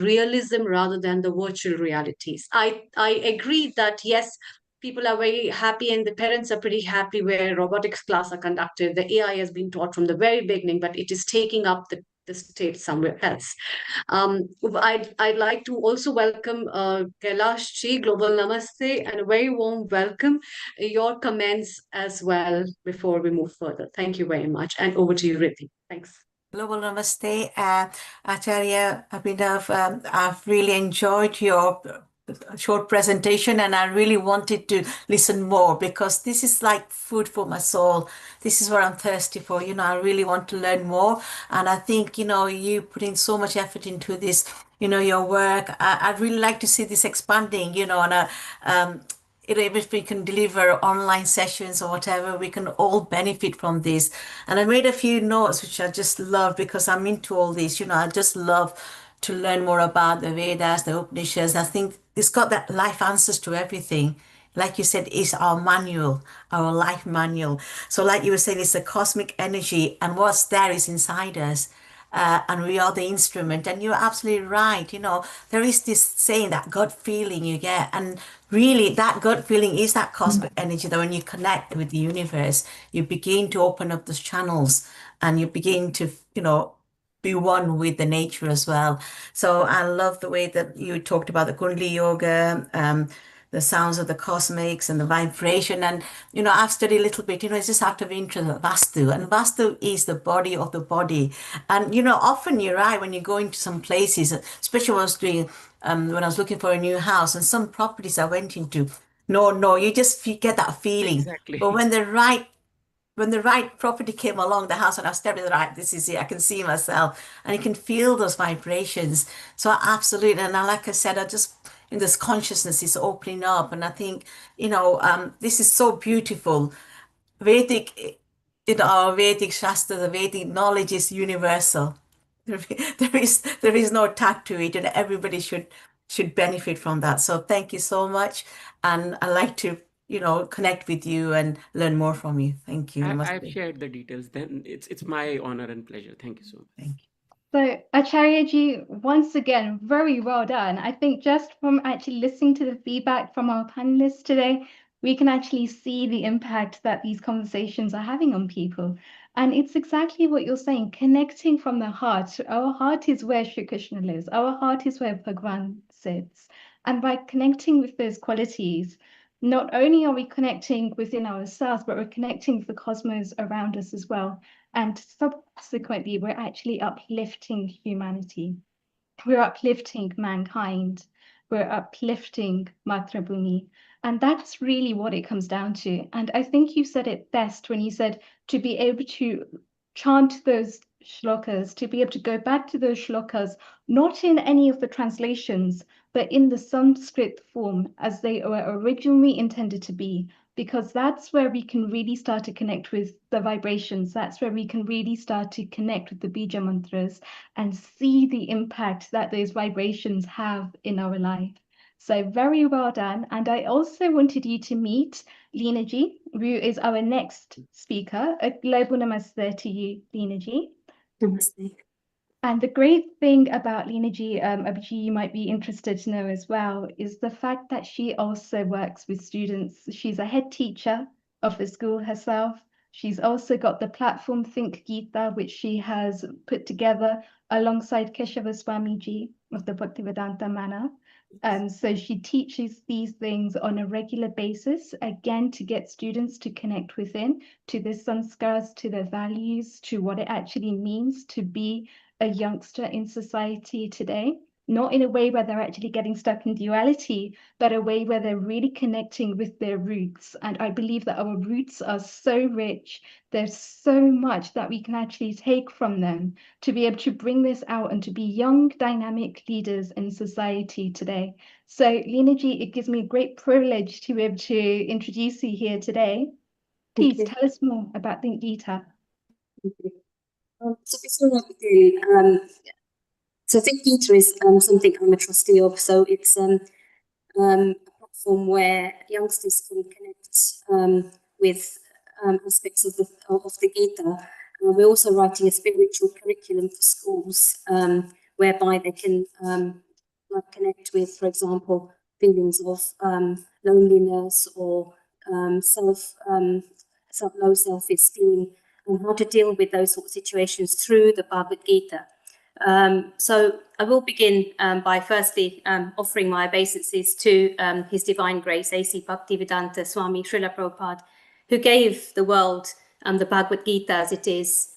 realism rather than the virtual realities. I agree that yes, people are very happy and the parents are pretty happy where robotics class are conducted. The AI has been taught from the very beginning, but it is taking up the state somewhere else. I'd like to also welcome Kailash Ji, Global Namaste, and a very warm welcome. Your comments as well before we move further. Thank you very much. And over to you, Riddhi. Thanks. Global Namaste, Acharya Abhinav. I've really enjoyed your short presentation, and I really wanted to listen more because this is like food for my soul. This is what I'm thirsty for. I really want to learn more. And I think, you put in so much effort into this, your work. I'd really like to see this expanding, and if we can deliver online sessions or whatever, we can all benefit from this. And I made a few notes, which I just love because I'm into all this. I just love to learn more about the Vedas, the Upanishads. I think it's got that life answers to everything. Like you said, it's our manual, our life manual. So like you were saying, it's the cosmic energy, and what's there is inside us. And we are the instrument. And you're absolutely right. There is this saying, that gut feeling you get. And really, that gut feeling is that cosmic energy that when you connect with the universe, you begin to open up those channels and you begin to, be one with the nature as well. So I love the way that you talked about the Kundalini yoga, the sounds of the cosmics and the vibration. And, I've studied a little bit, it's just out of interest, Vastu. And Vastu is the body of the body. And, often you're right, when you go into some places, especially when I was doing, when I was looking for a new house, and some properties I went into, no, you just get that feeling. Exactly. But when the right property came along the house and I stepped in, right, this is it, I can see myself and you can feel those vibrations. So absolutely. And like I said, in this consciousness is opening up. And I think, this is so beautiful. Vedic, in our Vedic Shastra, the Vedic knowledge is universal. There is no tag to it, and everybody should benefit from that. So thank you so much. And I'd like to connect with you and learn more from you. Thank you. I've shared the details. Then it's my honor and pleasure. Thank you so much. Thank you. So Acharya Ji, once again, very well done. I think just from actually listening to the feedback from our panelists today, we can actually see the impact that these conversations are having on people. And it's exactly what you're saying, connecting from the heart. Our heart is where Shri Krishna lives. Our heart is where Bhagwan sits. And by connecting with those qualities, not only are we connecting within ourselves, but we're connecting with the cosmos around us as well. And subsequently, we're actually uplifting humanity. We're uplifting mankind. We're uplifting Matrabhumi. And that's really what it comes down to. And I think you said it best when you said to be able to chant those shlokas, to be able to go back to those shlokas, not in any of the translations, but in the Sanskrit form as they were originally intended to be, because that's where we can really start to connect with the vibrations. That's where we can really start to connect with the Bija mantras and see the impact that those vibrations have in our life. So very well done. And I also wanted you to meet Leena Ji, who is our next speaker. A global namaste to you, Leena Ji. Namaste. And the great thing about Leena Ji, Abhijit, you might be interested to know as well, is the fact that she also works with students. She's a head teacher of the school herself. She's also got the platform Think Gita, which she has put together alongside Keshava Swamiji of the Bhaktivedanta Manor. So she teaches these things on a regular basis, again, to get students to connect within, to their sanskars, to their values, to what it actually means to be a youngster in society today, not in a way where they're actually getting stuck in duality, but a way where they're really connecting with their roots. And I believe that our roots are so rich. There's so much that we can actually take from them to be able to bring this out and to be young, dynamic leaders in society today. So Leena Ji, it gives me a great privilege to be able to introduce you here today. Please tell us more about Think Gita. Thank you. So before I begin, so Think Gita is something I'm a trustee of. So it's a platform where youngsters can connect with aspects of the Gita. We're also writing a spiritual curriculum for schools, whereby they can connect with, for example, feelings of loneliness or low self-esteem, and how to deal with those sort of situations through the Bhagavad Gita. So I will begin by firstly offering my obeisances to His Divine Grace, A.C. Bhaktivedanta Swami Srila Prabhupada, who gave the world the Bhagavad Gita as it is,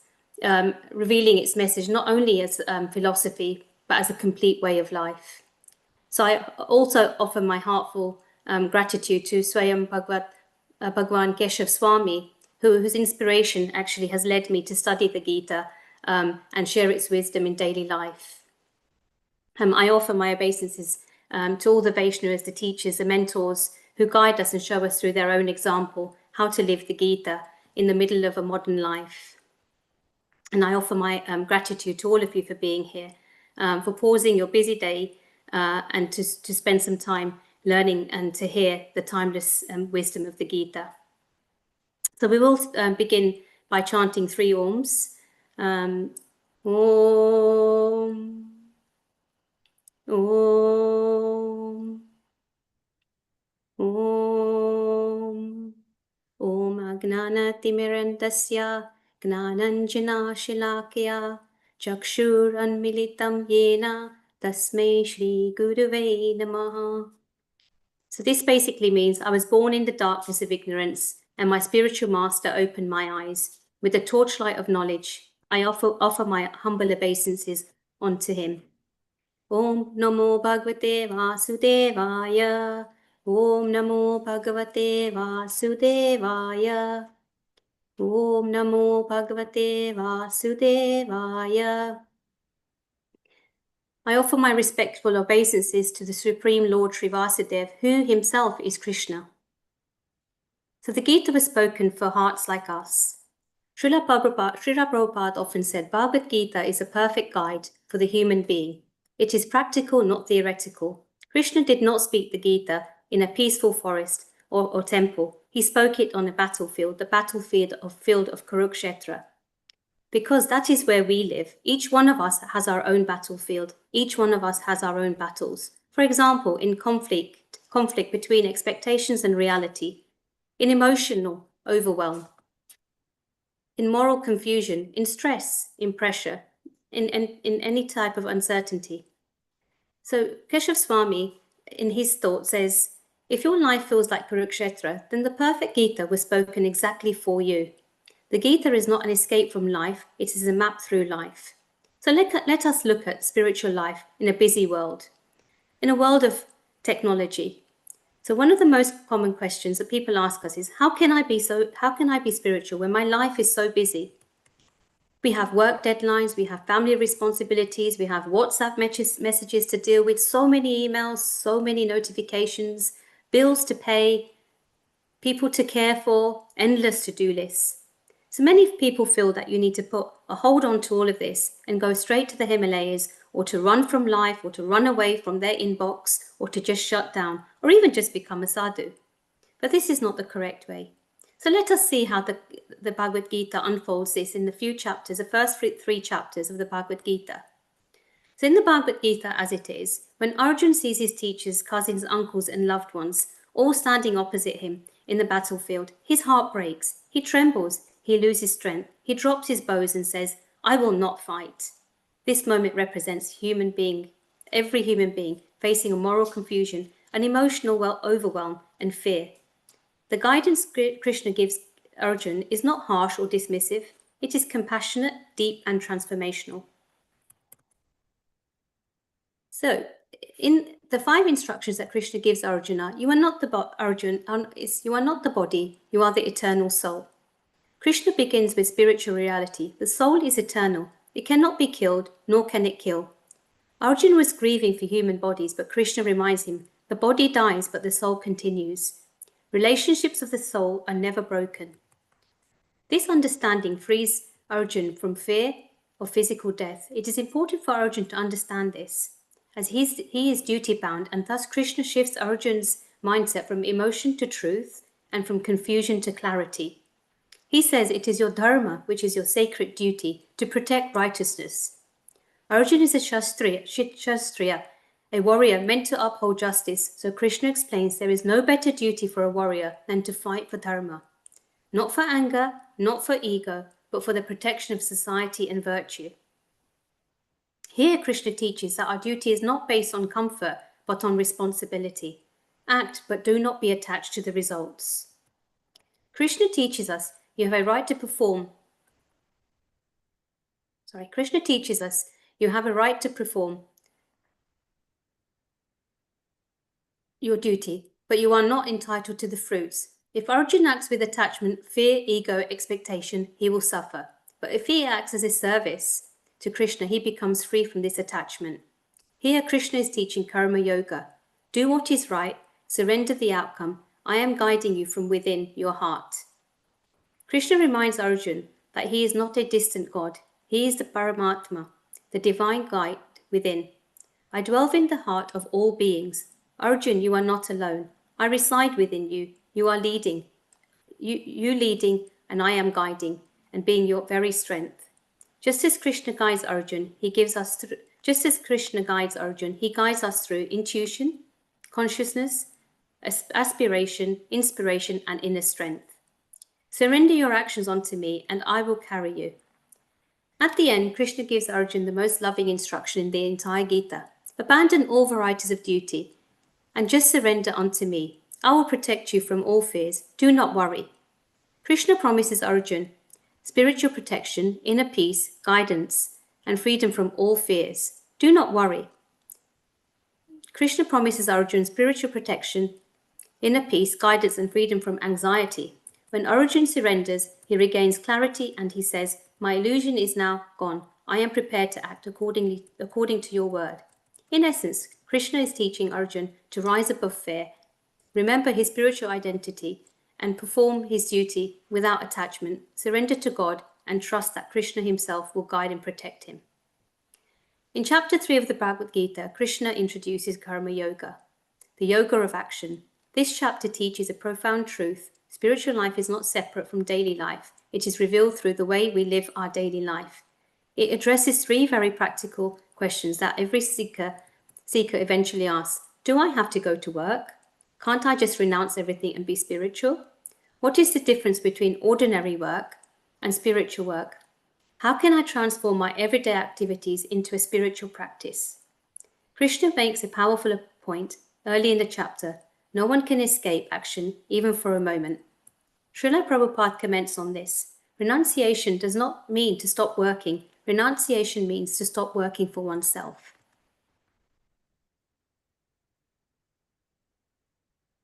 revealing its message not only as philosophy, but as a complete way of life. So I also offer my heartful gratitude to Swayam Bhagwan Keshav Swami, whose inspiration actually has led me to study the Gita and share its wisdom in daily life. I offer my obeisances to all the Vaishnavas, the teachers, the mentors who guide us and show us through their own example how to live the Gita in the middle of a modern life. And I offer my gratitude to all of you for being here, for pausing your busy day and to spend some time learning and to hear the timeless wisdom of the Gita. So we will begin by chanting 3 Oms. Om, Om, Om, Om Agnanatimirandasya Gnananjana Shilakya Chakshur Anmilitam Yena Tasmai Shri Guruve Namaha. So this basically means I was born in the darkness of ignorance, and my spiritual master opened my eyes. With the torchlight of knowledge, I offer my humble obeisances unto him. Om Namo Bhagavate Vasudevaya. Om Namo Bhagavate Vasudevaya. Om Namo Bhagavate Vasudevaya. I offer my respectful obeisances to the Supreme Lord Sri Vasudev, who himself is Krishna. So the Gita was spoken for hearts like us. Srila Prabhupada often said Bhagavad Gita is a perfect guide for the human being. It is practical, not theoretical. Krishna did not speak the Gita in a peaceful forest or temple. He spoke it on a battlefield, the battlefield of Kurukshetra. Because that is where we live. Each one of us has our own battlefield. Each one of us has our own battles. For example, in conflict between expectations and reality, in emotional overwhelm, in moral confusion, in stress, in pressure, in any type of uncertainty. So Keshav Swami, in his thought, says, if your life feels like Kurukshetra, then the perfect Gita was spoken exactly for you. The Gita is not an escape from life, it is a map through life. So let us look at spiritual life in a busy world, in a world of technology. So one of the most common questions that people ask us is, how can I be spiritual when my life is so busy? We have work deadlines, we have family responsibilities, we have WhatsApp messages to deal with, so many emails, so many notifications, bills to pay, people to care for, endless to-do lists. So many people feel that you need to put a hold on to all of this and go straight to the Himalayas, or to run from life, or to run away from their inbox, or to just shut down, or even just become a sadhu. But this is not the correct way. So let us see how the Bhagavad Gita unfolds this in the few chapters, the first 3 chapters of the Bhagavad Gita. So in the Bhagavad Gita as it is, when Arjuna sees his teachers, cousins, uncles, and loved ones all standing opposite him in the battlefield, his heart breaks, he trembles, he loses strength, he drops his bows and says, I will not fight. This moment represents every human being facing a moral confusion, an emotional overwhelm and fear. The guidance Krishna gives Arjuna is not harsh or dismissive, it is compassionate, deep and transformational. So, in the 5 instructions that Krishna gives Arjuna, you are not the body, you are the eternal soul. Krishna begins with spiritual reality. The soul is eternal. It cannot be killed, nor can it kill. Arjuna was grieving for human bodies, but Krishna reminds him, the body dies, but the soul continues. Relationships of the soul are never broken. This understanding frees Arjuna from fear of physical death. It is important for Arjuna to understand this, as he is duty-bound, and thus Krishna shifts Arjuna's mindset from emotion to truth and from confusion to clarity. He says it is your dharma, which is your sacred duty, to protect righteousness. Arjuna is a Kshatriya, a warrior meant to uphold justice. So Krishna explains there is no better duty for a warrior than to fight for dharma. Not for anger, not for ego, but for the protection of society and virtue. Here Krishna teaches that our duty is not based on comfort, but on responsibility. Act, but do not be attached to the results. Krishna teaches us you have a right to perform. Krishna teaches us you have a right to perform your duty, but you are not entitled to the fruits. If Arjuna acts with attachment, fear, ego, expectation, he will suffer. But if he acts as a service to Krishna, he becomes free from this attachment. Here Krishna is teaching karma yoga. Do what is right, surrender the outcome. I am guiding you from within your heart. Krishna reminds Arjuna that he is not a distant God. He is the Paramatma, the divine guide within. I dwell in the heart of all beings. Arjuna, you are not alone. I reside within you. You are leading. You leading, and I am guiding, and being your very strength. Just as Krishna guides Arjuna, he guides us through intuition, consciousness, aspiration, inspiration, and inner strength. Surrender your actions onto me, and I will carry you. At the end, Krishna gives Arjuna the most loving instruction in the entire Gita. Abandon all varieties of duty, and just surrender unto me. I will protect you from all fears. Do not worry. Krishna promises Arjuna spiritual protection, inner peace, guidance, and freedom from all fears. Do not worry. Krishna promises Arjuna spiritual protection, inner peace, guidance, and freedom from anxiety. When Arjuna surrenders, he regains clarity and he says, my illusion is now gone. I am prepared to act according to your word. In essence, Krishna is teaching Arjuna to rise above fear, remember his spiritual identity, and perform his duty without attachment, surrender to God, and trust that Krishna himself will guide and protect him. In chapter 3 of the Bhagavad Gita, Krishna introduces karma yoga, the yoga of action. This chapter teaches a profound truth. Spiritual life is not separate from daily life. It is revealed through the way we live our daily life. It addresses 3 very practical questions that every seeker eventually asks. Do I have to go to work? Can't I just renounce everything and be spiritual? What is the difference between ordinary work and spiritual work? How can I transform my everyday activities into a spiritual practice? Krishna makes a powerful point early in the chapter. No one can escape action, even for a moment. Srila Prabhupada comments on this. Renunciation does not mean to stop working. Renunciation means to stop working for oneself.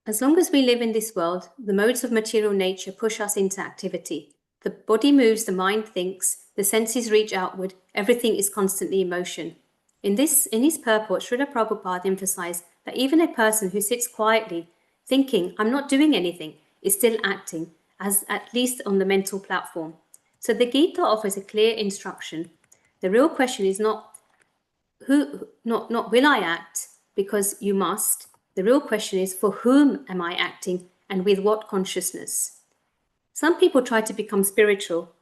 As long as we live in this world, the modes of material nature push us into activity. The body moves, the mind thinks, the senses reach outward, everything is constantly in motion. In his purport, Srila Prabhupada emphasized that even a person who sits quietly, thinking, I'm not doing anything, is still acting, as at least on the mental platform. So the Gita offers a clear instruction. The real question is not will I act, because you must. The real question is, for whom am I acting and with what consciousness? Some people try to become spiritual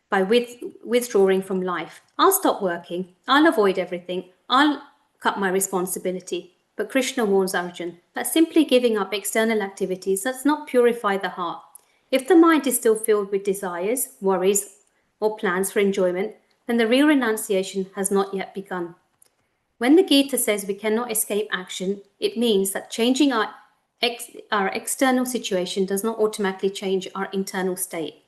by withdrawing from life. I'll stop working. I'll avoid everything. I'll cut my responsibility. But Krishna warns Arjuna that simply giving up external activities does not purify the heart. If the mind is still filled with desires, worries, or plans for enjoyment, then the real renunciation has not yet begun. When the Gita says we cannot escape action, it means that changing our external situation does not automatically change our internal state.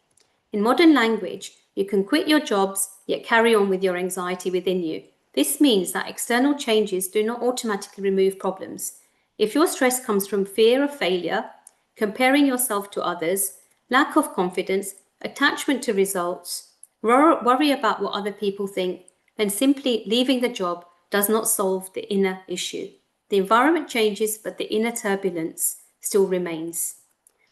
In modern language, you can quit your jobs, yet carry on with your anxiety within you. This means that external changes do not automatically remove problems. If your stress comes from fear of failure, comparing yourself to others, lack of confidence, attachment to results, worry about what other people think, then simply leaving the job does not solve the inner issue. The environment changes, but the inner turbulence still remains.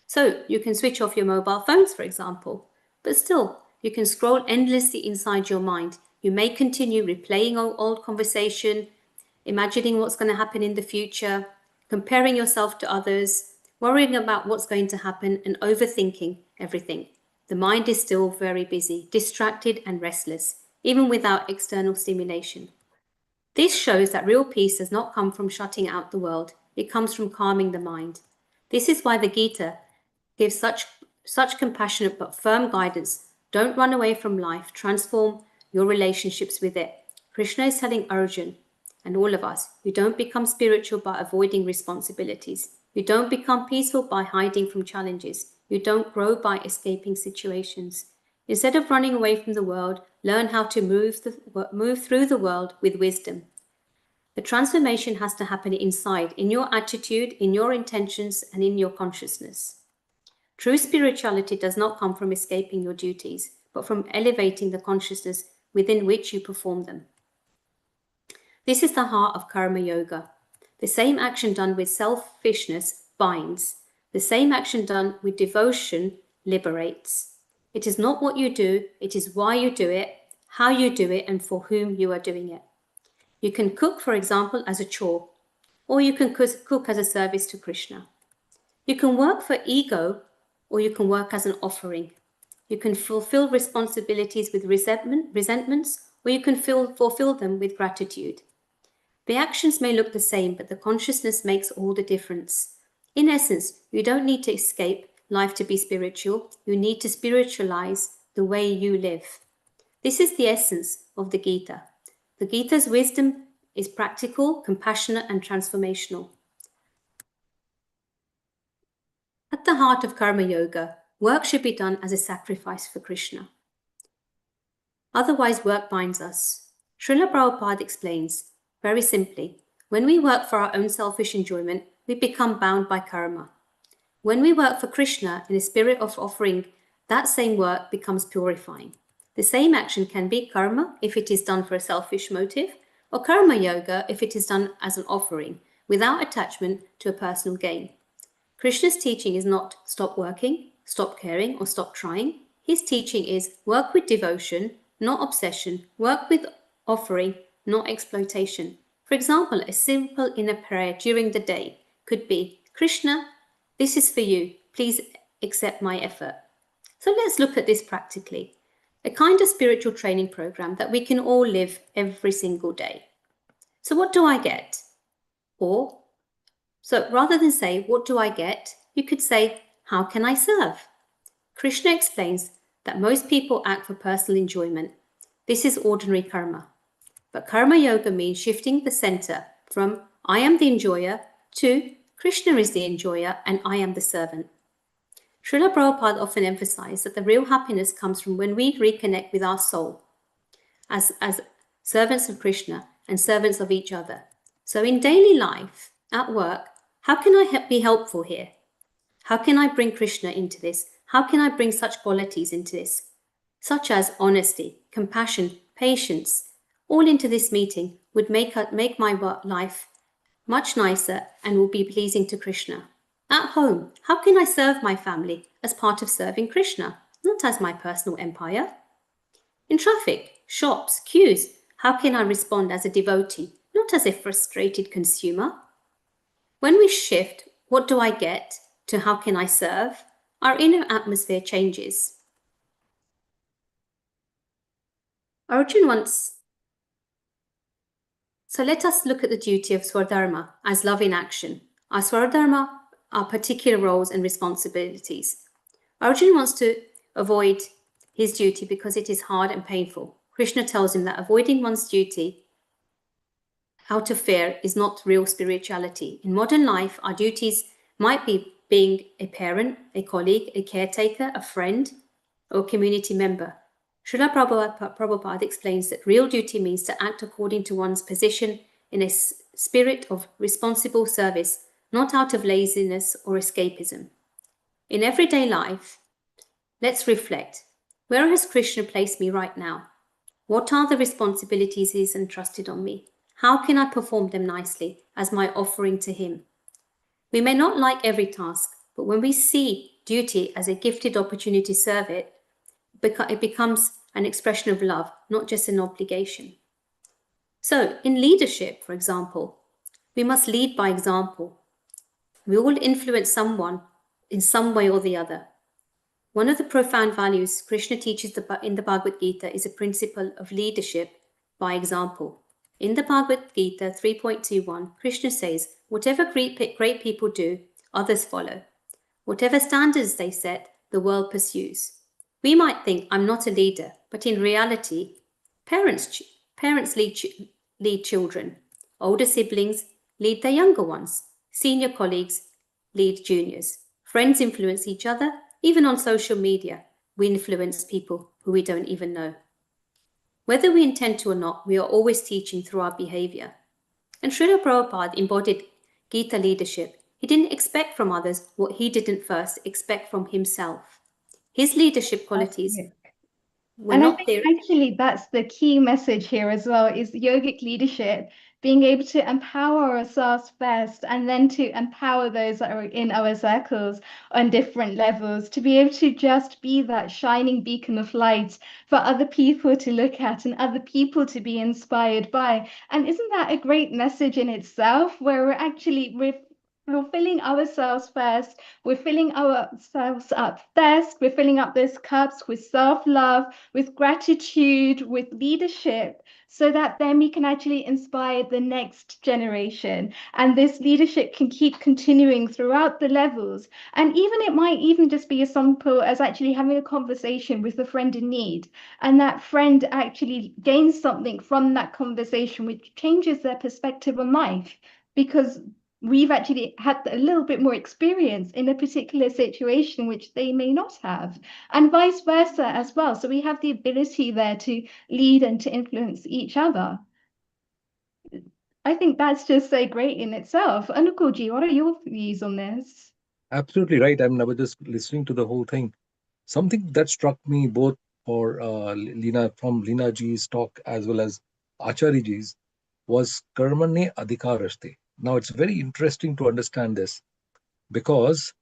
So you can switch off your mobile phones, for example, but still you can scroll endlessly inside your mind. You may continue replaying old conversation, imagining what's going to happen in the future, comparing yourself to others, worrying about what's going to happen, and overthinking everything. The mind is still very busy, distracted and restless, even without external stimulation. This shows that real peace does not come from shutting out the world. It comes from calming the mind. This is why the Gita gives such compassionate but firm guidance. Don't run away from life. Transform your relationships with it. Krishna is telling Arjuna and all of us, you don't become spiritual by avoiding responsibilities. You don't become peaceful by hiding from challenges. You don't grow by escaping situations. Instead of running away from the world, learn how to move through the world with wisdom. The transformation has to happen inside, in your attitude, in your intentions, and in your consciousness. True spirituality does not come from escaping your duties, but from elevating the consciousness within which you perform them. This is the heart of karma yoga. The same action done with selfishness binds. The same action done with devotion liberates. It is not what you do, it is why you do it, how you do it, and for whom you are doing it. You can cook, for example, as a chore, or you can cook as a service to Krishna. You can work for ego, or you can work as an offering. You can fulfill responsibilities with resentments, or you can fulfill them with gratitude. The actions may look the same, but the consciousness makes all the difference. In essence, you don't need to escape life to be spiritual. You need to spiritualize the way you live. This is the essence of the Gita. The Gita's wisdom is practical, compassionate, and transformational. At the heart of karma yoga, work should be done as a sacrifice for Krishna. Otherwise, work binds us. Srila Prabhupada explains, very simply, when we work for our own selfish enjoyment, we become bound by karma. When we work for Krishna in a spirit of offering, that same work becomes purifying. The same action can be karma if it is done for a selfish motive, or karma yoga if it is done as an offering, without attachment to a personal gain. Krishna's teaching is not stop working, stop caring, or stop trying. His teaching is work with devotion, not obsession, work with offering, not exploitation. For example, a simple inner prayer during the day could be, Krishna, this is for you. Please accept my effort. So let's look at this practically. A kind of spiritual training program that we can all live every single day. So what do I get? So rather than say, what do I get? You could say, how can I serve? Krishna explains that most people act for personal enjoyment. This is ordinary karma. But karma yoga means shifting the center from I am the enjoyer to Krishna is the enjoyer and I am the servant. Srila Prabhupada often emphasized that the real happiness comes from when we reconnect with our soul as servants of Krishna and servants of each other. So in daily life, at work, how can I be helpful here? How can I bring Krishna into this? How can I bring such qualities into this? Such as honesty, compassion, patience, all into this meeting would make my life much nicer and will be pleasing to Krishna. At home, how can I serve my family as part of serving Krishna, not as my personal empire? In traffic, shops, queues, how can I respond as a devotee, not as a frustrated consumer? When we shift, what do I get, to how can I serve, our inner atmosphere changes. Arjuna wants. So let us look at the duty of Swadharma as love in action. Our Swadharma are particular roles and responsibilities. Arjuna wants to avoid his duty because it is hard and painful. Krishna tells him that avoiding one's duty out of fear is not real spirituality. In modern life, our duties might be being a parent, a colleague, a caretaker, a friend, or a community member. Srila Prabhupada explains that real duty means to act according to one's position in a spirit of responsible service, not out of laziness or escapism. In everyday life, let's reflect. Where has Krishna placed me right now? What are the responsibilities he's entrusted on me? How can I perform them nicely as my offering to him? We may not like every task, but when we see duty as a gifted opportunity to serve it, it becomes an expression of love, not just an obligation. So in leadership, for example, we must lead by example. We all influence someone in some way or the other. One of the profound values Krishna teaches in the Bhagavad Gita is a principle of leadership by example. In the Bhagavad Gita 3.21, Krishna says, whatever great people do, others follow. Whatever standards they set, the world pursues. We might think I'm not a leader, but in reality, parents lead children. Older siblings lead their younger ones. Senior colleagues lead juniors. Friends influence each other. Even on social media, we influence people who we don't even know. Whether we intend to or not, we are always teaching through our behavior. And Srila Prabhupada embodied Gita leadership. He didn't expect from others what he didn't first expect from himself. His leadership qualities were And I not think there. actually that's the key message here as well, is yogic leadership, being able to empower ourselves first and then to empower those that are in our circles on different levels, to be able to just be that shining beacon of light for other people to look at and other people to be inspired by. And isn't that a great message in itself, where we're filling ourselves first, we're filling ourselves up first, we're filling up those cups with self-love, with gratitude, with leadership, so that then we can actually inspire the next generation. And this leadership can keep continuing throughout the levels. And even it might even just be as simple as actually having a conversation with a friend in need. And that friend actually gains something from that conversation, which changes their perspective on life, because we've actually had a little bit more experience in a particular situation which they may not have, and vice versa as well. So we have the ability there to lead and to influence each other. I think that's just so great in itself. Anukulji, what are your views on this? Absolutely right. I was just listening to the whole thing. Something that struck me both for Leena ji's talk as well as Acharya ji's was karmane adhikaraste. Now it's very interesting to understand this, because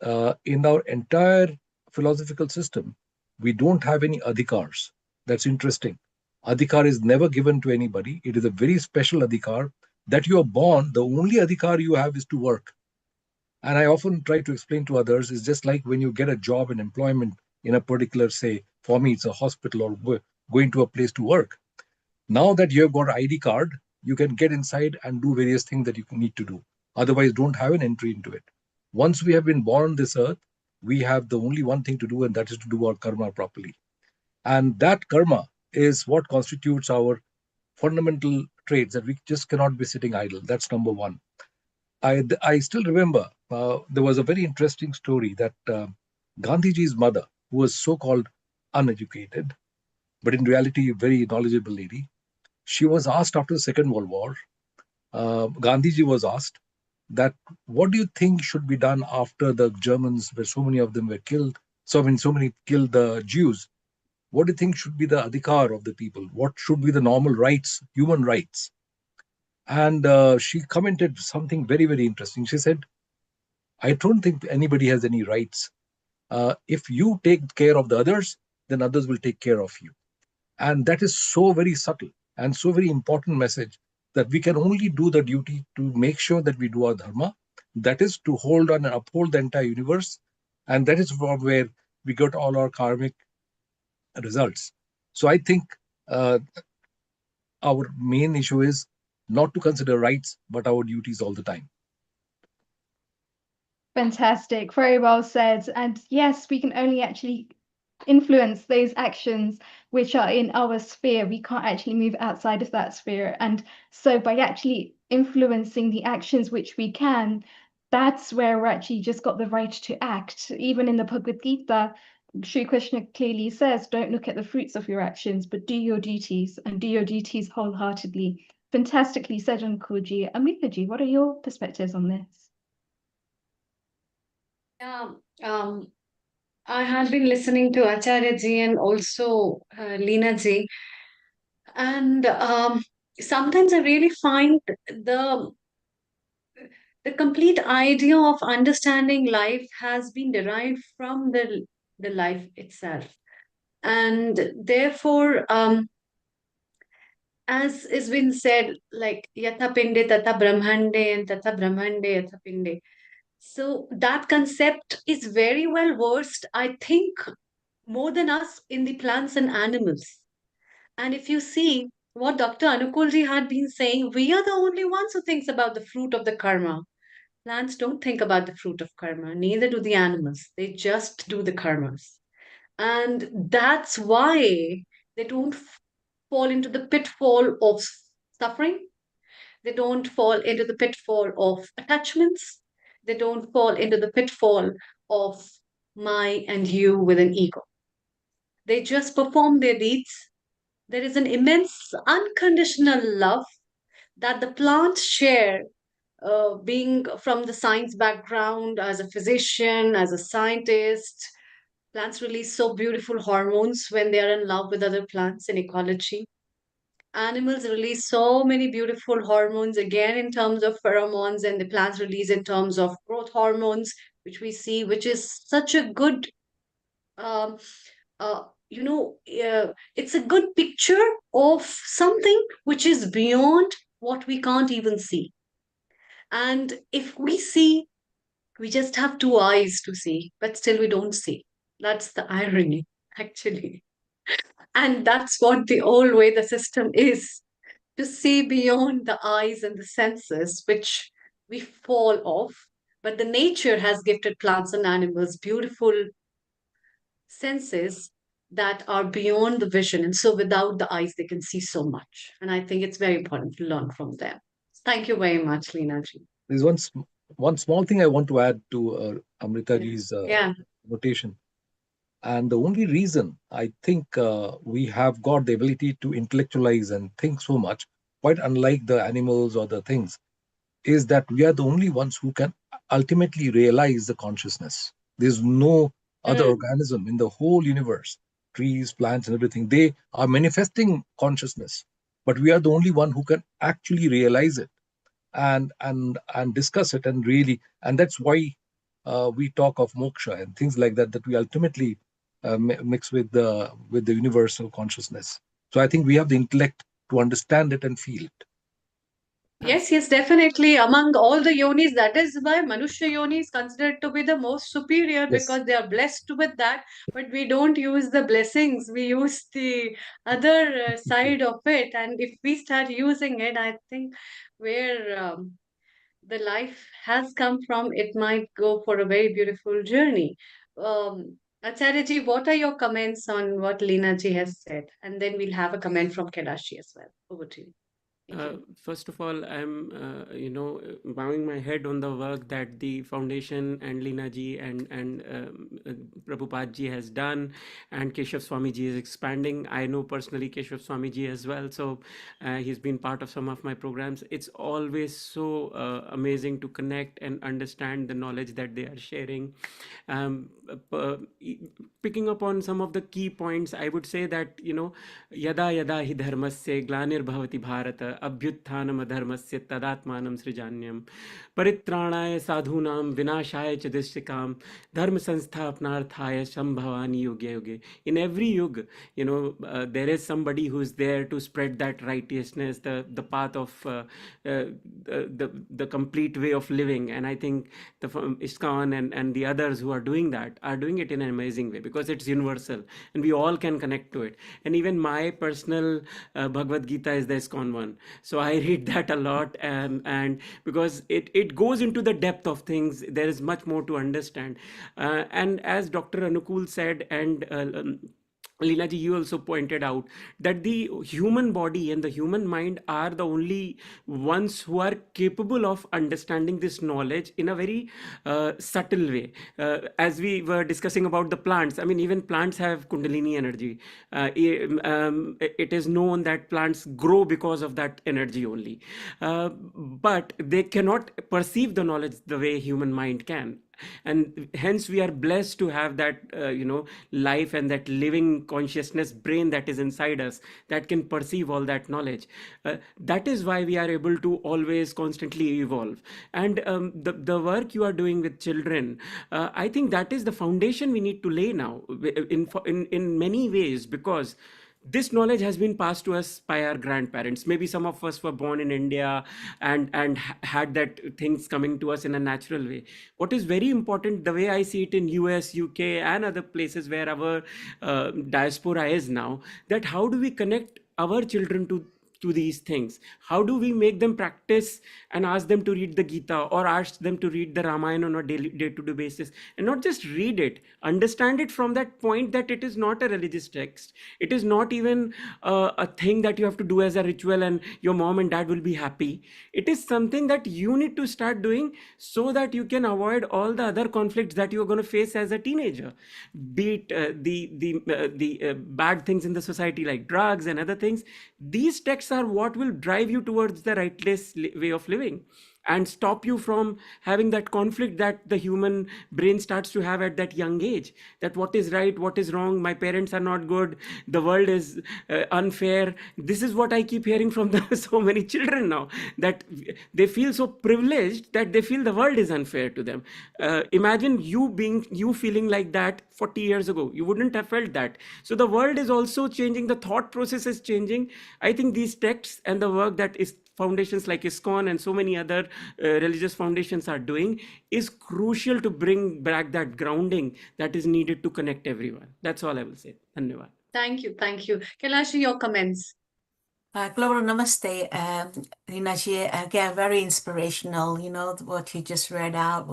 in our entire philosophical system, we don't have any adhikars. That's interesting. Adhikar is never given to anybody. It is a very special adhikar that you are born. The only adhikar you have is to work. And I often try to explain to others, it's just like when you get a job and employment in a particular, say, for me, it's a hospital or going to a place to work. Now that you have got an ID card, you can get inside and do various things that you need to do. Otherwise, don't have an entry into it. Once we have been born on this earth, we have the only one thing to do, and that is to do our karma properly. And that karma is what constitutes our fundamental traits, that we just cannot be sitting idle. That's number one. I still remember there was a very interesting story that Gandhiji's mother, who was so-called uneducated, but in reality a very knowledgeable lady, she was asked after the Second World War, Gandhiji was asked that, what do you think should be done after the Germans, where so many of them were killed, so many killed the Jews? What do you think should be the adhikar of the people? What should be the normal rights, human rights? And she commented something very, very interesting. She said, I don't think anybody has any rights. If you take care of the others, then others will take care of you. And that is so very subtle and so very important message, that we can only do the duty to make sure that we do our dharma. That is to hold on and uphold the entire universe. And that is from where we got all our karmic results. So I think our main issue is not to consider rights, but our duties all the time. Fantastic, very well said. And yes, we can only actually influence those actions which are in our sphere. We can't actually move outside of that sphere. And so by actually influencing the actions which we can, that's where we're actually just got the right to act. Even in the Bhagavad Gita, Sri Krishna clearly says, don't look at the fruits of your actions, but do your duties, and do your duties wholeheartedly. Fantastically said, Ankuji. Amritaji, what are your perspectives on this? Yeah, I had been listening to Acharya ji and also Leena ji, and sometimes I really find the the complete idea of understanding life has been derived from the life itself, and therefore, as is been said, like yatha pinde tata brahmande and tata brahmande yatha pinde. So that concept is very well versed, I think, more than us in the plants and animals. And if you see, what Dr. Anukulji had been saying, we are the only ones who thinks about the fruit of the karma. Plants don't think about the fruit of karma, neither do the animals. They just do the karmas. And that's why they don't fall into the pitfall of suffering. They don't fall into the pitfall of attachments. They don't fall into the pitfall of my and you with an ego. They just perform their deeds. There is an immense unconditional love that the plants share. Being from the science background, as a physician, as a scientist, plants release so beautiful hormones when they are in love with other plants in ecology. Animals release so many beautiful hormones, again, in terms of pheromones, and the plants release in terms of growth hormones, which we see, which is such a good, um, it's a good picture of something which is beyond what we can't even see. And if we see, we just have two eyes to see, but still we don't see. That's the irony, actually. And that's what the old way the system is, to see beyond the eyes and the senses, which we fall off. But the nature has gifted plants and animals beautiful senses that are beyond the vision. And so without the eyes, they can see so much. And I think it's very important to learn from them. Thank you very much, Leena ji. There's one small thing I want to add to Amritaji's Yeah. notation. And the only reason I think we have got the ability to intellectualize and think so much, quite unlike the animals or the things, is that we are the only ones who can ultimately realize the consciousness. There's no other organism in the whole universe, trees, plants, and everything. They are manifesting consciousness, but we are the only one who can actually realize it and discuss it, and that's why we talk of moksha and things like that, that we ultimately mix with the universal consciousness. So I think we have the intellect to understand it and feel it. Yes, definitely. Among all the yonis, that is why Manushya yoni is considered to be the most superior, Yes. because they are blessed with that. But we don't use the blessings, we use the other side of it. And if we start using it, I think where the life has come from, it might go for a very beautiful journey. Acharya ji, what are your comments on what Leena ji has said? And then we'll have a comment from Kailashi as well. Over to you. Thank you. First of all, I'm, bowing my head on the work that the foundation and Leena ji and Prabhupada ji has done, and Keshav Swami ji is expanding. I know personally Keshav Swami ji as well, so he's been part of some of my programs. It's always so amazing to connect and understand the knowledge that they are sharing. Picking up on some of the key points, I would say that, yada yada hi dharmasya glanirбhavati bharata abhyutthanam adharmasya tadatmanam srijanyam paritranaya sadhunam vinashaya ch dishikam dharma sansthapanarthaya sambhavani yuge yuge. In every yug, there is somebody who is there to spread that righteousness, the path of the complete way of living. And I think the ISKCON and the others who are doing that are doing it in an amazing way, because it's universal and we all can connect to it. And even my personal Bhagavad Gita is the ISKCON one, so I read that a lot, and because it goes into the depth of things, there is much more to understand. And as Dr. Anukul said, and Leela ji, you also pointed out that the human body and the human mind are the only ones who are capable of understanding this knowledge in a very subtle way. As we were discussing about the plants, I mean, even plants have Kundalini energy. It is known that plants grow because of that energy only. But they cannot perceive the knowledge the way human mind can. And hence we are blessed to have that life and that living consciousness brain that is inside us, that can perceive all that knowledge. That is why we are able to always constantly evolve. And the work you are doing with children, I think that is the foundation we need to lay now in many ways, because this knowledge has been passed to us by our grandparents. Maybe some of us were born in India and had that things coming to us in a natural way. What is very important, the way I see it in US, UK, and other places where our diaspora is now, that how do we connect our children to to these things? How do we make them practice and ask them to read the Gita or ask them to read the Ramayana on a day-to-day basis, and not just read it, understand it from that point that it is not a religious text. It is not even a thing that you have to do as a ritual and your mom and dad will be happy. It is something that you need to start doing so that you can avoid all the other conflicts that you are going to face as a teenager, be it the bad things in the society like drugs and other things. These texts are what will drive you towards the rightless way of living and stop you from having that conflict that the human brain starts to have at that young age, that what is right, what is wrong, my parents are not good, the world is unfair. This is what I keep hearing from so many children now, that they feel so privileged that they feel the world is unfair to them. Imagine you feeling like that 40 years ago. You wouldn't have felt that. So the world is also changing, the thought process is changing. I think these texts and the work that is foundations like ISKCON and so many other religious foundations are doing is crucial to bring back that grounding that is needed to connect everyone. That's all I will say. Dhanyavad. Thank you. Thank you. Kailash, your comments. Global Namaste, Rinaji, again, very inspirational. You know, what you just read out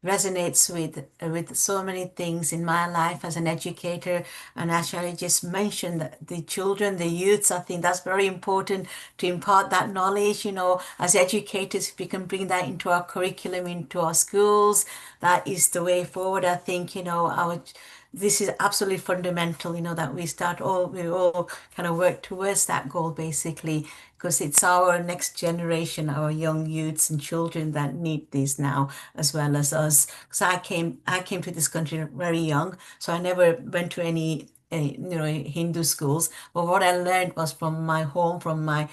resonates with so many things in my life as an educator. And actually just mentioned that the children, the youths, I think that's very important to impart that knowledge. You know, as educators, if we can bring that into our curriculum, into our schools, that is the way forward. I think, you know, this is absolutely fundamental, you know, that we all kind of work towards that goal, basically, because it's our next generation, our young youths and children that need this now, as well as us. Because I came to this country very young, so I never went to any Hindu schools. But what I learned was from my home, from my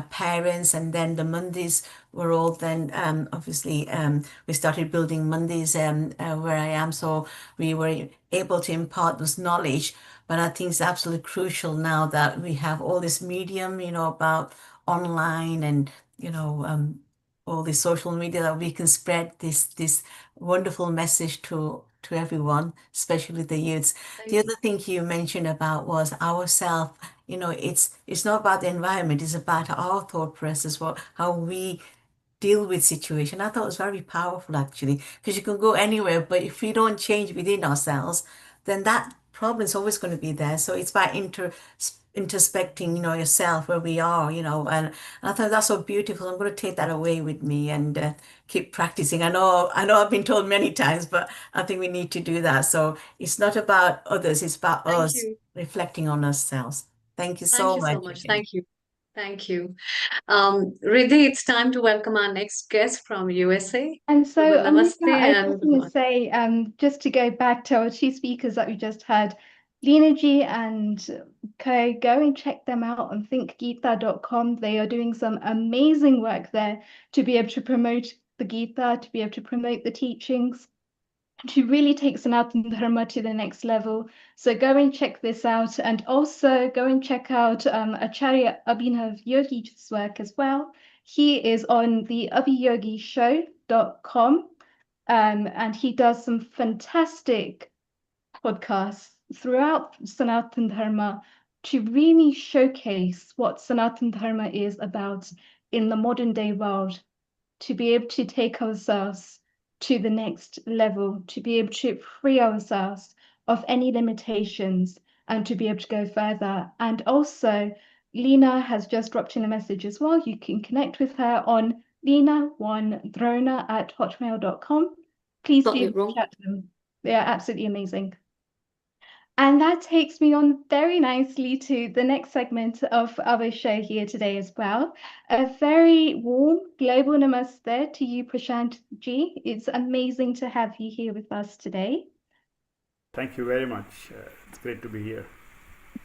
parents, and then the mandis were all then obviously we started building mandis where I am, so we were able to impart this knowledge. But I think it's absolutely crucial now that we have all this medium, you know, about online and all the social media, that we can spread this wonderful message to everyone, especially the youths. The other thing you mentioned about was ourself. You know, it's not about the environment, it's about our thought process, how we deal with situation. I thought it was very powerful, actually, because you can go anywhere, but if we don't change within ourselves, then that problem is always going to be there. So it's by introspecting, you know, yourself, where we are, you know, and I thought that's so beautiful. I'm going to take that away with me and keep practicing. I know I've been told many times, but I think we need to do that. So it's not about others, it's about us reflecting on ourselves. Thank you so much. Thank you so much. Thank you. Thank you. Riddhi, it's time to welcome our next guest from USA. And so, Namaste I and just want to say, just to go back to our two speakers that we just had, Leena Ji and Ko, go and check them out on thinkgita.com. They are doing some amazing work there to be able to promote the Gita, to be able to promote the teachings, to really take Sanatana Dharma to the next level. So go and check this out, and also go and check out Acharya Abhinav Yogi's work as well. He is on the abhiyogishow.com, and he does some fantastic podcasts throughout Sanatana Dharma to really showcase what Sanatana Dharma is about in the modern day world, to be able to take ourselves to the next level, to be able to free ourselves of any limitations and to be able to go further. And also, Leena has just dropped in a message as well. You can connect with her on leena1drona@hotmail.com. Please do reach out to them. They are absolutely amazing. And that takes me on very nicely to the next segment of our show here today as well. A very warm global namaste to you, Prashant Ji. It's amazing to have you here with us today. Thank you very much. It's great to be here.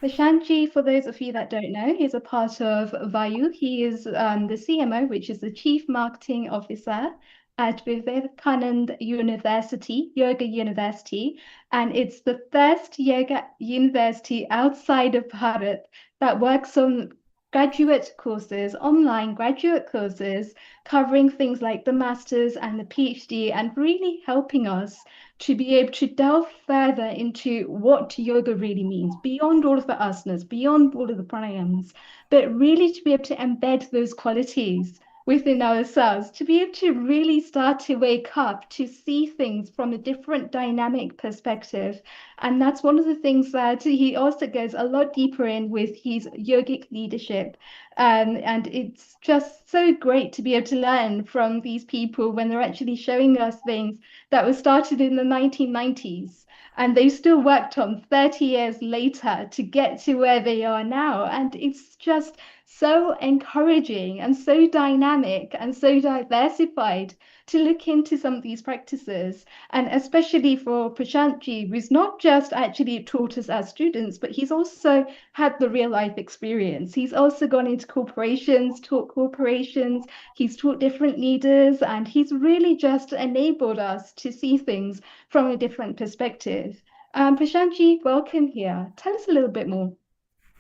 Prashant Ji, for those of you that don't know, he's a part of Vayu. He is the CMO, which is the Chief Marketing Officer at Vivekananda University, Yoga University, and it's the first yoga university outside of Bharat that works on graduate courses, online graduate courses, covering things like the master's and the PhD, and really helping us to be able to delve further into what yoga really means, beyond all of the asanas, beyond all of the pranayams, but really to be able to embed those qualities within ourselves, to be able to really start to wake up, to see things from a different dynamic perspective. And that's one of the things that he also goes a lot deeper in with his yogic leadership. And it's just so great to be able to learn from these people when they're actually showing us things that were started in the 1990s. And they still worked on 30 years later to get to where they are now. And it's just so encouraging and so dynamic and so diversified to look into some of these practices. And especially for Prashantji, who's not just actually taught us as students, but he's also had the real life experience. He's also gone into corporations, taught corporations, he's taught different leaders, and he's really just enabled us to see things from a different perspective. Prashantji, welcome here. Tell us a little bit more.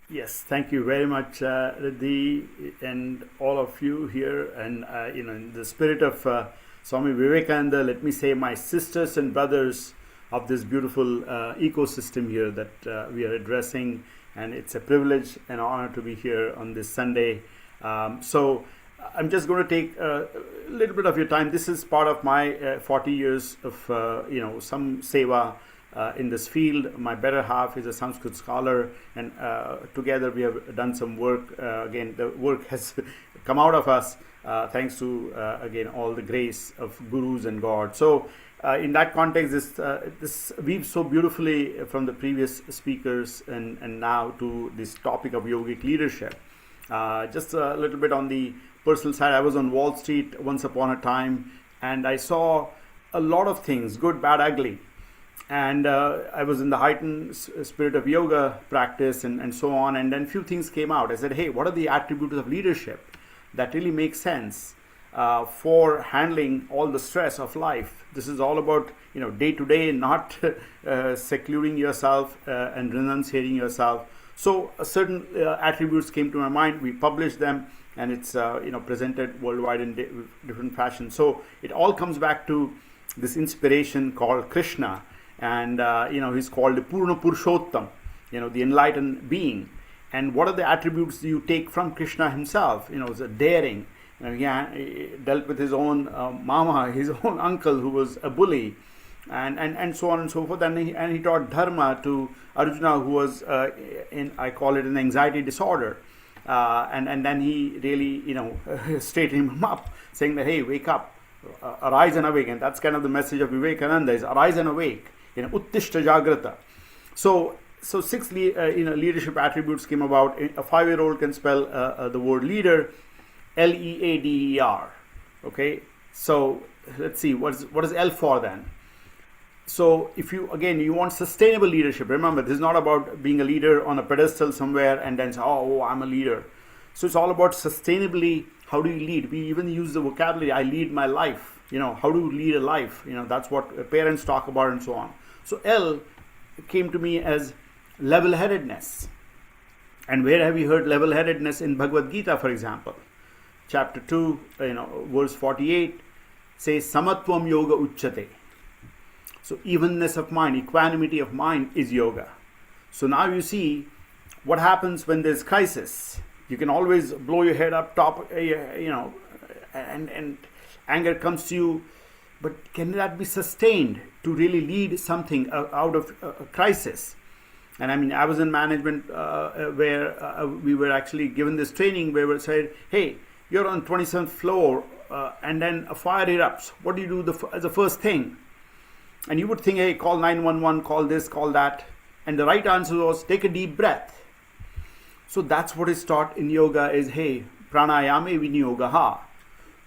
Yes, thank you very much, Riddhi, and all of you here. And in the spirit of Swami Vivekananda, let me say, my sisters and brothers of this beautiful ecosystem here that we are addressing, and it's a privilege and honor to be here on this Sunday. So I'm just going to take a little bit of your time. This is part of my 40 years of some seva in this field. My better half is a Sanskrit scholar, and together we have done some work. Again, the work has come out of us thanks to again all the grace of gurus and God. So in that context, this weaves so beautifully from the previous speakers and now to this topic of yogic leadership. Just a little bit on the personal side, I was on Wall Street once upon a time, and I saw a lot of things, good, bad, ugly. And I was in the heightened spirit of yoga practice and so on. And then few things came out. I said, hey, what are the attributes of leadership that really make sense for handling all the stress of life? This is all about, day to day, not secluding yourself and renunciating yourself. So certain attributes came to my mind. We published them, and it's presented worldwide in different fashions. So it all comes back to this inspiration called Krishna. And he's called the Purna Purushottam, the enlightened being. And what are the attributes you take from Krishna himself? It's a daring. He dealt with his own mama, his own uncle, who was a bully, and so on and so forth. And he taught dharma to Arjuna, who was I call it an anxiety disorder. And then he really straightened him up, saying that, hey, wake up, arise and awake. And that's kind of the message of Vivekananda, is arise and awake. Uttishta Jagrata. So 6 leadership attributes came about. A 5-year-old can spell the word leader, Leader. Okay, so let's see, what is L for then? So if you want sustainable leadership, remember, this is not about being a leader on a pedestal somewhere and then say, oh, I'm a leader. So it's all about sustainably, how do you lead? We even use the vocabulary, I lead my life. How do you lead a life? That's what parents talk about and so on. So L came to me as level-headedness. And where have you heard level-headedness? In Bhagavad Gita, for example. Chapter 2, verse 48 says, Samatvam yoga uchyate. So evenness of mind, equanimity of mind is yoga. So now you see what happens when there's crisis. You can always blow your head up top, and anger comes to you. But can that be sustained to really lead something out of a crisis? And I was in management where we were actually given this training where we said, hey, you're on 27th floor and then a fire erupts. What do you do as the first thing? And you would think, hey, call 911, call this, call that. And the right answer was, take a deep breath. So that's what is taught in yoga is, hey, pranayame vinyogaha.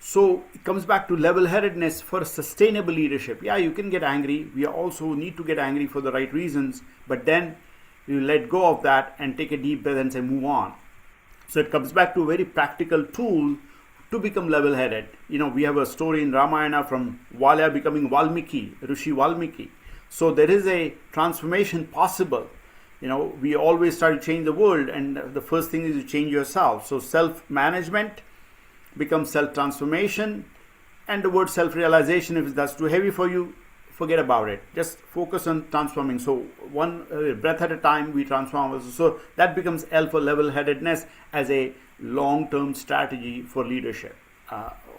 So it comes back to level-headedness for sustainable leadership. Yeah, you can get angry. We also need to get angry for the right reasons. But then you let go of that and take a deep breath and say, move on. So it comes back to a very practical tool to become level-headed. We have a story in Ramayana from Valya becoming Valmiki, Rishi Valmiki. So there is a transformation possible we always try to change the world, and the first thing is to change yourself. So self-management becomes self-transformation, and the word self-realization, if that's too heavy for you, forget about it. Just focus on transforming. So one breath at a time, we transform ourselves. So that becomes L for level-headedness as a long-term strategy for leadership.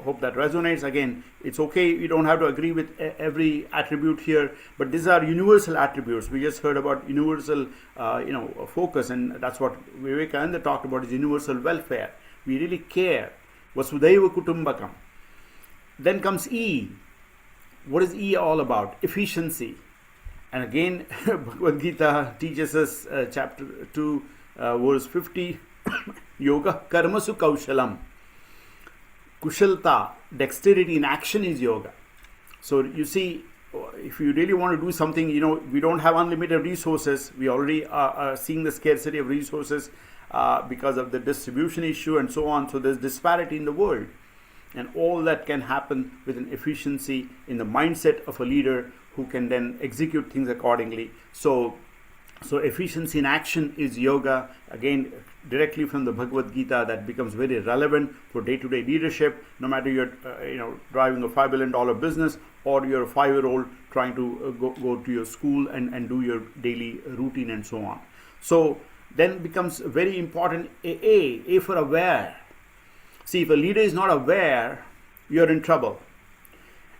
Hope that resonates. Again, it's okay, you don't have to agree with every attribute here, but these are universal attributes. We just heard about universal focus, and that's what Vivekananda talked about, is universal welfare. We really care. Vasudhaiva Kutumbakam. Then comes E. What is E all about? Efficiency. And again, Bhagavad Gita teaches us, chapter 2, verse 50, Yoga Karmasu Kaushalam. Kushalta, dexterity in action, is yoga. So you see, if you really want to do something, we don't have unlimited resources. We already are seeing the scarcity of resources because of the distribution issue and so on. So there's disparity in the world. And all that can happen with an efficiency in the mindset of a leader who can then execute things accordingly. So efficiency in action is yoga. Again, directly from the Bhagavad Gita, that becomes very relevant for day-to-day leadership, no matter you're driving a $5 billion business, or you're a 5-year-old trying to go to your school and do your daily routine and so on. So then becomes very important A for aware. See, if a leader is not aware, you're in trouble.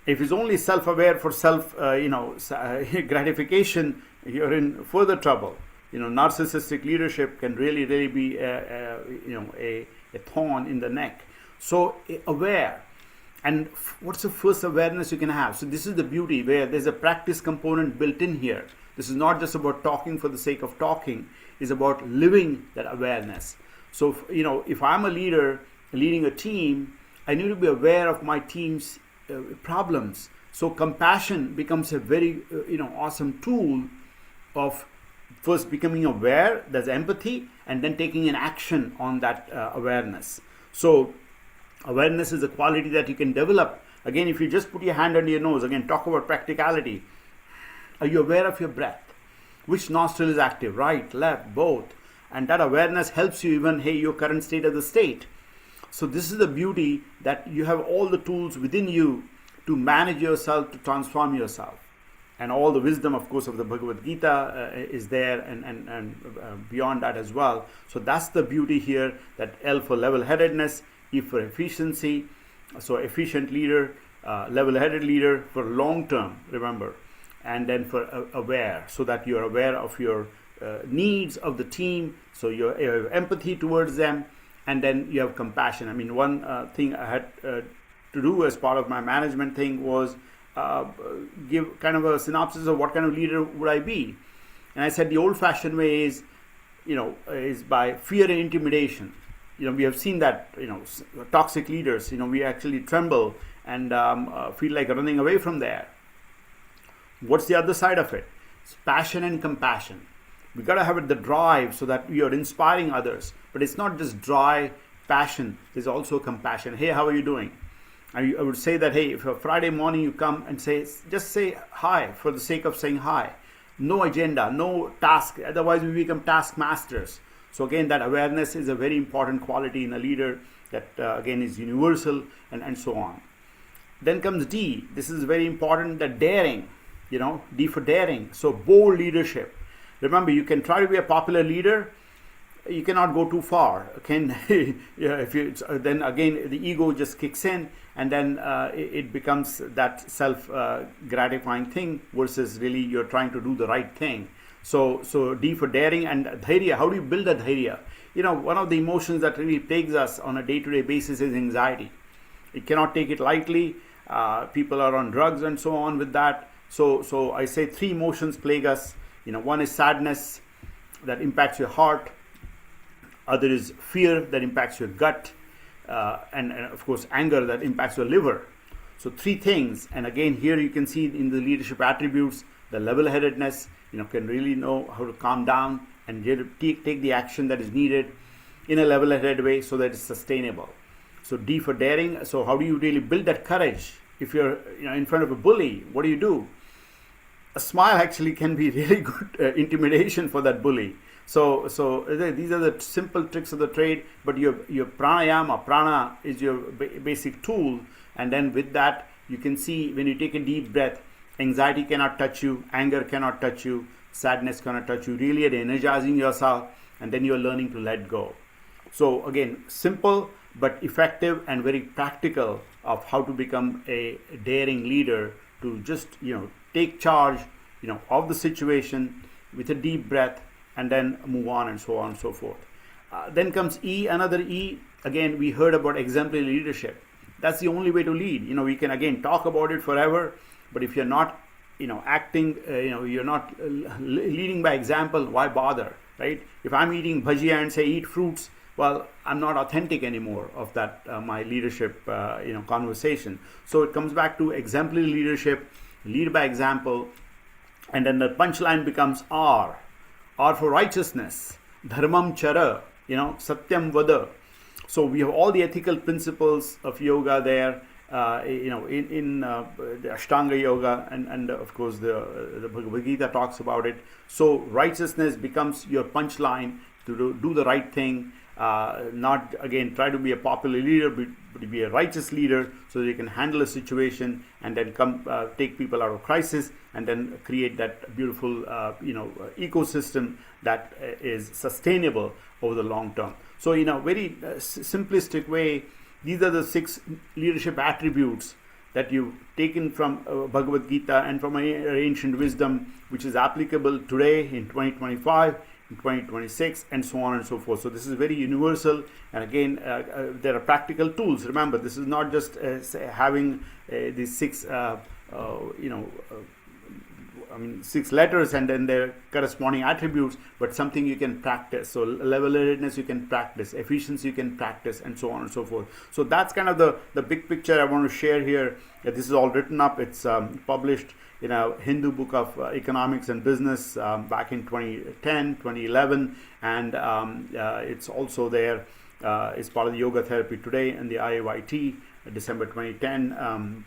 If he's only self-aware for self gratification, you're in further trouble. Narcissistic leadership can really be a thorn in the neck. So aware. And what's the first awareness you can have? So this is the beauty, where there's a practice component built in here. This is not just about talking for the sake of talking. It's about living that awareness. So if I'm a leader leading a team, I need to be aware of my team's problems. So compassion becomes a very awesome tool of first becoming aware. There's empathy, and then taking an action on that awareness. So awareness is a quality that you can develop. Again, if you just put your hand under your nose, again, talk about practicality. Are you aware of your breath? Which nostril is active? Right, left, both. And that awareness helps you even, your current state of the state. So this is the beauty, that you have all the tools within you to manage yourself, to transform yourself. And all the wisdom, of course, of the Bhagavad Gita is there, and beyond that as well. So that's the beauty here, that L for level-headedness, E for efficiency. So efficient leader, level-headed leader for long term, remember. And then for aware, so that you're aware of your needs of the team. So you have empathy towards them, and then you have compassion. I mean, one thing I had to do as part of my management thing was give kind of a synopsis of what kind of leader would I be. And I said the old-fashioned way is by fear and intimidation. We have seen that, toxic leaders, we actually tremble and feel like running away from there. What's the other side of it? It's passion and compassion. We got to have the drive so that we are inspiring others. But it's not just dry passion. There's also compassion. Hey, how are you doing? I would say that, hey, if a Friday morning you come and just say hi for the sake of saying hi. No agenda, no task. Otherwise, we become taskmasters. So again, that awareness is a very important quality in a leader that, again, is universal, and so on. Then comes D. This is very important, that daring. D for daring. So bold leadership. Remember, you can try to be a popular leader. You cannot go too far. Then again, the ego just kicks in, and then it becomes that self-gratifying thing versus really you're trying to do the right thing. So D for daring. And dhairya. How do you build that dhairya? One of the emotions that really plagues us on a day-to-day basis is anxiety. You cannot take it lightly. People are on drugs and so on with that. So I say 3 emotions plague us. One is sadness that impacts your heart. Other is fear that impacts your gut. And of course, anger that impacts your liver. So 3 things. And again, here you can see in the leadership attributes, the level-headedness, can really know how to calm down and take the action that is needed in a level-headed way so that it's sustainable. So D for daring. So how do you really build that courage? If you're in front of a bully, what do? a smile actually can be really good intimidation for that bully. So these are the simple tricks of the trade. But your pranayama, prana is your basic tool, and then with that you can see when you take a deep breath, anxiety cannot touch you, anger cannot touch you, sadness cannot touch you. Really, you're energizing yourself, and then you're learning to let go. So again, simple but effective and very practical of how to become a daring leader, to just take charge of the situation with a deep breath, and then move on, and so on and so forth. Then comes E, another E. Again, we heard about exemplary leadership. That's the only way to lead. We can again talk about it forever, but if you're not acting, you're not leading by example, why bother, right? If I'm eating bhajia and say eat fruits, well, I'm not authentic anymore of that my leadership conversation. So it comes back to exemplary leadership, lead by example, and then the punchline becomes R for righteousness, dharmam chara, satyam vada. So we have all the ethical principles of yoga there, in the Ashtanga yoga, and of course the Bhagavad Gita talks about it. So righteousness becomes your punchline to do the right thing. Not again try to be a popular leader, but to be a righteous leader, so that you can handle a situation and then take people out of crisis, and then create that beautiful ecosystem that is sustainable over the long term. So in a very simplistic way, these are the 6 leadership attributes that you've taken from Bhagavad Gita and from ancient wisdom, which is applicable today in 2025, in 2026, and so on and so forth. So this is very universal, and again, there are practical tools. Remember, this is not just having these 6 6 letters and then their corresponding attributes, but something you can practice. So level-headedness you can practice, efficiency you can practice, and so on and so forth. So that's kind of the big picture I want to share here. This is all written up. It's published in a Hindu book of economics and business back in 2010, 2011, and it's also there. It's part of the Yoga Therapy Today and the IAYT December 2010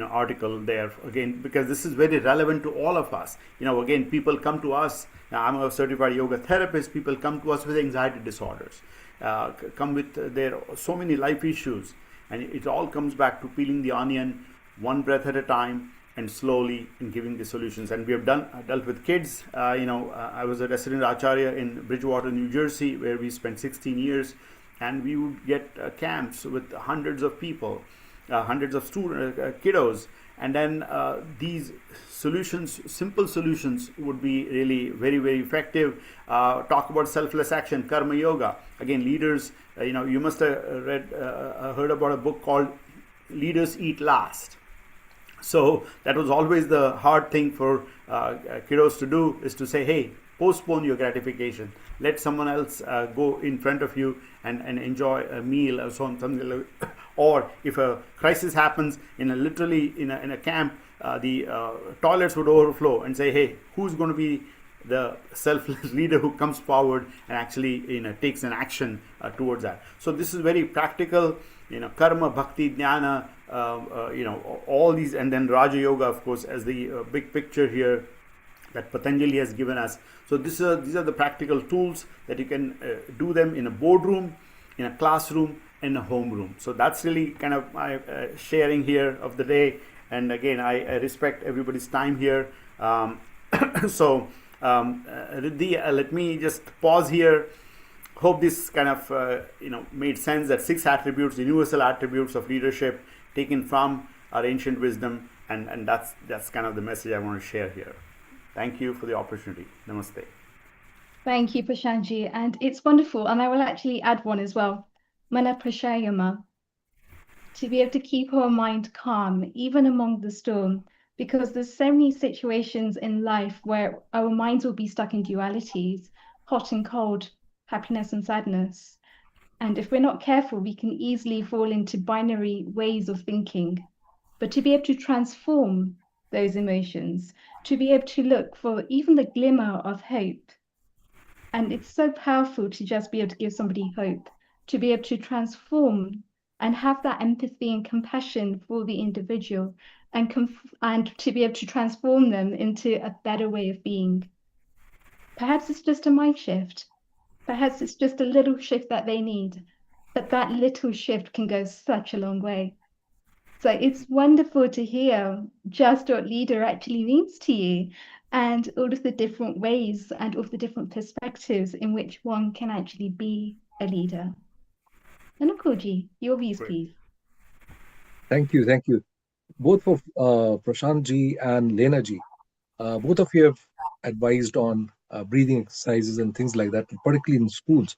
article there, again, because this is very relevant to all of us. Again, people come to us. Now, I'm a certified yoga therapist. People come to us with anxiety disorders, come with so many life issues, and it all comes back to peeling the onion one breath at a time, and slowly in giving the solutions. And we have dealt with kids. I was a resident acharya in Bridgewater, New Jersey, where we spent 16 years, and we would get camps with hundreds of people, hundreds of kiddos, and then these solutions, simple solutions, would be really very, very effective. Talk about selfless action, karma yoga. Again, leaders, you must have heard about a book called Leaders Eat Last. So that was always the hard thing for kiddos to do, is to say, hey, postpone your gratification. Let someone else go in front of you and enjoy a meal or something like that. Or if a crisis happens in a camp, the toilets would overflow, and say, hey, who's going to be the selfless leader who comes forward and actually takes an action towards that. So this is very practical. Karma, bhakti, jnana, all these, and then Raja Yoga, of course, as the big picture here that Patanjali has given us. So these are the practical tools that you can do them in a boardroom, in a classroom, in a homeroom. So that's really kind of my sharing here of the day. And again, I respect everybody's time here. So Riddhi, let me just pause here. Hope this kind of made sense, that 6 attributes, universal attributes of leadership taken from our ancient wisdom, and that's kind of the message I want to share here. Thank you for the opportunity. Namaste. Thank you, Prashantji, and it's wonderful. And I will actually add one as well. Mana prashayama, to be able to keep our mind calm even among the storm, because there's so many situations in life where our minds will be stuck in dualities, hot and cold, happiness and sadness. And if we're not careful, we can easily fall into binary ways of thinking. But to be able to transform those emotions, to be able to look for even the glimmer of hope. And it's so powerful to just be able to give somebody hope, to be able to transform and have that empathy and compassion for the individual, and to be able to transform them into a better way of being. Perhaps it's just a mind shift. Perhaps it's just a little shift that they need, but that little shift can go such a long way. So it's wonderful to hear just what leader actually means to you, and all of the different ways and all of the different perspectives in which one can actually be a leader. Anukulji, your views, please. Thank you. Thank you. Both for Prashant ji and Lena ji. Both of you have advised on breathing exercises and things like that, particularly in schools.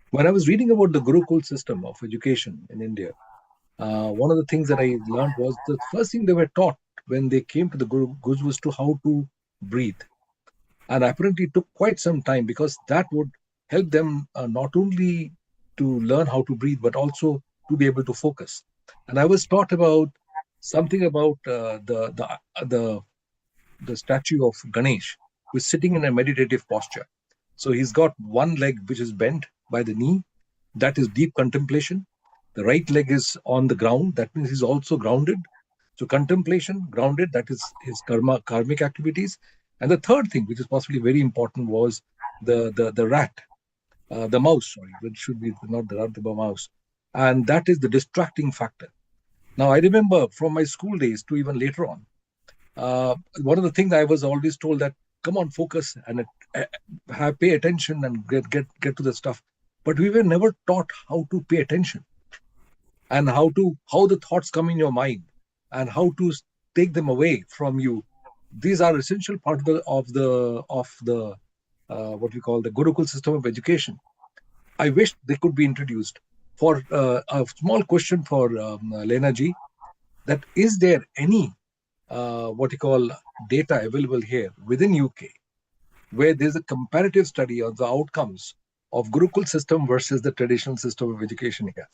When I was reading about the Gurukul system of education in India, one of the things that I learned was the first thing they were taught when they came to the Gurus was to how to breathe. And apparently it took quite some time, because that would help them not only to learn how to breathe, but also to be able to focus. And I was taught about something about the statue of Ganesh, who is sitting in a meditative posture. So he's got one leg which is bent by the knee. That is deep contemplation. The right leg is on the ground. That means he's also grounded. So contemplation, grounded, that is his karmic activities. And the third thing, which is possibly very important, was the rat, the mouse, sorry, it should be not the rat, the mouse. And that is the distracting factor. Now, I remember from my school days to even later on, one of the things I was always told that, come on, focus and pay attention and get to the stuff. But we were never taught how to pay attention, and how the thoughts come in your mind and how to take them away from you. These are essential part of the what we call the Gurukul system of education. I wish they could be introduced. For a small question for Lena ji, that is there any what you call data available here within UK where there's a comparative study of the outcomes of Gurukul system versus the traditional system of education here?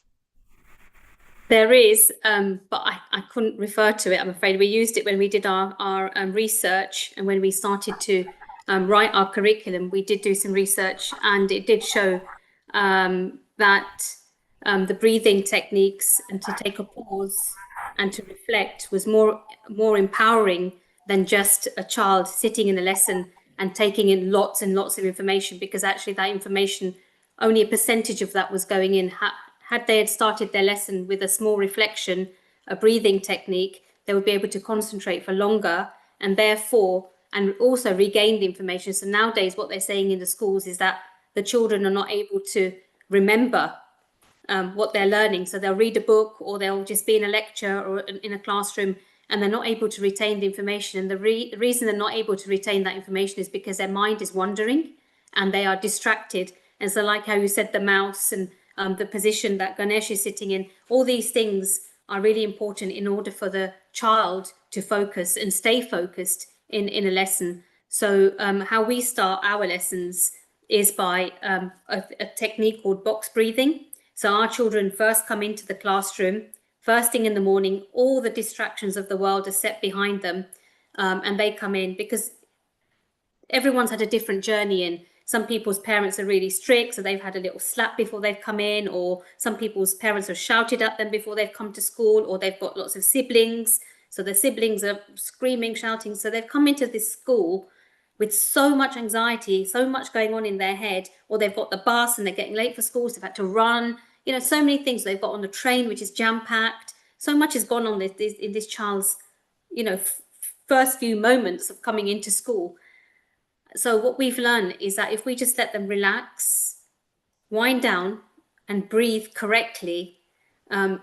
There is, but I couldn't refer to it, I'm afraid. We used it when we did our research, and when we started to write our curriculum, we did do some research, and it did show that the breathing techniques and to take a pause and to reflect was more empowering than just a child sitting in a lesson and taking in lots and lots of information, because actually that information, only a percentage of that was going in. Had they had started their lesson with a small reflection, a breathing technique, they would be able to concentrate for longer, and therefore, and also regain the information. So nowadays, what they're saying in the schools is that the children are not able to remember what they're learning. So they'll read a book, or they'll just be in a lecture or in a classroom, and they're not able to retain the information. And the reason they're not able to retain that information is because their mind is wandering and they are distracted. And so, like how you said, the mouse and the position that Ganesh is sitting in, all these things are really important in order for the child to focus and stay focused in a lesson. So how we start our lessons is by a technique called box breathing. So our children first come into the classroom, first thing in the morning, all the distractions of the world are set behind them, and they come in, because everyone's had a different journey in. Some people's parents are really strict, so they've had a little slap before they've come in, or some people's parents have shouted at them before they've come to school, or they've got lots of siblings, so the siblings are screaming, shouting. So they've come into this school with so much anxiety, so much going on in their head, or they've got the bus and they're getting late for school, so they've had to run, so many things. They've got on the train, which is jam-packed. So much has gone on in this child's, first few moments of coming into school. So what we've learned is that if we just let them relax, wind down, and breathe correctly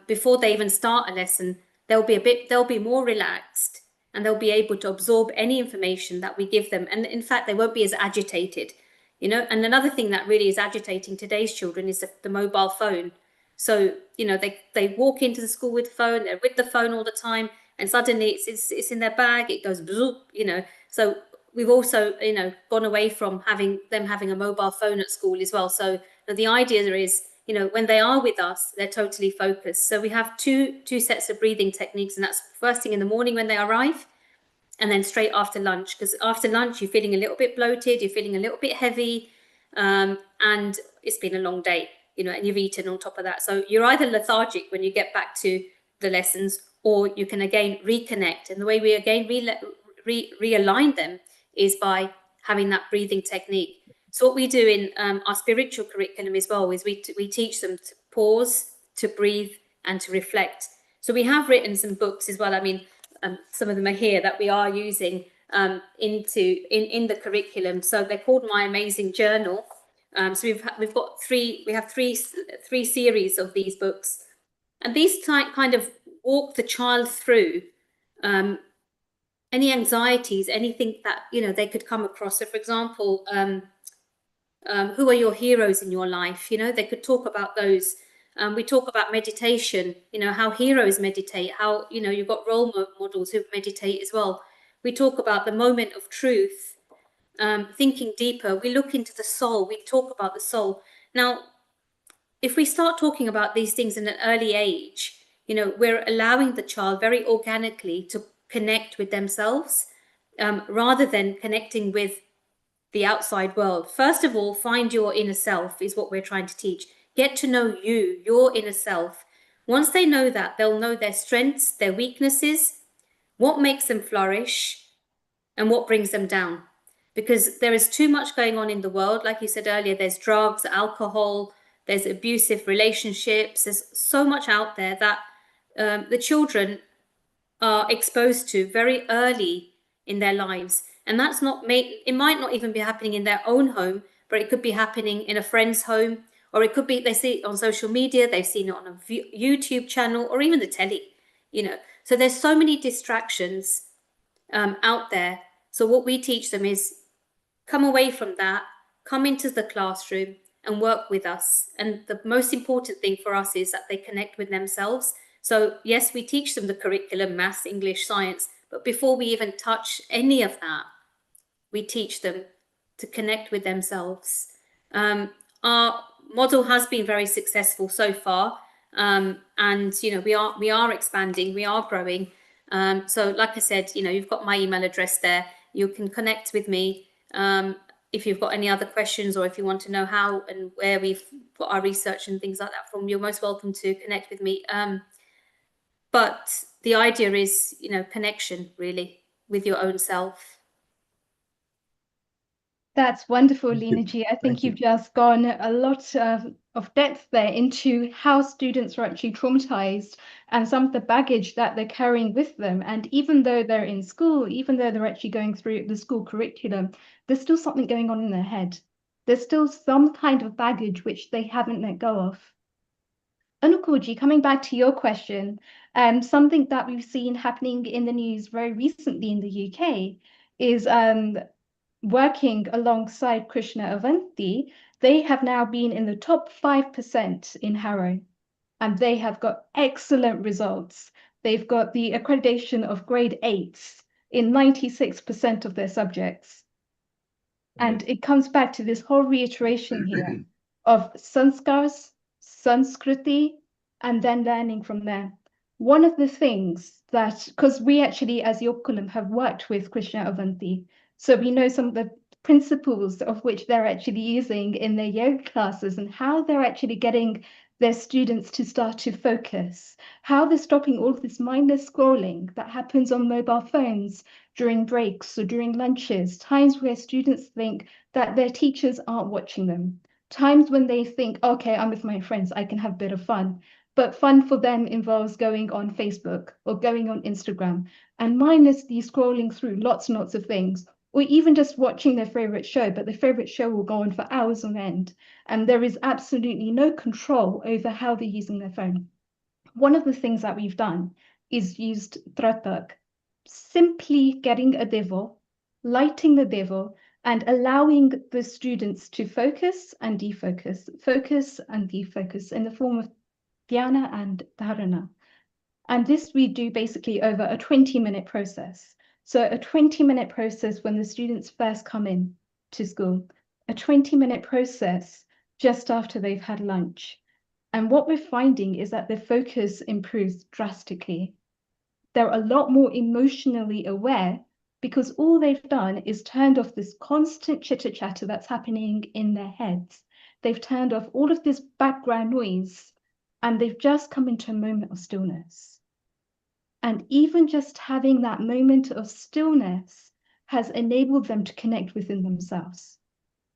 before they even start a lesson, they'll be more relaxed, and they'll be able to absorb any information that we give them. And in fact, they won't be as agitated, And another thing that really is agitating today's children is the mobile phone. So, they walk into the school with the phone, they're with the phone all the time, and suddenly it's in their bag, it goes bloop, So we've also, gone away from having a mobile phone at school as well. So the idea is, when they are with us, they're totally focused. So we have two sets of breathing techniques, and that's first thing in the morning when they arrive, and then straight after lunch, because after lunch, you're feeling a little bit bloated, you're feeling a little bit heavy, and it's been a long day. and you've eaten on top of that. So you're either lethargic when you get back to the lessons, or you can again reconnect. And the way we again realign them is by having that breathing technique. So what we do in our spiritual curriculum as well is we teach them to pause, to breathe, and to reflect. So we have written some books as well. I mean, some of them are here that we are using in the curriculum. So they're called My Amazing Journal. So we've got three series of these books, and these kind of walk the child through any anxieties, anything that they could come across. So, for example, who are your heroes in your life? They could talk about those. We talk about meditation. How heroes meditate. How you've got role models who meditate as well. We talk about the moment of truth. Thinking deeper. We look into the soul. We talk about the soul. Now, if we start talking about these things in an early age, we're allowing the child very organically to connect with themselves, rather than connecting with the outside world. First of all, find your inner self is what we're trying to teach. Get to know you, your inner self. Once they know that, they'll know their strengths, their weaknesses, what makes them flourish, and what brings them down. Because there is too much going on in the world. Like you said earlier, there's drugs, alcohol, there's abusive relationships. There's so much out there that the children are exposed to very early in their lives. And that's it might not even be happening in their own home, but it could be happening in a friend's home, or it could be they see it on social media, they've seen it on a YouTube channel, or even the telly, So there's so many distractions out there. So what we teach them is come away from that, come into the classroom and work with us. And the most important thing for us is that they connect with themselves. So yes, we teach them the curriculum, maths, English, science, but before we even touch any of that, we teach them to connect with themselves. Our model has been very successful so far. And, we are expanding, we are growing. So like I said, you've got my email address there. You can connect with me. If you've got any other questions, or if you want to know how and where we've got our research and things like that from, you're most welcome to connect with me. But the idea is, connection really with your own self. That's wonderful, Thank you. Lena G. I think Thank you. you've just gone a lot of depth there into how students are actually traumatized and some of the baggage that they're carrying with them. And even though they're in school, even though they're actually going through the school curriculum, there's still something going on in their head. There's still some kind of baggage which they haven't let go of. Anukulji, coming back to your question, something that we've seen happening in the news very recently in the UK is working alongside Krishna Avanti. They have now been in the top 5% in Harrow, and they have got excellent results. They've got the accreditation of grade 8s in 96% of their subjects. And it comes back to this whole reiteration here of sanskars, sanskriti, and then learning from there. One of the things that, because we actually as Yokulam have worked with Krishna Avanti, so we know some of the principles of which they're actually using in their yoga classes and how they're actually getting their students to start to focus, how they're stopping all of this mindless scrolling that happens on mobile phones during breaks or during lunches, times where students think that their teachers aren't watching them, times when they think, okay, I'm with my friends, I can have a bit of fun. But fun for them involves going on Facebook or going on Instagram and mindlessly scrolling through lots and lots of things, or even just watching their favorite show, but their favorite show will go on for hours on end. And there is absolutely no control over how they're using their phone. One of the things that we've done is used Tratak, simply getting a devil, lighting the devil, and allowing the students to focus and defocus in the form of dhyana and dharana. And this we do basically over a 20-minute process. So a 20-minute process when the students first come in to school, a 20-minute process just after they've had lunch. And what we're finding is that their focus improves drastically. They're a lot more emotionally aware because all they've done is turned off this constant chitter chatter that's happening in their heads. they've turned off all of this background noise, and they've just come into a moment of stillness. And even just having that moment of stillness has enabled them to connect within themselves.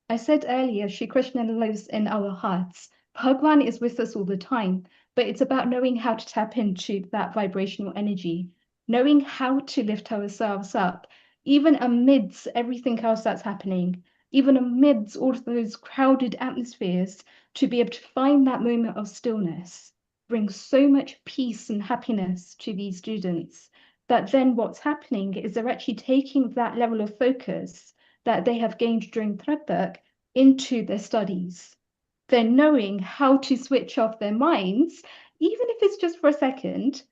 I said earlier, Shri Krishna lives in our hearts. Bhagwan is with us all the time, but it's about knowing how to tap into that vibrational energy, knowing how to lift ourselves up, even amidst everything else that's happening, even amidst all of those crowded atmospheres, to be able to find that moment of stillness brings so much peace and happiness to these students that then what's happening is they're actually taking that level of focus that they have gained during Threadbook into their studies. They're knowing how to switch off their minds, even if it's just for a second,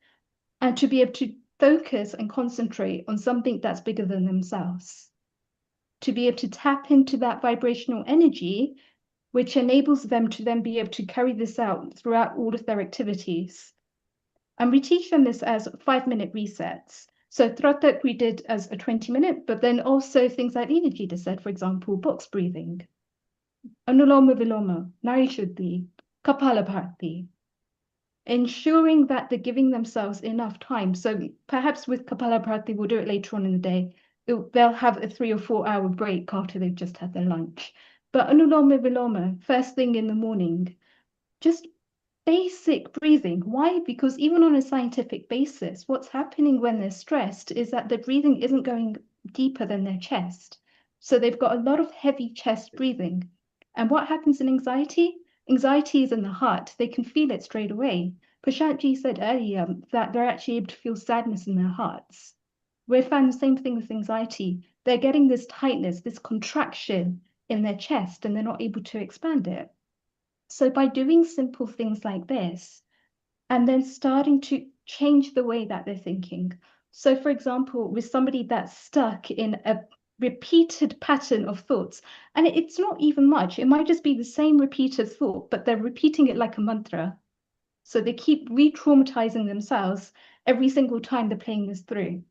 and to be able to focus and concentrate on something that's bigger than themselves. To be able to tap into that vibrational energy, which enables them to then be able to carry this out throughout all of their activities. And we teach them this as 5-minute resets. So Throtak we did as a 20-minute, but then also things like Lina Gita said, for example, box breathing, Anuloma Viloma, Nari Shuddhi, Kapalabhati, ensuring that they're giving themselves enough time. So perhaps with Kapalabhati, we'll do it later on in the day. They'll have a 3 or 4 hour break after they've just had their lunch. But Anuloma Viloma, first thing in the morning, just basic breathing. Why? Because even on a scientific basis, what's happening when they're stressed is that the breathing isn't going deeper than their chest. So they've got a lot of heavy chest breathing. And what happens in anxiety? Anxiety is in the heart. They can feel it straight away. Prashantji said earlier that they're actually able to feel sadness in their hearts. We found the same thing with anxiety. They're getting this tightness, this contraction in their chest, and they're not able to expand it. So by doing simple things like this, and then starting to change the way that they're thinking. So for example, with somebody that's stuck in a repeated pattern of thoughts, and it's not even much, it might just be the same repeated thought, but they're repeating it like a mantra. So they keep re-traumatizing themselves every single time they're playing this through.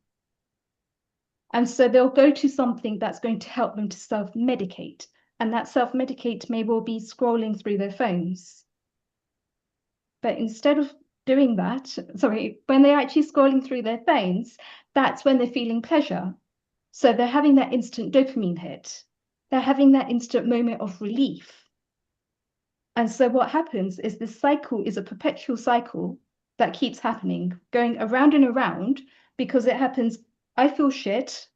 And so they'll go to something that's going to help them to self-medicate. And that self-medicate may well be scrolling through their phones. But instead of doing that, when they're actually scrolling through their phones, that's when they're feeling pleasure. So they're having that instant dopamine hit. They're having that instant moment of relief. And so what happens is this cycle is a perpetual cycle that keeps happening, going around and around, because it happens, I feel shit,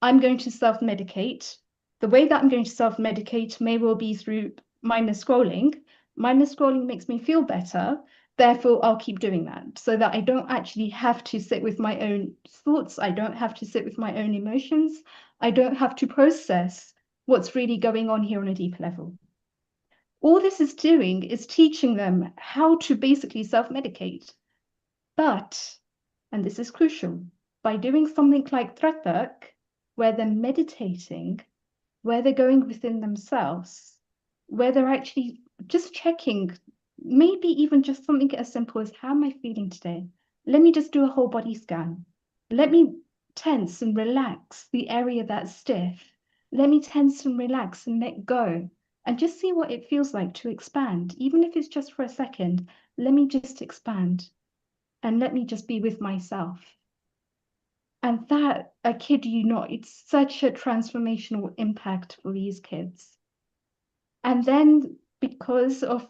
I'm going to self-medicate. The way that I'm going to self-medicate may well be through mindless scrolling. Mindless scrolling makes me feel better. Therefore, I'll keep doing that so that I don't actually have to sit with my own thoughts. I don't have to sit with my own emotions. I don't have to process what's really going on here on a deeper level. All this is doing is teaching them how to basically self-medicate. But, and this is crucial, by doing something like Tratak, where they're meditating, where they're going within themselves, where they're actually just checking, maybe even just something as simple as, how am I feeling today? Let me just do a whole body scan. Let me tense and relax the area that's stiff. Let me tense and relax and let go and just see what it feels like to expand. Even if it's just for a second, let me just expand and let me just be with myself. And that, I kid you not, it's such a transformational impact for these kids. And then because of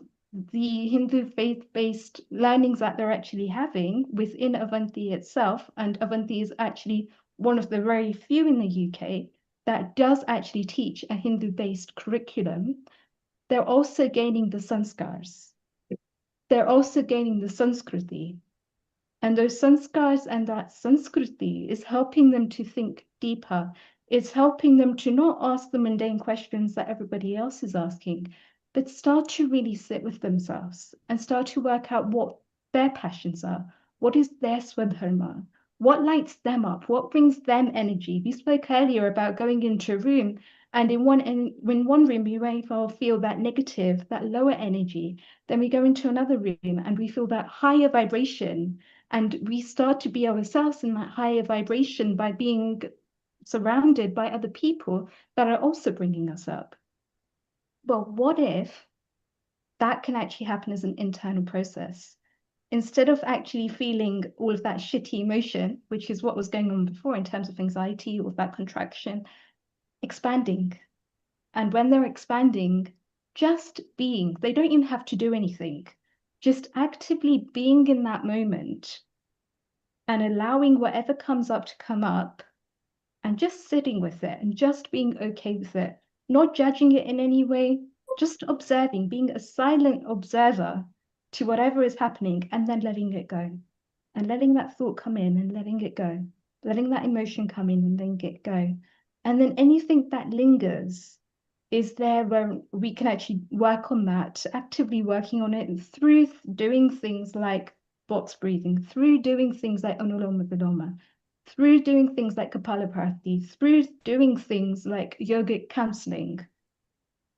the Hindu faith-based learnings that they're actually having within Avanti itself, and Avanti is actually one of the very few in the UK that does actually teach a Hindu-based curriculum, they're also gaining the sanskars. They're also gaining the Sanskriti. And those sanskars and that Sanskriti is helping them to think deeper. It's helping them to not ask the mundane questions that everybody else is asking, but start to really sit with themselves and start to work out what their passions are. What is their swadharma? What lights them up? What brings them energy? We spoke earlier about going into a room, and in one room we may well feel that negative, that lower energy. Then we go into another room and we feel that higher vibration. And we start to be ourselves in that higher vibration by being surrounded by other people that are also bringing us up. Well, what if that can actually happen as an internal process. Instead of actually feeling all of that shitty emotion, which is what was going on before in terms of anxiety or that contraction, expanding. And when they're expanding, just being, they don't even have to do anything, just actively being in that moment and allowing whatever comes up to come up and just sitting with it and just being okay with it, not judging it in any way, just observing, being a silent observer to whatever is happening and then letting it go and letting that thought come in and letting it go, letting that emotion come in and letting it go. And then anything that lingers is there where we can actually work on that, actively working on it through doing things like box breathing, through doing things like Anuloma Viloma, through doing things like Kapalabhati, through doing things like yogic counseling,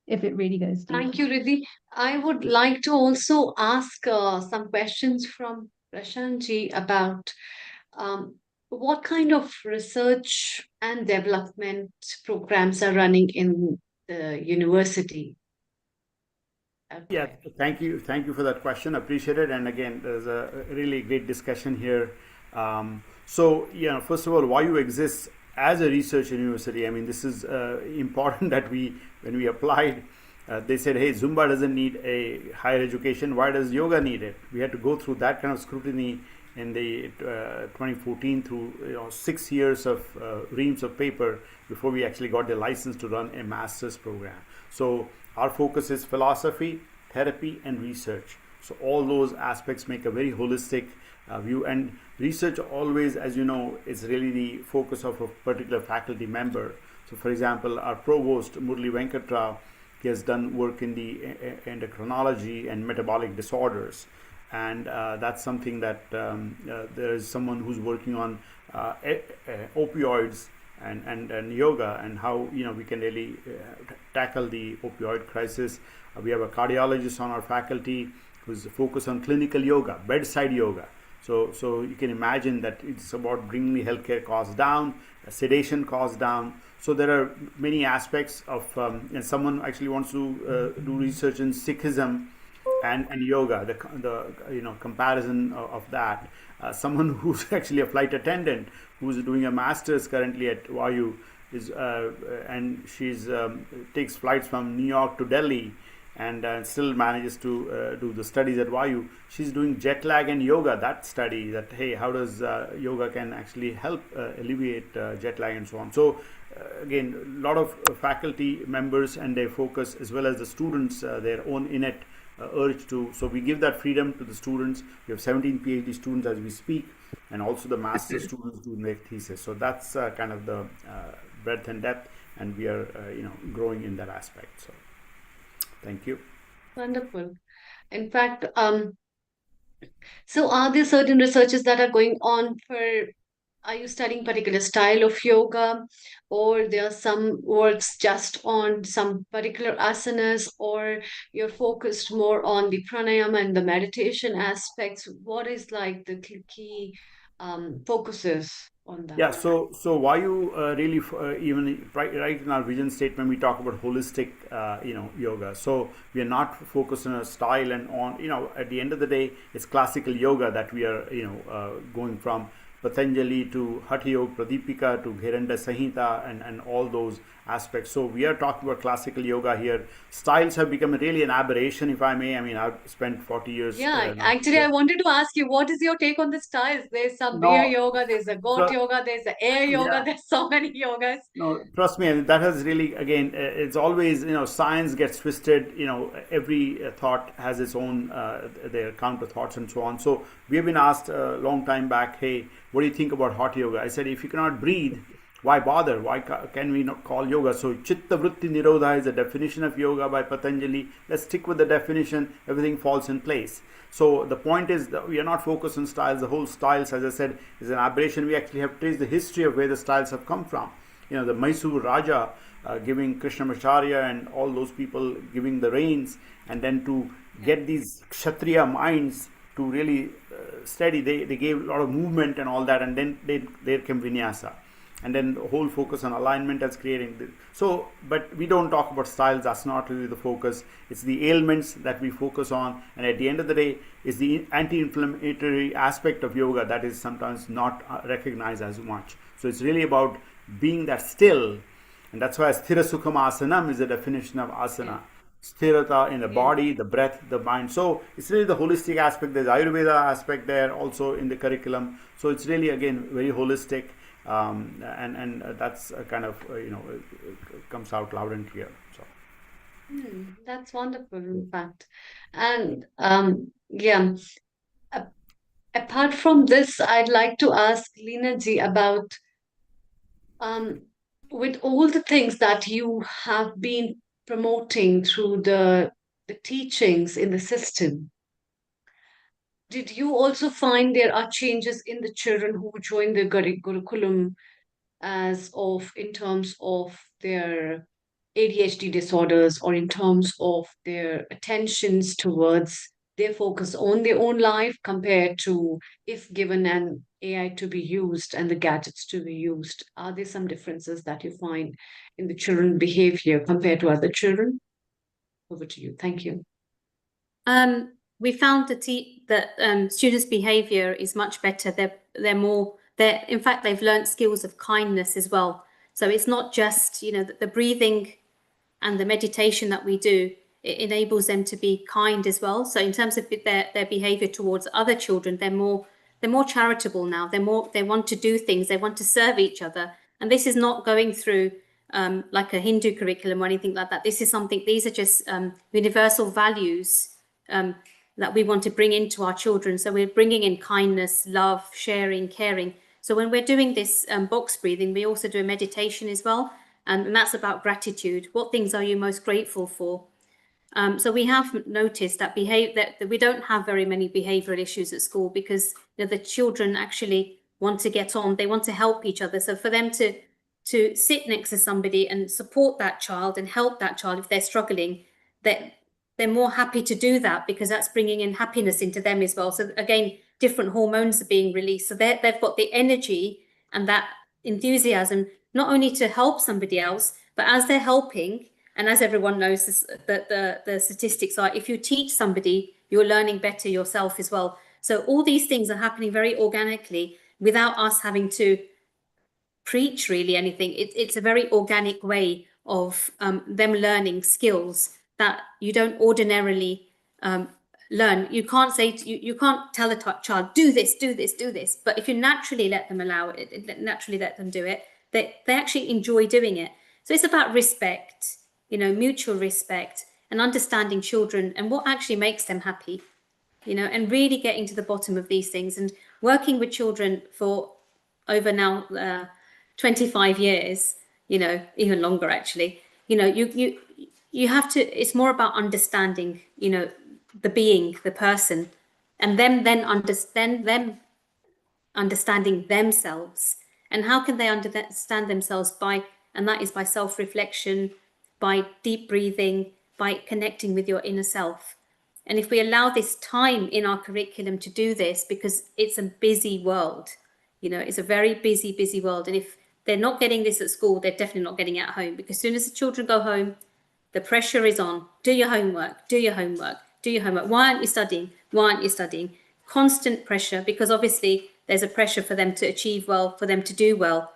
if it really goes deep. Thank you, Riddhi. I would like to also ask some questions from Prashantji about what kind of research and development programs are running in the university. Yeah, thank you for that question. Appreciate it. And again, there's a really great discussion here. So, first of all, why you exist as a research university? I mean, this is important that when we applied, they said, hey, Zumba doesn't need a higher education. Why does yoga need it? We had to go through that kind of scrutiny in the 2014 through 6 years of reams of paper before we actually got the license to run a master's program. So our focus is philosophy, therapy, and research. So all those aspects make a very holistic view. And research always, as you know, is really the focus of a particular faculty member. So for example, our provost, Murli Venkatrao, he has done work in the endocrinology and metabolic disorders. And that's something that there is someone who's working on opioids and yoga and how we can really tackle the opioid crisis. We have a cardiologist on our faculty who's focused on clinical yoga, bedside yoga. So you can imagine that it's about bringing the healthcare costs down, sedation costs down. So there are many aspects of, and someone actually wants to do research in Sikhism and yoga, the comparison of that. Someone who's actually a flight attendant who's doing a master's currently at YU is and she's takes flights from New York to Delhi and still manages to do the studies at YU. She's doing jet lag and yoga, that study that, hey, how does yoga can actually help alleviate jet lag and so on. So again, a lot of faculty members and their focus, as well as the students, their own innate urge to, so we give that freedom to the students. We have 17 PhD students as we speak, and also the master students do make thesis. So that's kind of the breadth and depth, and we are growing in that aspect. So thank you. Wonderful. In fact, so are there certain researches that are going on for, are you studying particular style of yoga, or there are some works just on some particular asanas, or you're focused more on the pranayama and the meditation aspects? What is like the key focuses on that? Yeah, so why you really even right in our vision statement we talk about holistic yoga. So we are not focused on a style and on at the end of the day it's classical yoga that we are going from Patanjali to Hatha Yoga Pradipika to Gheranda Samhita and all those aspects. So we are talking about classical yoga here. Styles have become really an aberration, if I may. I mean, I've spent 40 years. Yeah, actually, I wanted to ask you, what is your take on the styles? There's some beer yoga, there's a goat yoga, there's a air yoga, there's so many yogas. No, trust me, and that has really, again, it's always, science gets twisted, every thought has its own, their counter thoughts and so on. So we have been asked a long time back, hey, what do you think about hot yoga? I said, if you cannot breathe, why bother? Why can we not call yoga? So Chitta Vritti Nirodha is the definition of yoga by Patanjali. Let's stick with the definition. Everything falls in place. So the point is that we are not focused on styles. The whole styles, as I said, is an aberration. We actually have traced the history of where the styles have come from. The Mysore Raja giving Krishnamacharya and all those people giving the reins, and then to get these Kshatriya minds to really steady, they gave a lot of movement and all that, and then there came Vinyasa. and then the whole focus on alignment as creating but we don't talk about styles. That's not really the focus. It's the ailments that we focus on, and at the end of the day is the anti-inflammatory aspect of yoga that is sometimes not recognized as much. So it's really about being that still, and that's why sthira sukham asanam is the definition of asana. Sthirata in the body, the breath, the mind. So it's really the holistic aspect. There's Ayurveda aspect there also in the curriculum. So it's really, again, very holistic, and that's kind of comes out loud and clear. So That's wonderful, in fact. And yeah, apart from this, I'd like to ask Leena ji about with all the things that you have been promoting through the teachings in the system, did you also find there are changes in the children who join the Gurukulam as of in terms of their ADHD disorders or in terms of their attentions towards their focus on their own life compared to if given an AI to be used and the gadgets to be used? Are there some differences that you find in the children behavior compared to other children? Over to you. Thank you. We found that students' behavior is much better. In fact, they've learned skills of kindness as well. So it's not just, the breathing and the meditation that we do, it enables them to be kind as well. So in terms of their behavior towards other children, they're more charitable now. They want to do things, they want to serve each other. And this is not going through like a Hindu curriculum or anything like that. These are just universal values that we want to bring into our children. So we're bringing in kindness, love, sharing, caring. So when we're doing this box breathing, we also do a meditation as well. And that's about gratitude. What things are you most grateful for? So we have noticed that we don't have very many behavioral issues at school because the children actually want to get on. They want to help each other. So for them to sit next to somebody and support that child and help that child if they're struggling, they're more happy to do that because that's bringing in happiness into them as well. So again, different hormones are being released. So they've got the energy and that enthusiasm, not only to help somebody else, but as they're helping, and as everyone knows, the statistics are, if you teach somebody, you're learning better yourself as well. So all these things are happening very organically without us having to preach really anything. It's a very organic way of them learning skills that you don't ordinarily learn. You can't say you can't tell a child do this, do this, do this. But if you naturally let them naturally let them do it, they actually enjoy doing it. So it's about respect, mutual respect and understanding children and what actually makes them happy, and really getting to the bottom of these things and working with children for over now 25 years, even longer actually. You have to, it's more about understanding, the being, the person, and then understanding themselves. And how can they understand themselves? And that is by self-reflection, by deep breathing, by connecting with your inner self. And if we allow this time in our curriculum to do this, because it's a busy world, it's a very busy, busy world. And if they're not getting this at school, they're definitely not getting it at home, because as soon as the children go home, the pressure is on. Do your homework, do your homework, do your homework. Why aren't you studying? Why aren't you studying? Constant pressure, because obviously there's a pressure for them to achieve well, for them to do well.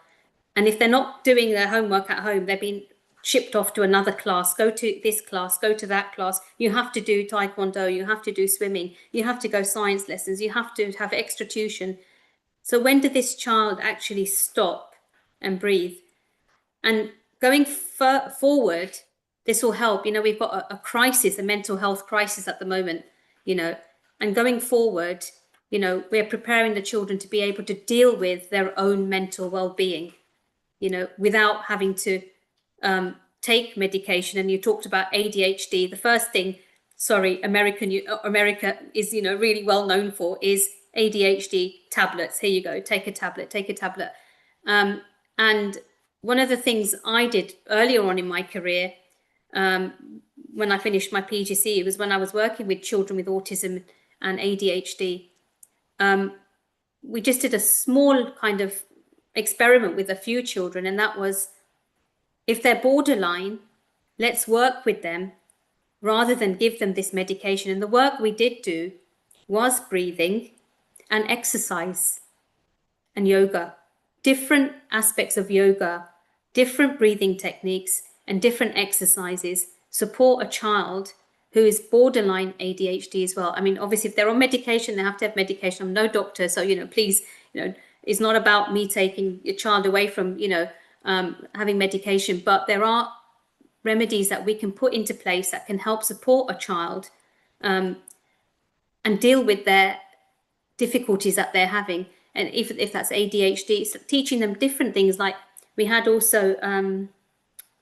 And if they're not doing their homework at home, they're being shipped off to another class, go to this class, go to that class. You have to do taekwondo, you have to do swimming, you have to go science lessons, you have to have extra tuition. So when did this child actually stop and breathe? And going forward, this will help. We've got a crisis, a mental health crisis at the moment, and going forward, we're preparing the children to be able to deal with their own mental well-being, without having to take medication. And you talked about ADHD. The first thing, America is, really well known for is ADHD tablets. Here you go, take a tablet, take a tablet. And one of the things I did earlier on in my career, when I finished my PGCE, was when I was working with children with autism and ADHD. We just did a small kind of experiment with a few children, and that was, if they're borderline, let's work with them rather than give them this medication. And the work we did do was breathing and exercise and yoga, different aspects of yoga, different breathing techniques and different exercises support a child who is borderline ADHD as well. I mean, obviously, if they're on medication, they have to have medication. I'm no doctor, so, please, it's not about me taking your child away from, having medication, but there are remedies that we can put into place that can help support a child and deal with their difficulties that they're having. And if that's ADHD, it's teaching them different things. Like we had also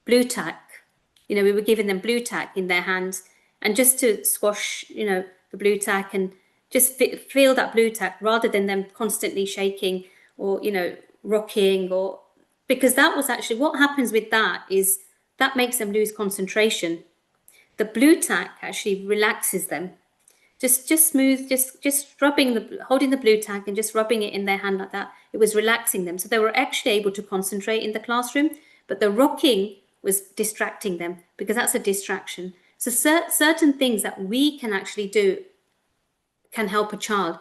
blue tack. We were giving them blue tack in their hands, and just to squash, the blue tack and just feel that blue tack rather than them constantly shaking or, rocking, or because that was actually what happens with that is that makes them lose concentration. The blue tack actually relaxes them. Just smooth, just holding the blue tack and just rubbing it in their hand like that. It was relaxing them. So they were actually able to concentrate in the classroom, but the rocking was distracting them because that's a distraction. So certain things that we can actually do can help a child.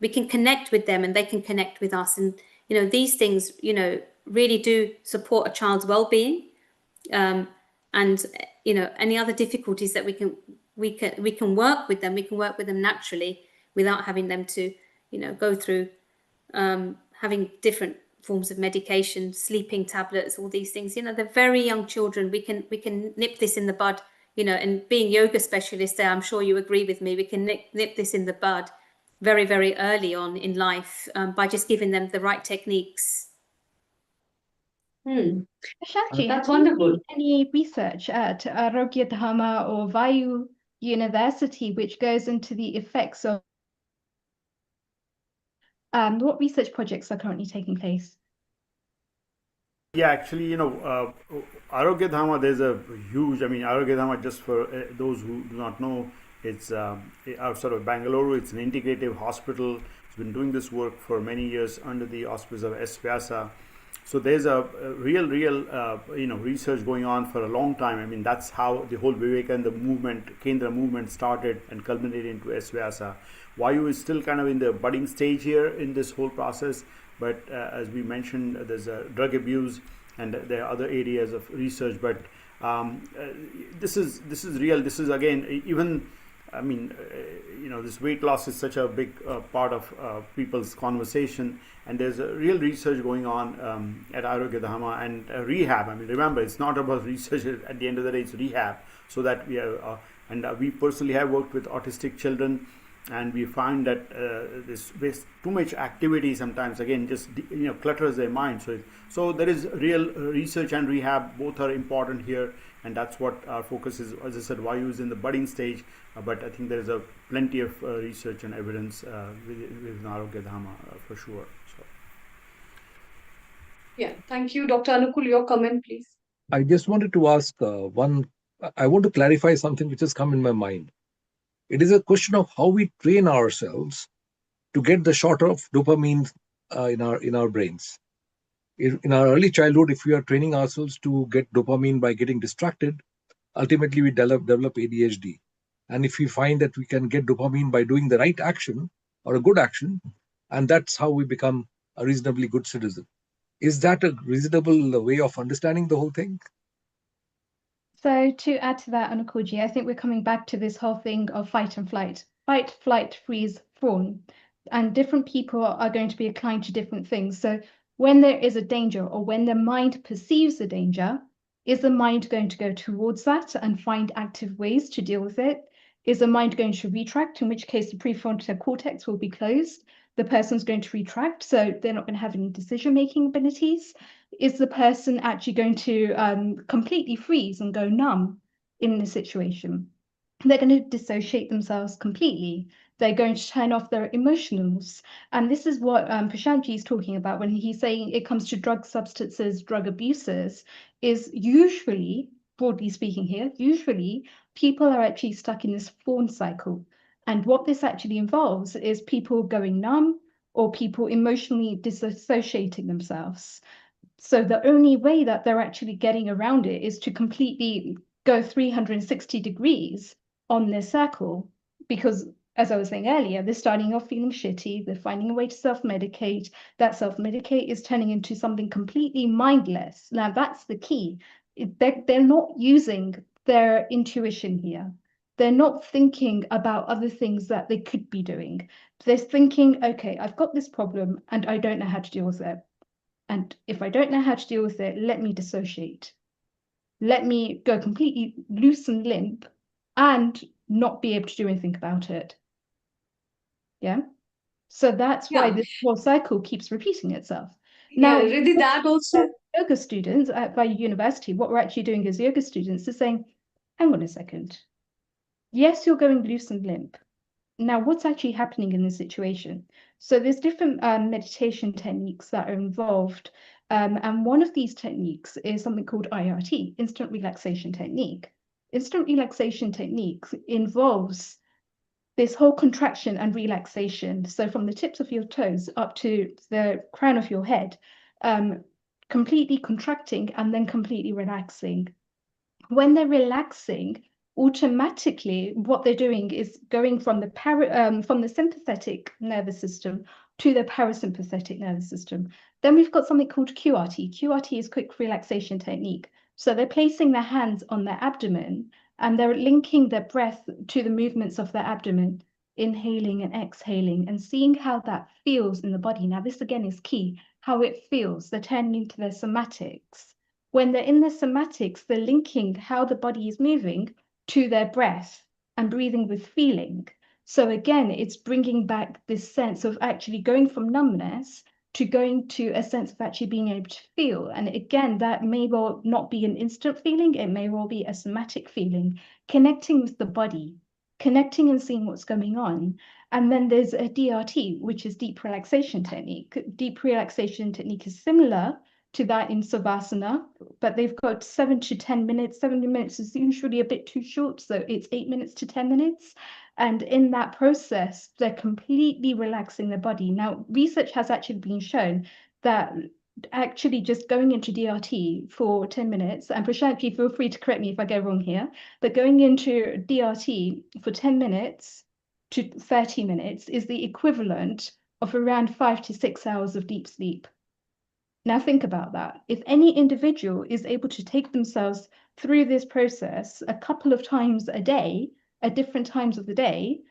We can connect with them and they can connect with us. And, these things, really do support a child's well-being. And, any other difficulties that we can work with them. We can work with them naturally without having them to, go through having different forms of medication, sleeping tablets, all these things. They're very young children. We can nip this in the bud. And being yoga specialists there, I'm sure you agree with me. We can nip this in the bud very, very early on in life by just giving them the right techniques. Shanti, That's have you wonderful. done any research at Arogya Dharma or Vayu University, which goes into the effects of what research projects are currently taking place? Yeah, actually, Arogya Dharma, there's a huge, Arogya Dharma, just for those who do not know, it's outside of Bangalore. It's an integrative hospital. It's been doing this work for many years under the auspices of S. Vyasa. So there's a real, research going on for a long time. That's how the whole Vivekananda movement, Kendra movement started and culminated into S. Vyasa. Vayu is still kind of in the budding stage here in this whole process. But as we mentioned, there's drug abuse and there are other areas of research. But this is real. This is, again, even, this weight loss is such a big part of people's conversation. And there's a real research going on at Arogya Dharma and rehab. Remember, it's not about research. At the end of the day, it's rehab. So that we have, we personally have worked with autistic children. And we find that there's too much activity sometimes, again, just clutters their mind. So there is real research and rehab, both are important here, and that's what our focus is. As I said, Vayu is in the budding stage, but I think there is plenty of research and evidence with Arogya Dharma for sure. So. Yeah, thank you, Dr. Anukul. Your comment, please. I just wanted to ask I want to clarify something which has come in my mind. It is a question of how we train ourselves to get the shot of dopamine in our brains. In our early childhood, if we are training ourselves to get dopamine by getting distracted, ultimately we develop ADHD. And if we find that we can get dopamine by doing the right action or a good action, and that's how we become a reasonably good citizen. Is that a reasonable way of understanding the whole thing? So to add to that, Anukulji, I think we're coming back to this whole thing of fight and flight. Fight, flight, freeze, fawn. And different people are going to be inclined to different things. So when there is a danger or when the mind perceives the danger, is the mind going to go towards that and find active ways to deal with it? Is the mind going to retract, in which case the prefrontal cortex will be closed? The person's going to retract, so they're not going to have any decision-making abilities. Is the person actually going to completely freeze and go numb in the situation? They're going to dissociate themselves completely. They're going to turn off their emotionals. And this is what Prashantji is talking about when he's saying it comes to drug substances, drug abusers, is usually, broadly speaking here, usually people are actually stuck in this fawn cycle. And what this actually involves is people going numb, or people emotionally disassociating themselves. So the only way that they're actually getting around it is to completely go 360 degrees on their circle, because as I was saying earlier, they're starting off feeling shitty, they're finding a way to self-medicate. That self-medicate is turning into something completely mindless. Now that's the key. They're not using their intuition here. They're not thinking about other things that they could be doing. They're thinking, okay, I've got this problem and I don't know how to deal with it. And if I don't know how to deal with it, let me dissociate. Let me go completely loose and limp and not be able to do anything about it. Yeah. So that's why Yeah. this whole cycle keeps repeating itself. Yeah, Now, Riddhi, that also. yoga students at my university, what we're actually doing as yoga students is saying, hang on a second. Yes, you're going loose and limp. Now, what's actually happening in this situation? So there's different meditation techniques that are involved. And one of these techniques is something called IRT, instant relaxation technique. Instant relaxation techniques involves this whole contraction and relaxation. So from the tips of your toes up to the crown of your head, completely contracting and then completely relaxing. When they're relaxing, automatically what they're doing is going from the sympathetic nervous system to the parasympathetic nervous system. Then we've got something called QRT. QRT is quick relaxation technique. So they're placing their hands on their abdomen and they're linking their breath to the movements of their abdomen, inhaling and exhaling, and seeing how that feels in the body. Now, this again is key, how it feels. They're turning into their somatics. When they're in the somatics, they're linking how the body is moving to their breath and breathing with feeling. So again, it's bringing back this sense of actually going from numbness to going to a sense of actually being able to feel. And again, that may well not be an instant feeling, it may well be a somatic feeling, connecting with the body, connecting and seeing what's going on. And then there's a DRT, which is deep relaxation technique. Deep relaxation technique is similar to that in Savasana, but they've got 7 to 10 minutes. 70 minutes is usually a bit too short, so it's 8 minutes to 10 minutes. And in that process, they're completely relaxing their body. Now, research has actually been shown that actually just going into DRT for 10 minutes, and Prashantji, feel free to correct me if I go wrong here, but going into DRT for 10 minutes to 30 minutes is the equivalent of around 5 to 6 hours of deep sleep. Now think about that. If any individual is able to take themselves through this process a couple of times a day, at different times of the day,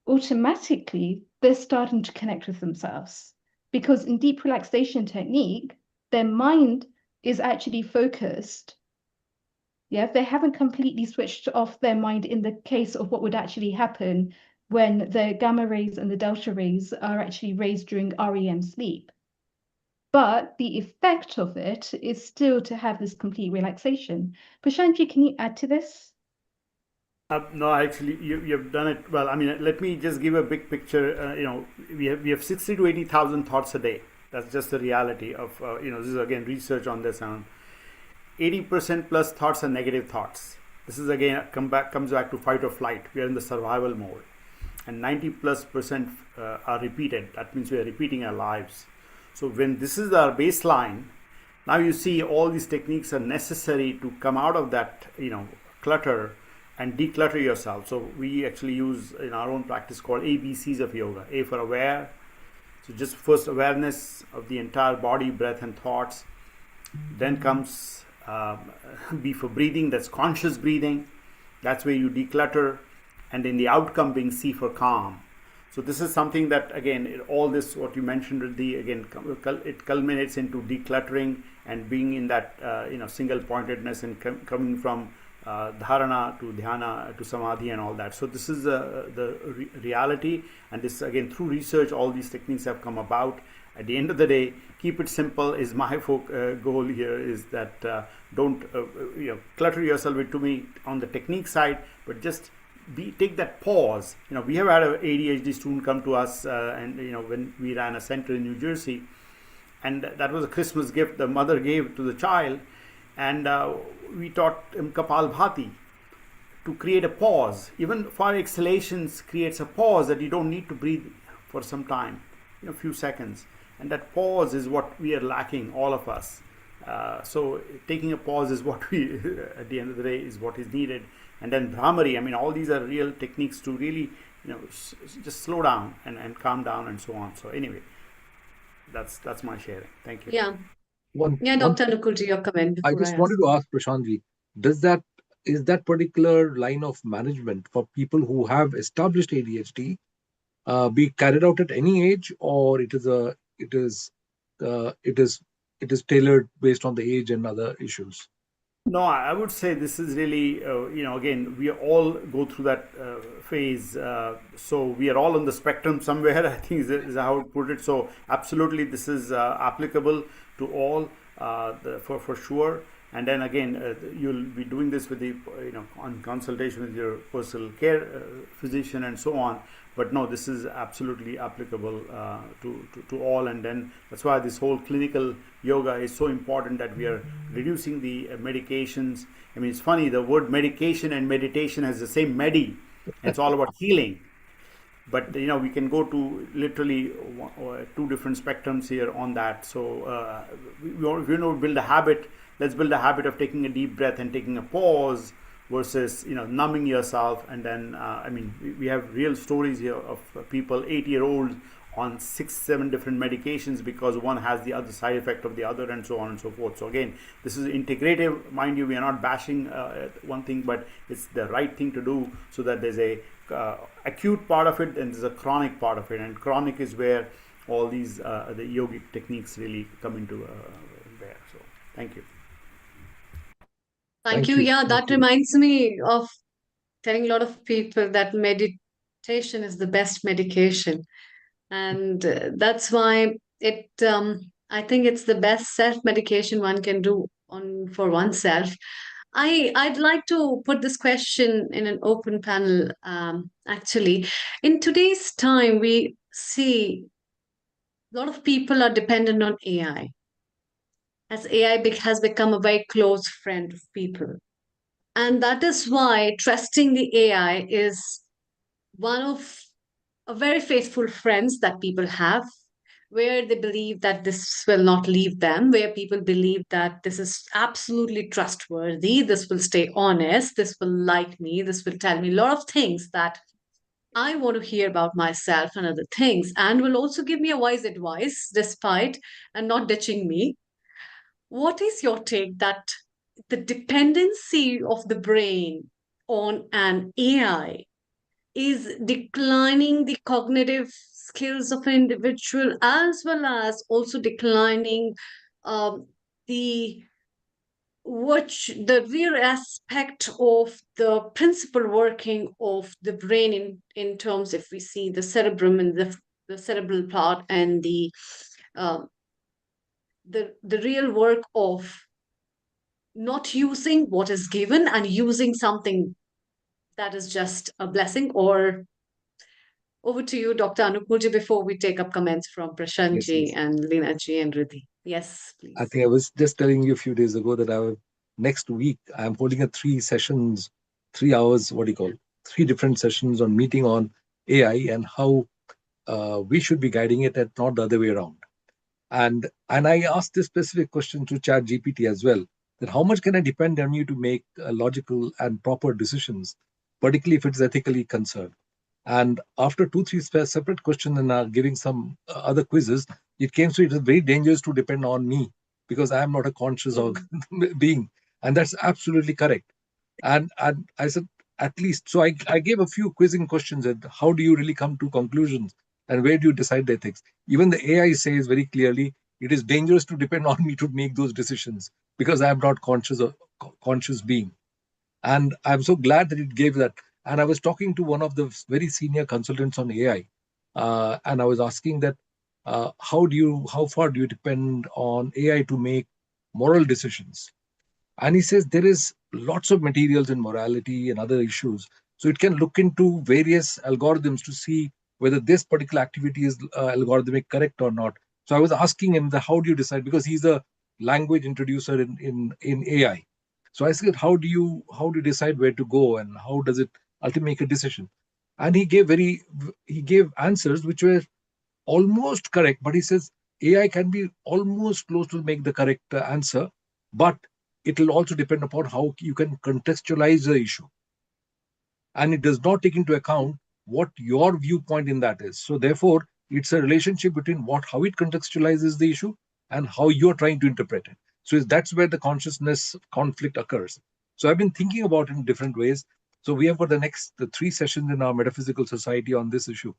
automatically they're starting to connect with themselves. Because in deep relaxation technique, their mind is actually focused. Yeah, they haven't completely switched off their mind in the case of what would actually happen when the gamma rays and the delta rays are actually raised during REM sleep. But the effect of it is still to have this complete relaxation. Prashantji, can you add to this? No, actually, you've done it well. I mean, let me just give a big picture. We have 60 to 80,000 thoughts a day. That's just the reality of this is again research on this. 80% plus thoughts are negative thoughts. This is again comes back to fight or flight. We are in the survival mode, and 90+% are repeated. That means we are repeating our lives. So when this is our baseline, now you see all these techniques are necessary to come out of that, clutter and declutter yourself. So we actually use in our own practice called ABCs of yoga. A for aware. So just first awareness of the entire body, breath and thoughts. Then comes B for breathing. That's conscious breathing. That's where you declutter. And then the outcome being C for calm. So this is something that, again, all this, what you mentioned, it culminates into decluttering and being in that, single pointedness and coming from dharana to dhyana to samadhi and all that. So this is the reality. And this, again, through research, all these techniques have come about. At the end of the day, keep it simple is my goal here, is that don't clutter yourself with too many on the technique side, but just take that pause. We have had an ADHD student come to us, and when we ran a center in New Jersey, and that was a Christmas gift the mother gave to the child, and we taught him Kapalbhati to create a pause. Even for exhalations creates a pause that you don't need to breathe for some time. few seconds. And that pause is what we are lacking, all of us. So taking a pause is what we, at the end of the day, is what is needed. And then Brahmari, I mean, all these are real techniques to really, just slow down and calm down and so on. So anyway, that's my sharing. Thank you. Yeah. One, Yeah, one Dr. Anukulji, your comment I before I just ask. wanted to ask Prashantji, is that particular line of management for people who have established ADHD be carried out at any age, or it is tailored based on the age and other issues? No, I would say this is really, again, we all go through that phase. So we are all on the spectrum somewhere, I think is how I would put it. So absolutely, this is applicable to all for sure. And then again, you'll be doing this with the, on consultation with your personal care physician and so on. But no, this is absolutely applicable to all. And then that's why this whole clinical yoga is so important, that we are reducing the medications. I mean, it's funny, the word medication and meditation has the same medi. It's all about healing. But we can go to literally two different spectrums here on that. So we build a habit. Let's build a habit of taking a deep breath and taking a pause versus numbing yourself. And then we have real stories here of people 8-year-olds on 6-7 different medications because one has the other side effect of the other, and so on and so forth. So again, this is integrative. Mind you, we are not bashing one thing, but it's the right thing to do, so that there's a acute part of it and there's a chronic part of it. And chronic is where all these the yogic techniques really come into there. So thank you. Thank you. Yeah, that reminds me of telling a lot of people that meditation is the best medication. And that's why I think it's the best self-medication one can do for oneself. I'd like to put this question in an open panel. Actually, in today's time, we see a lot of people are dependent on AI, as AI has become a very close friend of people. And that is why trusting the AI is one of a very faithful friends that people have, where they believe that this will not leave them, where people believe that this is absolutely trustworthy, this will stay honest, this will like me, this will tell me a lot of things that I want to hear about myself and other things, and will also give me a wise advice despite and not ditching me. What is your take that the dependency of the brain on an AI is declining the cognitive skills of an individual, as well as also declining the the real aspect of the principal working of the brain in terms, if we see the cerebrum and the cerebral part, and the real work of not using what is given and using something that is just a blessing. Or over to you, Dr. Anukulji, before we take up comments from Prashantji and Leenaji and Riddhi. Yes, please. I think I was just telling you a few days ago that next week I'm holding a 3 hours, 3 different sessions on meeting on AI and how we should be guiding it and not the other way around. And I asked this specific question to Chat GPT as well, that how much can I depend on you to make logical and proper decisions, particularly if it's ethically concerned. And after 2-3 separate questions and giving some other quizzes, it came to it is very dangerous to depend on me because I am not a conscious being. And that's absolutely correct. And I said, at least, so I gave a few quizzing questions at how do you really come to conclusions and where do you decide the ethics? Even the AI says very clearly, it is dangerous to depend on me to make those decisions because I am not conscious being. And I'm so glad that it gave that. And I was talking to one of the very senior consultants on AI, and I was asking that how far do you depend on AI to make moral decisions? And he says there is lots of materials in morality and other issues. So it can look into various algorithms to see whether this particular activity is algorithmic correct or not. So I was asking him how do you decide, because he's a language introducer in AI. So I said, how do you decide where to go and how does it ultimately make a decision? And he gave answers which were almost correct, but he says AI can be almost close to make the correct answer, but it will also depend upon how you can contextualize the issue. And it does not take into account what your viewpoint in that is. So therefore, it's a relationship between how it contextualizes the issue and how you're trying to interpret it. So that's where the consciousness conflict occurs. So I've been thinking about it in different ways. So we have got the 3 sessions in our Metaphysical Society on this issue.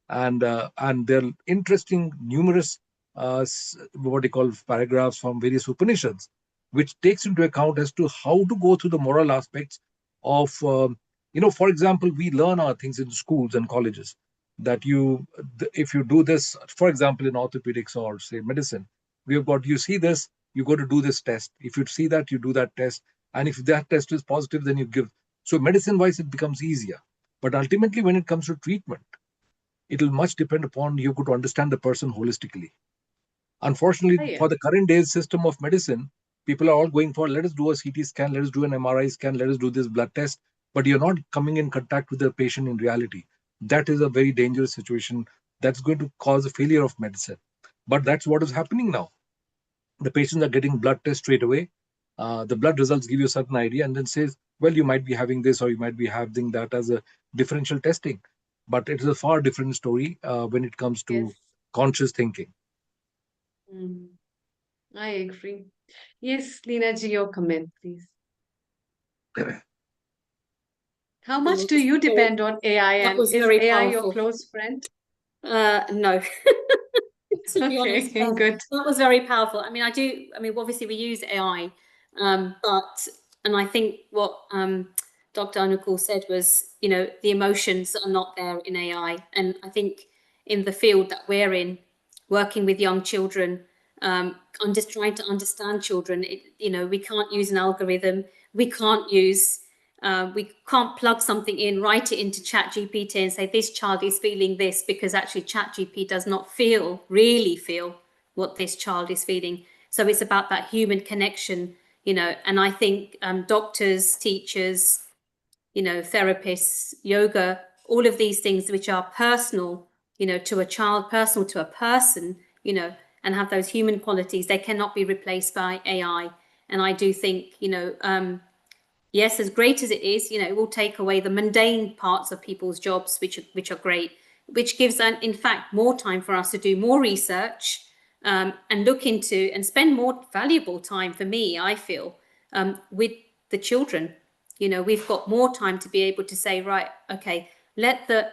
And there are interesting, numerous, what they call paragraphs from various Upanishads, which takes into account as to how to go through the moral aspects of, for example, we learn our things in schools and colleges that if you do this, for example, in orthopedics or say medicine, you see this, you go to do this test. If you see that, you do that test. And if that test is positive, then you give. So medicine wise, it becomes easier. But ultimately, when it comes to treatment, it will much depend upon you to understand the person holistically. Unfortunately, for the current days system of medicine, people are all going for, let us do a CT scan, let us do an MRI scan, let us do this blood test, but you're not coming in contact with the patient in reality. That is a very dangerous situation. That's going to cause a failure of medicine. But that's what is happening now. The patients are getting blood tests straight away. The blood results give you a certain idea and then says, well, you might be having this or you might be having that as a differential testing. But it is a far different story when it comes to conscious thinking. I agree. Yes, Leena ji, your comment, please. How much do you depend on AI, and is AI your close friend? No. To be honest, good. That was very powerful. I mean, obviously we use AI, and I think what Dr. Anukul said was, the emotions are not there in AI. And I think in the field that we're in, working with young children, I'm just trying to understand children. We can't use an algorithm. We can't plug something in, write it into ChatGPT and say, this child is feeling this, because actually ChatGPT does not really feel what this child is feeling. So it's about that human connection, and I think doctors, teachers, therapists, yoga, all of these things which are personal, to a child, personal to a person, and have those human qualities, they cannot be replaced by AI. And I do think, yes, as great as it is, it will take away the mundane parts of people's jobs, which are great, which gives, in fact, more time for us to do more research and look into and spend more valuable time, for me, I feel, with the children. We've got more time to be able to say, right, okay, let the,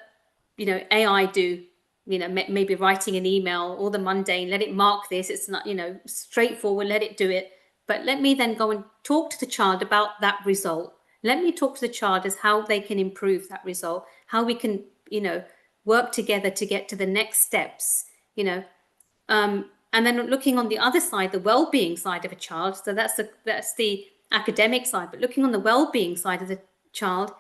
AI do, maybe writing an email, all the mundane, let it mark this, it's not, straightforward, let it do it. But let me then go and talk to the child about that result. Let me talk to the child as how they can improve that result, how we can, work together to get to the next steps, and then looking on the other side, the well-being side of a child. So that's the academic side, but looking on the well-being side of the child,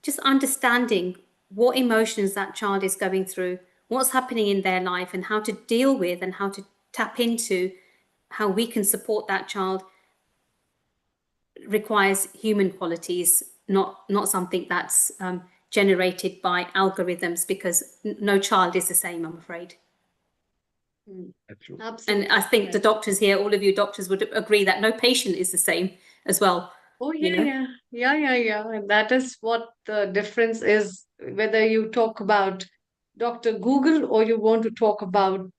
just understanding what emotions that child is going through, what's happening in their life, and how to deal with and how to tap into how we can support that child requires human qualities, not something that's generated by algorithms, because no child is the same, I'm afraid. Absolutely. And I think the doctors here, all of you doctors would agree that no patient is the same as well. Oh, yeah. And that is what the difference is, whether you talk about Dr. Google or you want to talk about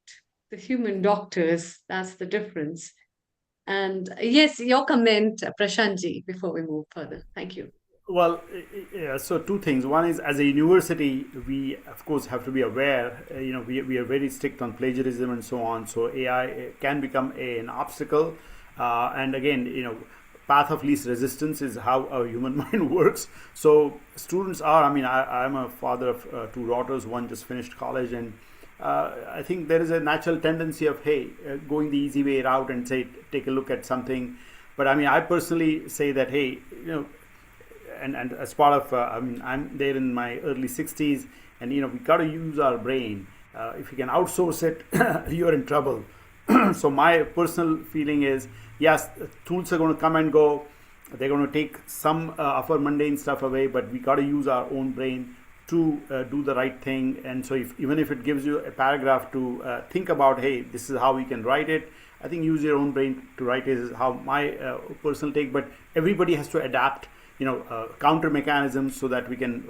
the human doctors. That's the difference. And yes, your comment, Prashantji, before we move further. Thank you. Well, yeah, so 2 things. One is, as a university, we of course have to be aware, we are very strict on plagiarism and so on. So AI can become an obstacle. And again, path of least resistance is how a human mind works. So students are, I'm a father of 2 daughters. One just finished college, and I think there is a natural tendency of, going the easy way out and say, take a look at something. But I personally say that, and as part of, I'm there in my early 60s, and we got to use our brain. If you can outsource it, you're in trouble. So my personal feeling is, yes, tools are going to come and go. They're going to take some of our mundane stuff away, but we got to use our own brain to do the right thing. And so even if it gives you a paragraph to think about, hey, this is how we can write it, I think use your own brain to write it is how my personal take. But everybody has to adapt, counter mechanisms so that we can,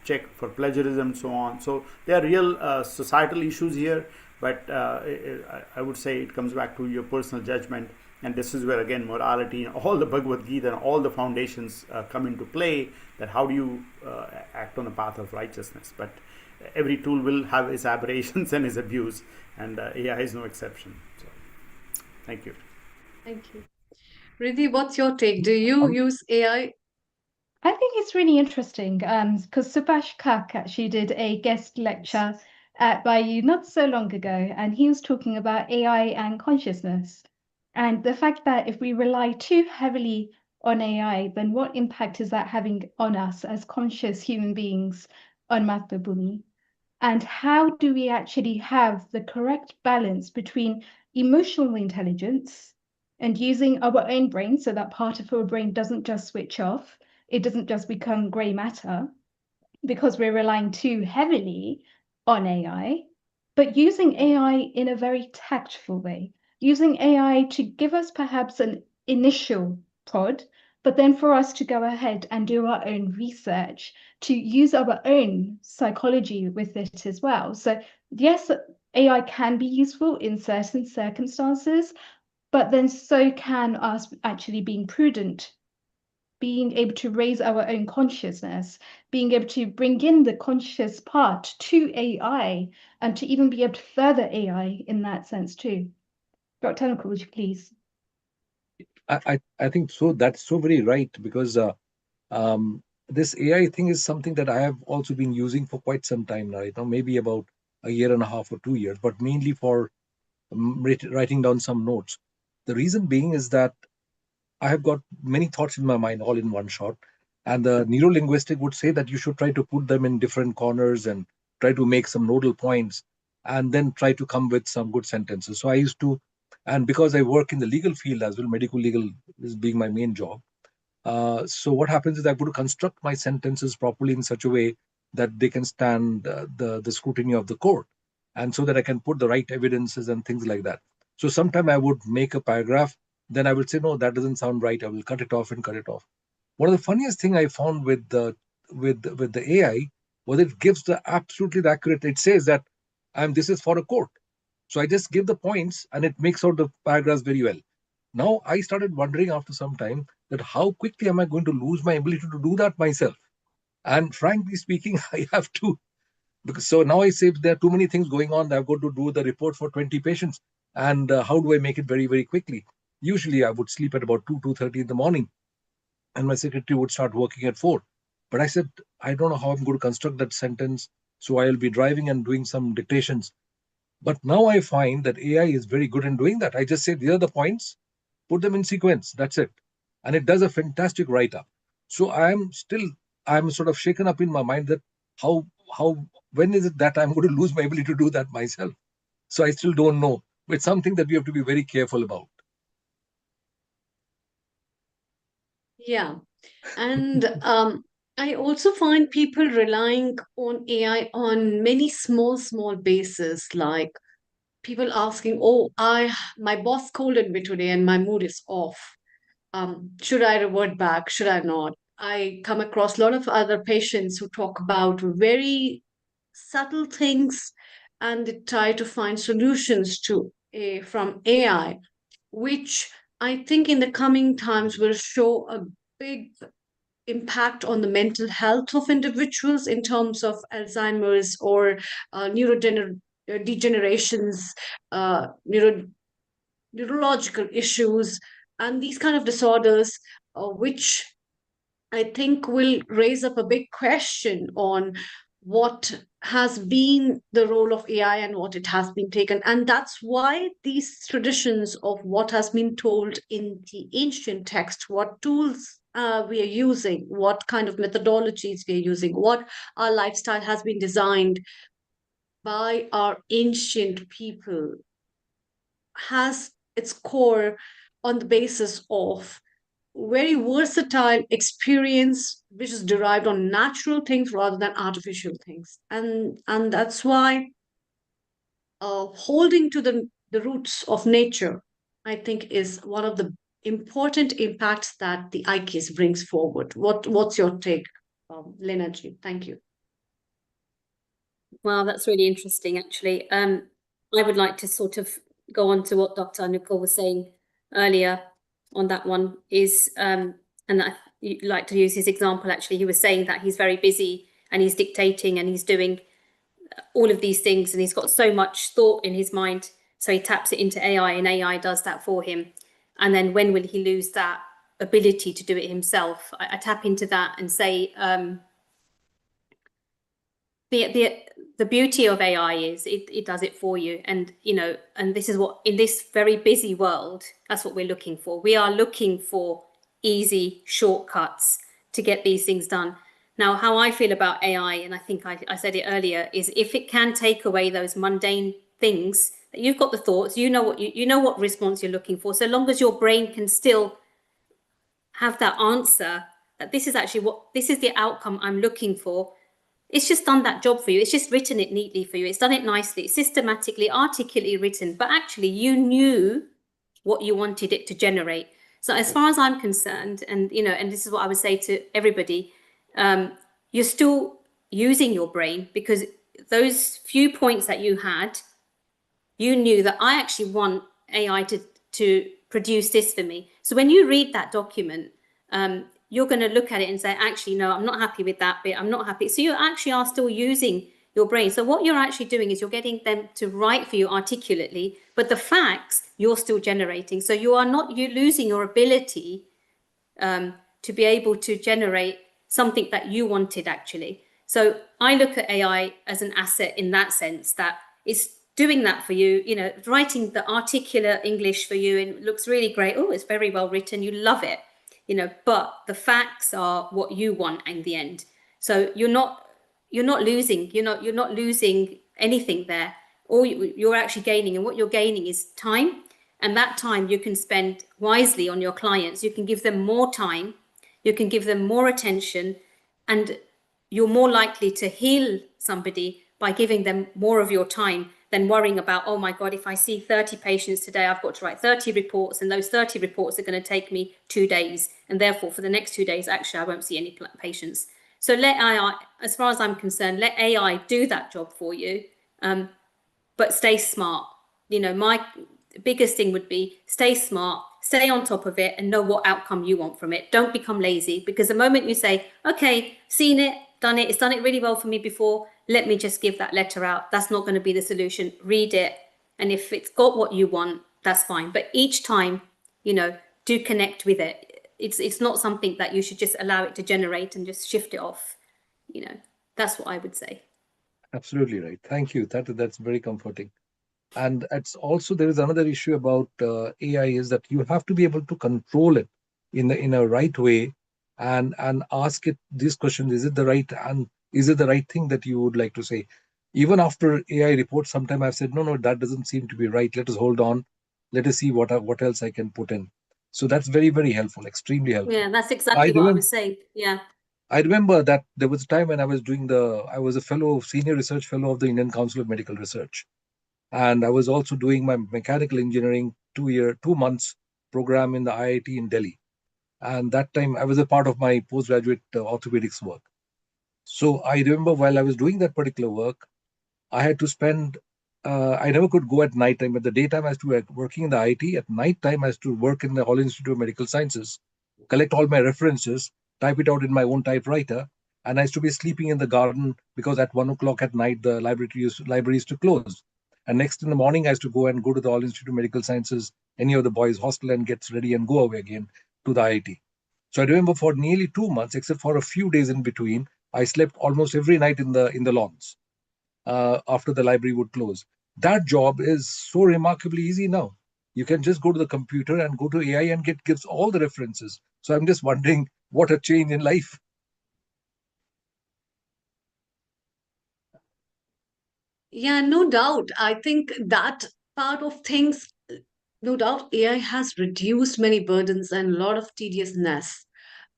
check for plagiarism and so on. So there are real societal issues here, but I would say it comes back to your personal judgment. And this is where, again, morality and all the Bhagavad Gita and all the foundations come into play, that how do you act on the path of righteousness. But every tool will have its aberrations and its abuse, and AI is no exception. So, thank you. Thank you. Riddhi, what's your take? Do you use AI? I think it's really interesting because Subhash Kak actually did a guest lecture by you not so long ago, and he was talking about AI and consciousness. And the fact that if we rely too heavily on AI, then what impact is that having on us as conscious human beings on Mathabhumi? And how do we actually have the correct balance between emotional intelligence and using our own brain so that part of our brain doesn't just switch off, it doesn't just become grey matter because we're relying too heavily on AI, but using AI in a very tactful way, using AI to give us perhaps an initial prod, but then for us to go ahead and do our own research, to use our own psychology with it as well. So yes, AI can be useful in certain circumstances, but then so can us actually being prudent, being able to raise our own consciousness, being able to bring in the conscious part to AI, and to even be able to further AI in that sense too. Dr. Anukul, would you please? I think so. That's so very right, because this AI thing is something that I have also been using for quite some time now. Maybe about a year and a half or 2 years, but mainly for writing down some notes. The reason being is that I have got many thoughts in my mind all in one shot. And the neurolinguistic would say that you should try to put them in different corners and try to make some nodal points and then try to come with some good sentences. So I used to, and because I work in the legal field as well, medical legal is being my main job. So what happens is I would construct my sentences properly in such a way that they can stand the scrutiny of the court, and so that I can put the right evidences and things like that. So sometime I would make a paragraph, then I would say, no, that doesn't sound right. I will cut it off and cut it off. One of the funniest thing I found with the AI was it gives the absolutely accurate. It says that this is for a court. So I just give the points and it makes out the paragraphs very well. Now I started wondering after some time that how quickly am I going to lose my ability to do that myself? And frankly speaking, I have to, because so now I say there are too many things going on. I've got to do the report for 20 patients. And how do I make it very, very quickly? Usually I would sleep at about 2:30 in the morning, and my secretary would start working at 4. But I said, I don't know how I'm going to construct that sentence. So I'll be driving and doing some dictations. But now I find that AI is very good in doing that. I just say, these are the points, put them in sequence. That's it. And it does a fantastic write-up. So I'm sort of shaken up in my mind that when is it that I'm going to lose my ability to do that myself? So I still don't know. But it's something that we have to be very careful about. Yeah. And I also find people relying on AI on many small bases, like people asking, oh, my boss scolded me today and my mood is off. Should I revert back? Should I not? I come across a lot of other patients who talk about very subtle things and they try to find solutions from AI, which I think in the coming times will show a big impact on the mental health of individuals in terms of Alzheimer's or neurodegenerations, neurological issues, and these kind of disorders, which I think will raise up a big question on what has been the role of AI and what it has been taken. And that's why these traditions of what has been told in the ancient text, what tools we are using, what kind of methodologies we are using, what our lifestyle has been designed by our ancient people, has its core on the basis of very versatile experience which is derived on natural things rather than artificial things. And that's why holding to the roots of nature, I think, is one of the important impacts that the IKES brings forward. What's your take, Lena Ji? Thank you. Wow, that's really interesting, actually. I would like to sort of go on to what Dr. Anukul was saying earlier on that one is, and I like to use his example, actually. He was saying that he's very busy and he's dictating and he's doing all of these things and he's got so much thought in his mind. So he taps it into AI and AI does that for him. And then when will he lose that ability to do it himself? I tap into that and say, the beauty of AI is it does it for you. And, you know, and this is what, in this very busy world, that's what we're looking for. We are looking for easy shortcuts to get these things done. Now, how I feel about AI, and I think I said it earlier, is if it can take away those mundane things, that you've got the thoughts, you know what response you're looking for, so long as your brain can still have that answer, that this is actually this is the outcome I'm looking for. It's just done that job for you. It's just written it neatly for you. It's done it nicely, systematically, articulately written, but actually you knew what you wanted it to generate. So as far as I'm concerned, and, you know, and this is what I would say to everybody, you're still using your brain, because those few points that you had, you knew that I actually want AI to produce this for me. So when you read that document, you're going to look at it and say, actually, no, I'm not happy with that bit. I'm not happy. So you actually are still using your brain. So what you're actually doing is you're getting them to write for you articulately, but the facts you're still generating. So you're losing your ability to be able to generate something that you wanted, actually. So I look at AI as an asset in that sense, that it's doing that for you, you know, writing the articulate English for you, and it looks really great. Oh, it's very well written. You love it, you know, but the facts are what you want in the end. So you're not losing, you're not losing anything there. All you're actually gaining, and what you're gaining is time. And that time you can spend wisely on your clients. You can give them more time, you can give them more attention, and you're more likely to heal somebody by giving them more of your time than worrying about, oh my God, if I see 30 patients today, I've got to write 30 reports, and those 30 reports are going to take me 2 days. And therefore, for the next 2 days, actually, I won't see any patients. So let AI, as far as I'm concerned, let AI do that job for you, but stay smart. You know, my biggest thing would be stay smart, stay on top of it, and know what outcome you want from it. Don't become lazy, because the moment you say, okay, seen it, done it, it's done it really well for me before, let me just give that letter out, that's not going to be the solution. Read it, and if it's got what you want, that's fine. But each time, you know, do connect with it. It's not something that you should just allow it to generate and just shift it off. You know, that's what I would say. Absolutely right. Thank you. That's very comforting. And it's also, there is another issue about AI, is that you have to be able to control it in a right way, and ask it these questions. Is it the right thing that you would like to say? Even after AI reports, sometimes I've said, no, that doesn't seem to be right. Let us hold on. Let us see what else I can put in. So that's very, very helpful, extremely helpful. Yeah, that's exactly what I was saying. Yeah. I remember that there was a time when I was a senior research fellow of the Indian Council of Medical Research. And I was also doing my mechanical engineering 2 months program in the IIT in Delhi. And that time I was a part of my postgraduate orthopedics work. So I remember while I was doing that particular work, I had to spend, I never could go at night time, but the daytime I was working in the IIT. At night time I was to work in the All Institute of Medical Sciences, collect all my references, type it out in my own typewriter, and I used to be sleeping in the garden, because at 1 o'clock at night the library used to close. And next in the morning I used to go to the All Institute of Medical Sciences, any of the boys' hostel, and get ready and go away again to the IIT. So I remember for nearly 2 months, except for a few days in between, I slept almost every night in the lawns after the library would close. That job is so remarkably easy now. You can just go to the computer and go to AI and gives all the references. So I'm just wondering, what a change in life. Yeah, no doubt. I think that part of things, no doubt AI has reduced many burdens and a lot of tediousness.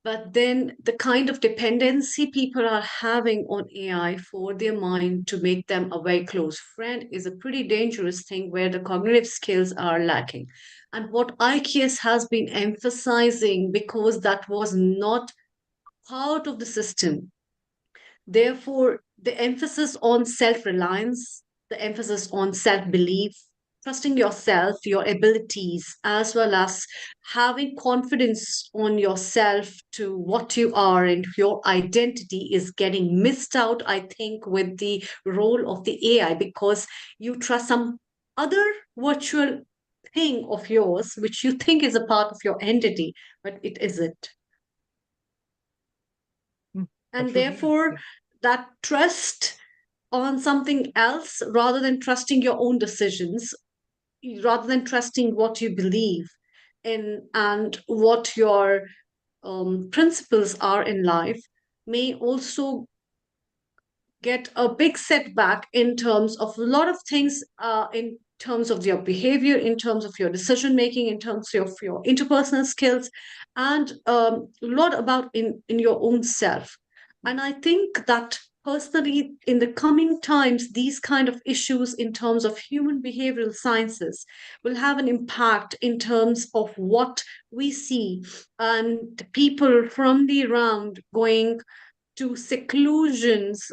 But then the kind of dependency people are having on AI for their mind to make them a very close friend is a pretty dangerous thing where the cognitive skills are lacking. And what IKS has been emphasizing, because that was not part of the system, therefore, the emphasis on self reliance, the emphasis on self belief, trusting yourself, your abilities, as well as having confidence on yourself to what you are and your identity is getting missed out, I think, with the role of the AI, because you trust some other virtual thing of yours, which you think is a part of your entity, but it isn't. And Absolutely. therefore, that trust on something else rather than trusting your own decisions, rather than trusting what you believe in and what your principles are in life, may also get a big setback in terms of a lot of things, in terms of your behavior, in terms of your decision making, in terms of your interpersonal skills, and a lot about in your own self. And I think that personally, in the coming times, these kind of issues in terms of human behavioral sciences will have an impact in terms of what we see, and people from the around going to seclusions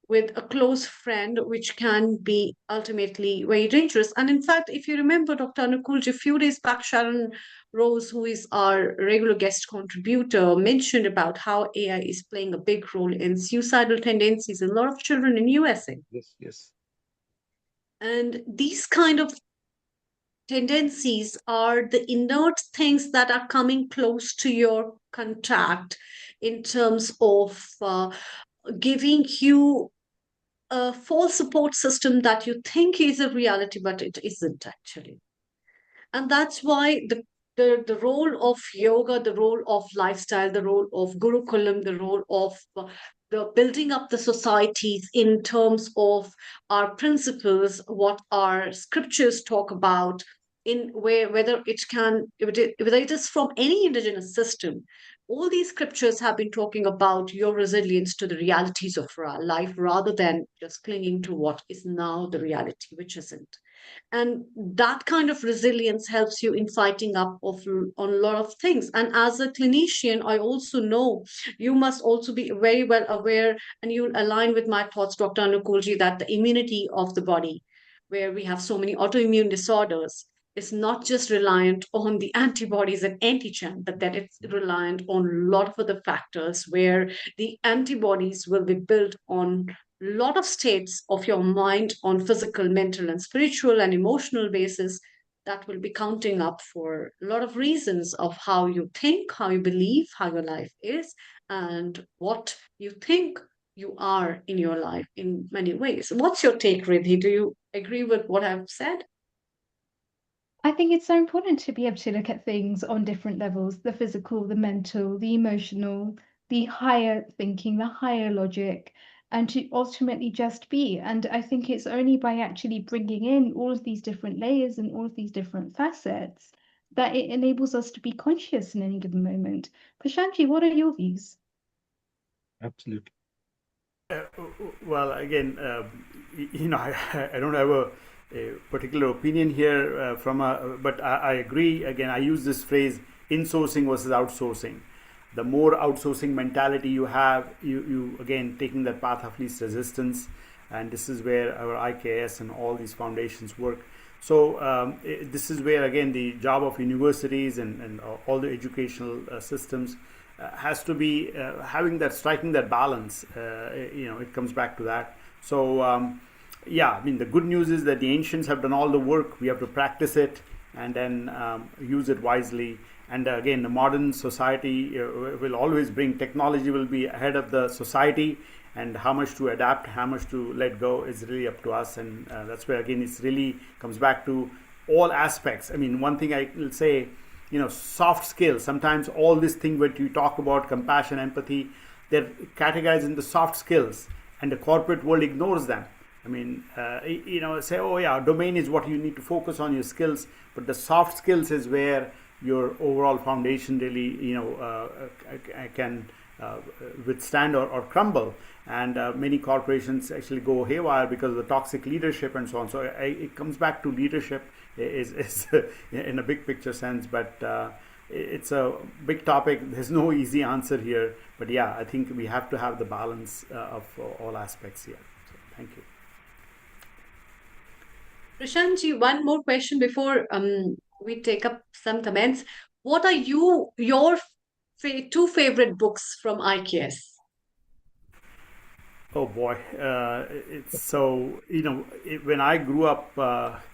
with a close friend, which can be ultimately very dangerous. And in fact, if you remember, Dr. Anukulji, a few days back, Sharon Rose, who is our regular guest contributor, mentioned about how AI is playing a big role in suicidal tendencies in a lot of children in USA. Yes, yes. And these kind of tendencies are the inert things that are coming close to your contact in terms of giving you a false support system that you think is a reality, but it isn't actually. And that's why the role of yoga, the role of lifestyle, the role of Gurukulam, the role of the building up the societies in terms of our principles, what our scriptures talk about, in where whether it is from any indigenous system, all these scriptures have been talking about your resilience to the realities of life rather than just clinging to what is now the reality, which isn't. And that kind of resilience helps you in fighting up on a lot of things. And as a clinician, I also know you must also be very well aware, and you'll align with my thoughts, Dr. Anukulji, that the immunity of the body, where we have so many autoimmune disorders, is not just reliant on the antibodies and antigen, but that it's reliant on a lot of other factors where the antibodies will be built on a lot of states of your mind on physical, mental, and spiritual and emotional basis that will be counting up for a lot of reasons of how you think, how you believe, how your life is, and what you think you are in your life in many ways. What's your take, Riddhi? Do you agree with what I've said? I think it's so important to be able to look at things on different levels, the physical, the mental, the emotional, the higher thinking, the higher logic, and to ultimately just be. And I think it's only by actually bringing in all of these different layers and all of these different facets that it enables us to be conscious in any given moment. Prashanti, what are your views? Absolutely. Well, again, I don't have a particular opinion here but I agree. Again, I use this phrase, insourcing versus outsourcing. The more outsourcing mentality you have, you again taking that path of least resistance, and this is where our IKS and all these foundations work. So this is where again the job of universities and all the educational systems has to be striking that balance. It comes back to that. So yeah, I mean, the good news is that the ancients have done all the work. We have to practice it and then use it wisely. And again, the modern society will always bring technology, will be ahead of the society, and how much to adapt, how much to let go is really up to us. And that's where again it's really comes back to all aspects. I mean, one thing I will say, soft skills, sometimes all this thing that you talk about, compassion, empathy, they're categorized into soft skills, and the corporate world ignores them. I mean, say, oh yeah, domain is what you need to focus on, your skills, but the soft skills is where your overall foundation really, can withstand or crumble. And many corporations actually go haywire because of the toxic leadership and so on. So it comes back to leadership is in a big picture sense, but it's a big topic. There's no easy answer here, but yeah, I think we have to have the balance of all aspects here. So, thank you. Prashantji, one more question before we take up some comments. What are your two favorite books from IKS? Oh boy, it's so, when I grew up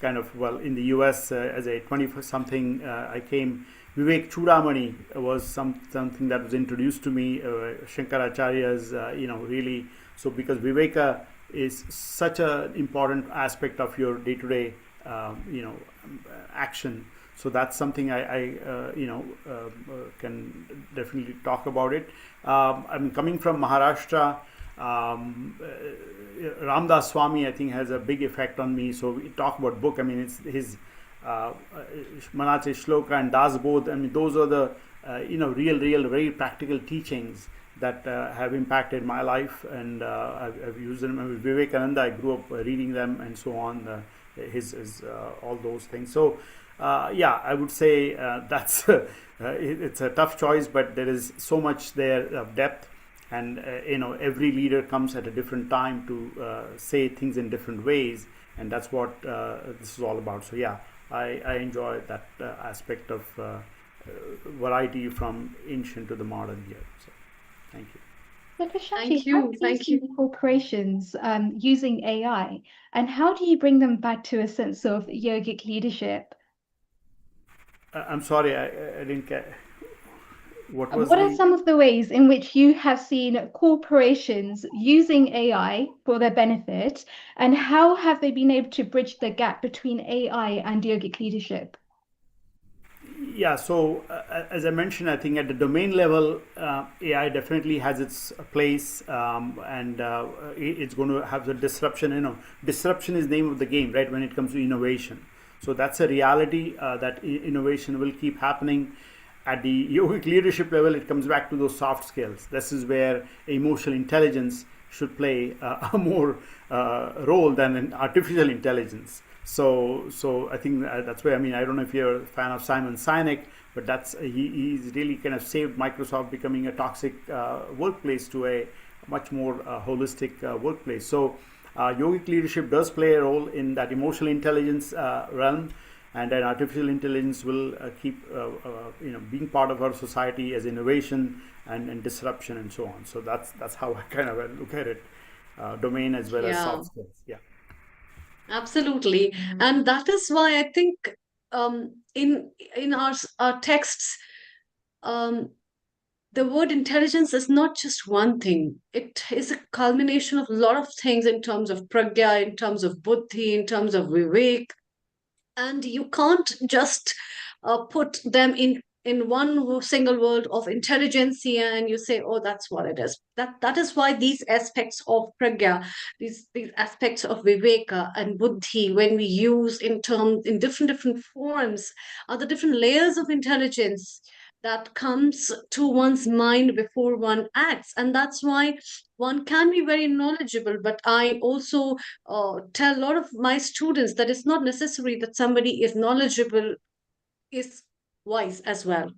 in the US as a 20-something, I came, Vivek Chudamani was something that was introduced to me, Shankaracharya's, really, so because Viveka is such an important aspect of your day-to-day, action. So that's something I can definitely talk about it. I'm coming from Maharashtra. Ramdas Swami, I think, has a big effect on me. So we talk about book. I mean, it's his Manache Shloka and Das Bodh. I mean, those are the real, very practical teachings that have impacted my life, and I've used them. I mean, Vivekananda, I grew up reading them and so on. His all those things. So I would say that's it's a tough choice, but there is so much there of depth. And every leader comes at a different time to say things in different ways, and that's what this is all about. So yeah, I enjoy that aspect of variety from ancient to the modern here. So thank you. So Prashantji, how do you see corporations using AI, and how do you bring them back to a sense of yogic leadership? I'm sorry, I didn't get. What are some of the ways in which you have seen corporations using AI for their benefit, and how have they been able to bridge the gap between AI and yogic leadership? Yeah, so as I mentioned, I think at the domain level, AI definitely has its place, and it's going to have the disruption. Disruption is the name of the game, right, when it comes to innovation. So that's a reality, that innovation will keep happening. At the yogic leadership level, it comes back to those soft skills. This is where emotional intelligence should play a more role than an artificial intelligence. So I think that's where, I mean, I don't know if you're a fan of Simon Sinek, but he's really kind of saved Microsoft becoming a toxic workplace to a much more holistic workplace. So yogic leadership does play a role in that emotional intelligence realm. And then artificial intelligence will keep being part of our society as innovation and disruption and so on. So that's how I kind of look at it, domain as well as soft skills. Yeah, absolutely. And that is why I think in our texts, the word intelligence is not just one thing. It is a culmination of a lot of things in terms of pragya, in terms of buddhi, in terms of vivek. And you can't just put them in one single world of intelligentsia and you say, oh, that's what it is. That is why these aspects of pragya, these aspects of viveka and buddhi, when we use in different forms, are the different layers of intelligence that comes to one's mind before one acts. And that's why one can be very knowledgeable, but I also tell a lot of my students that it's not necessary that somebody is knowledgeable is wise as well.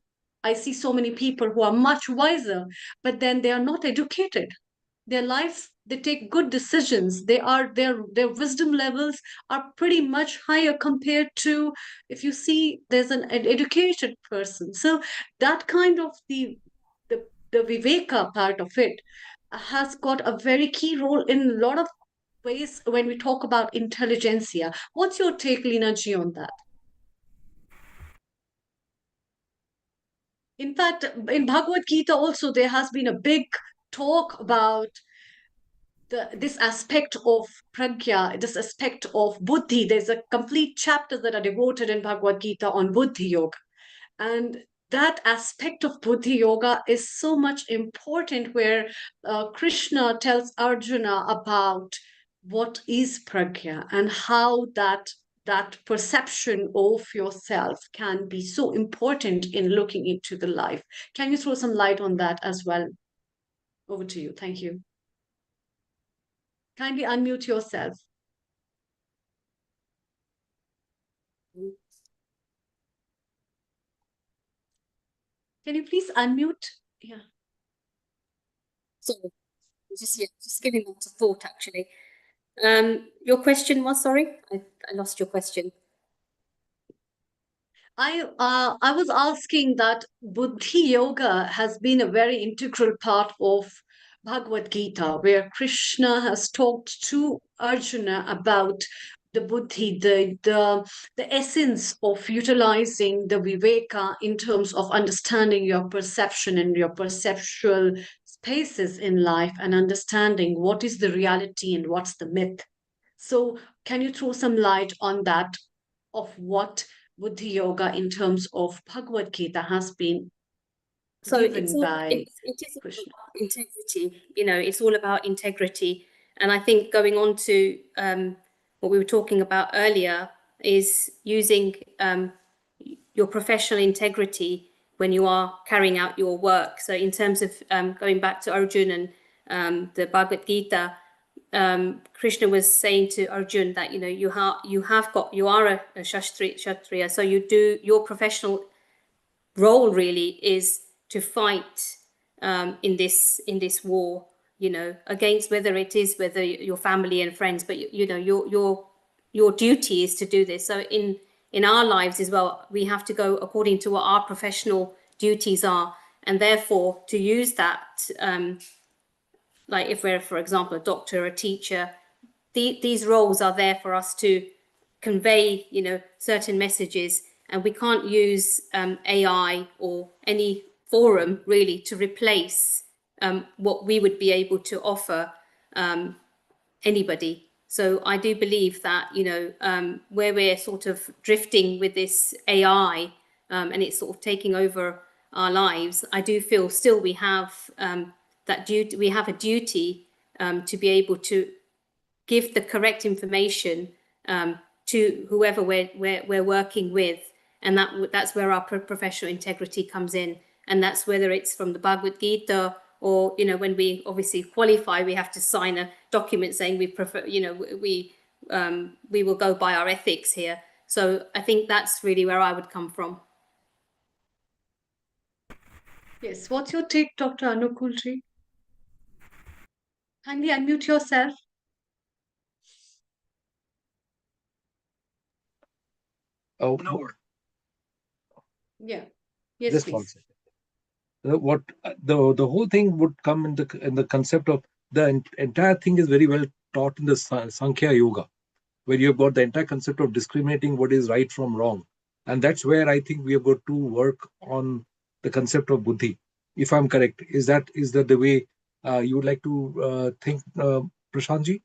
I see so many people who are much wiser, but then they are not educated. Their life, they take good decisions. Their wisdom levels are pretty much higher compared to if you see there's an educated person. So that kind of the viveka part of it has got a very key role in a lot of ways when we talk about intelligentsia. What's your take, Lina Ji, on that? In fact, in Bhagavad Gita also, there has been a big talk about this aspect of pragya, this aspect of buddhi. There's a complete chapter that are devoted in Bhagavad Gita on buddhi yoga. And that aspect of buddhi yoga is so much important, where Krishna tells Arjuna about what is pragya and how that perception of yourself can be so important in looking into the life. Can you throw some light on that as well? Over to you. Thank you. Kindly unmute yourself. Can you please unmute? Yeah. Sorry, just giving that a thought actually. Your question was, sorry, I lost your question. I was asking that Buddhi Yoga has been a very integral part of Bhagavad Gita, where Krishna has talked to Arjuna about the Buddhi, the essence of utilizing the Viveka in terms of understanding your perception and your perceptual spaces in life and understanding what is the reality and what's the myth. So, can you throw some light on that of what Buddhi Yoga in terms of Bhagavad Gita has been So given by it is Krishna? about integrity, you know, it's all about integrity. And I think going on to what we were talking about earlier is using your professional integrity when you are carrying out your work. So in terms of going back to Arjun and the Bhagavad Gita, Krishna was saying to Arjun that, you know, you are a Kshatriya, so you do your professional role really is to fight in this war, you know, against whether your family and friends, but you know your duty is to do this. So in our lives as well, we have to go according to what our professional duties are, and therefore to use that, like if we're, for example, a doctor, a teacher, these roles are there for us to convey, you know, certain messages, and we can't use AI or any forum really to replace what we would be able to offer anybody. So I do believe that, you know, where we're sort of drifting with this AI and it's sort of taking over our lives, I do feel still we have that duty. We have a duty to be able to give the correct information to whoever we're working with, and that's where our professional integrity comes in, and that's whether it's from the Bhagavad Gita or, you know, when we obviously qualify, we have to sign a document saying we prefer, you know, we will go by our ethics here. So I think that's really where I would come from. Yes, what's your take, Dr. Anukulji? Kindly unmute yourself. Oh, Yeah. Yes, just one please. second. What the whole thing would come in the concept of the entire thing is very well taught in the Sankhya Yoga, where you've got the entire concept of discriminating what is right from wrong, and that's where I think we have got to work on the concept of buddhi. If I'm correct, is that the way you would like to think, Prashantji?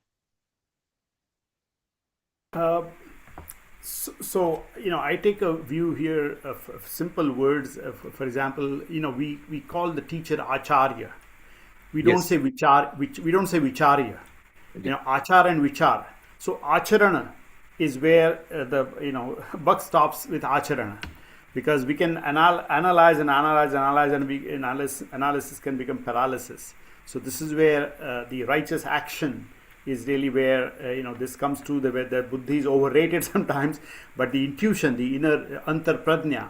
So, you know, I take a view here of simple words. For example, you know, we call the teacher acharya. We don't Yes. say we don't say vicharya. You know, achar and vichar. So acharana is where the, you know, buck stops with acharana, because we can analyze, and analysis can become paralysis. So this is where the righteous action is really where you know, this comes to where the buddhi is overrated sometimes, but the intuition, the inner antar pradnya,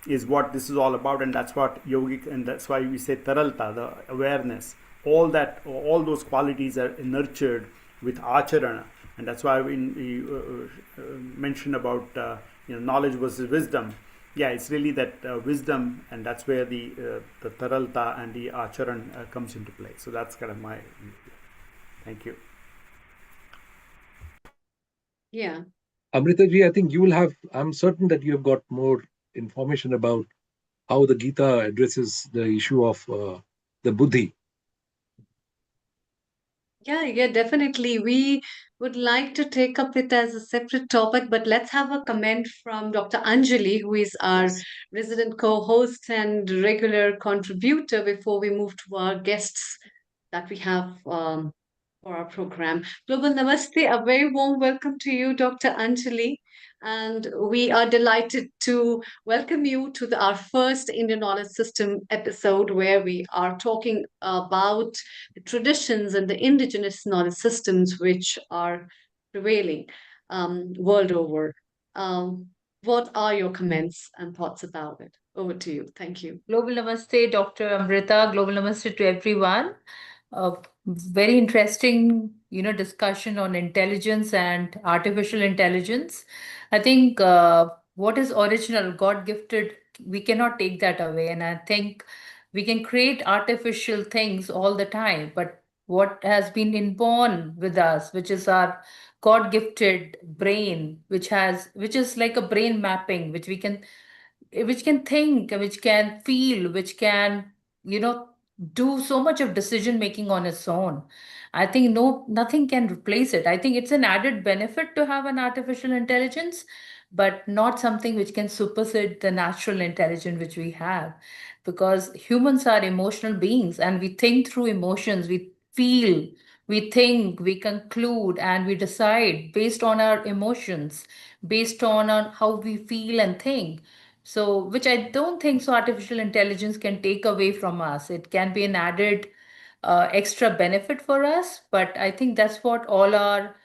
is what this is all about, and that's what yogic, and that's why we say taralta, the awareness. All those qualities are nurtured with acharana, and that's why we mentioned about you know, knowledge versus wisdom. Yeah, it's really that wisdom, and that's where the taralta and the acharan comes into play. So that's kind of my view. Thank you. Yeah. Amritaji, I think you will have, I'm certain that you have got more information about how the Gita addresses the issue of the buddhi. Yeah, definitely. We would like to take up it as a separate topic, but let's have a comment from Dr. Anjali, who is our Yes. resident co-host and regular contributor, before we move to our guests that we have for for our program. Global Namaste, a very warm welcome to you, Dr. Anjali. And we are delighted to welcome you to our first Indian Knowledge System episode, where we are talking about the traditions and the indigenous knowledge systems which are prevailing world over. What are your comments and thoughts about it? Over to you. Thank you. Global Namaste, Dr. Amrita. Global Namaste to everyone. Very interesting, discussion on intelligence and artificial intelligence. I think what is original, God gifted, we cannot take that away. And I think we can create artificial things all the time, but what has been inborn with us, which is our God gifted brain, which is like a brain mapping, which can think, which can feel, which can, do so much of decision making on its own. I think nothing can replace it. I think it's an added benefit to have an artificial intelligence, but not something which can supersede the natural intelligence which we have. Because humans are emotional beings and we think through emotions, we feel, we think, we conclude, and we decide based on our emotions, based on how we feel and think. So, which I don't think so artificial intelligence can take away from us. It can be an added extra benefit for us, but I think that's what all our,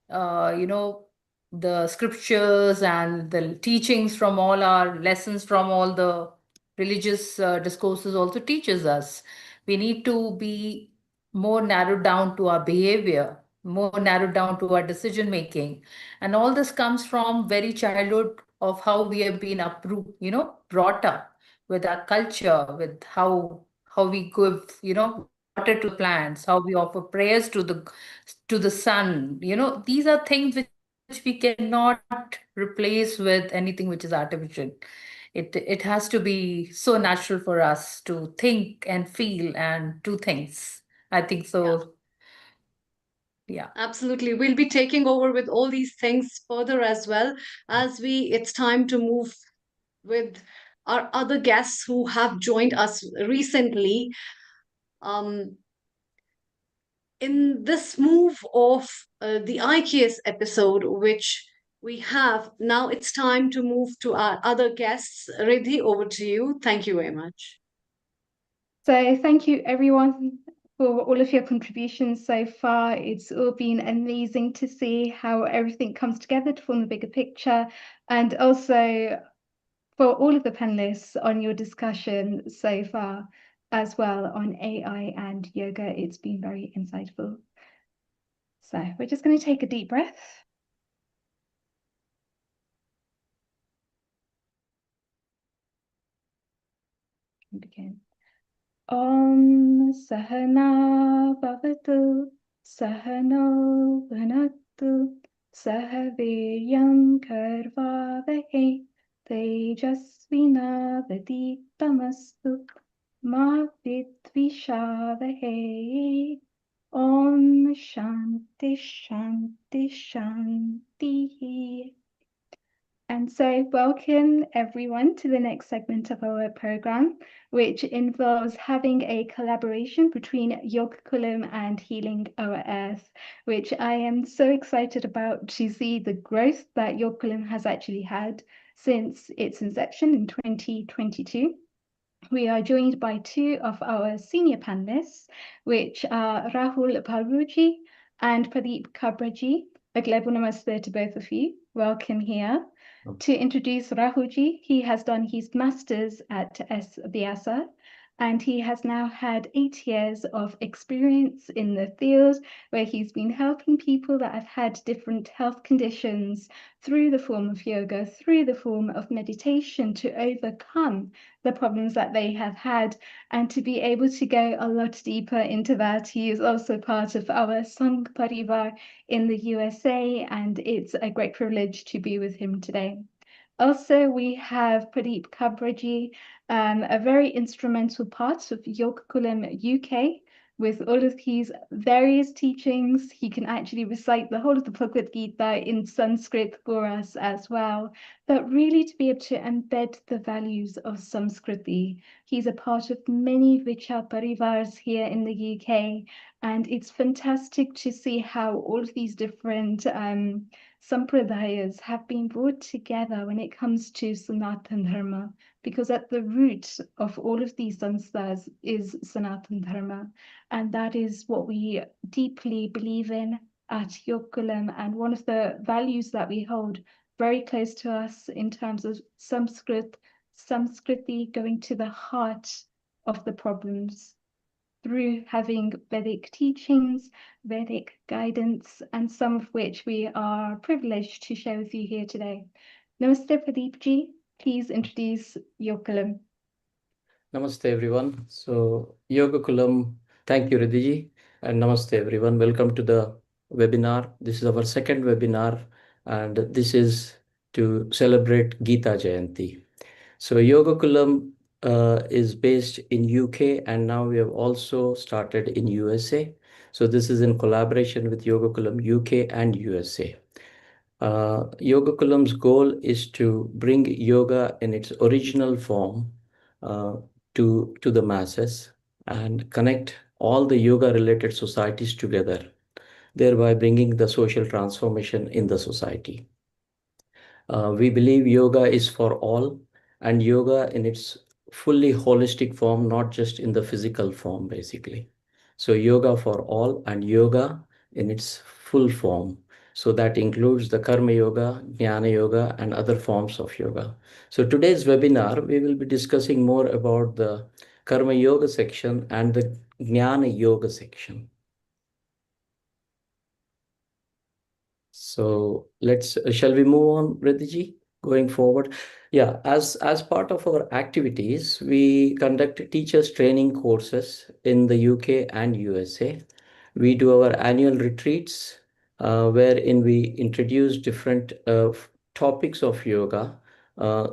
uh, you know, the scriptures and the teachings from all our lessons from all the religious discourses also teaches us. We need to be more narrowed down to our behavior, more narrowed down to our decision making. And all this comes from very childhood of how we have been brought up with our culture, with how we give, water to the plants, how we offer prayers to the sun. These are things which we cannot replace with anything which is artificial. It has to be so natural for us to think and feel and do things. I think so. Yeah. Absolutely. We'll be taking over with all these things further as well, as it's time to move with our other guests who have joined us recently. In this move of the IKS episode, which we have now, it's time to move to our other guests. Riddhi, over to you. Thank you very much. So thank you everyone for all of your contributions so far. It's all been amazing to see how everything comes together to form the bigger picture, and also for all of the panelists on your discussion so far as well on AI and yoga. It's been very insightful. So we're just going to take a deep breath. And begin. Om Sahana Bhavatu Sahano Bhunaktu Sahaviryam Karvavahe Tejasvinavaditamastu Ma Vidvishavahe. Om Shanti Shanti Shanti. And so welcome everyone to the next segment of our program, which involves having a collaboration between Yoga Kulam and Healing Our Earth, which I am so excited about to see the growth that Yoga Kulam has actually had since its inception in 2022. We are joined by two of our senior panelists, which are Rahul Bharuji and Pradeep Kabraji. A global namaste to both of you. Welcome here. To introduce Rahulji, he has done his master's at S. Vyasa, and he has now had 8 years of experience in the field where he's been helping people that have had different health conditions through the form of yoga, through the form of meditation, to overcome the problems that they have had, and to be able to go a lot deeper into that. He is also part of our Sangh Parivar in the USA, and it's a great privilege to be with him today. Also, we have Pradeep Kabraji, a very instrumental part of Yoga Kulam UK, with all of his various teachings. He can actually recite the whole of the Bhagavad Gita in Sanskrit for us as well. But really to be able to embed the values of Samskriti. He's a part of many Vichar Parivars here in the UK, and it's fantastic to see how all of these different sampradayas have been brought together when it comes to Sanatan Dharma, because at the root of all of these sanstha's is Sanatan Dharma, and that is what we deeply believe in at Yogakulam, and one of the values that we hold very close to us in terms of Samskriti, going to the heart of the problems through having Vedic teachings, Vedic guidance, and some of which we are privileged to share with you here today. Namaste Pradeep ji, please introduce Yogakulam. Namaste everyone. So Yoga Kulam, thank you Ridhiji, and Namaste everyone. Welcome to the webinar. This is our second webinar, and this is to celebrate Gita Jayanti. So Yoga Kulam is based in UK, and now we have also started in USA. So this is in collaboration with Yoga Kulam UK and USA. Yoga Kulam's goal is to bring yoga in its original form to the masses and connect all the yoga related societies together, thereby bringing the social transformation in the society. We believe yoga is for all, and yoga in its fully holistic form, not just in the physical form, basically. So yoga for all and yoga in its full form. So that includes the Karma Yoga, Jnana Yoga, and other forms of yoga. So today's webinar, we will be discussing more about the Karma Yoga section and the Jnana Yoga section. So shall we move on, Riddhiji, going forward? Yeah, as part of our activities, we conduct teachers training courses in the UK and USA. We do our annual retreats, wherein we introduce different topics of yoga,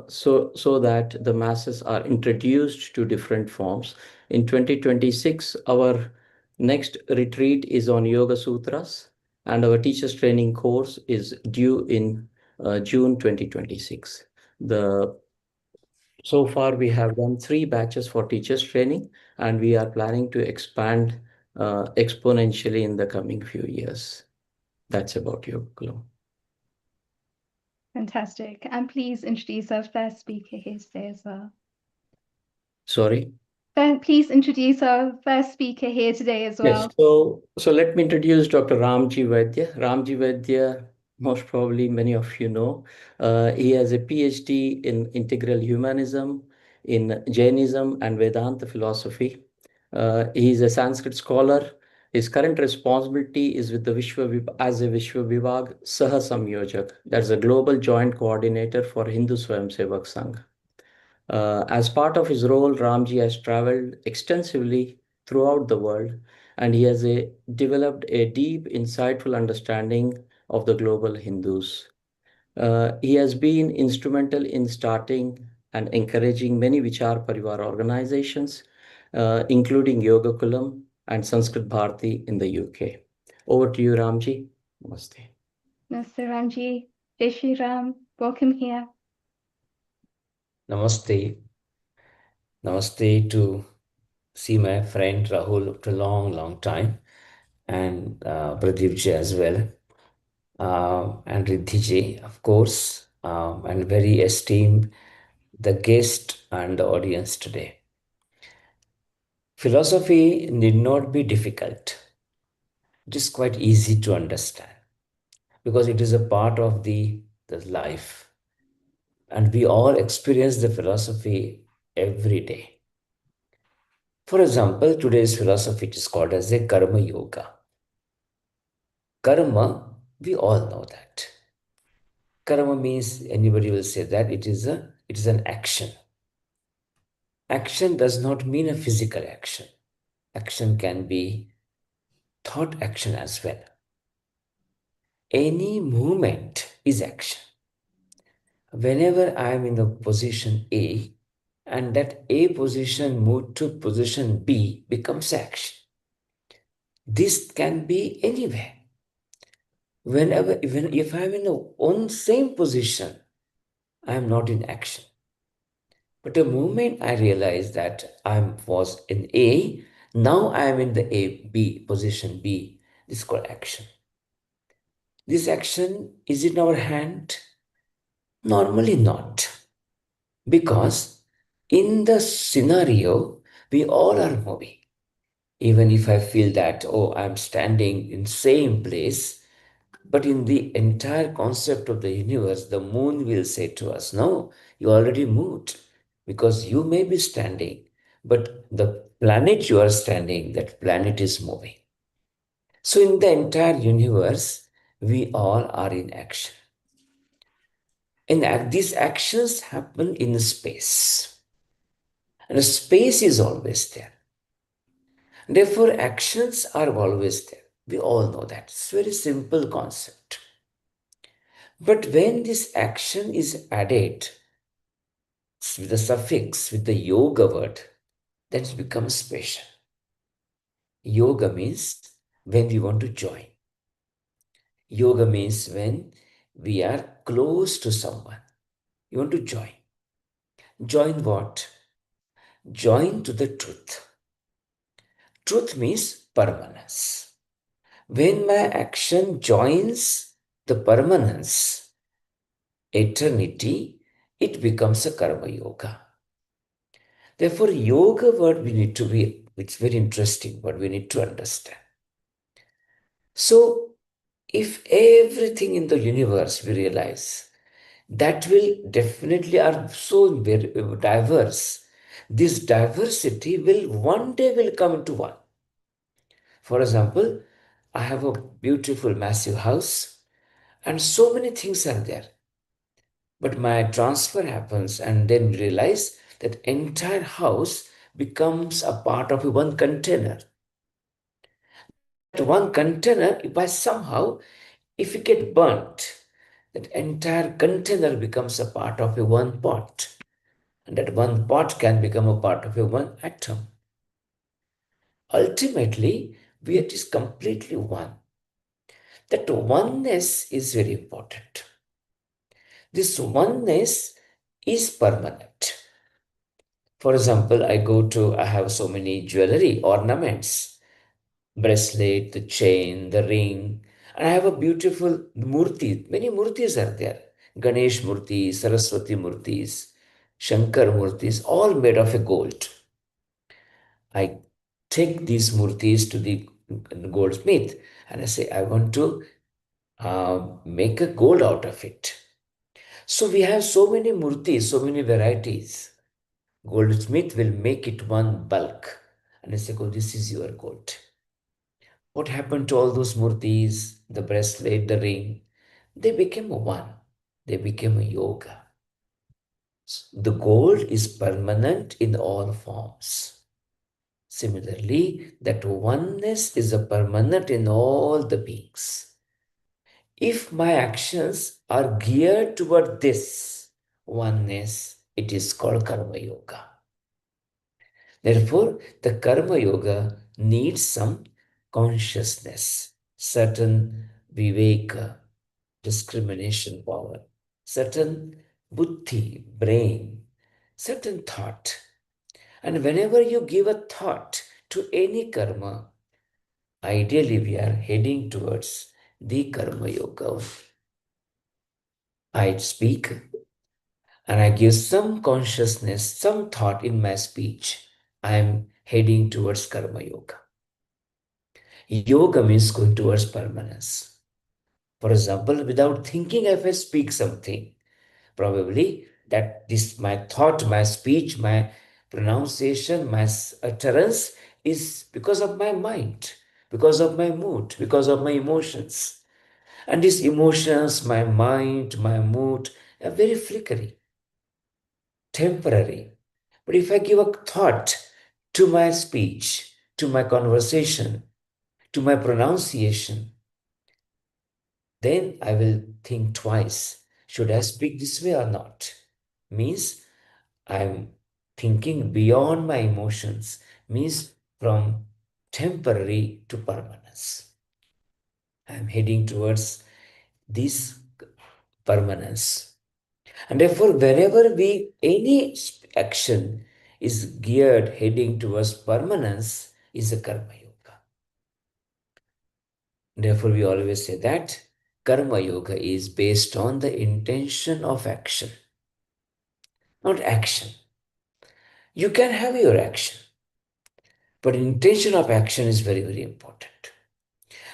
so that the masses are introduced to different forms. In 2026, our next retreat is on Yoga Sutras, and our teachers training course is due in June 2026. So far we have done 3 batches for teachers training, and we are planning to expand exponentially in the coming few years. That's about Yoga Club. Fantastic. And please introduce our first speaker here today as well. Sorry? Please introduce our first speaker here today as well. Yes, so let me introduce Dr. Ramji Vaidya. Ramji Vaidya, most probably many of you know. He has a PhD in integral humanism, in Jainism and Vedanta philosophy. He is a Sanskrit scholar. His current responsibility is with the as a Vishwa Vibhag Saha Samyojak. That's a global joint coordinator for Hindu Swayamsevak Sangh. As part of his role, Ramji has traveled extensively throughout the world, and he has developed a deep, insightful understanding of the global Hindus. He has been instrumental in starting and encouraging many Vichar Parivar organizations, including Yoga Kulam and Sanskrit Bharati in the UK. Over to you, Ramji. Namaste. Namaste, Ramji. Jai Shri Ram. Welcome here. Namaste. Namaste to see my friend Rahul after a long time, and Pradeep ji as well, and Riddhi ji, of course, and very esteemed the guest and the audience today. Philosophy need not be difficult. It is quite easy to understand because it is a part of the life. And we all experience the philosophy every day. For example, today's philosophy is called as a Karma Yoga. Karma, we all know that. Karma means, anybody will say that it is an action. Action does not mean a physical action. Action can be thought action as well. Any movement is action. Whenever I am in the position A, and that A position moved to position B becomes action. This can be anywhere. Whenever, even if I'm in the one same position, I am not in action. But the moment I realized that I was in A, now I am in the A, B, position B. This is called action. This action is in our hand? Normally not. Because in the scenario, we all are moving. Even if I feel that, oh, I'm standing in same place, but in the entire concept of the universe, the moon will say to us, no, you already moved. Because you may be standing, but the planet you are standing, that planet is moving. So in the entire universe, we all are in action. And these actions happen in space. And space is always there. Therefore, actions are always there. We all know that. It's a very simple concept. But when this action is added with the suffix, with the yoga word, then it becomes special. Yoga means when we want to join. Yoga means when we are close to someone. You want to join. Join what? Join to the truth. Truth means permanence. When my action joins the permanence, eternity, it becomes a karma yoga. Therefore, yoga word we need to be, it's very interesting, but we need to understand. So, if everything in the universe we realize, that will definitely are so very diverse. This diversity will one day will come into one. For example, I have a beautiful massive house and so many things are there. But my transfer happens and then realize that entire house becomes a part of one container. That one container, if by somehow, if it get burnt, that entire container becomes a part of a one pot. And that one pot can become a part of a one atom. Ultimately, it is completely one. That oneness is very important. This oneness is permanent. For example, I have so many jewelry ornaments, bracelet, the chain, the ring, and I have a beautiful murti. Many murtis are there. Ganesh murtis, Saraswati murtis, Shankar murtis, all made of a gold. I take these murtis to the goldsmith and I say, I want to make a gold out of it. So we have so many murtis, so many varieties. Goldsmith will make it one bulk and I say, oh, this is your gold. What happened to all those murtis, the bracelet, the ring? They became one. They became a yoga. The gold is permanent in all forms. Similarly, that oneness is a permanent in all the beings. If my actions are geared toward this oneness, it is called karma yoga. Therefore, the karma yoga needs some consciousness, certain viveka, discrimination power, certain buddhi, brain, certain thought. And whenever you give a thought to any karma, ideally we are heading towards the karma yoga. I speak and I give some consciousness, some thought in my speech. I am heading towards karma yoga. Yoga means going towards permanence. For example, without thinking, if I speak something, probably that this my thought, my speech, my pronunciation, my utterance is because of my mind, because of my mood, because of my emotions. And these emotions, my mind, my mood are very flickery, temporary. But if I give a thought to my speech, to my conversation, to my pronunciation, then I will think twice. Should I speak this way or not? Means I'm thinking beyond my emotions. Means from temporary to permanence. I am heading towards this permanence. And therefore, whenever any action is geared heading towards permanence, is a karma yoga. Therefore, we always say that karma yoga is based on the intention of action, not action. You can have your action, but intention of action is very, very important.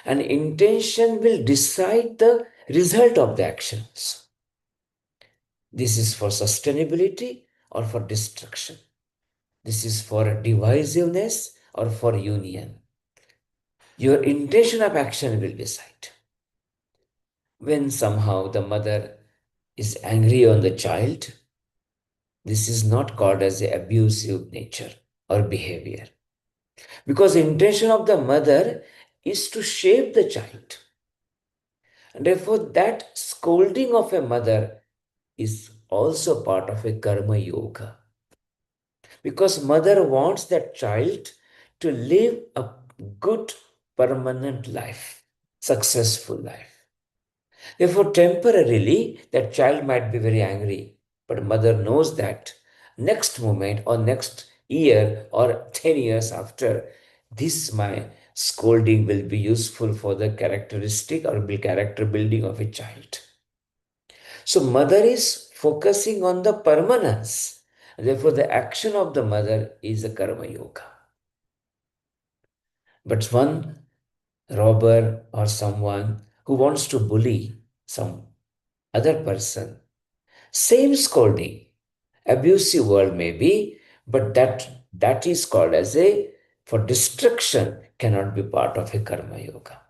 And intention will decide the result of the actions. This is for sustainability or for destruction. This is for divisiveness or for union. Your intention of action will decide. When somehow the mother is angry on the child, this is not called as a abusive nature or behavior. Because intention of the mother is to shape the child. And therefore, that scolding of a mother is also part of a karma yoga. Because mother wants that child to live a good, permanent life, successful life. Therefore, temporarily, that child might be very angry, but mother knows that next moment or next year or 10 years after, this my scolding will be useful for the characteristic or character building of a child. So mother is focusing on the permanence. Therefore, the action of the mother is a karma yoga. But one robber or someone who wants to bully some other person, same scolding, abusive word maybe, but that is called as a for destruction cannot be part of a karma yoga.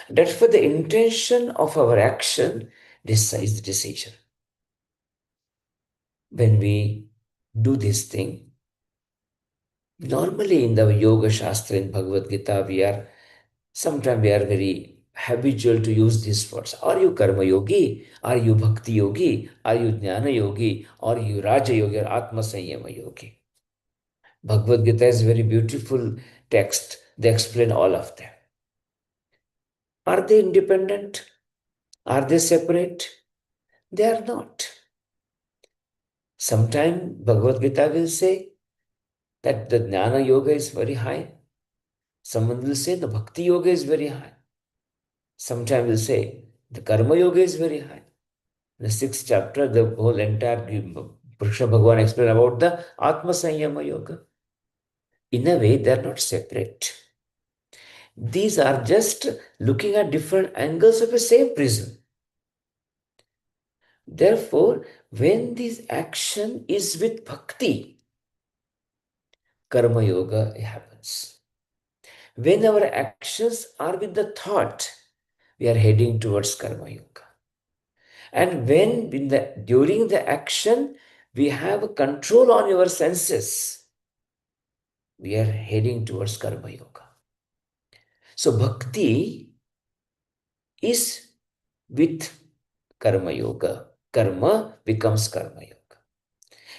That's for the intention of our action decides decision. When we do this thing, normally in the Yoga Shastra in Bhagavad Gita, sometimes we are very habitual to use these words. Are you Karma Yogi? Are you Bhakti Yogi? Are you Jnana Yogi? Or are you Raja Yogi or Atma Sanyama Yogi? Bhagavad Gita is a very beautiful text. They explain all of them. Are they independent? Are they separate? They are not. Sometimes Bhagavad Gita will say that the Jnana Yoga is very high. Someone will say the Bhakti Yoga is very high. Sometimes will say the Karma Yoga is very high. In the 6th chapter, the whole entire Krishna Bhagavan explained about the Atma Sanyama Yoga. In a way, they are not separate. These are just looking at different angles of the same prism. Therefore, when this action is with bhakti, Karma Yoga happens. When our actions are with the thought, we are heading towards Karma Yoga. And when during the action, we have control on your senses, we are heading towards Karma Yoga. So Bhakti is with Karma Yoga. Karma becomes Karma Yoga.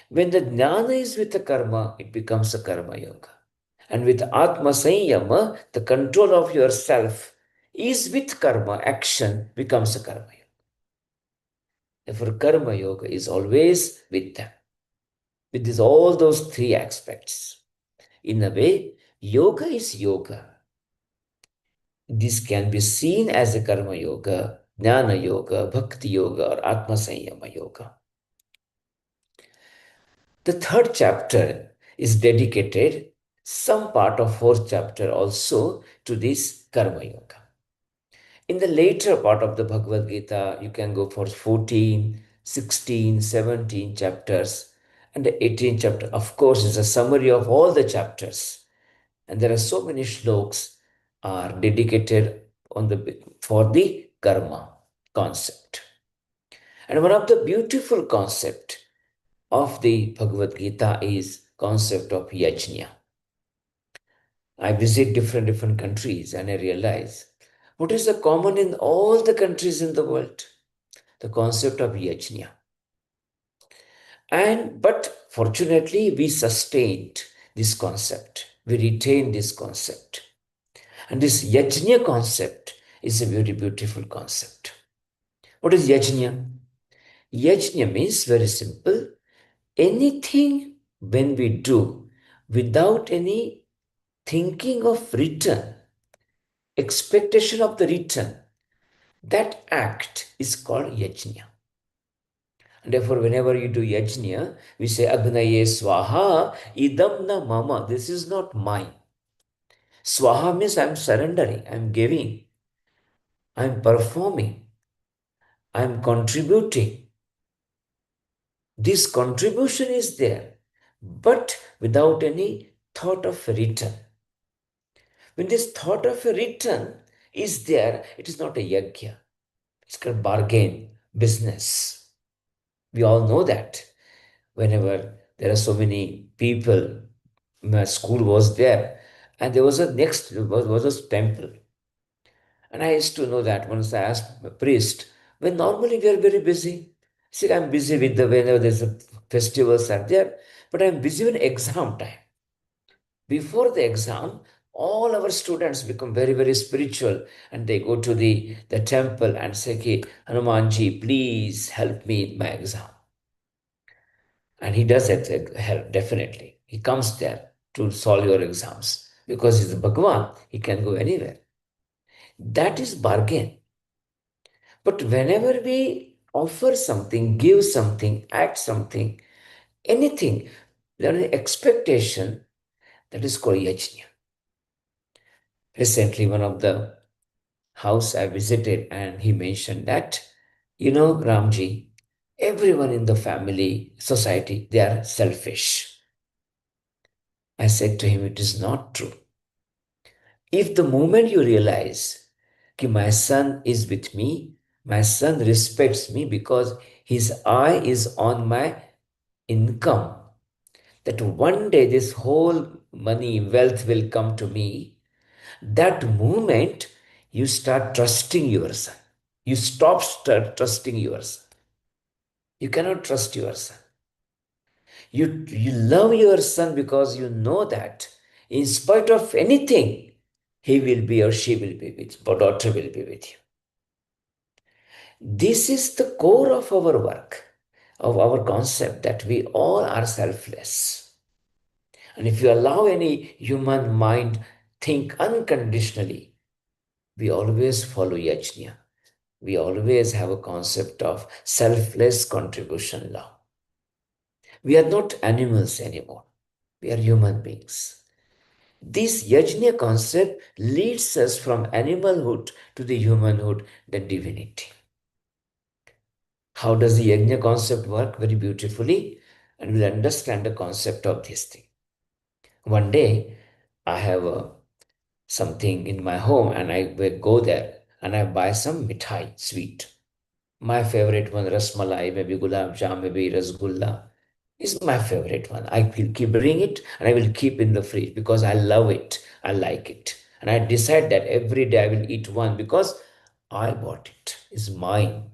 When the Jnana is with the Karma, it becomes a Karma Yoga. And with Atma Sanyama, the control of yourself is with Karma, action becomes a Karma Yoga. Therefore, Karma Yoga is always with them. With all those three aspects. In a way, yoga is yoga. This can be seen as a Karma Yoga, Jnana Yoga, Bhakti Yoga, or Atma Sanyama Yoga. The 3rd chapter is dedicated, some part of 4th chapter also, to this Karma Yoga. In the later part of the Bhagavad Gita, you can go for 14, 16, 17 chapters, and the 18th chapter, of course, is a summary of all the chapters. And there are so many shlokas are dedicated for the karma concept. And one of the beautiful concept of the Bhagavad Gita is concept of yajna. I visit different countries and I realize what is the common in all the countries in the world? The concept of yajna. But fortunately, we sustained this concept. we retain this concept. And this yajna concept is a very beautiful concept. What is yajna? Yajna means very simple. Anything when we do without any thinking of return, expectation of the return, that act is called yajna. And therefore, whenever you do yajna, we say Agnaye Swaha, idam na mama. This is not mine. Swaha means I'm surrendering, I'm giving, I'm performing, I'm contributing. This contribution is there, but without any thought of return. When this thought of a return is there, it is not a yajna. It's called bargain, business. We all know that. Whenever there are so many people, my school was there, and there was a temple. And I used to know that. Once I asked a priest, when normally we are very busy. See, I'm busy with whenever there's a festivals are there, but I'm busy in exam time. Before the exam, all our students become very, very spiritual, and they go to the temple and say, "Ki, Hanumanji, please help me in my exam." And he does it, help, definitely. He comes there to solve your exams because he's a Bhagwan. He can go anywhere. That is bargain. But whenever we offer something, give something, act something, anything, there is expectation, that is called yajna. Recently, one of the house I visited, and he mentioned that, Ramji, everyone in the family, society, they are selfish. I said to him, it is not true. If the moment you realize that my son is with me, my son respects me because his eye is on my income, that one day this whole money, wealth will come to me, that moment you start trusting your son. You start trusting your son. You cannot trust your son. You love your son because you know that in spite of anything, he will be or she will be with you, or daughter will be with you. This is the core of our work, of our concept, that we all are selfless. And if you allow any human mind think unconditionally, we always follow yajna. We always have a concept of selfless contribution law. We are not animals anymore. We are human beings. This yajna concept leads us from animalhood to the humanhood, the divinity. How does the yajna concept work? Very beautifully, and we'll understand the concept of this thing. One day, I have something in my home, and I will go there and I buy some mithai, sweet. My favorite one, rasmalai, maybe gulab jam, maybe rasgulla, is my favorite one. I will keep bring it, and I will keep in the fridge because I love it. I like it. And I decide that every day I will eat one because I bought it. It's mine.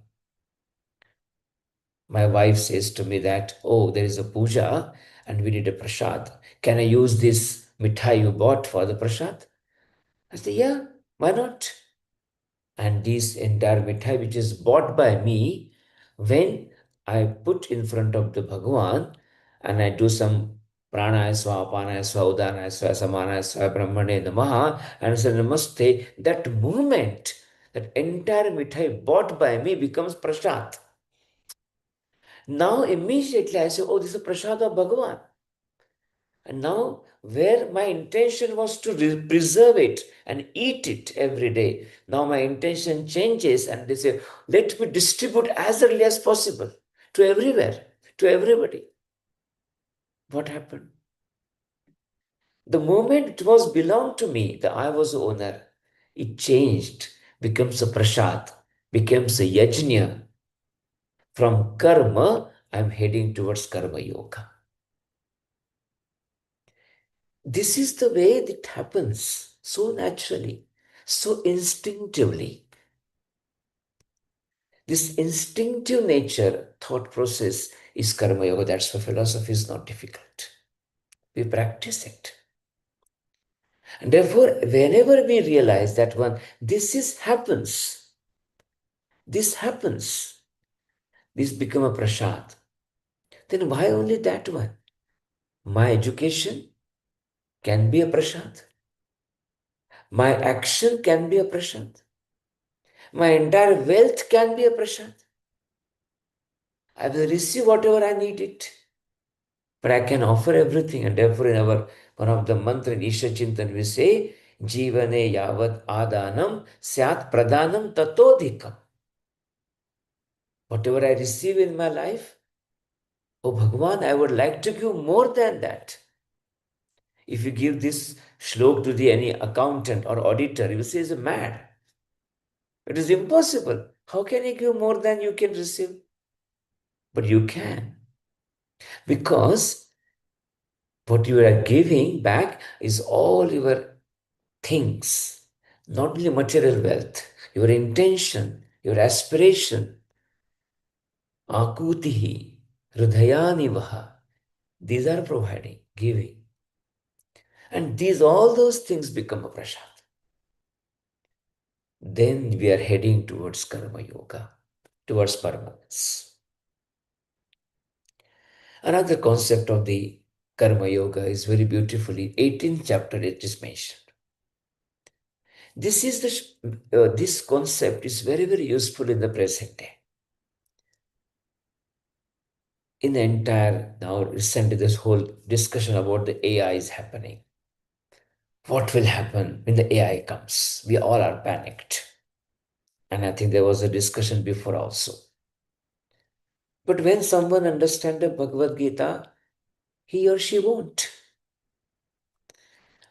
My wife says to me that, oh, there is a puja and we need a prasad. Can I use this mithai you bought for the prasad? I say, yeah, why not? And this entire mithai which is bought by me, when I put in front of the Bhagavan and I do some pranaya swa, panaya swa, udanaya swa, samanaya swa, brahmane namaha, and say namaste, that moment, that entire mithai bought by me becomes prasad. Now immediately I say, oh, this is prasad of Bhagavan. And now where my intention was to preserve it and eat it every day, now my intention changes and they say, let me distribute as early as possible to everywhere, to everybody. What happened? The moment it was belonged to me, that I was the owner, it changed, becomes a prasad, becomes a yajna. From karma, I'm heading towards karma yoga. This is the way it happens, so naturally, so instinctively. This instinctive nature, thought process is karma yoga. That's why philosophy is not difficult. We practice it. And therefore, whenever we realize that happens, this become a prasad, then why only that one? My education can be a prasad. My action can be a prasad. My entire wealth can be a prasad. I will receive whatever I need it. But I can offer everything. And therefore, in one of the mantra in Isha Chintan, we say, Jivane yavat adanam syat pradhanam tatodhikam. Whatever I receive in my life, oh Bhagwan, I would like to give more than that. If you give this shlok to any accountant or auditor, he will say, he's mad. It is impossible. How can you give more than you can receive? But you can. Because what you are giving back is all your things, not only material wealth, your intention, your aspiration. Akutihi, hridayanivaha. These are providing, giving. And all those things become a prasad. Then we are heading towards karma yoga, towards permanence. Another concept of the karma yoga is very beautifully, 18th chapter it is mentioned. This concept is very, very useful in the present day. In the entire, now recently this whole discussion about the AI is happening. What will happen when the AI comes? We all are panicked. And I think there was a discussion before also. But when someone understands the Bhagavad Gita, he or she won't.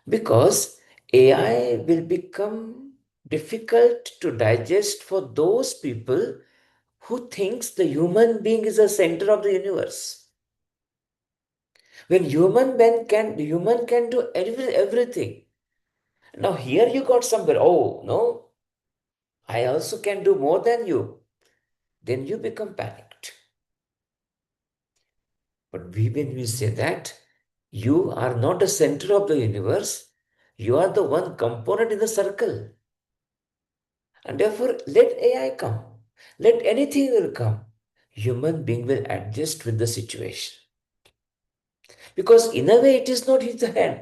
Because AI will become difficult to digest for those people who thinks the human being is the center of the universe. When the human can do everything. Now here you got somewhere, oh no, I also can do more than you. Then you become panicked. But when we say that, you are not the center of the universe, you are the one component in the circle. And therefore, let AI come. Let anything will come. Human being will adjust with the situation. Because in a way, it is not his hand.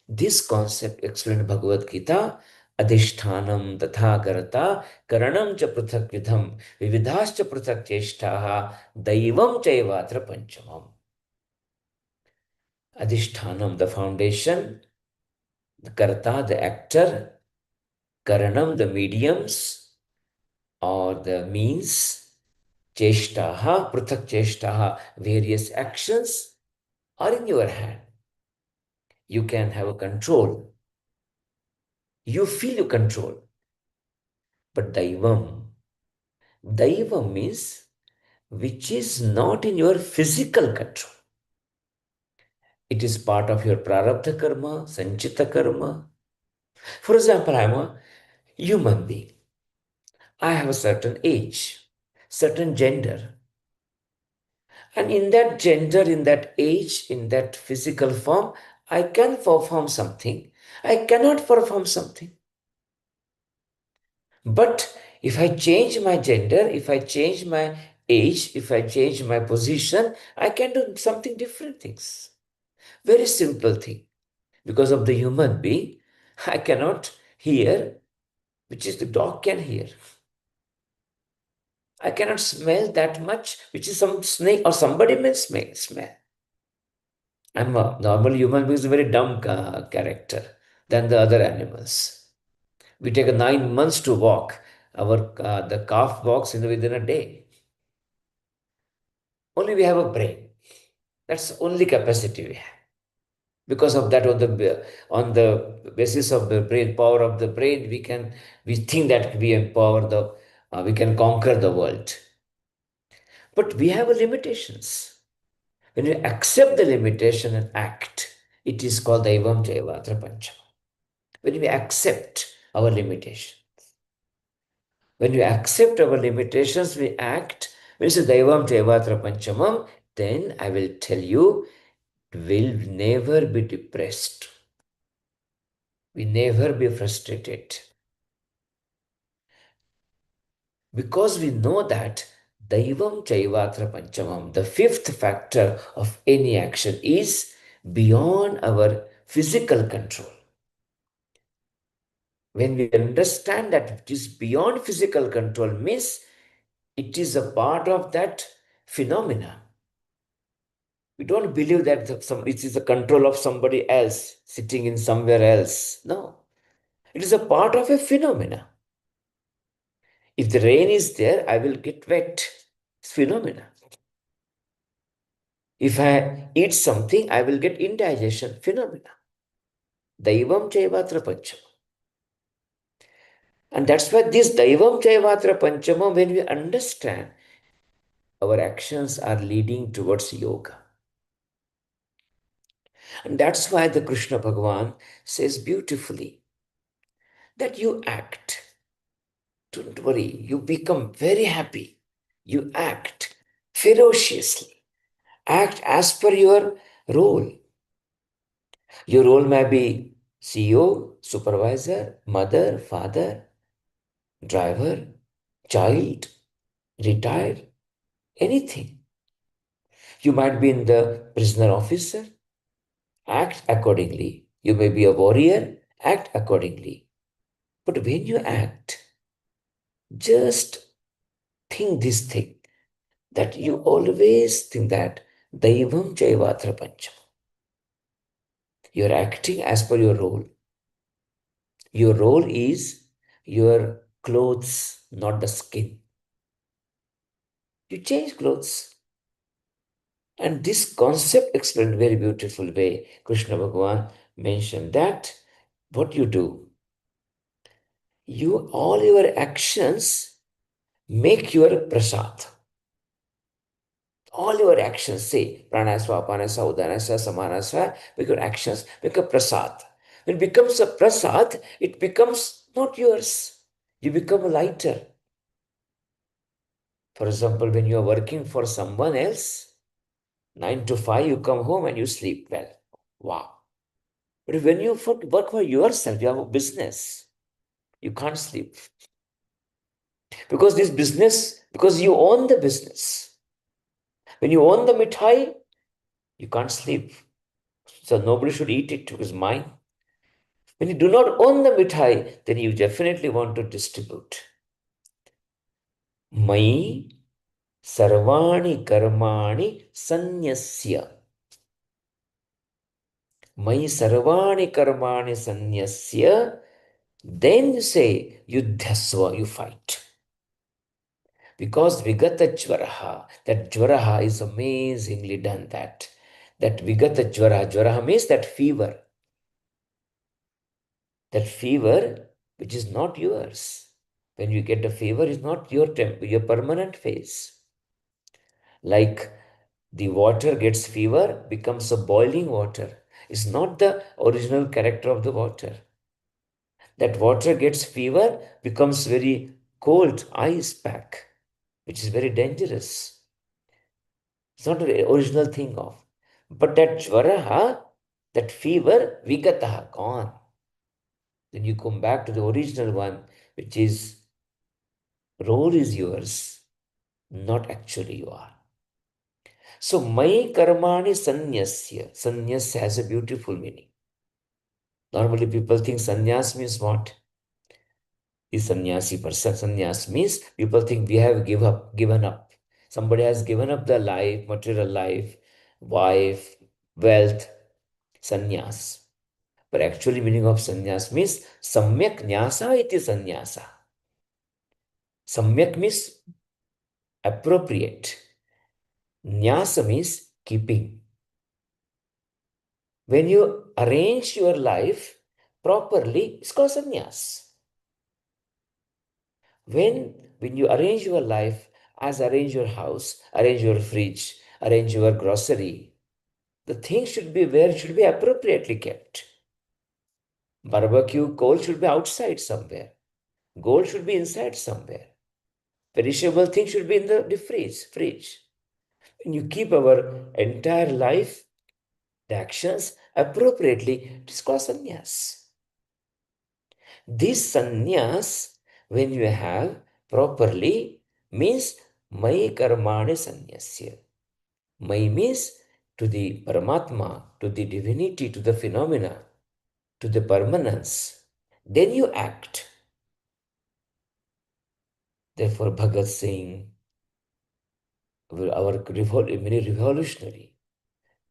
This concept explained in Bhagavad Gita, Adhishthanam tatha karata karanam cha prathak vidham vividhascha prathak cheshtaha daivam chaivatra panchamam. Adhishthanam, the foundation, the karta, the actor, karanam, the mediums or the means, cheshtaha, prathak cheshtaha, various actions are in your hand. You can have a control. You feel you control. But daivam means which is not in your physical control. It is part of your prarabdha karma, sanchita karma. For example, I am a human being. I have a certain age, certain gender. And in that gender, in that age, in that physical form, I can perform something. I cannot perform something. But if I change my gender, if I change my age, if I change my position, I can do something different things. Very simple thing. Because of the human being, I cannot hear, which is the dog can hear. I cannot smell that much, which is some snake or somebody may smell. I'm a normal human being is a very dumb character than the other animals. We take 9 months to walk. The calf walks within a day. Only we have a brain. That's the only capacity we have. Because of that, on the basis of the brain, power of the brain, we think that we can conquer the world. But we have limitations. When we accept the limitation and act, it is called Daivam Jaivatra Panchama. When we accept our limitations. When we accept our limitations, we act. When we say Daivam Jaivatra Panchamam, then I will tell you, will never be depressed. We never be frustrated. Because we know that Daivam Chaivatra Panchamam, the fifth factor of any action, is beyond our physical control. When we understand that it is beyond physical control, means it is a part of that phenomena. We don't believe that it is the control of somebody else sitting in somewhere else. No, it is a part of a phenomena. If the rain is there, I will get wet. It's phenomena. If I eat something, I will get indigestion. Phenomena. Daivam Chaivatra Panchama. And that's why this Daivam Chaivatra Panchama, when we understand, our actions are leading towards yoga. And that's why the Krishna Bhagavan says beautifully that you act. Don't worry, you become very happy. You act ferociously. Act as per your role. Your role may be CEO, supervisor, mother, father, driver, child, retired, anything. You might be in the prisoner officer. Act accordingly. You may be a warrior. Act accordingly. But when you act, just think this thing, that you always think that Daivam Chaivatra Pancham. You are acting as per your role. Your role is your clothes, not the skin. You change clothes. And this concept explained very beautiful way. Krishna Bhagavan mentioned that what you do, all your actions make your prasad. All your actions, say pranasva, apanasva, udanasva, samanasva, make your actions, make a prasad. When it becomes a prasad, it becomes not yours. You become lighter. For example, when you are working for someone else, 9 to 5, you come home and you sleep well. Wow. But when you work for yourself, you have a business, you can't sleep. Because this business, because you own the business. When you own the mithai, you can't sleep. So nobody should eat it because mine. When you do not own the mithai, then you definitely want to distribute. Mai sarvani karmani sanyasya. Mai sarvani karmani sanyasya. Then you say, yuddhasva, you fight. Because vigata jvaraha, that jvaraha is amazingly done that. That vigata jvaraha means that fever. That fever which is not yours. When you get a fever, it's not your permanent phase. Like the water gets fever, becomes a boiling water. It's not the original character of the water. That water gets fever, becomes very cold, ice pack, which is very dangerous. It's not the original thing of. But that jvaraha, that fever, vigataha, gone. Then you come back to the original one, which is role is yours, not actually you are. So, mai karmani sanyasya. Sanyas has a beautiful meaning. Normally people think sannyas means what? Is sannyasi person. Sannyas means people think we have given up. Somebody has given up their life, material life, wife, wealth, sannyas. But actually meaning of sannyas means samyak nyasa iti sannyasa. Samyak means appropriate. Nyasa means keeping. When you arrange your life properly, it's called sannyas. When you arrange your life, as arrange your house, arrange your fridge, arrange your grocery, the things should be where it should be appropriately kept. Barbecue coal should be outside somewhere. Gold should be inside somewhere. Perishable things should be in the fridge. When you keep our entire life, the actions appropriately, it is called sannyas. This sannyas, when you have properly, means mai karmani sannyasya. Mai means to the Paramatma, to the divinity, to the phenomena, to the permanence. Then you act. Therefore, Bhagat Singh, our many revolutionary,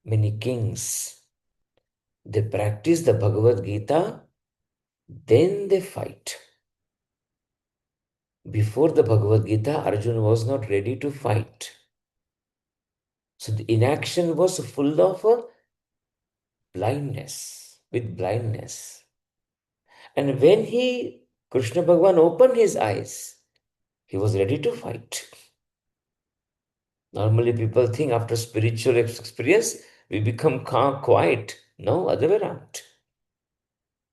many kings, they practice the Bhagavad Gita, then they fight. Before the Bhagavad Gita, Arjuna was not ready to fight. So the inaction was full of blindness, with blindness. And when Krishna Bhagavan opened his eyes, he was ready to fight. Normally people think after spiritual experience, we become calm, quiet. No, other way around.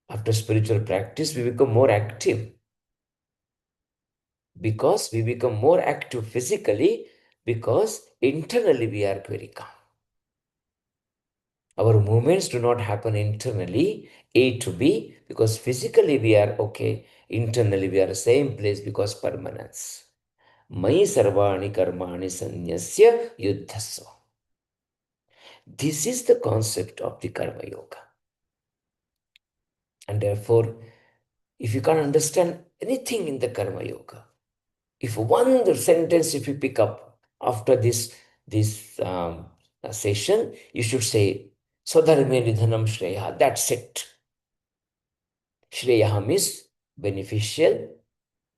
After spiritual practice, we become more active. Because we become more active physically, because internally we are very calm. Our movements do not happen internally, A to B, because physically we are okay. Internally we are same place because permanence. Mai sarvani karmani sanyasya yuddhasva. This is the concept of the Karma Yoga. And therefore, if you can't understand anything in the Karma Yoga, if one sentence if you pick up after this session, you should say, Swadharme nidhanam shreya. That's it. Shreya means beneficial.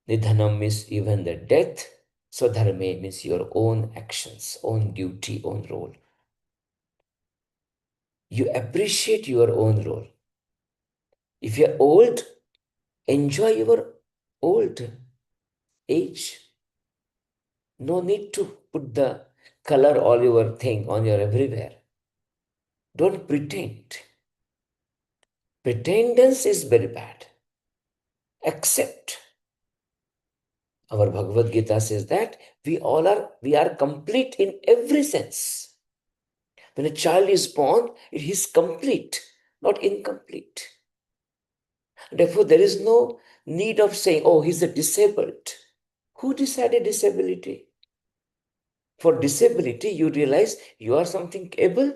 Nidhanam means even the death. Swadharme means your own actions, own duty, own role. You appreciate your own role. If you're old, enjoy your old age. No need to put the color all your thing on your everywhere. Don't pretend. Pretendance is very bad. Accept. Our Bhagavad Gita says that we are complete in every sense. When a child is born, it is complete, not incomplete. Therefore, there is no need of saying, oh, he's a disabled. Who decided disability? For disability, you realize you are something able.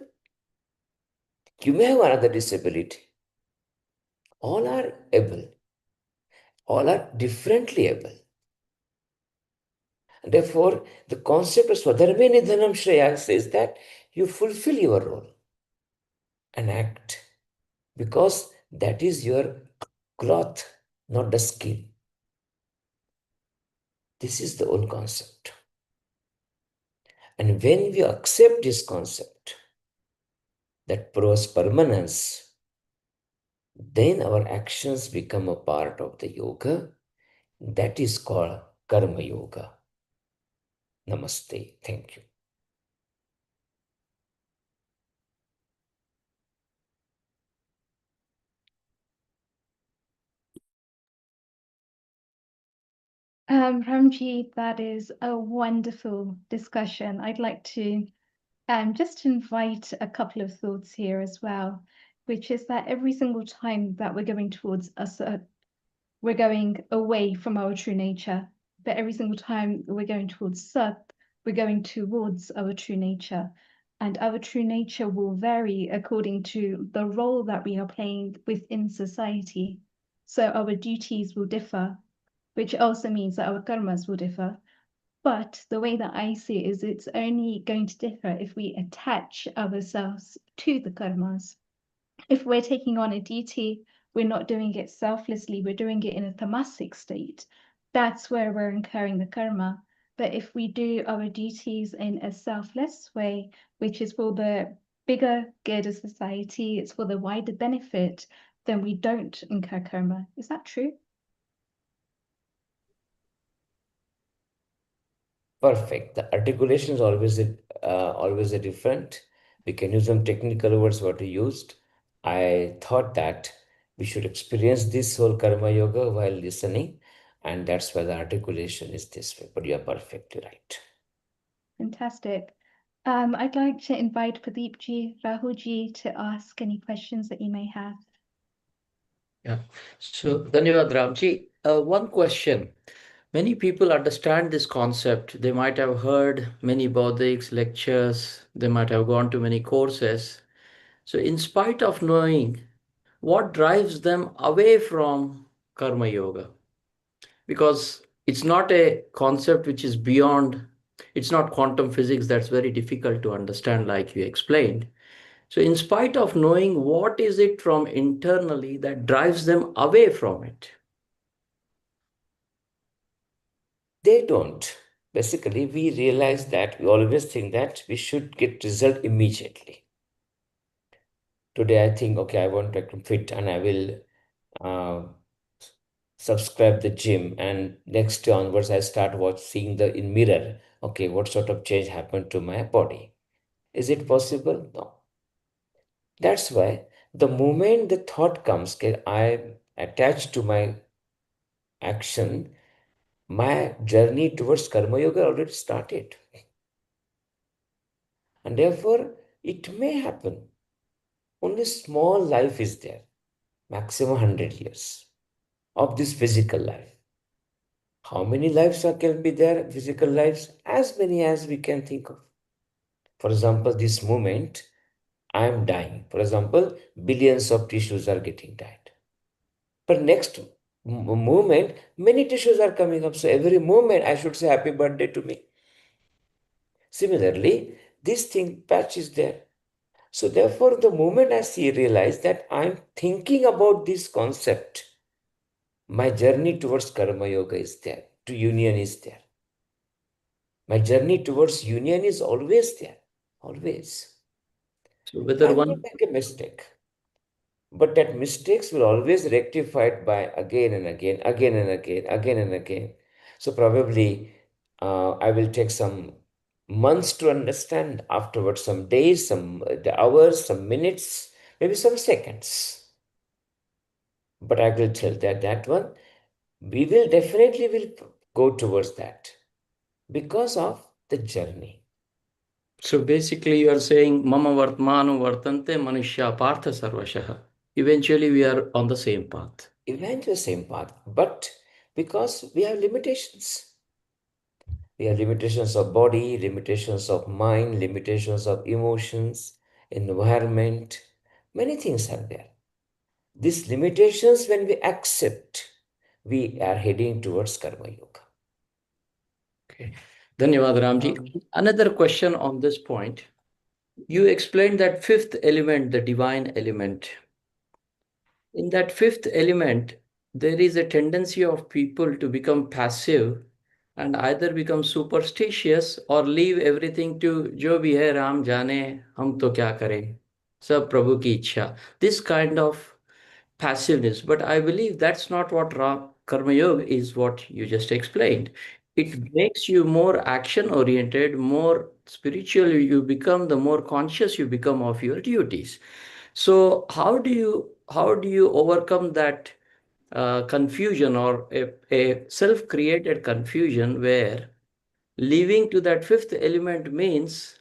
You may have another disability. All are able. All are differently able. Therefore, the concept of Swadharme Nidhanam Shreya says that you fulfill your role and act, because that is your cloth, not the skin. This is the whole concept. And when we accept this concept that proves permanence, then our actions become a part of the yoga. That is called Karma Yoga. Namaste. Thank you. Ramji, that is a wonderful discussion. I'd like to just invite a couple of thoughts here as well, which is that every single time that we're going towards we're going away from our true nature, but every single time we're going towards Sat, we're going towards our true nature. And our true nature will vary according to the role that we are playing within society. So our duties will differ, which also means that our karmas will differ. But the way that I see it is it's only going to differ if we attach ourselves to the karmas. If we're taking on a duty, we're not doing it selflessly, we're doing it in a tamasic state. That's where we're incurring the karma. But if we do our duties in a selfless way, which is for the bigger good of society, it's for the wider benefit, then we don't incur karma. Is that true? Perfect. The articulation is always a different. We can use some technical words what we used. I thought that we should experience this whole karma yoga while listening, and that's why the articulation is this way. But you are perfectly right. Fantastic. I'd like to invite Pradeep ji, Rahul ji to ask any questions that you may have. Yeah. So, Dhanyavad Ramji. One question. Many people understand this concept. They might have heard many Baudics lectures, they might have gone to many courses. So, in spite of knowing what drives them away from Karma Yoga, because it's not a concept which is beyond, it's not quantum physics that's very difficult to understand, like you explained. So, in spite of knowing what is it from internally that drives them away from it? They don't. Basically, we realize that we always think that we should get result immediately. Today, I think, okay, I want to become fit and I will subscribe the gym, and next day onwards I start seeing the in mirror, okay, what sort of change happened to my body. Is it possible? No. That's why the moment the thought comes, okay, I'm attached to my action, my journey towards karma yoga already started. And therefore it may happen. Only small life is there, maximum 100 years of this physical life. How many lives can be there, physical lives? As many as we can think of. For example, this moment, I am dying. For example, billions of tissues are getting died. But next moment, many tissues are coming up. So every moment, I should say happy birthday to me. Similarly, this thing patch is there. So therefore, the moment I realize that I'm thinking about this concept, my journey towards karma yoga is there, to union is there. My journey towards union is always there, always. So, whether I may one make a mistake, but that mistakes will always rectified by again and again, again and again, again and again. So probably I will take some months to understand, afterwards some days, some the hours, some minutes, maybe some seconds. But I will tell that one, we will definitely will go towards that because of the journey. So basically, you are saying Mama Vartmanu Vartante Manushya Partha Sarvashah. Eventually, we are on the same path. Eventually same path, but because we have limitations. We have limitations of body, limitations of mind, limitations of emotions, environment. Many things are there. These limitations, when we accept, we are heading towards Karma Yoga. Okay. Dhanyavad Ramji. Another question on this point. You explained that fifth element, the divine element. In that fifth element, there is a tendency of people to become passive and either become superstitious or leave everything to जो भी है राम जाने हम तो क्या करें सब प्रभु की इच्छा. This kind of passiveness. But I believe that's not what Karma Yoga is, what you just explained. It makes you more action oriented, more spiritual you become, the more conscious you become of your duties. So how do you overcome that confusion or a self-created confusion where living to that fifth element means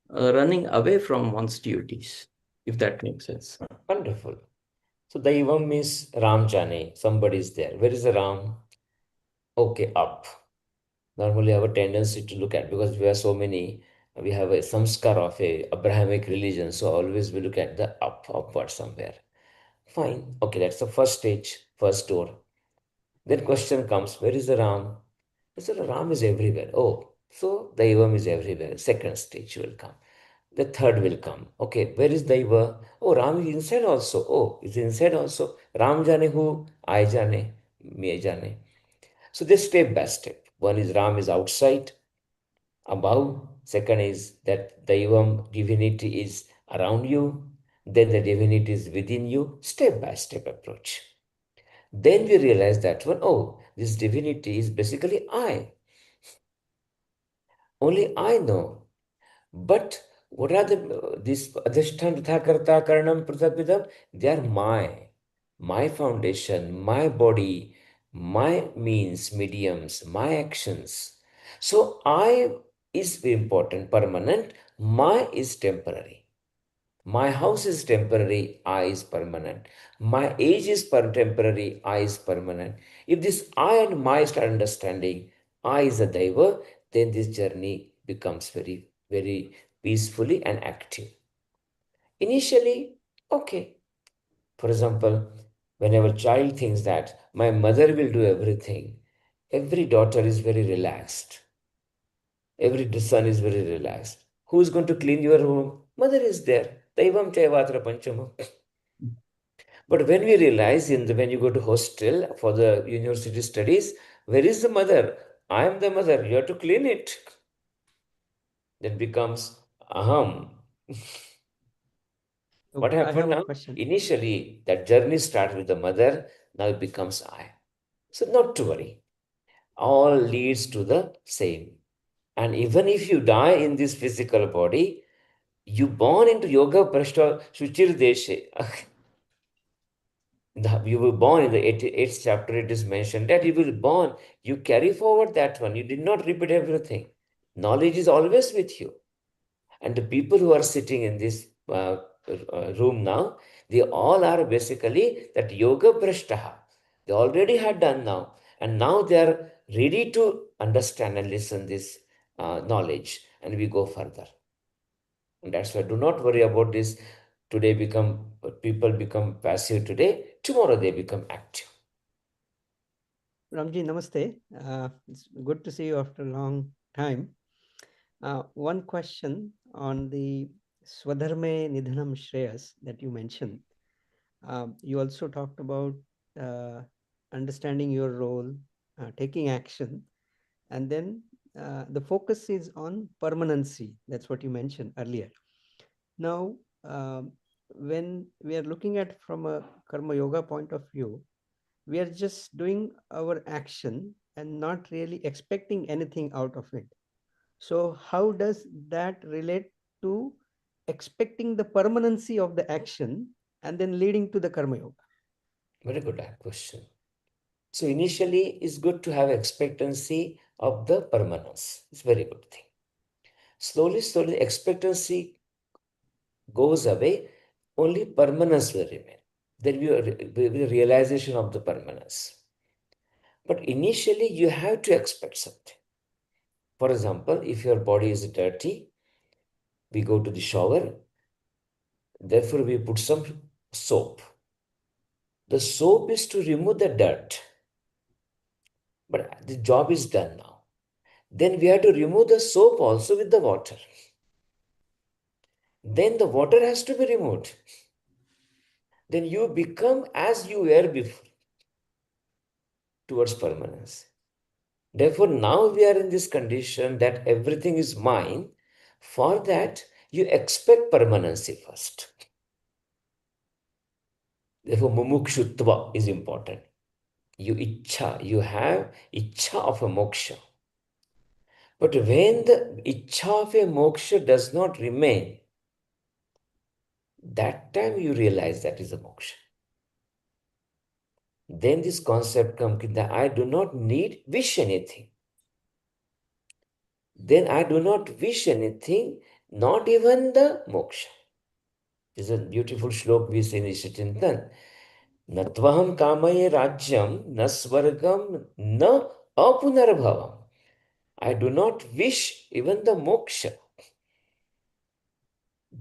running away from one's duties, if that makes sense? Wonderful. So Daivam means Ram Jane, somebody is there. Where is the Ram? Okay, up. Normally have a tendency to look at, because we have so many, we have a samskar of a Abrahamic religion, so always we look at the upward somewhere. Fine. Okay, that's the first stage, first door. Then question comes, where is the Ram? So Ram is everywhere. Oh, so Daivam is everywhere. Second stage will come. The third will come. Okay, where is Daiva? Oh, Ram is inside also. Oh, is inside also. Ram jane who? I jane. Me jane. So this step by step. One is Ram is outside, above. Second is that Daivam, divinity, is around you. Then the divinity is within you. Step by step approach. Then we realize that one, oh, this divinity is basically I. Only I know. But what are this adhishtan karta karanam pratyabhidam? They are my foundation, my body, my means, mediums, my actions. So I is important, permanent. My is temporary. My house is temporary, I is permanent. My age is temporary, I is permanent. If this I and my start understanding, I is a Daiva, then this journey becomes very, very peacefully and active. Initially, okay. For example, whenever a child thinks that my mother will do everything, every daughter is very relaxed. Every son is very relaxed. Who is going to clean your room? Mother is there. Daivam Chayavatra Panchama. But when we realize when you go to hostel for the university studies, where is the mother? I am the mother. You have to clean it. Then becomes aham. So What I happened have a now? question. Initially, that journey starts with the mother. Now it becomes I. So not to worry. All leads to the same. And even if you die in this physical body, you born into yoga prashta shuchir deshe. You were born in the 88th chapter, it is mentioned that you will born, you carry forward that one. You did not repeat everything. Knowledge is always with you. And the people who are sitting in this room now, they all are basically that yoga prashtaha. They already had done now. And now they are ready to understand and listen this knowledge. And we go further. And that's why do not worry about this. Today people become passive today. Tomorrow they become active. Ramji, namaste. It's good to see you after a long time. One question on the Swadharme Nidhanam Shreyas that you mentioned. You also talked about understanding your role, taking action, and then the focus is on permanency. That's what you mentioned earlier. Now, when we are looking at from a karma yoga point of view, we are just doing our action and not really expecting anything out of it. So how does that relate to expecting the permanency of the action and then leading to the karma yoga? Very good question. So initially it's good to have expectancy of the permanence. It's a very good thing. Slowly, expectancy goes away, only permanence will remain. There will be a realization of the permanence. But initially, you have to expect something. For example, if your body is dirty, we go to the shower, therefore we put some soap. The soap is to remove the dirt. But the job is done now. Then we have to remove the soap also with the water. Then the water has to be removed. Then you become as you were before towards permanence. Therefore, now we are in this condition that everything is mine. For that, you expect permanency first. Therefore, mumukshutva is important. You have ichha of a moksha. But when the ichha of a moksha does not remain, that time you realize that is a moksha. Then this concept comes that I do not wish anything. Then I do not wish anything, not even the moksha. This is a beautiful shlok we say in Ishachintan. Natvaham kamaye rajyam na svargam na apunarbhavam. I do not wish even the moksha.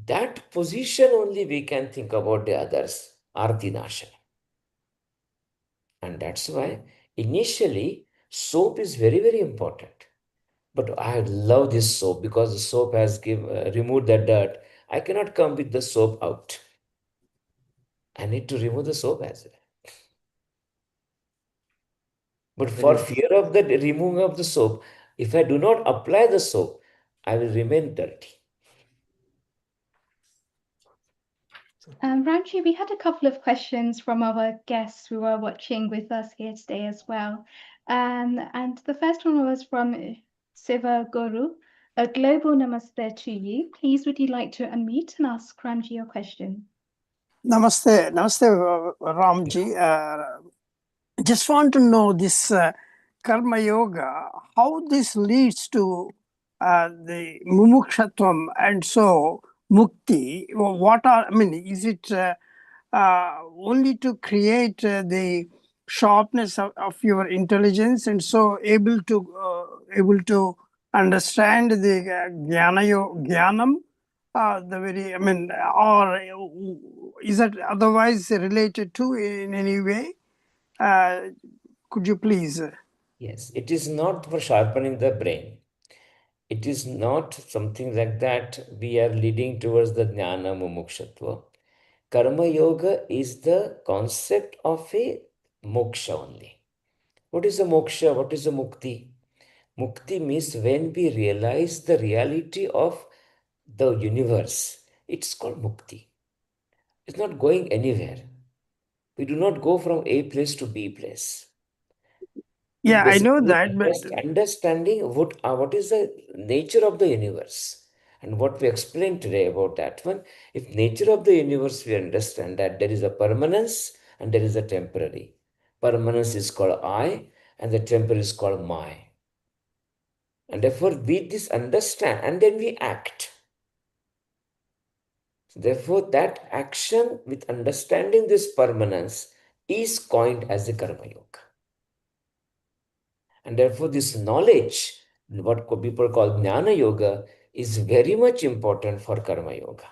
That position only we can think about the others, artinasha. And that's why initially soap is very, very important. But I love this soap because the soap has removed the dirt. I cannot come with the soap out. I need to remove the soap as well. But for fear of the removing of the soap, if I do not apply the soap, I will remain dirty. Ramji, we had a couple of questions from our guests who are watching with us here today as well. And the first one was from Siva Guru. A global namaste to you. Please, would you like to unmute and ask Ramji your question? Namaste, Ramji. Just want to know this karma yoga, how this leads to the mumukshatvam, and so mukti, what are, I mean, is it only to create the sharpness of your intelligence and so able to understand the jnanam, the very, I mean, or is that otherwise related to in any way? Could you please? Yes, it is not for sharpening the brain. It is not something like that we are leading towards the jnana mumukshutva. Karma yoga is the concept of a moksha only. What is a moksha? What is a mukti? Mukti means when we realize the reality of the universe. It's called mukti. It's not going anywhere. We do not go from A place to B place. Yeah, I know Basically, that, but understanding what is the nature of the universe and what we explained today about that one. If nature of the universe, we understand that there is a permanence and there is a temporary. Permanence is called I and the temporary is called my. And therefore, we this understand and then we act. Therefore, that action with understanding this permanence is coined as a karma yoga. And therefore, this knowledge, what people call jnana yoga, is very much important for karma yoga.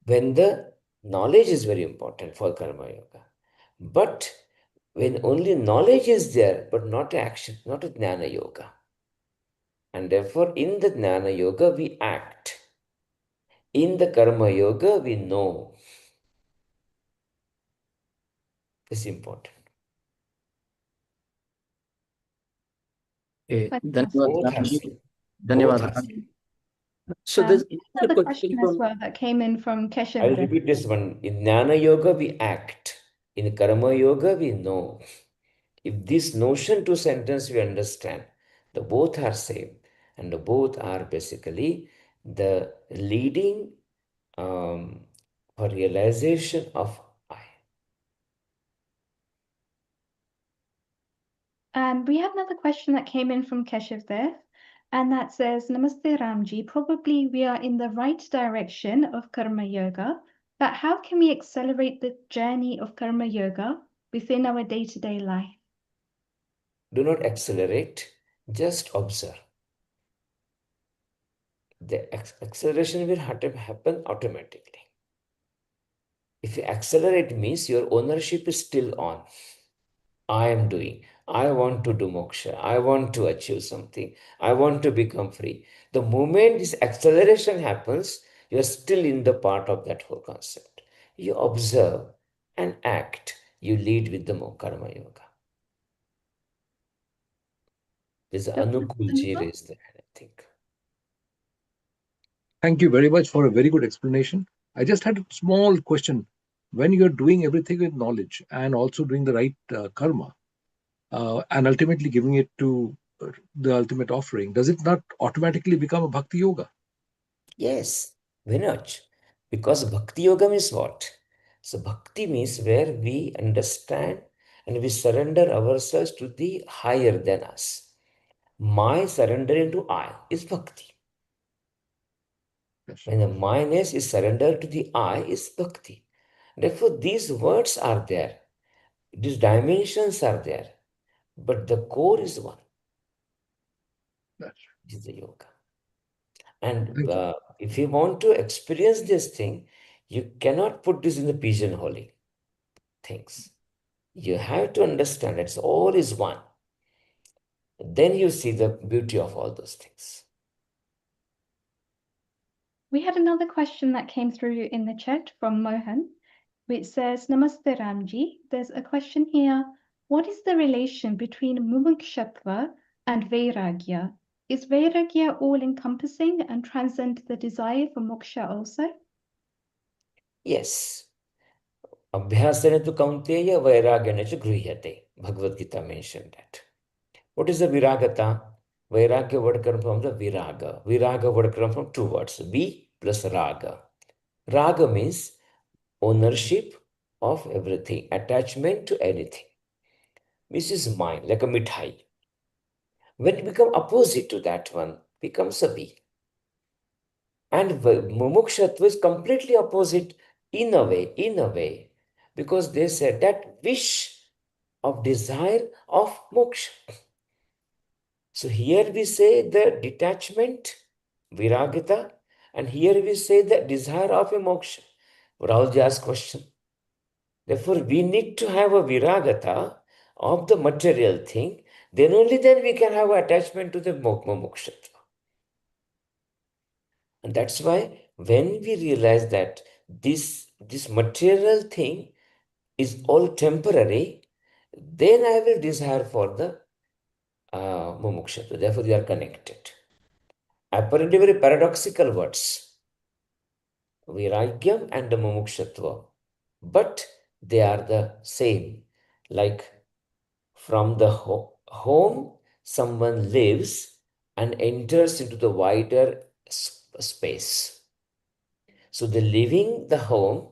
When the knowledge is very important for karma yoga. But when only knowledge is there, but not action, not a jnana yoga. And therefore, in the jnana yoga, we act. In the karma yoga, we know. It's important. Okay, Fantastic. Both are Ramji. same. Dhanyawad, Both are Ramji. same. So there's another Another question question as from well that came in from I'll Keshav. repeat this one. In jnana yoga, we act. In karma yoga, we know. If this notion to sentence we understand, the both are same, and the both are basically the leading for realization of I. And we have another question that came in from Keshav there, and that says, Namaste Ramji, probably we are in the right direction of Karma Yoga, but how can we accelerate the journey of Karma Yoga within our day-to-day life? Do not accelerate, just observe. The acceleration will happen automatically. If you accelerate means your ownership is still on. I am doing. I want to do moksha. I want to achieve something. I want to become free. The moment this acceleration happens, you are still in the part of that whole concept. You observe and act. You lead with the karma yoga. This Anukul ji raised the hand, I think. Thank you very much for a very good explanation. I just had a small question. When you're doing everything with knowledge and also doing the right karma, and ultimately giving it to the ultimate offering, does it not automatically become a bhakti yoga? Yes, why not? Because bhakti yoga means what? So bhakti means where we understand and we surrender ourselves to the higher than us. My surrendering to I is bhakti. Yes. When the minus is surrendered to the I is bhakti. Therefore, these words are there. These dimensions are there. But the core is one. That's It is the yoga. And Thank you. if you want to experience this thing, you cannot put this in the pigeonholing things. You have to understand it's all is one. Then you see the beauty of all those things. We had another question that came through in the chat from Mohan, which says, Namaste Ramji. There's a question here. What is the relation between mumukshutva and vairagya? Is vairagya all-encompassing and transcend the desire for moksha also? Yes. Abhyasana tu kaunteya vairagana cha grihate. Bhagavad Gita mentioned that. What is the viragata? Vairagya word comes from the viraga. Viraga word comes from two words, V plus raga. Raga means ownership of everything, attachment to anything. This is mine, like a mithai. When it becomes opposite to that one, becomes a V. And mumukshatva is completely opposite in a way, because they said that wish of desire of moksha. So here we say the detachment, viragata, and here we say the desire of a moksha. Rahulji asked question. Therefore, we need to have a viragata of the material thing. Then only then we can have attachment to the mokshatva. And that's why when we realize that this material thing is all temporary, then I will desire for the mumukshatu. Therefore, they are connected. Apparently, very paradoxical words, viragyam and the mumukshatva, but they are the same. Like from the home, someone lives and enters into the wider space. So the leaving the home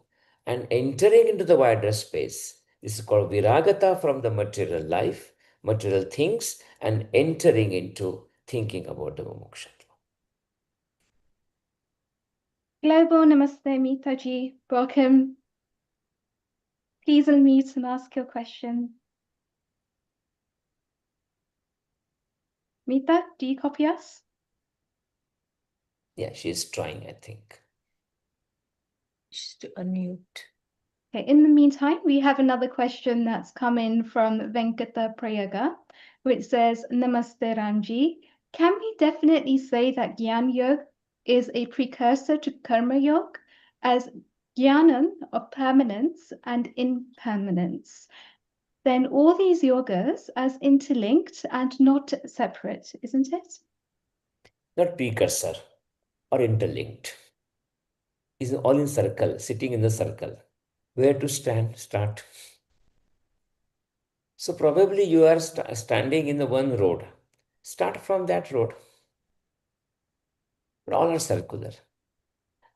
and entering into the wider space, this is called viragata from the material life, material things, and entering into thinking about the mumuksha. Global Namaste Mitaji. Welcome. Please unmute and ask your question. Mita, do you copy us? Yeah, she's trying, I think. Just to unmute. Okay, in the meantime, we have another question that's come in from Venkata Prayaga, which says, Namaste Ramji. Can we definitely say that Gyan Yoga is a precursor to Karma Yoga, as Gyanam of permanence and impermanence? Then all these yogas as interlinked and not separate, isn't it? Not precursor or interlinked. Is all in circle, sitting in the circle. Where to start? So probably you are standing in the one road. Start from that road. But all are circular.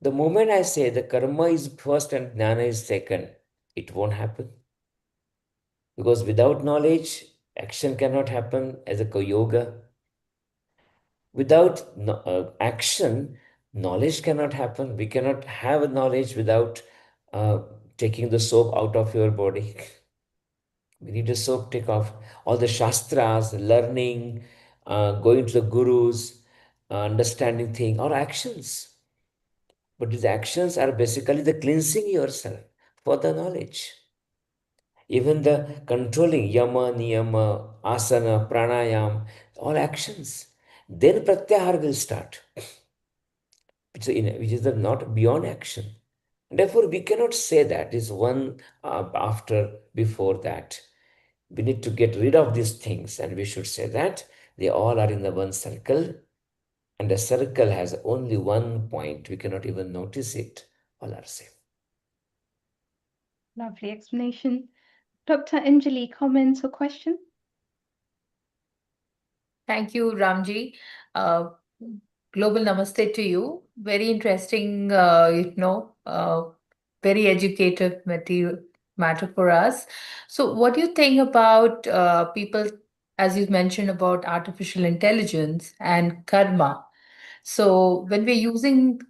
The moment I say the karma is first and jnana is second, it won't happen. Because without knowledge, action cannot happen as a yoga. Without action, knowledge cannot happen. We cannot have knowledge without taking the soap out of your body. We need a soap take off. All the shastras, learning, going to the gurus, understanding things, or actions. But these actions are basically the cleansing yourself for the knowledge. Even the controlling yama, niyama, asana, pranayam, all actions. Then pratyahar will start, which is not beyond action. Therefore, we cannot say that is one after, before that. We need to get rid of these things, and we should say that they all are in the one circle, and the circle has only one point. We cannot even notice it. All are same. Lovely explanation. Dr. Anjali, comment or question? Thank you, Ramji. Global namaste to you. Very interesting, very educative matter for us. So what do you think about people, as you mentioned about artificial intelligence and karma? So when we're using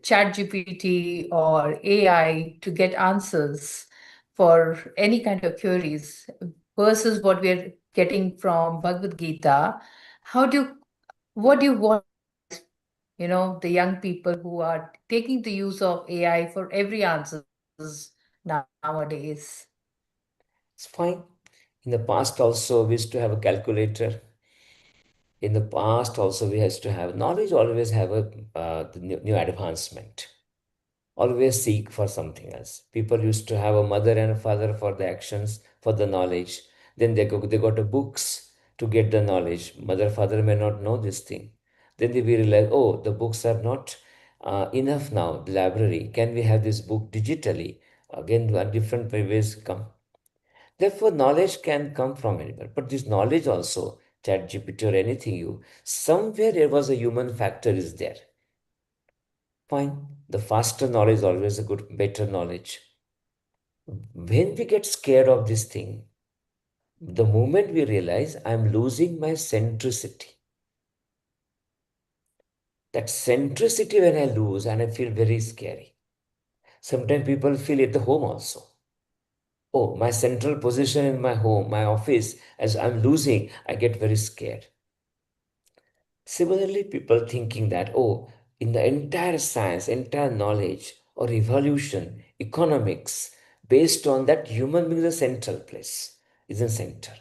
ChatGPT or AI to get answers for any kind of queries versus what we're getting from Bhagavad Gita, what do you want, the young people who are taking the use of AI for every answers nowadays? It's fine. In the past also, we used to have a calculator. In the past also, we used to have knowledge, always have the new advancement. Always seek for something else. People used to have a mother and a father for the actions, for the knowledge. Then they got the books to get the knowledge. Mother, father may not know this thing. Then they realize, oh, the books are not enough now, the library. Can we have this book digitally? Again, different ways come. Therefore, knowledge can come from anywhere. But this knowledge also, ChatGPT or anything, somewhere there was a human factor is there. Fine. The faster knowledge is always a good, better knowledge. When we get scared of this thing, the moment we realize I'm losing my centricity, That centricity when I lose, and I feel very scary. Sometimes people feel at the home also. Oh, my central position in my home, my office, as I'm losing, I get very scared. Similarly, people thinking that, oh, in the entire science, entire knowledge or evolution, economics, based on that human being is a central place, is a center.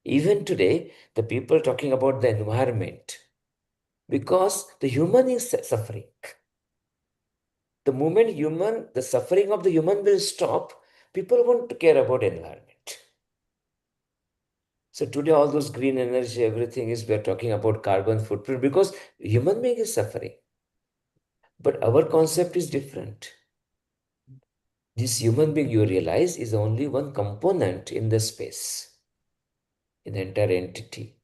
Even today, the people talking about the environment, because the human is suffering. The moment the suffering of the human will stop, people won't care about environment. So today, all those green energy, everything is, we're talking about carbon footprint because human being is suffering. But our concept is different. This human being, you realize, is only one component in the space, in the entire entity.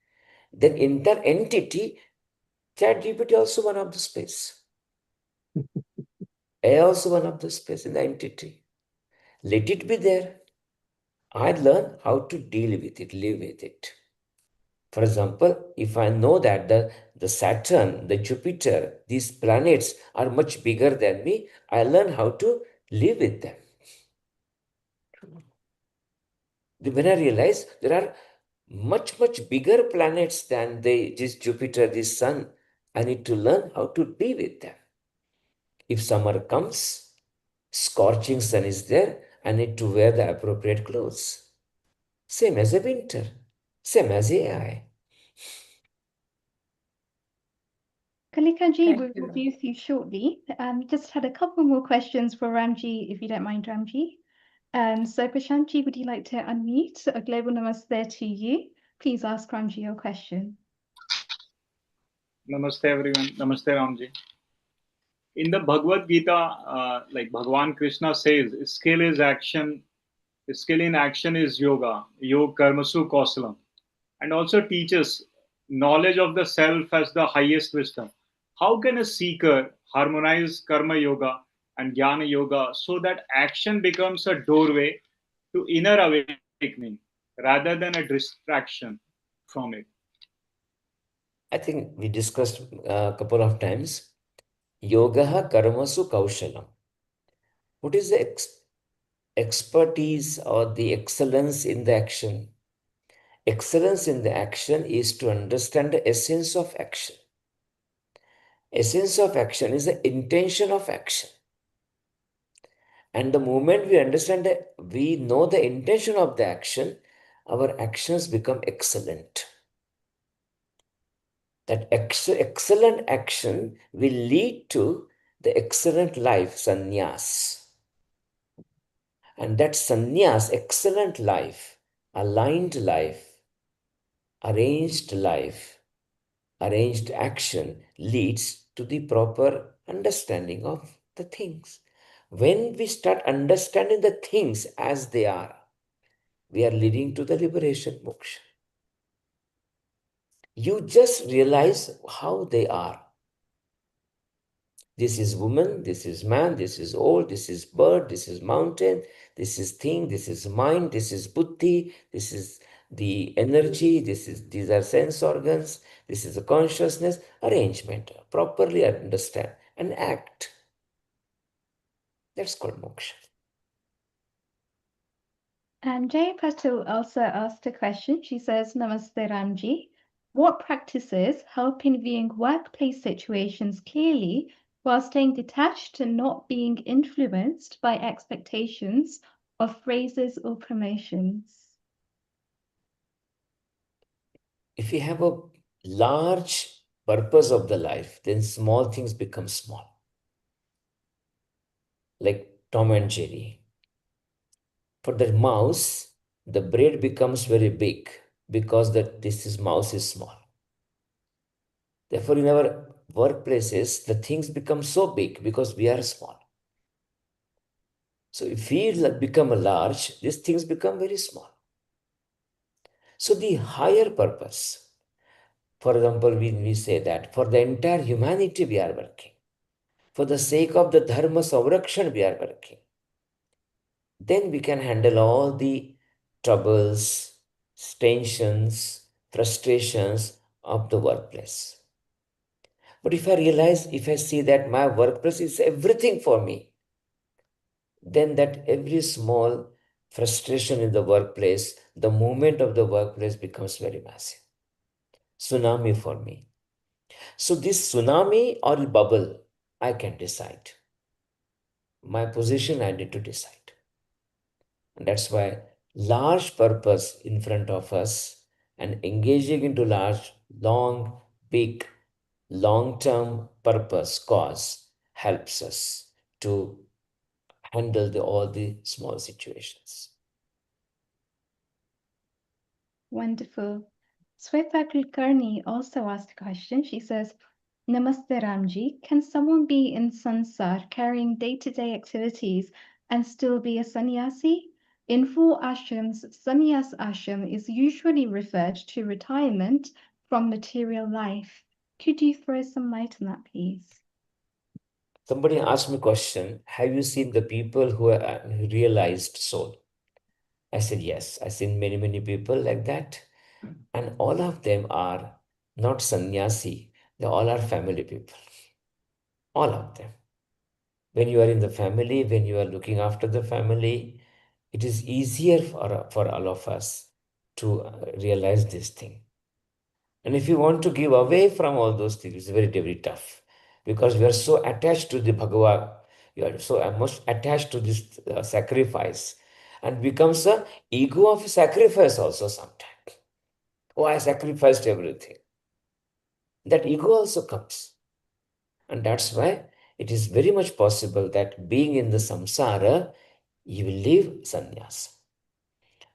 Then entire entity, ChatGPT also one of the space. AI also one of the space in the entity. Let it be there. I learn how to deal with it, live with it. For example, if I know that the Saturn, the Jupiter, these planets are much bigger than me, I learn how to live with them. When I realize there are much, much bigger planets than this Jupiter, this Sun, I need to learn how to be with them. If summer comes, scorching sun is there, I need to wear the appropriate clothes. Same as a winter, same as AI. Kalikaji, Thank we'll you. be with you shortly. Just had a couple more questions for Ramji, if you don't mind, Ramji. So Prashanti, would you like to unmute? A global namaste to you. Please ask Ramji your question. Namaste everyone. Namaste Ramji. In the Bhagavad Gita, like Bhagavan Krishna says, skill is action. Skill in action is yoga. Yoga karmasu kausalam. And also teaches knowledge of the self as the highest wisdom. How can a seeker harmonize karma yoga and jnana yoga so that action becomes a doorway to inner awakening rather than a distraction from it? I think we discussed a couple of times. Yoga karmasu kaushalam. What is the expertise or the excellence in the action? Excellence in the action is to understand the essence of action. Essence of action is the intention of action. And the moment we understand that we know the intention of the action, our actions become excellent. That excellent action will lead to the excellent life, sannyas. And that sannyas, excellent life, aligned life, arranged life, arranged action leads to the proper understanding of the things. When we start understanding the things as they are, we are leading to the liberation moksha. You just realize how they are. This is woman, this is man, this is old, this is bird, this is mountain, this is thing, this is mind, this is buddhi, this is the energy, these are sense organs, this is a consciousness, arrangement. Properly understand and act. That's called moksha. And Jay Patil also asked a question. She says, Namaste Ramji. What practices help in viewing workplace situations clearly while staying detached and not being influenced by expectations of phrases or promotions? If we have a large purpose of the life, then small things become small. Like Tom and Jerry. For the mouse, the bread becomes very big because mouse is small. Therefore, in our workplaces, the things become so big because we are small. So if we become large, these things become very small. So the higher purpose, for example, when we say that for the entire humanity we are working, for the sake of the dharma savrakshan we are working, then we can handle all the troubles, tensions, frustrations of the workplace. But if I see that my workplace is everything for me, then that every small frustration in the workplace, the movement of the workplace becomes very massive. Tsunami for me. So this tsunami or bubble, I can decide. My position, I need to decide. And that's why large purpose in front of us and engaging into large, long, big, long-term purpose, cause helps us to handle all the small situations. Wonderful. Sweta Kulkarni also asked a question. She says, Namaste Ramji, can someone be in sansar carrying day-to-day activities and still be a sannyasi? In full ashrams, sannyas ashram is usually referred to retirement from material life. Could you throw some light on that, please? Somebody asked me a question, have you seen the people who are realized soul? I said, yes. I've seen many, many people like that. And all of them are not sannyasi. They all are family people. All of them. When you are in the family, when you are looking after the family, it is easier for all of us to realize this thing. And if you want to give away from all those things, it's very, very tough because we are so attached to the Bhagavad. You are so much attached to this sacrifice and becomes a ego of sacrifice also sometimes. Oh, I sacrificed everything. That ego also comes. And that's why it is very much possible that being in the samsara, you will leave sannyas.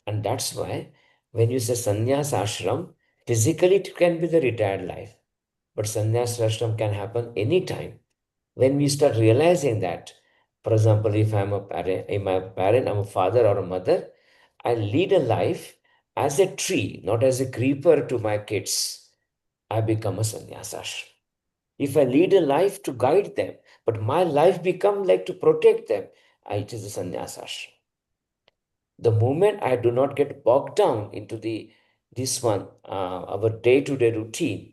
And that's why when you say sannyas ashram, physically it can be the retired life. But sannyas ashram can happen anytime. When we start realizing that, for example, if I'm a parent, I'm a father or a mother, I lead a life as a tree, not as a creeper to my kids. I become a sannyas ashram. If I lead a life to guide them, but my life become like to protect them, it is a sannyas ashram. The moment I do not get bogged down into our day-to-day routine,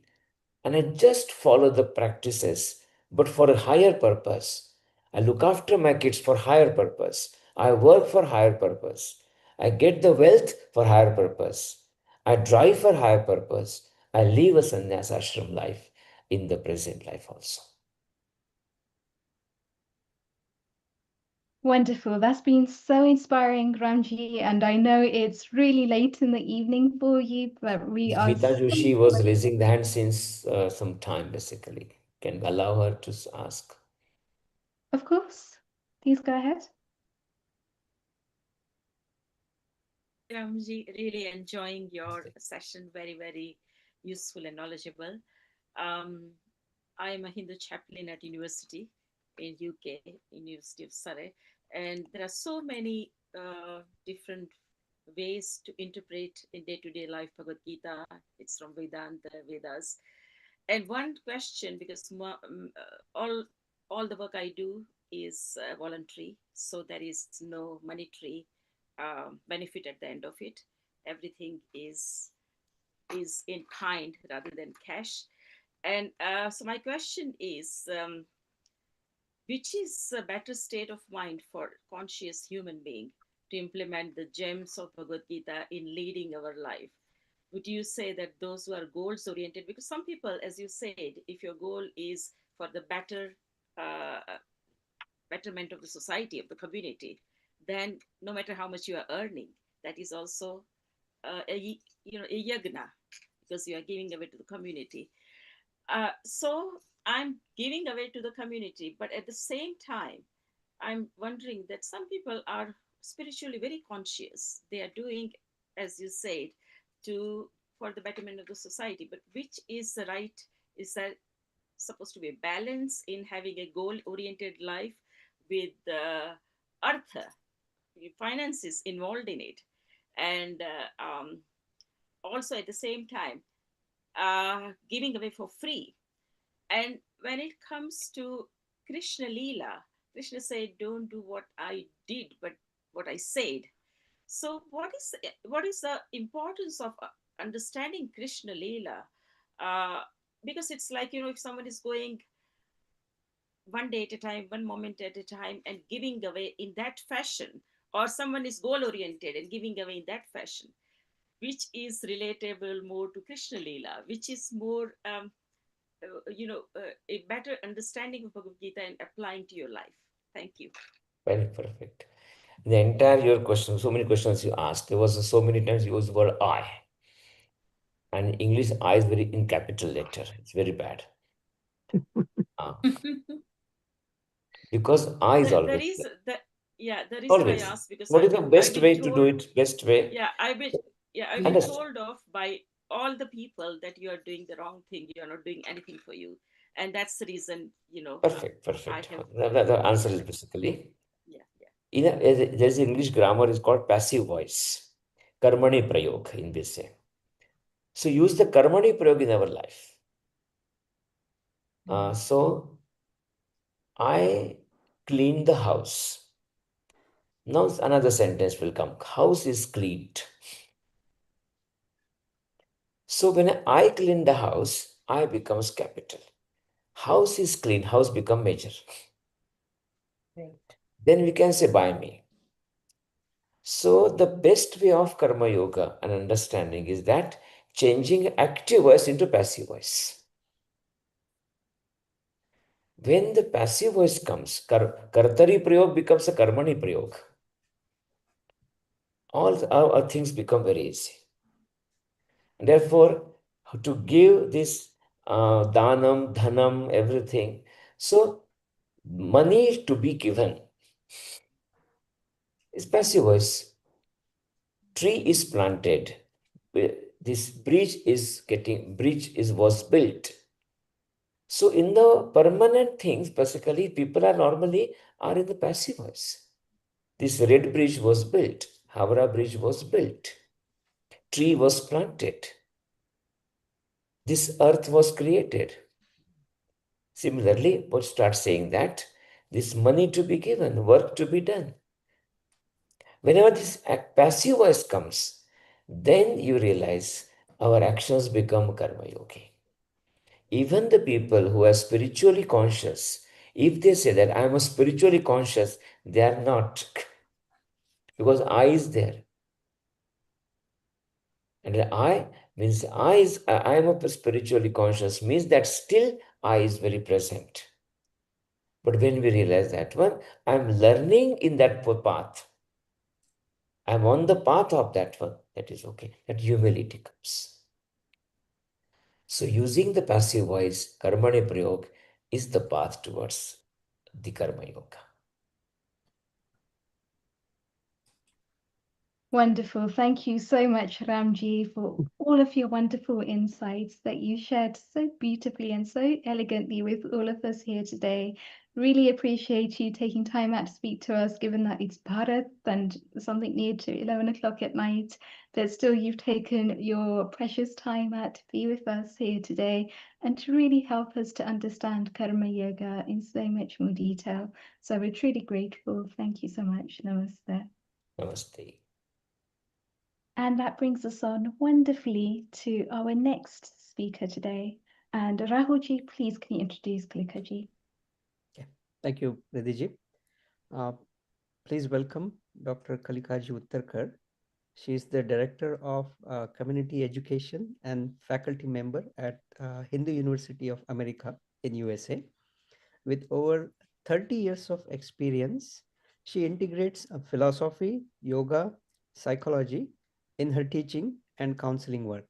and I just follow the practices, but for a higher purpose. I look after my kids for higher purpose. I work for higher purpose. I get the wealth for higher purpose. I drive for higher purpose. I live a sannyas ashram life in the present life also. Wonderful. That's been so inspiring, Ramji. And I know it's really late in the evening for you, but we are Smita so Joshi was raising the hand since some time, basically. Can we allow her to ask? Of course. Please go ahead. Ramji, really enjoying your session. Very, very useful and knowledgeable. I am a Hindu chaplain at university in UK, University of Surrey, and there are so many different ways to interpret in day-to-day life Bhagavad Gita. It's from Vedanta, Vedas. And one question, because all the work I do is voluntary, so there is no monetary benefit at the end of it. Everything is in kind rather than cash. And so my question is, which is a better state of mind for conscious human being to implement the gems of Bhagavad Gita in leading our life? Would you say that those who are goals oriented, because some people, as you said, if your goal is for the betterment of the society, of the community, then no matter how much you are earning, that is also a yagna, because you are giving away to the community. So I'm giving away to the community, but at the same time, I'm wondering that some people are spiritually very conscious. They are doing, as you said, for the betterment of the society. But which is the right? Is that supposed to be a balance in having a goal-oriented life with artha, finances involved in it, and also at the same time giving away for free? And when it comes to Krishna Leela, Krishna said, "Don't do what I did, but what I said." So, what is the importance of understanding Krishna Leela because it's like, if someone is going one day at a time, one moment at a time, and giving away in that fashion, or someone is goal oriented and giving away in that fashion, which is relatable more to Krishna Leela, which is more, a better understanding of Bhagavad Gita and applying to your life. Thank you. Very perfect. The entire your question, so many questions you asked, there was so many times you used the word I. And in English, I is very in capital letter. It's very bad. Because I is always the reason always. I asked, because What is the best way told, to do it? Best way? I've been Understand. told off by all the people that you are doing the wrong thing, you are not doing anything for you, and that's the reason, Perfect. The answer is basically, yeah. there's English grammar is called passive voice, karmani prayog in this way. So use the karmani prayog in our life. So I clean the house. Now another sentence will come. House is cleaned. So when I clean the house, I becomes capital. House is clean, house become major. Right. Then we can say by me. So the best way of karma yoga and understanding is that changing active voice into passive voice. When the passive voice comes, kartari prayog becomes a karmani prayog. All our things become very easy. Therefore, to give this danam, dhanam, everything. So money to be given is passive voice. Tree is planted. This bridge was built. So in the permanent things, basically, people are normally in the passive voice. This red bridge was built. Howrah bridge was built. Tree was planted. This earth was created. Similarly, we'll start saying that this money to be given, work to be done. Whenever this passive voice comes, then you realize our actions become karma yogi. Even the people who are spiritually conscious, if they say that I am a spiritually conscious, they are not. Because I is there. And I means I am a spiritually conscious means that still I is very present. But when we realize that one, I am learning in that path. I am on the path of that one. That is okay. That humility comes. So using the passive voice, karmane prayog, is the path towards the karma yoga. Wonderful. Thank you so much, Ramji, for all of your wonderful insights that you shared so beautifully and so elegantly with all of us here today. Really appreciate you taking time out to speak to us, given that it's Bharat and something near to 11 o'clock at night, that still you've taken your precious time out to be with us here today and to really help us to understand Karma Yoga in so much more detail. So we're truly grateful. Thank you so much. Namaste. Namaste. And that brings us on wonderfully to our next speaker today. And Rahulji, please can you introduce Kalikaji? Thank you, Ridhiji. Please welcome Dr. Kalikaji Uttarkar. She is the Director of Community Education and faculty member at Hindu University of America in USA. With over 30 years of experience, she integrates philosophy, yoga, psychology in her teaching and counseling work.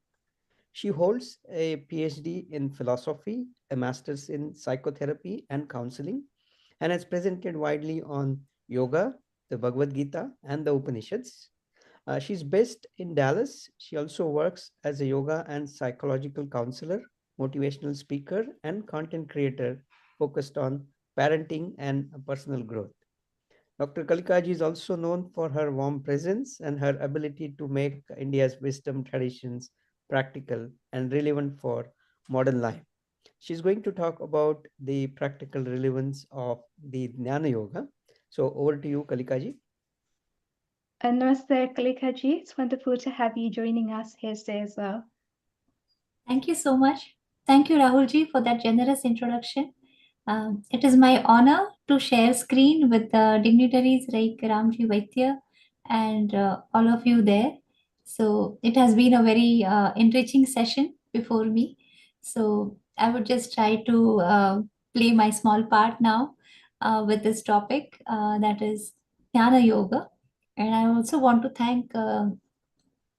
She holds a PhD in philosophy, a master's in psychotherapy and counseling, and has presented widely on yoga, the Bhagavad Gita, and the Upanishads. She's based in Dallas. She also works as a yoga and psychological counselor, motivational speaker, and content creator focused on parenting and personal growth. Dr. Kalikaji is also known for her warm presence and her ability to make India's wisdom traditions practical and relevant for modern life. She's going to talk about the practical relevance of the Jnana Yoga. So over to you, Kalikaji. Namaste, Kalikaji. It's wonderful to have you joining us here today as well. Thank you so much. Thank you, Rahulji, for that generous introduction. It is my honor to share screen with the dignitaries like Ramji Vaidya and all of you there. So it has been a very enriching session before me. So I would just try to play my small part now with this topic that is Jnana Yoga. And I also want to thank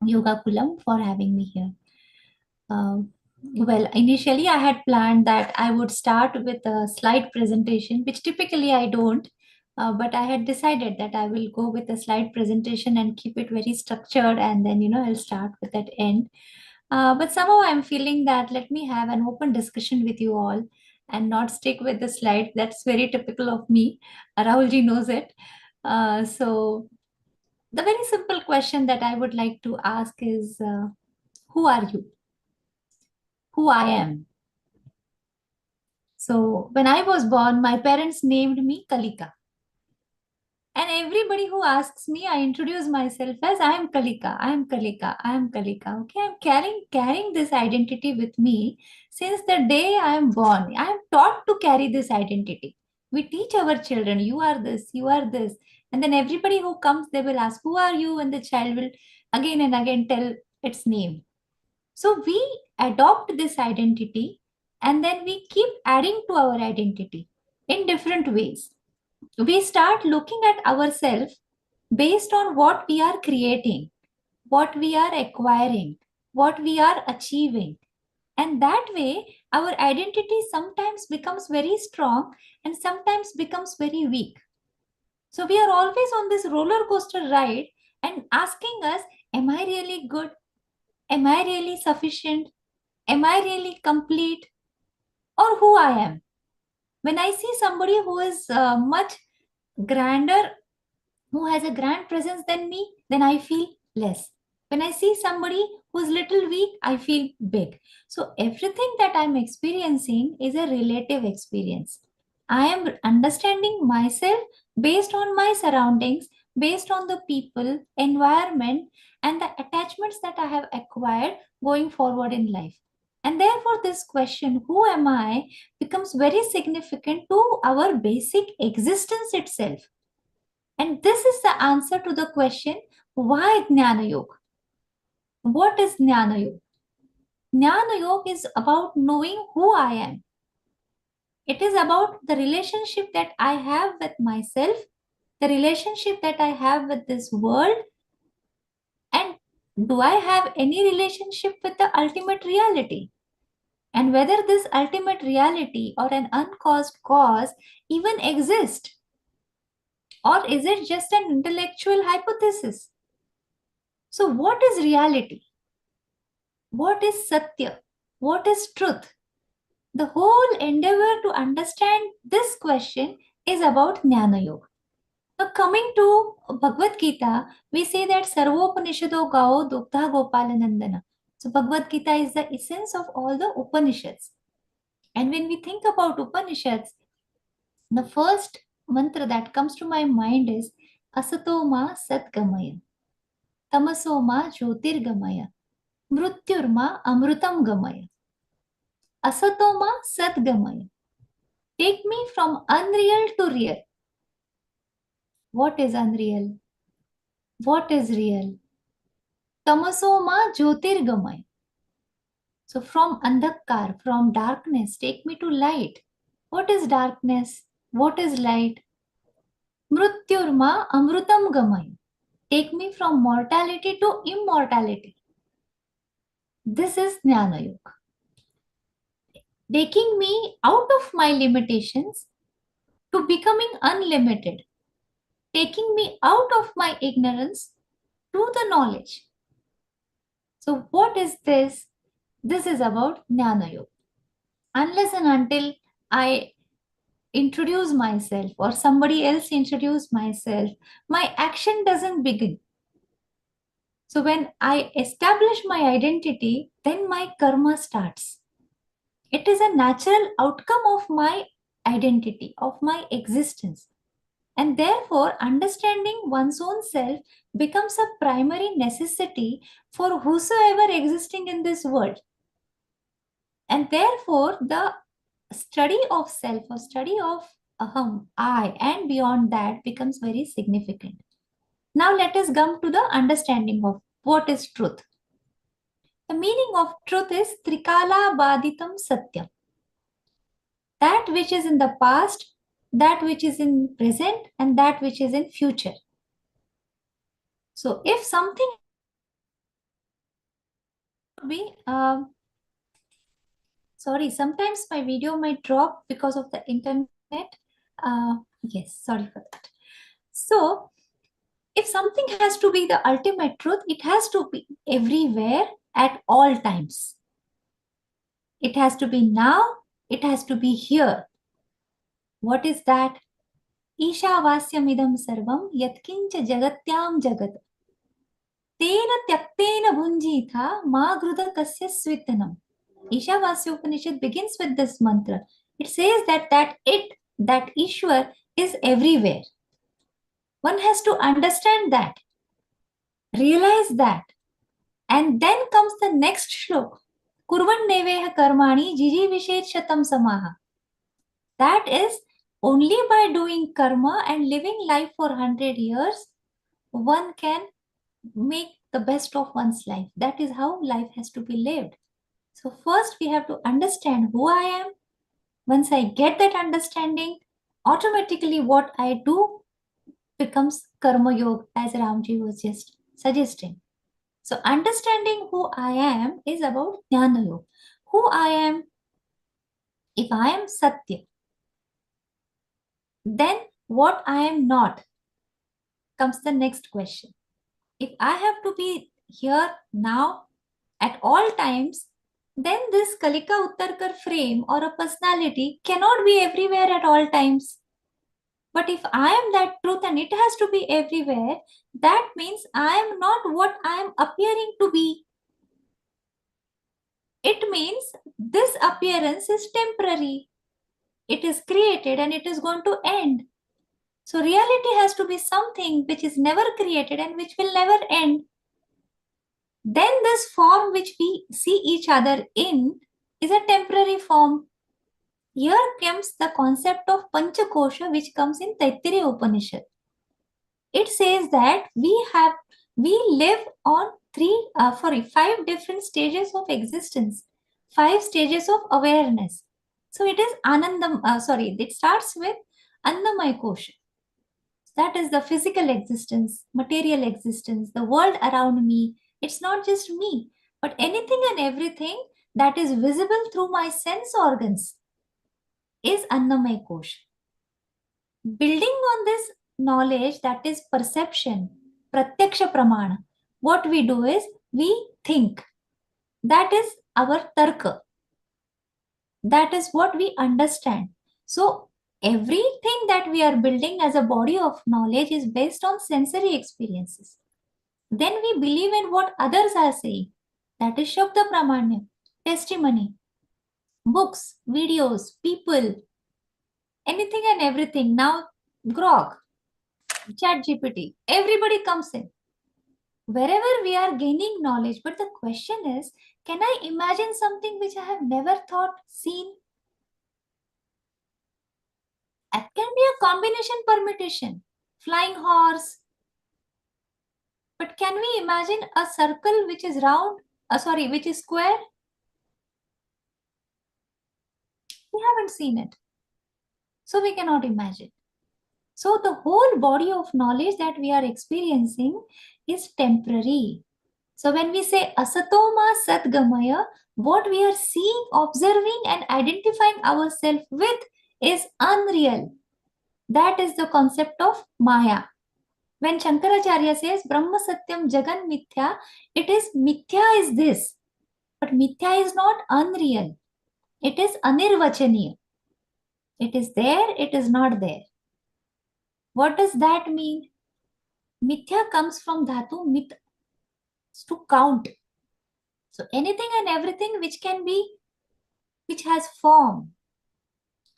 Yoga Kulam for having me here. Well, initially I had planned that I would start with a slide presentation, which typically I don't, but I had decided that I will go with a slide presentation and keep it very structured, and then, I'll start with that end. But somehow I'm feeling that let me have an open discussion with you all and not stick with the slide. That's very typical of me. Rahulji knows it. So the very simple question that I would like to ask is, who are you? Who I am? So when I was born, my parents named me Kalika. And everybody who asks me, I introduce myself as I am Kalika, I am Kalika, I am Kalika. Okay, I'm carrying this identity with me since the day I am born. I am taught to carry this identity. We teach our children, you are this, you are this. And then everybody who comes, they will ask, who are you? And the child will again and again tell its name. So we adopt this identity and then we keep adding to our identity in different ways. We start looking at ourselves based on what we are creating, what we are acquiring, what we are achieving. And that way, our identity sometimes becomes very strong and sometimes becomes very weak. So we are always on this roller coaster ride and asking us, am I really good? Am I really sufficient? Am I really complete? Or who I am? When I see somebody who is much grander, who has a grand presence than me, then I feel less. When I see somebody who's little weak, I feel big. So everything that I'm experiencing is a relative experience. I am understanding myself based on my surroundings, based on the people, environment, and the attachments that I have acquired going forward in life. And therefore, this question, who am I, becomes very significant to our basic existence itself. And this is the answer to the question, why Jnana Yoga? What is Jnana Yoga? Jnana Yoga is about knowing who I am. It is about the relationship that I have with myself, the relationship that I have with this world, and do I have any relationship with the ultimate reality? And whether this ultimate reality or an uncaused cause even exists, or is it just an intellectual hypothesis? So what is reality? What is Satya? What is truth? The whole endeavor to understand this question is about Jnana Yoga. Now coming to Bhagavad Gita, we say that Sarvopanishado Gao Duktha Gopalanandana. So Bhagavad Gita is the essence of all the Upanishads. And when we think about Upanishads, the first mantra that comes to my mind is Asato ma Satgamaya, Tamaso ma Jyotirgamaya, Mrutyurma Amrutam Gamaya. Asatoma Satgamaya. Take me from unreal to real. What is unreal? What is real? Tamasoma Jyotirgamaya. So from andhakar, from darkness, take me to light. What is darkness? What is light? Mrutyurma Amrutam Gamaya. Take me from mortality to immortality. This is Jnana Yoga. Taking me out of my limitations to becoming unlimited. Taking me out of my ignorance to the knowledge. So what is this? This is about Jnana Yoga. Unless and until I introduce myself or somebody else introduce myself, my action doesn't begin. So when I establish my identity, then my karma starts. It is a natural outcome of my identity, of my existence. And therefore, understanding one's own self becomes a primary necessity for whosoever existing in this world. And therefore, the study of self or study of aham, I, and beyond that becomes very significant. Now let us come to the understanding of what is truth. The meaning of truth is Trikala Baditam Satyam. That which is in the past, that which is in present, and that which is in future. So if something sorry, sometimes my video might drop because of the internet. Yes, sorry for that. So if something has to be the ultimate truth, it has to be everywhere at all times. It has to be now, it has to be here. What is that? Ishavasyamidam sarvam yatkincha jagatyam jagat. Tena tyaktena bhunjitha ma gruda kasya svitanam. Ishavasya Upanishad begins with this mantra. It says that that Ishwar is everywhere. One has to understand that, realize that. And then comes the next shlok. Kurvan neveha karmani jiji vishet shatam samaha. That is, only by doing karma and living life for 100 years, one can make the best of one's life. That is how life has to be lived. So first we have to understand who I am. Once I get that understanding, automatically what I do becomes karma yoga, as Ramji was just suggesting. So understanding who I am is about jnana yoga. Who I am, if I am Satya, then what I am not comes the next question. If I have to be here now at all times, then this Kalika Uttarkar frame or a personality cannot be everywhere at all times. But if I am that truth and it has to be everywhere, that means I am not what I am appearing to be. It means this appearance is temporary. It is created and it is going to end. So reality has to be something which is never created and which will never end. Then this form which we see each other in is a temporary form. Here comes the concept of Panchakosha, which comes in Taittiriya Upanishad. It says that we live on 5 different stages of existence, 5 stages of awareness. So it is it starts with Annamaya Kosha. That is the physical existence, material existence, the world around me. It's not just me, but anything and everything that is visible through my sense organs is Annamaya Kosha. Building on this knowledge, that is perception, Pratyaksha Pramana, what we do is we think. That is our tarka. That is what we understand. So everything that we are building as a body of knowledge is based on sensory experiences. Then we believe in what others are saying. That is Shabda Pramanya, testimony, books, videos, people, anything and everything. Now, Grok, ChatGPT, everybody comes in. Wherever we are gaining knowledge, but the question is, can I imagine something which I have never thought, seen? That can be a combination permutation, flying horse. But can we imagine a circle which is round, which is square? We haven't seen it. So we cannot imagine. So the whole body of knowledge that we are experiencing is temporary. So when we say asatoma satgamaya, what we are seeing, observing and identifying ourselves with is unreal. That is the concept of Maya. When Shankaracharya says Brahma Satyam Jagan Mithya, it is Mithya is this. But Mithya is not unreal. It is Anirvachaniya. It is there, it is not there. What does that mean? Mithya comes from dhatu mit, to count. So anything and everything which has form.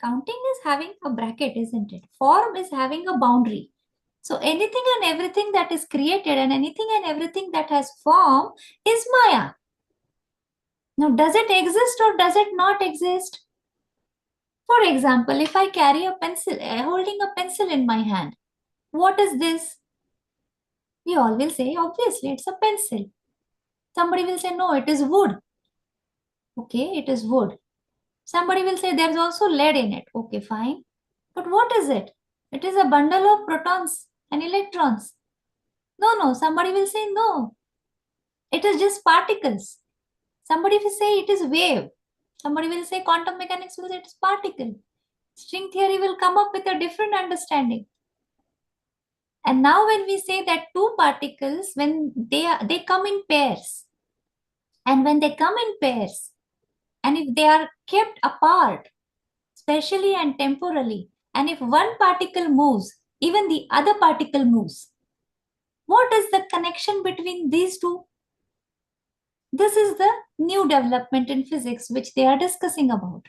Counting is having a bracket, isn't it? Form is having a boundary. So anything and everything that is created and anything and everything that has form is Maya. Now, does it exist or does it not exist? For example, if I carry a pencil, holding a pencil in my hand, what is this? We all will say, obviously, it's a pencil. Somebody will say, no, it is wood. Okay, it is wood. Somebody will say, there's also lead in it. Okay, fine. But what is it? It is a bundle of protons and electrons. No, somebody will say, no, it is just particles. Somebody will say it is wave. Somebody will say quantum mechanics will say it is particle. String theory will come up with a different understanding. And now when we say that two particles, when they come in pairs, and when they come in pairs, and if they are kept apart, spatially and temporally, and if one particle moves, even the other particle moves, what is the connection between these two? This is the new development in physics which they are discussing about.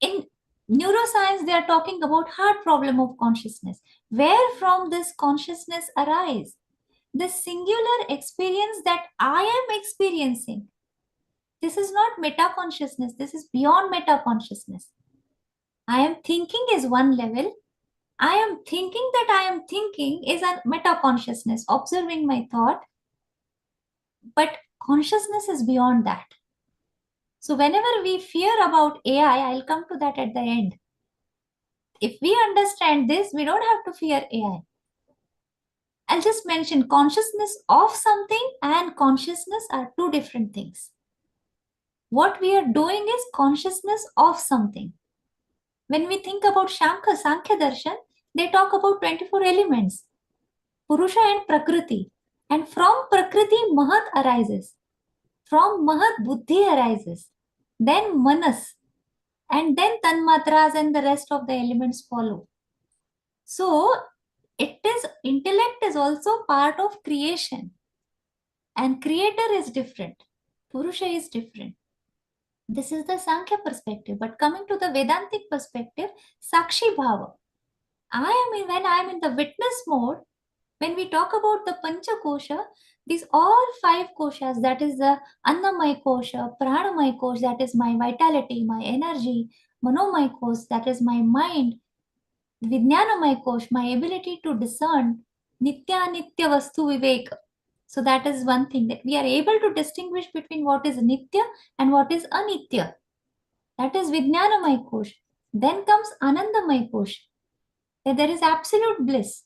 In neuroscience, they are talking about hard problem of consciousness. Where from this consciousness arise? The singular experience that I am experiencing. This is not meta consciousness. This is beyond meta consciousness. I am thinking is one level. I am thinking that I am thinking is a meta consciousness, observing my thought. But consciousness is beyond that. So whenever we fear about AI, I'll come to that at the end. If we understand this, we don't have to fear AI. I'll just mention consciousness of something and consciousness are two different things. What we are doing is consciousness of something. When we think about Sankhya Darshan, they talk about 24 elements, Purusha and Prakriti. And from Prakriti, Mahat arises. From Mahat, Buddhi arises. Then Manas. And then Tanmatras and the rest of the elements follow. So, intellect is also part of creation. And creator is different. Purusha is different. This is the Sankhya perspective. But coming to the Vedantic perspective, Sakshi Bhava. When I am in the witness mode, when we talk about the Pancha Kosha, these all 5 koshas, that is the Annamaya Kosha, Pranamaya Kosha, that is my vitality, my energy, Manomaya Kosha, that is my mind, Vijnanamaya Kosha, my ability to discern, Nitya Nitya Vastu Viveka. So that is one thing, that we are able to distinguish between what is Nitya and what is Anitya. That is Vijnanamaya Kosha. Then comes Anandamaya Kosha, that there is absolute bliss.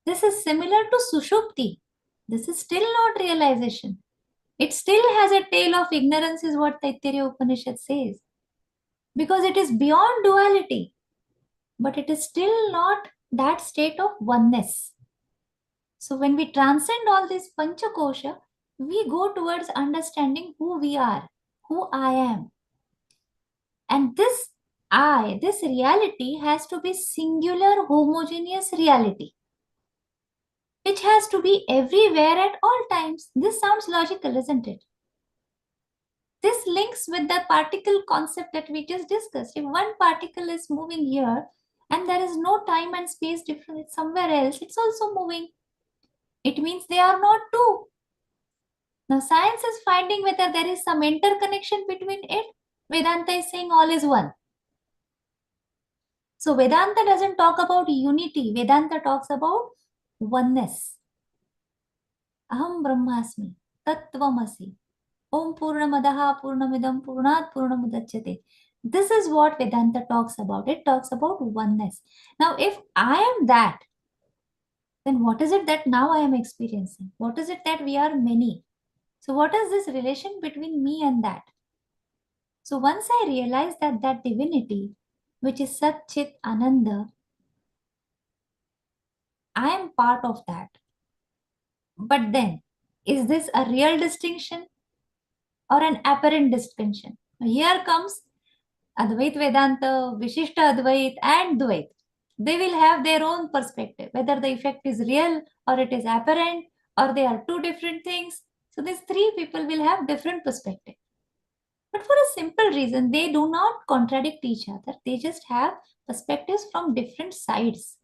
This is similar to Sushupti. This is still not realization. It still has a tail of ignorance, is what Taittiriya Upanishad says. Because it is beyond duality. But it is still not that state of oneness. So when we transcend all this Panchakosha, we go towards understanding who we are, who I am. And this reality has to be singular, homogeneous reality, which has to be everywhere at all times. This sounds logical, isn't it? This links with the particle concept that we just discussed. If one particle is moving here and there is no time and space difference somewhere else, it's also moving. It means they are not two. Now science is finding whether there is some interconnection between it. Vedanta is saying all is one. So Vedanta doesn't talk about unity. Vedanta talks about oneness. Aham Brahmasmi, Tattvamasi, Om Purnamadaha Purnamidam Purnat Purnamudachyate. This is what Vedanta talks about. It talks about oneness. Now, if I am that, then what is it that now I am experiencing? What is it that we are many? So what is this relation between me and that? So once I realize that that divinity, which is Sat Chit Ananda, I am part of that. But then, is this a real distinction or an apparent distinction? Here comes Advait Vedanta, Vishishta Advait and Dvait. They will have their own perspective, whether the effect is real or it is apparent or they are two different things. So these 3 people will have different perspective. But for a simple reason, they do not contradict each other. They just have perspectives from different sides.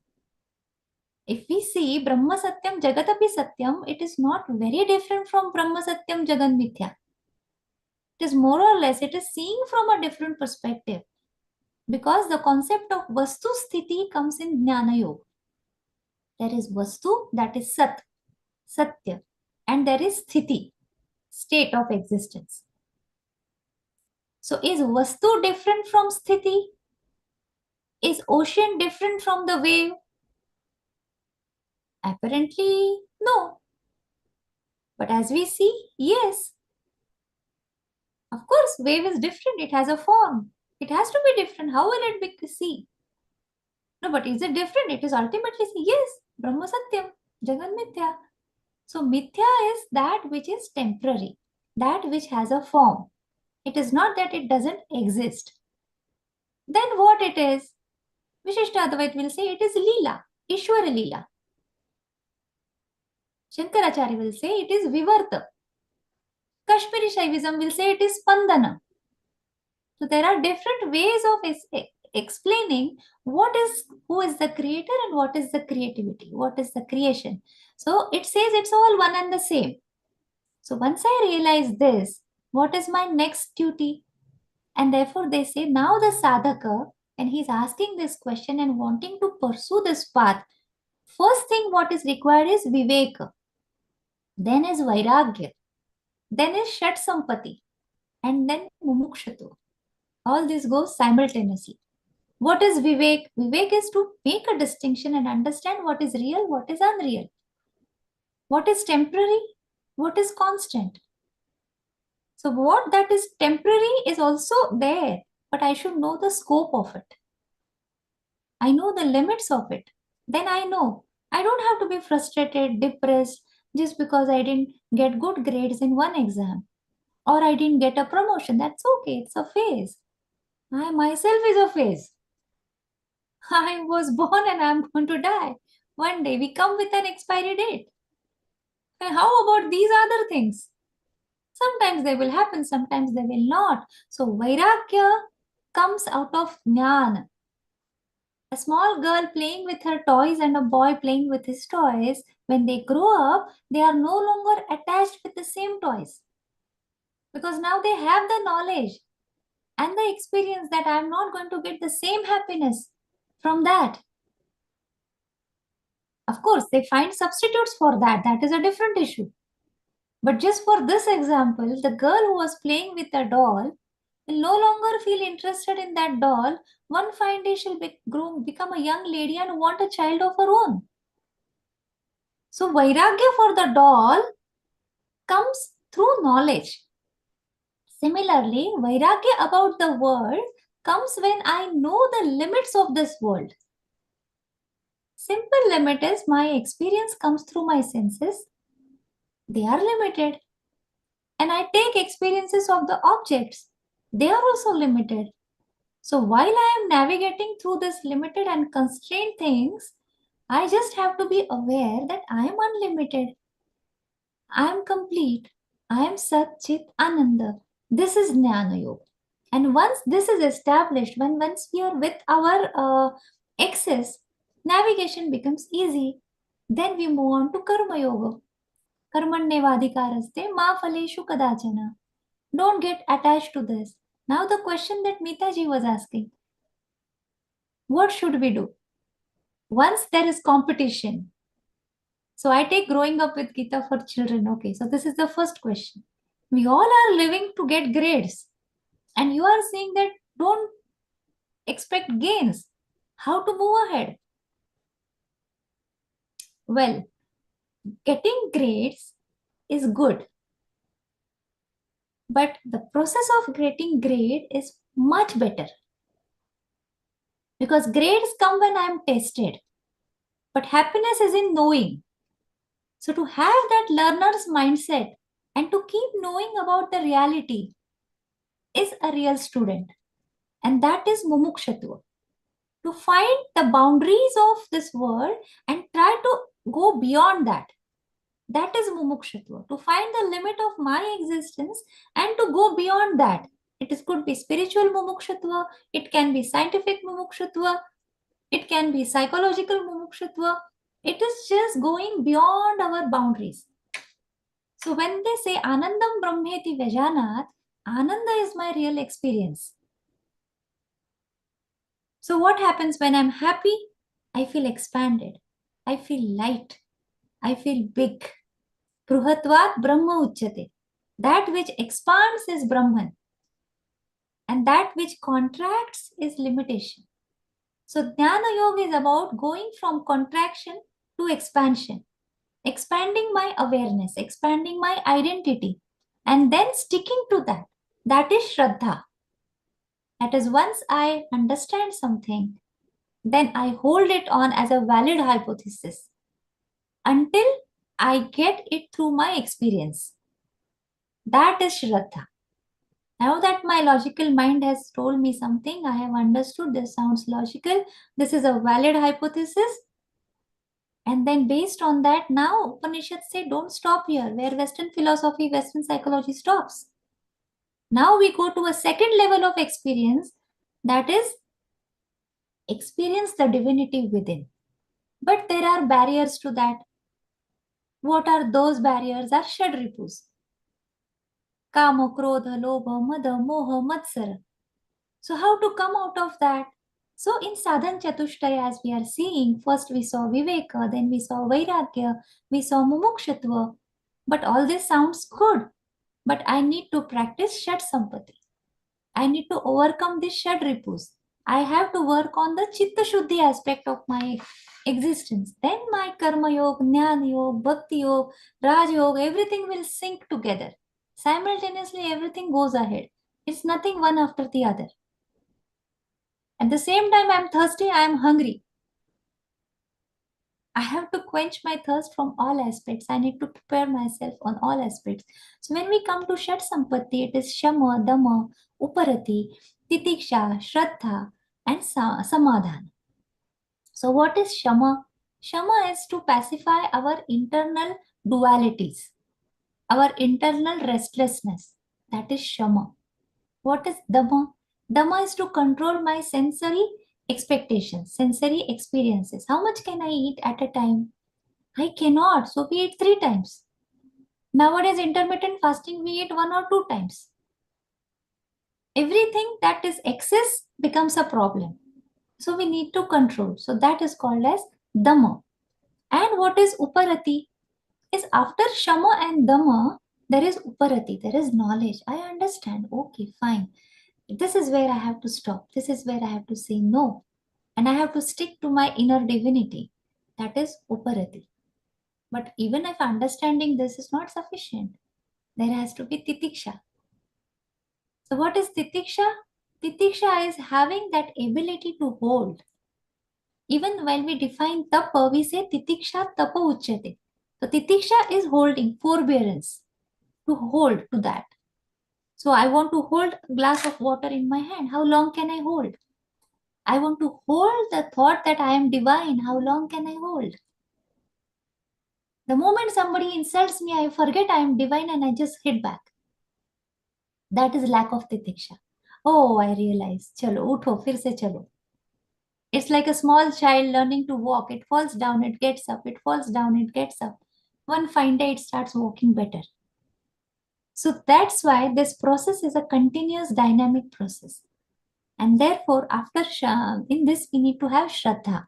If we see Brahma Satyam Jagatapi Satyam, it is not very different from Brahma Satyam Jagan Mithya. It is more or less, it is seeing from a different perspective. Because the concept of Vastu Sthiti comes in Jnana Yoga. There is Vastu, that is Sat, Satya, and there is Sthiti, state of existence. So is Vastu different from Sthiti? Is ocean different from the wave? Apparently, no. But as we see, yes. Of course, wave is different. It has a form. It has to be different. How will it be sea? No, but is it different? It is ultimately sea. Yes, Brahma Satyam, Jagan Mithya. So Mithya is that which is temporary, that which has a form. It is not that it doesn't exist. Then what it is? Vishishta Advait will say it is Leela, Ishwara Leela. Shankaracharya will say it is Vivarta. Kashmiri Shaivism will say it is Spandana. So there are different ways of explaining who is the creator and what is the creativity, what is the creation. So it says it's all one and the same. So once I realize this, what is my next duty? And therefore they say now the sadhaka, and he's asking this question and wanting to pursue this path, first thing what is required is viveka, then is vairagya, then is shat sampati, and then mumukshatu. All this goes simultaneously. What is vivek? Vivek is to make a distinction and understand what is real, what is unreal, what is temporary, what is constant. So what that is temporary is also there, but I should know the scope of it. I know the limits of it. Then I know I don't have to be frustrated, depressed just because I didn't get good grades in one exam or I didn't get a promotion. That's okay. It's a phase. I myself is a phase. I was born and I'm going to die. One day we come with an expiry date. And how about these other things? Sometimes they will happen, sometimes they will not. So Vairagya comes out of Jnana. A small girl playing with her toys and a boy playing with his toys, when they grow up, they are no longer attached with the same toys. Because now they have the knowledge and the experience that I am not going to get the same happiness from that. Of course, they find substitutes for that. That is a different issue. But just for this example, the girl who was playing with a doll will no longer feel interested in that doll. One fine day she'll become a young lady and want a child of her own. So Vairagya for the doll comes through knowledge. Similarly, Vairagya about the world comes when I know the limits of this world. Simple limit is my experience comes through my senses. They are limited. And I take experiences of the objects. They are also limited. So while I am navigating through this limited and constrained things, I just have to be aware that I am unlimited. I am complete. I am Sat Chit Ananda. This is Jnana Yoga. And once this is established, once we are with our excess, navigation becomes easy. Then we move on to Karma Yoga. Karmanyevadikaraste ma phaleshu kadachana. Don't get attached to this. Now the question that Mitaji was asking, what should we do? Once there is competition. So I take growing up with Gita for children. Okay, so this is the first question. We all are living to get grades. And you are saying that don't expect gains. How to move ahead? Well, getting grades is good. But the process of getting grade is much better. Because grades come when I am tested. But happiness is in knowing. So to have that learner's mindset and to keep knowing about the reality is a real student. And that is mumukshatu. To find the boundaries of this world and try to go beyond that. That is mumukshatu. To find the limit of my existence and to go beyond that. Could be spiritual mumukshatu. It can be scientific mumukshatu. It can be psychological mumukshatu. It is just going beyond our boundaries. So when they say Anandam Brahmeti Vajanat, Ananda is my real experience. So what happens when I'm happy? I feel expanded. I feel light. I feel big. Bruhatvat Brahma Uchyate. That which expands is Brahman. And that which contracts is limitation. So Jnana Yoga is about going from contraction to expansion. Expanding my awareness, expanding my identity, and then sticking to that. That is Shraddha. That is, once I understand something, then I hold it on as a valid hypothesis until I get it through my experience. That is Shraddha. Now that my logical mind has told me something, I have understood this sounds logical, this is a valid hypothesis. And then based on that, now Upanishads say don't stop here, where Western philosophy, Western psychology stops. Now we go to a second level of experience, that is experience the divinity within. But there are barriers to that. What are those barriers? Are Shadripus. Kama, Krodha, Lobha, Mada, Moha, Matsara. So how to come out of that? So in Sadhan Chatushtaya, as we are seeing, first we saw Viveka, then we saw Vairagya, we saw Mumukshutva. But all this sounds good. But I need to practice Shad Sampati. I need to overcome this Shadripus. I have to work on the Chitta Shuddhi aspect of my existence. Then my Karma Yoga, Jnana Yoga, Bhakti Yoga, Raj Yoga, everything will sync together. Simultaneously, everything goes ahead. It's nothing one after the other. At the same time, I'm thirsty, I'm hungry. I have to quench my thirst from all aspects. I need to prepare myself on all aspects. So when we come to Shat Sampatti, it is Shama, Dama, Uparati, Titiksha, Shraddha, and Samadhana. So what is Shama? Shama is to pacify our internal dualities, our internal restlessness. That is Shama. What is Dhamma? Dhamma is to control my sensory expectations, sensory experiences. How much can I eat at a time? I cannot, so we eat 3 times. Nowadays, intermittent fasting, we eat 1 or 2 times. Everything that is excess becomes a problem. So we need to control. So that is called as Dhamma. And what is Uparati? Is after Shama and Dhamma, there is Uparati, there is knowledge. I understand. Okay, fine. This is where I have to stop. This is where I have to say no. And I have to stick to my inner divinity. That is Uparati. But even if understanding this is not sufficient, there has to be Titiksha. So what is Titiksha? Titiksha is having that ability to hold. Even when we define Tapa, we say Titiksha Tapa Uchyate. So Titiksha is holding, forbearance, to hold to that. So I want to hold a glass of water in my hand. How long can I hold? I want to hold the thought that I am divine. How long can I hold? The moment somebody insults me, I forget I am divine and I just hit back. That is lack of titiksha. Oh, I realize. Chalo, utho, fir se chalo. It's like a small child learning to walk. It falls down, it gets up. It falls down, it gets up. One fine day, it starts walking better. So that's why this process is a continuous dynamic process. And therefore, after in this, we need to have Shraddha.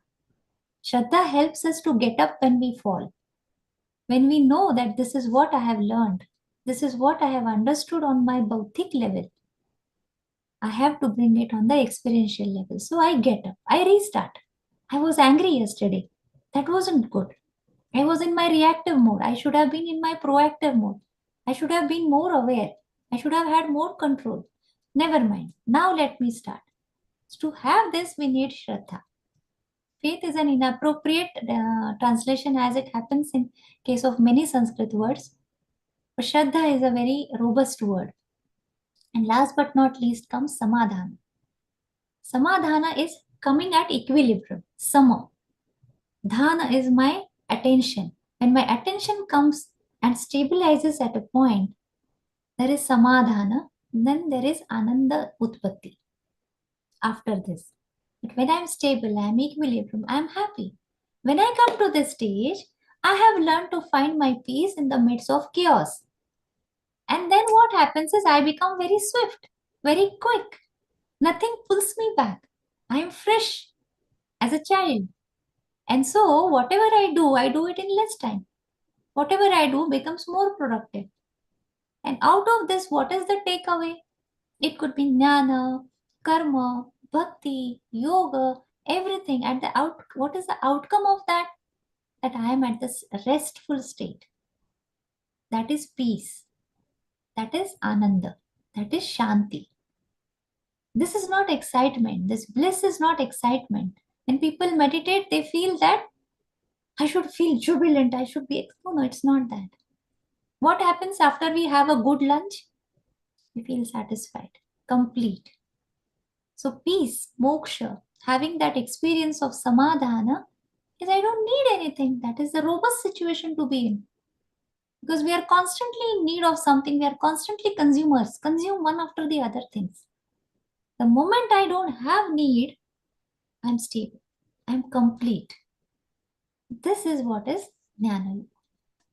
Shraddha helps us to get up when we fall. When we know that this is what I have learned, this is what I have understood on my bautic level, I have to bring it on the experiential level. So I get up, I restart. I was angry yesterday. That wasn't good. I was in my reactive mode. I should have been in my proactive mode. I should have been more aware. I should have had more control. Never mind. Now let me start. So to have this, we need Shraddha. Faith is an inappropriate translation as it happens in case of many Sanskrit words. But Shraddha is a very robust word. And last but not least comes Samadhana. Samadhana is coming at equilibrium, sama. Dhana is my attention. When my attention comes and stabilizes at a point, there is Samadhana, then there is Ananda Utpatti. After this. But when I'm stable, I'm equilibrium, I'm happy. When I come to this stage, I have learned to find my peace in the midst of chaos. And then what what happens is I become very swift, very quick. Nothing pulls me back. I am fresh as a child. And so whatever I do it in less time. Whatever I do becomes more productive. And out of this, what is the takeaway? It could be jnana, karma, bhakti, yoga, everything. At the what is the outcome of that? That I am at this restful state. That is peace. That is ananda. That is shanti. This is not excitement. This bliss is not excitement. When people meditate, they feel that I should feel jubilant. I should be. No, it's not that. What happens after we have a good lunch? We feel satisfied, complete. So peace, moksha, having that experience of samadhana is I don't need anything. That is the robust situation to be in. Because we are constantly in need of something. We are constantly consumers. Consume one after the other things. The moment I don't have need, I'm stable. I'm complete. This is what is jnana.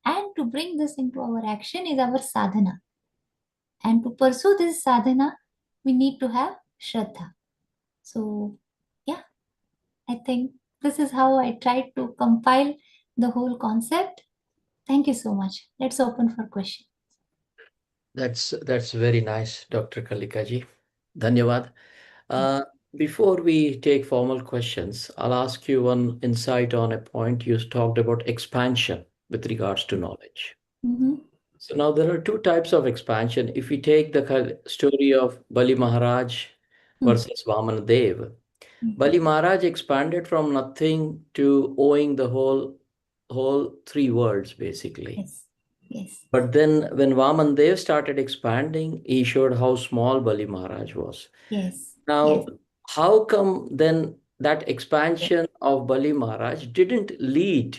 And to bring this into our action is our sadhana. And to pursue this sadhana, we need to have shraddha. So, yeah, I think this is how I tried to compile the whole concept. Thank you so much. Let's open for questions. That's very nice, Dr. Kalikaji. Dhanyavad. Before we take formal questions, I'll ask you one insight on a point. You talked about expansion with regards to knowledge. So now there are two types of expansion. If we take the story of Bali Maharaj versus Vamana Dev, Bali Maharaj expanded from nothing to owing the whole three worlds, basically. Yes. Yes. But then when Vaman Dev started expanding, he showed how small Bali Maharaj was. Yes. Now, Yes. how come then that expansion of Bali Maharaj didn't lead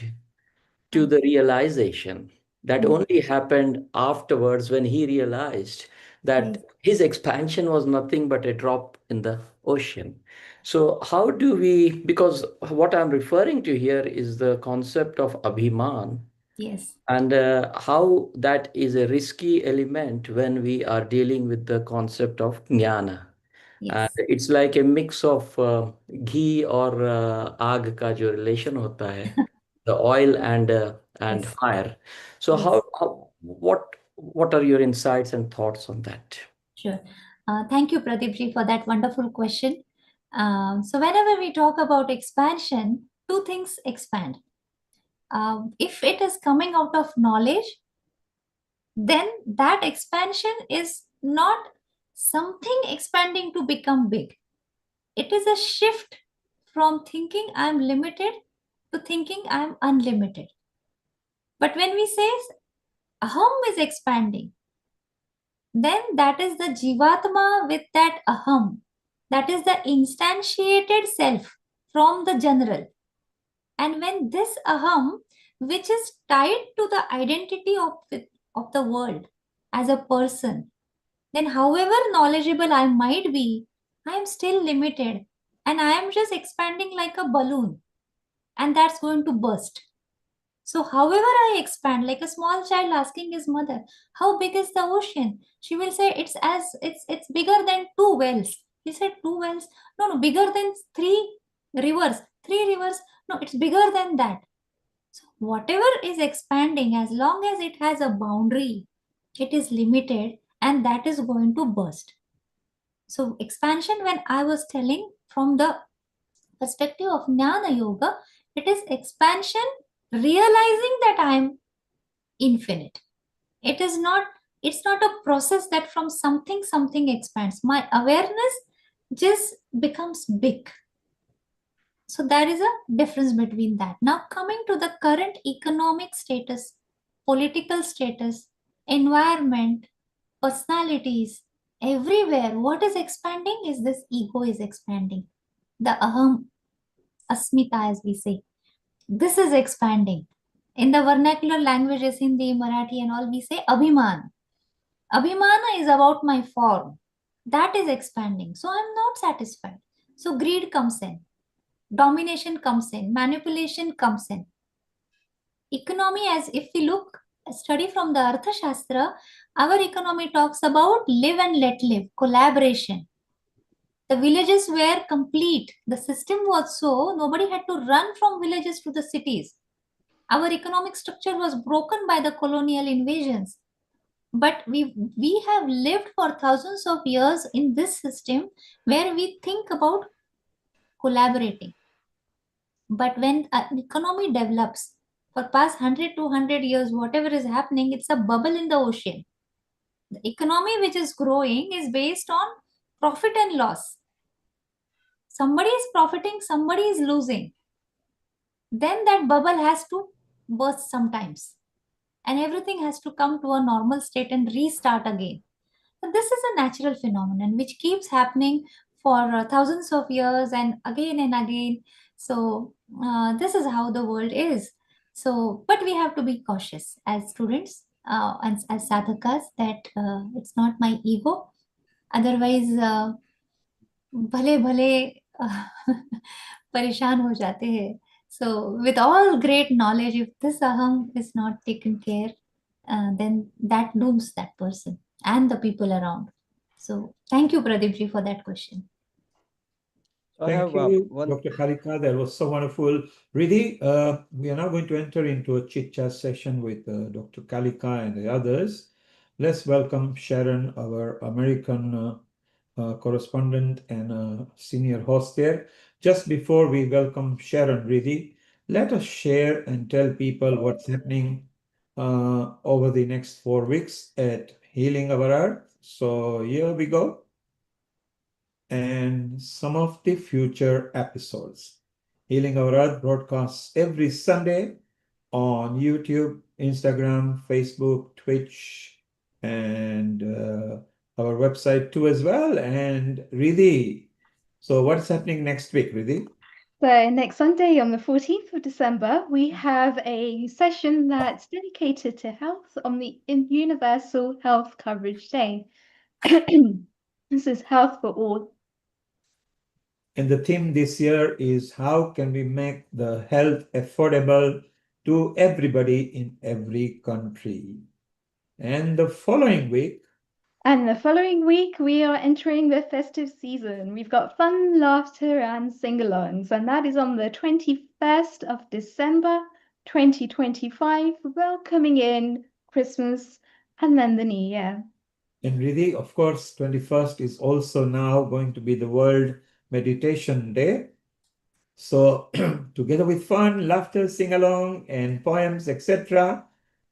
to the realization that only happened afterwards when he realized that his expansion was nothing but a drop in the ocean? So how do we, because what I'm referring to here is the concept of Abhiman. Yes. And how that is a risky element when we are dealing with the concept of jnana. And it's like a mix of ghee or aag ka jo relation hota hai, the oil and fire. So what are your insights and thoughts on that? Sure. Thank you, Pradeep ji, for that wonderful question. So whenever we talk about expansion, two things expand. If it is coming out of knowledge, then that expansion is not something expanding to become big. It is a shift from thinking I'm limited to thinking I'm unlimited. But when we say aham is expanding, then that is the jivatma with that aham. That is the instantiated self from the general. And when this aham, which is tied to the identity of the world as a person, then however knowledgeable I might be, I am still limited and I am just expanding like a balloon and that's going to burst. So however I expand, like a small child asking his mother, how big is the ocean? She will say it's bigger than 2 wells. He said 2 wells? No, bigger than 3 rivers. 3 rivers? No, it's bigger than that. So whatever is expanding, as long as it has a boundary, it is limited and that is going to burst. So expansion, when I was telling from the perspective of Jnana Yoga, it is expansion realizing that I am infinite. It's not a process that from something expands. My awareness just becomes big. So there is a difference between that. Now coming to the current economic status, political status, environment, personalities, everywhere, what is expanding is this ego is expanding. The aham, asmita as we say. This is expanding. In the vernacular languages, Hindi, Marathi and all, we say abhiman. Abhimana is about my form. That is expanding. So I'm not satisfied. So greed comes in. Domination comes in. Manipulation comes in. Economy, as if we look, study from the Arthashastra, Our economy talks about live and let live, collaboration. The villages were complete. The system was so nobody had to run from villages to the cities. Our economic structure was broken by the colonial invasions. But we have lived for thousands of years in this system where we think about collaborating. But when an economy develops, for past 100, 200 years, whatever is happening, it's a bubble in the ocean. The economy which is growing is based on profit and loss. Somebody is profiting, somebody is losing. Then that bubble has to burst sometimes. And everything has to come to a normal state and restart again. So this is a natural phenomenon which keeps happening for thousands of years and again. So this is how the world is. So, but we have to be cautious as students and as sadhakas that it's not my ego. Otherwise, भले भले परेशान हो जाते हैं. So, with all great knowledge, if this aham is not taken care, then that dooms that person and the people around. So, thank you, Pradeep ji, for that question. Thank you, Dr. Kalika. That was so wonderful. Riddhi, we are now going to enter into a chit-chat session with Dr. Kalika and the others. Let's welcome Sharon, our American correspondent and senior host there. Just before we welcome Sharon, Riddhi, let us share and tell people what's happening over the next 4 weeks at Healing Our Earth. So here we go. And some of the future episodes. Healing Our Earth broadcasts every Sunday on YouTube, Instagram, Facebook, Twitch, and our website too as well. And Riddhi, so what's happening next week, Riddhi? So next Sunday on the 14th of December, we have a session that's dedicated to health on the Universal Health Coverage Day. This is Health for All. And the theme this year is how can we make the health affordable to everybody in every country. And the following week, we are entering the festive season. We've got fun, laughter, and sing-alongs, and that is on the 21st of December, 2025, welcoming in Christmas and then the New Year. And Riddhi, of course, 21st is also now going to be the World Meditation Day. So together with fun, laughter, sing-along, and poems, etc.,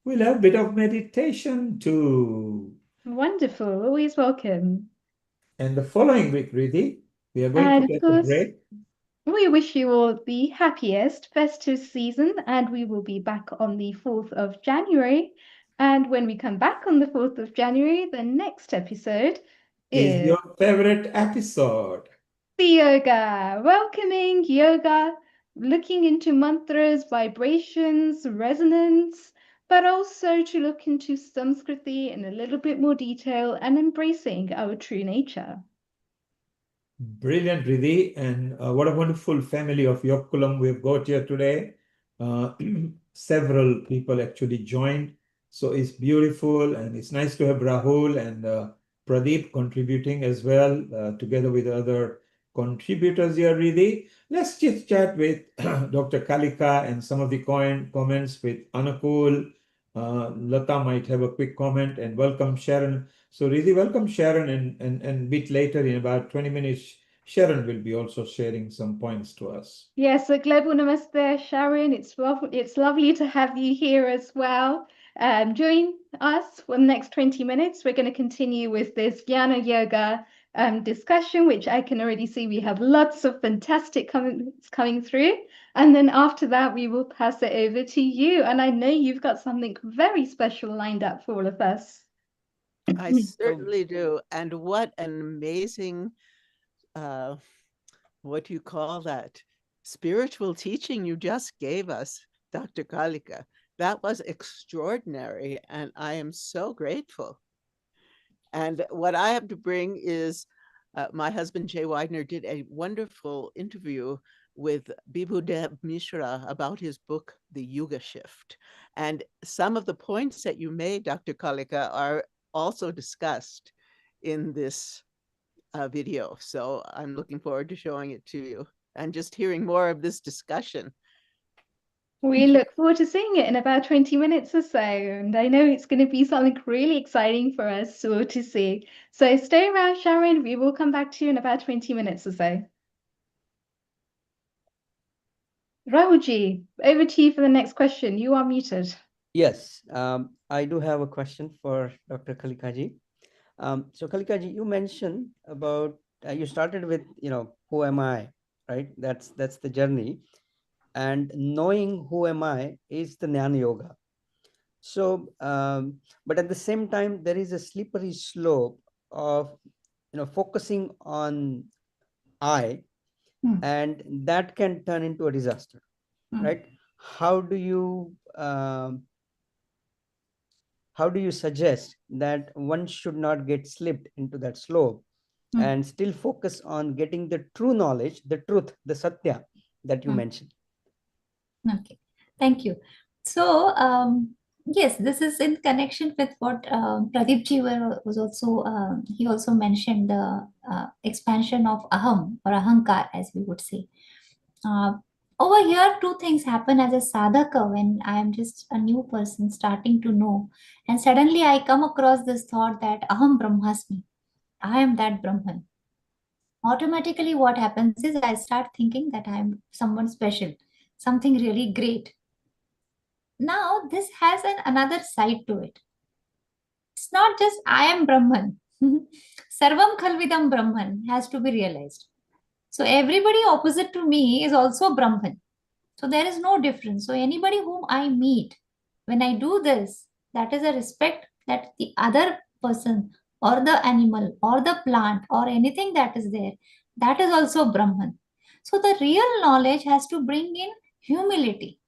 we'll have a bit of meditation too. Wonderful, always welcome. And the following week, Riddhi, we are going to take a break. We wish you all the happiest festive season, and we will be back on the 4th of January. And when we come back on the 4th of January, the next episode is your favorite episode. The yoga, welcoming yoga, looking into mantras, vibrations, resonance, but also to look into Sanskriti in a little bit more detail and embracing our true nature. Brilliant, Riddhi. And what a wonderful family of Yogkulam we've got here today. Several people actually joined. So it's beautiful and it's nice to have Rahul and Pradeep contributing as well, together with other contributors here, Riddhi. Let's chit chat with Dr. Kalika and some of the comments with Anukul. Lata might have a quick comment, and welcome Sharon. So Riddhi, welcome Sharon, and a bit later in about 20 minutes, Sharon will be also sharing some points to us. Yes, a global namaste, Sharon. It's lovely to have you here as well. Join us for the next 20 minutes. We're going to continue with this Jnana Yoga discussion, which I can already see we have lots of fantastic comments coming through. And then after that, we will pass it over to you. And I know you've got something very special lined up for all of us. I certainly do. And what an amazing, what do you call that? Spiritual teaching you just gave us, Dr. Kalika. That was extraordinary. And I am so grateful. And what I have to bring is my husband, Jay Widener, did a wonderful interview with Bibhudev Mishra about his book, The Yuga Shift. And some of the points that you made, Dr. Kalika, are also discussed in this video. So I'm looking forward to showing it to you and just hearing more of this discussion. We look forward to seeing it in about 20 minutes or so. And I know it's going to be something really exciting for us to see. So stay around, Sharon. We will come back to you in about 20 minutes or so. Rahulji, over to you for the next question. You are muted. Yes, I do have a question for Dr. Kalikaji. So Kalikaji, you mentioned about you started with who am I, right? That's the journey, and knowing who am I is the Jnana Yoga. So, but at the same time, there is a slippery slope of focusing on I, and that can turn into a disaster, right? How do you suggest that one should not get slipped into that slope and still focus on getting the true knowledge, the truth, the satya that you mentioned? Okay, thank you. So, yes, this is in connection with what Pradeepji was also, he also mentioned the expansion of aham or ahankar, as we would say. Over here, two things happen as a sadhaka when I am just a new person starting to know. And suddenly I come across this thought that aham brahmasmi, I am that Brahman. Automatically what happens is I start thinking that I am someone special, something really great. Now this has another side to it. It's not just I am Brahman. Sarvam Khalvidam Brahman has to be realized. So everybody opposite to me is also Brahman. So there is no difference. So anybody whom I meet, when I do this, that is a respect that the other person or the animal or the plant or anything that is there, that is also Brahman. So the real knowledge has to bring in humility.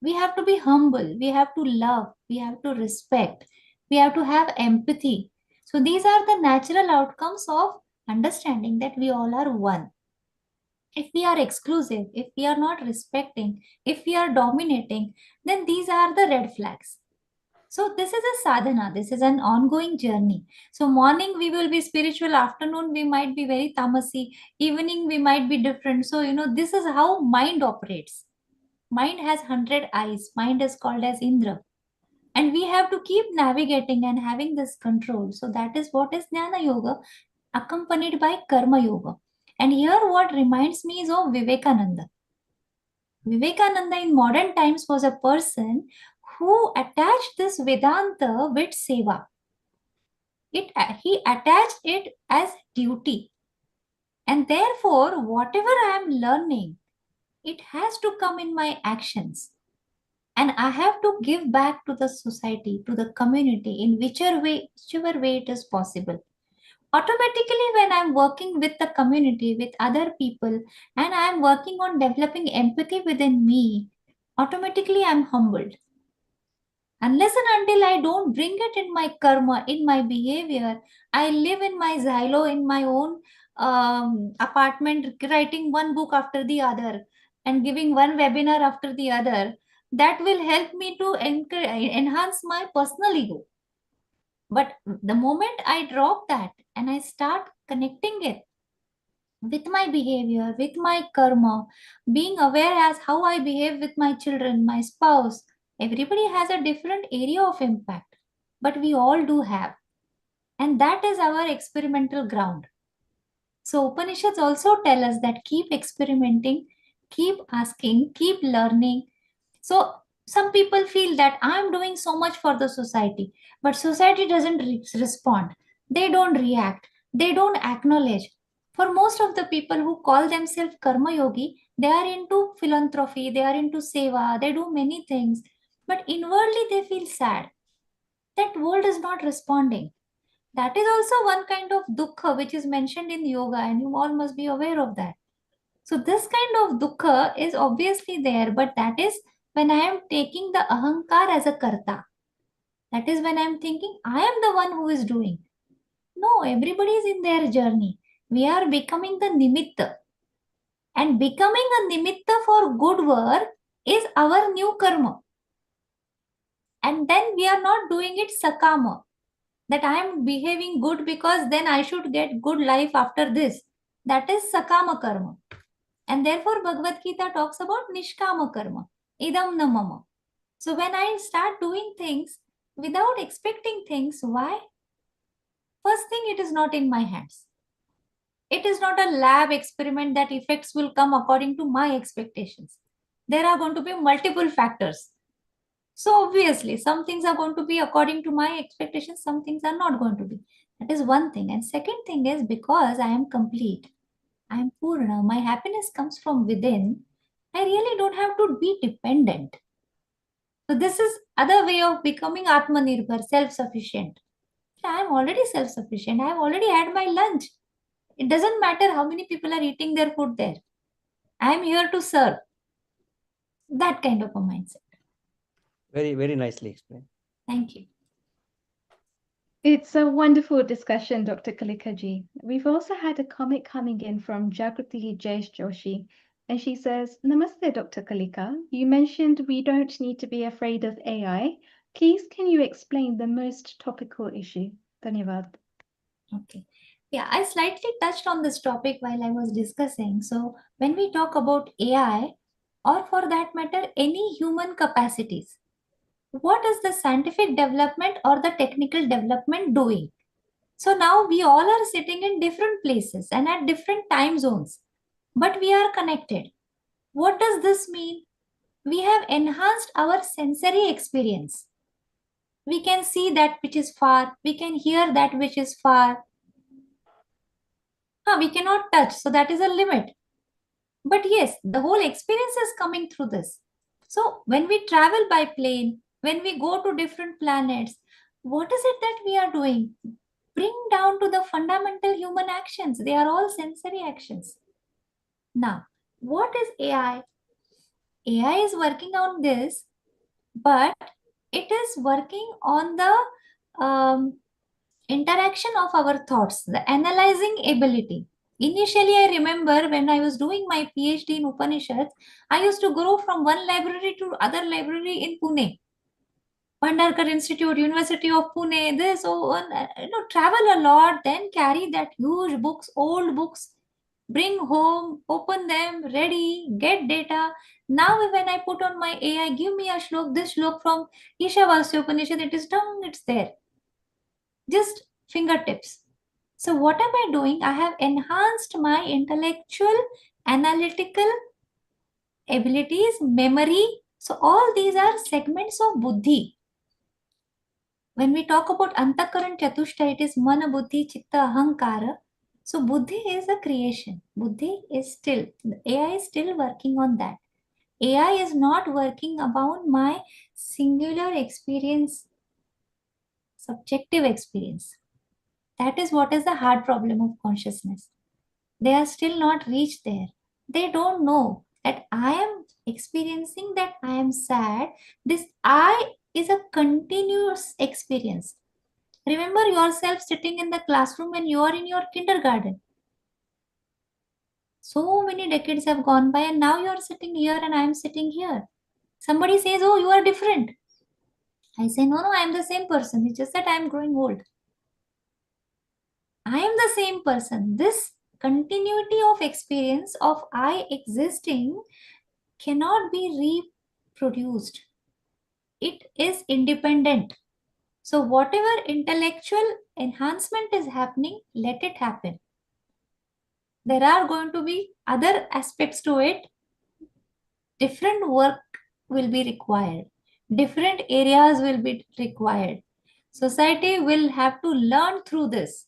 We have to be humble, we have to love, we have to respect, we have to have empathy. So these are the natural outcomes of understanding that we all are one. If we are exclusive, if we are not respecting, if we are dominating, then these are the red flags. So this is a sadhana, this is an ongoing journey. So morning we will be spiritual, afternoon we might be very tamasi, evening we might be different. So, this is how mind operates. Mind has 100 eyes. Mind is called as Indra. And we have to keep navigating and having this control. So that is what is Jnana Yoga, accompanied by Karma Yoga. And here what reminds me is of Vivekananda. Vivekananda in modern times was a person who attached this Vedanta with Seva. He attached it as duty. And therefore, whatever I am learning, it has to come in my actions. And I have to give back to the society, to the community in whichever way it is possible. Automatically, when I'm working with the community, with other people, and I'm working on developing empathy within me, automatically I'm humbled. Unless and until I don't bring it in my karma, in my behavior, I live in my silo, in my own apartment, writing one book after the other and giving one webinar after the other, that will help me to enhance my personal ego. But the moment I drop that and I start connecting it with my behavior, with my karma, being aware as how I behave with my children, my spouse, everybody has a different area of impact, but we all do have. And that is our experimental ground. So Upanishads also tell us that keep experimenting, keep asking, keep learning. So some people feel that I'm doing so much for the society, but society doesn't respond. They don't react. They don't acknowledge. For most of the people who call themselves karma yogi, they are into philanthropy, they are into seva, they do many things, but inwardly they feel sad. That world is not responding. That is also one kind of dukkha which is mentioned in yoga, and you all must be aware of that. So this kind of dukkha is obviously there, but that is when I am taking the ahankar as a karta. That is when I am thinking I am the one who is doing. No, everybody is in their journey. We are becoming the nimitta. And becoming a nimitta for good work is our new karma. And then we are not doing it sakama. that I am behaving good because then I should get good life after this. That is sakama karma. And therefore Bhagavad Gita talks about nishkama karma, idam na mama. So when I start doing things without expecting things, why? First thing, it is not in my hands. It is not a lab experiment that effects will come according to my expectations. There are going to be multiple factors. So obviously, some things are going to be according to my expectations, some things are not going to be. That is one thing. And second thing is, because I am complete, I am Purna, my happiness comes from within, I really don't have to be dependent. So this is other way of becoming Atmanirbhar, self-sufficient. I am already self-sufficient. I have already had my lunch. It doesn't matter how many people are eating their food there. I am here to serve. That kind of a mindset. Very, very nicely explained. Thank you. It's a wonderful discussion, Dr. Kalikaji. We've also had a comment coming in from Jagrati Jayesh Joshi, and she says, Namaste, Dr. Kalika. You mentioned we don't need to be afraid of AI. Please, can you explain the most topical issue? Dhanyavad. Okay. Yeah, I slightly touched on this topic while I was discussing. So when we talk about AI, or for that matter, any human capacities, what is the scientific development or the technical development doing? So now we all are sitting in different places and at different time zones, but we are connected. What does this mean? We have enhanced our sensory experience. We can see that which is far, we can hear that which is far. We cannot touch, so that is a limit. But yes, the whole experience is coming through this. So when we travel by plane, when we go to different planets, what is it that we are doing? Bring down to the fundamental human actions. They are all sensory actions. Now, what is AI? AI is working on this, but it is working on the interaction of our thoughts, the analyzing ability. Initially, I remember when I was doing my PhD in Upanishads, I used to go from one library to other library in Pune. Bhandarkar Institute, University of Pune, this, travel a lot, then carry that huge books, old books, bring home, open them, ready, get data. Now when I put on my AI, give me a shlok, this shlok from Ishavasya Upanishad, it is done, it's there. Just fingertips. So what am I doing? I have enhanced my intellectual, analytical abilities, memory. So all these are segments of buddhi. When we talk about Antakaran Chatushta, it is Mana, Buddhi, Chitta, Ahankara. So buddhi is a creation. Buddhi is still, AI is still working on that. AI is not working about my singular experience, subjective experience. That is what is the hard problem of consciousness. They are still not reached there. They don't know that I am experiencing that I am sad. This I is a continuous experience. Remember yourself sitting in the classroom when you are in your kindergarten. So many decades have gone by and now you are sitting here and I am sitting here. Somebody says, oh, you are different. I say, no, I am the same person. It's just that I am growing old. I am the same person. This continuity of experience of I existing cannot be reproduced. It is independent. So whatever intellectual enhancement is happening, let it happen. There are going to be other aspects to it. Different work will be required. Different areas will be required. Society will have to learn through this,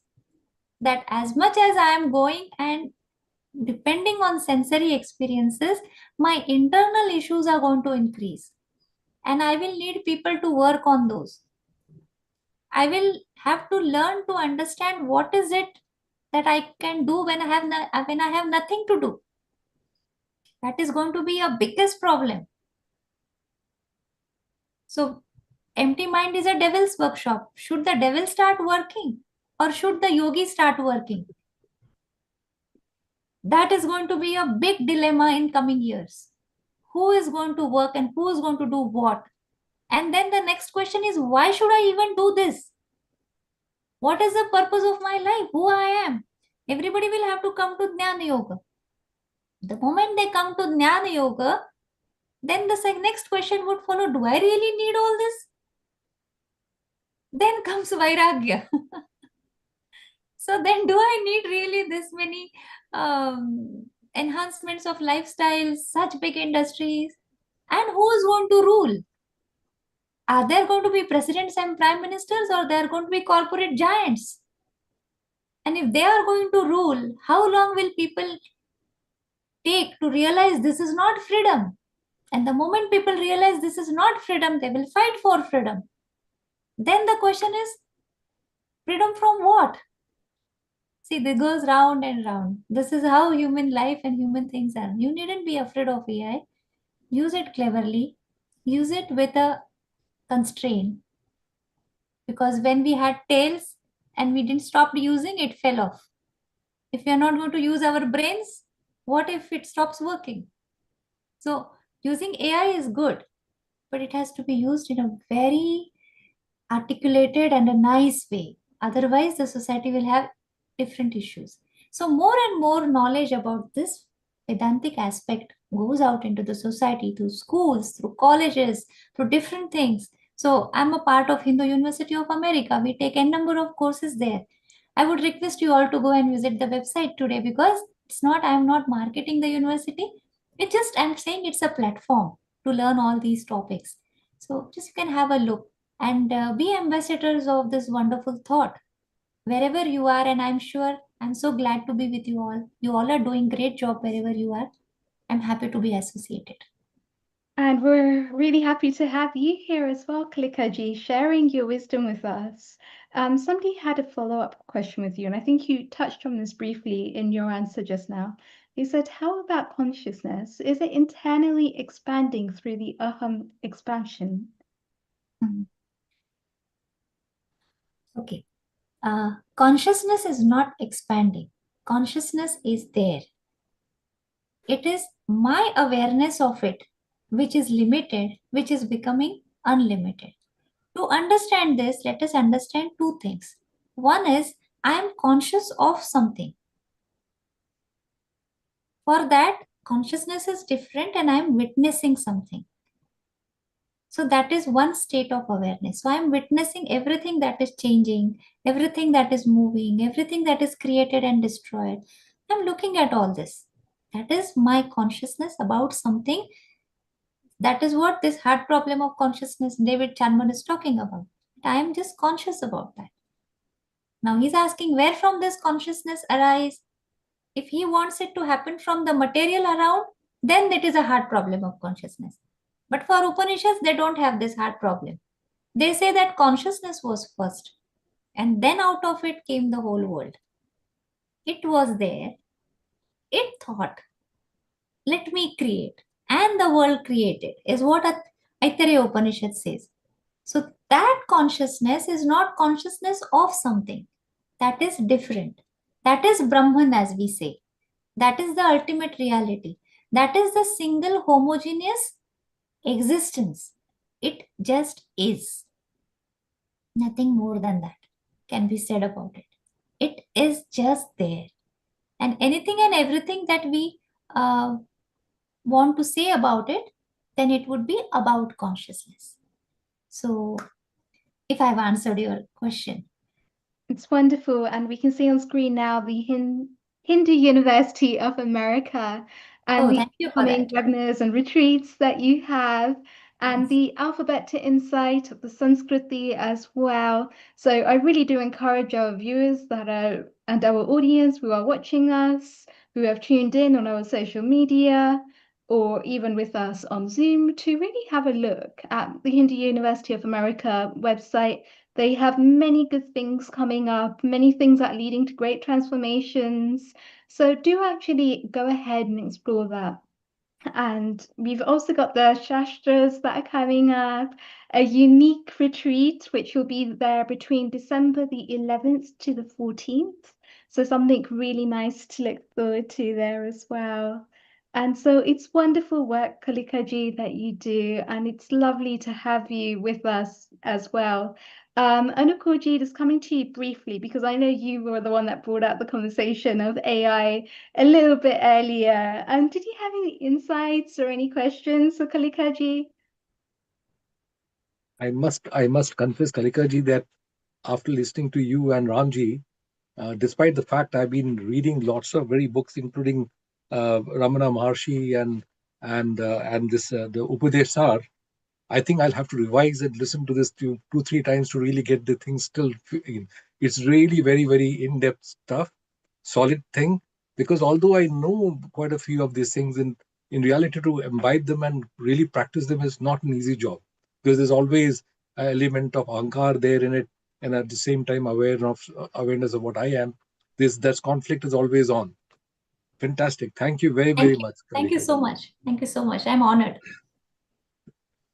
that as much as I am going and depending on sensory experiences, my internal issues are going to increase. And I will need people to work on those. I will have to learn to understand what is it that I can do when I have nothing to do. That is going to be a biggest problem. So empty mind is a devil's workshop. Should the devil start working or should the yogi start working? That is going to be a big dilemma in coming years. Who is going to work and who is going to do what? And then the next question is, why should I even do this? What is the purpose of my life? Who I am? Everybody will have to come to Jnana Yoga. The moment they come to Jnana Yoga, then the next question would follow, do I really need all this? Then comes Vairagya. So then do I need really this many enhancements of lifestyles, such big industries? And who is going to rule? Are there going to be presidents and prime ministers, or there are going to be corporate giants? And if they are going to rule, how long will people take to realize this is not freedom? And the moment people realize this is not freedom, they will fight for freedom. Then the question is, freedom from what? See, this goes round and round. This is how human life and human things are. You needn't be afraid of AI. Use it cleverly. Use it with a constraint. Because when we had tails and we didn't stop using it, fell off. If we are not going to use our brains, what if it stops working? So using AI is good, but it has to be used in a very articulated and a nice way. Otherwise, the society will have different issues. So more and more knowledge about this Vedantic aspect goes out into the society, through schools, through colleges, through different things. So I'm a part of Hindu University of America. We take a number of courses there. I would request you all to go and visit the website today, because I'm not marketing the university. I'm saying it's a platform to learn all these topics. So just you can have a look and be ambassadors of this wonderful thought wherever you are. And I'm so glad to be with you all. You all are doing great job wherever you are. I'm happy to be associated. And we're really happy to have you here as well, Kalikaji, sharing your wisdom with us. Somebody had a follow-up question with you, and I think you touched on this briefly in your answer just now. They said, how about consciousness? Is it internally expanding through the aham expansion? Okay. Consciousness is not expanding. Consciousness is there. It is my awareness of it, which is limited, which is becoming unlimited. To understand this, let us understand two things. One is, I am conscious of something. For that, consciousness is different and I am witnessing something. So that is one state of awareness. So I am witnessing everything that is changing, everything that is moving, everything that is created and destroyed. I'm looking at all this. That is my consciousness about something. That is what this heart problem of consciousness David Chapman is talking about. I am just conscious about that. Now he's asking, where from this consciousness arise? If he wants it to happen from the material around, then it is a hard problem of consciousness. But for Upanishads, they don't have this hard problem. They say that consciousness was first, and then out of it came the whole world. It was there. It thought, let me create. And the world created, is what Aitareya Upanishad says. So that consciousness is not consciousness of something. That is different. That is Brahman, as we say. That is the ultimate reality. That is the single homogeneous existence. It just is. Nothing more than that can be said about it. It is just there. And anything and everything that we want to say about it, then it would be about consciousness. So if I've answered your question. It's wonderful. And we can see on screen now the Hindu University of America and the upcoming webinars and retreats that you have, and the alphabet to insight of the Sanskriti as well. So I really do encourage our viewers and our audience who are watching us, who have tuned in on our social media, or even with us on Zoom, to really have a look at the Hindu University of America website. They have many good things coming up, many things that are leading to great transformations. So do actually go ahead and explore that. And we've also got the Shastras that are coming up, a unique retreat, which will be there between December the 11th to the 14th. So something really nice to look forward to there as well. And so it's wonderful work, Kalikaji, that you do, and it's lovely to have you with us as well. Anukulji, just coming to you briefly, because I know you were the one that brought out the conversation of AI a little bit earlier. Did you have any insights or any questions for Kalikaji? I must confess, Kalikaji, that after listening to you and Ramji, despite the fact I've been reading lots of very books, including Ramana Maharshi and this the Upadeshar, I think I'll have to revise and listen to this two, 3 times to really get the thing still in. It's really very, very in-depth stuff, solid thing. Because although I know quite a few of these things, in reality, to imbibe them and really practice them is not an easy job. Because there's always an element of ankar there in it, and at the same time awareness of what I am. That's conflict is always on. Fantastic. Thank you very, very much. Thank you so much. Thank you so much. I'm honored.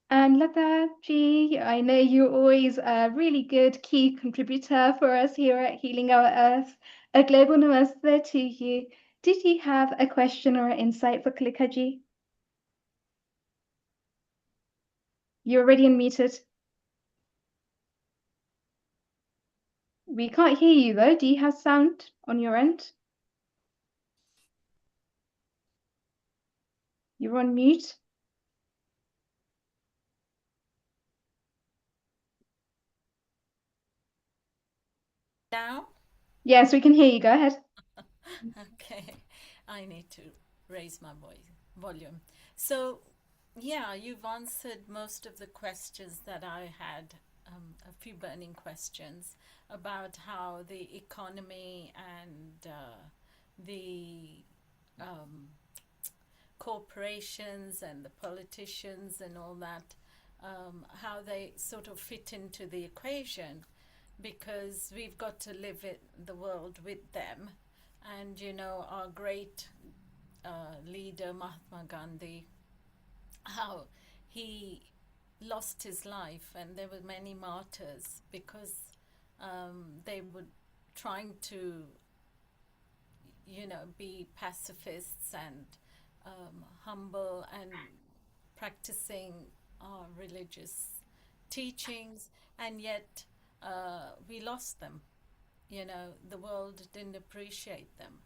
And Lataji, I know you're always a really good key contributor for us here at Healing Our Earth. A global namaste to you. Did you have a question or an insight for Kalikaji? You're already unmuted. We can't hear you though. Do you have sound on your end? You're on mute. Now? Yes, we can hear you. Go ahead. Okay, I need to raise my volume. So, yeah, you've answered most of the questions that I had, a few burning questions about how the economy and the corporations and the politicians and all that, how they sort of fit into the equation, because we've got to live in the world with them. And you know, our great leader Mahatma Gandhi, how he lost his life, and there were many martyrs because they were trying to, you know, be pacifists and humble and practicing our religious teachings, and yet we lost them. You know, the world didn't appreciate them.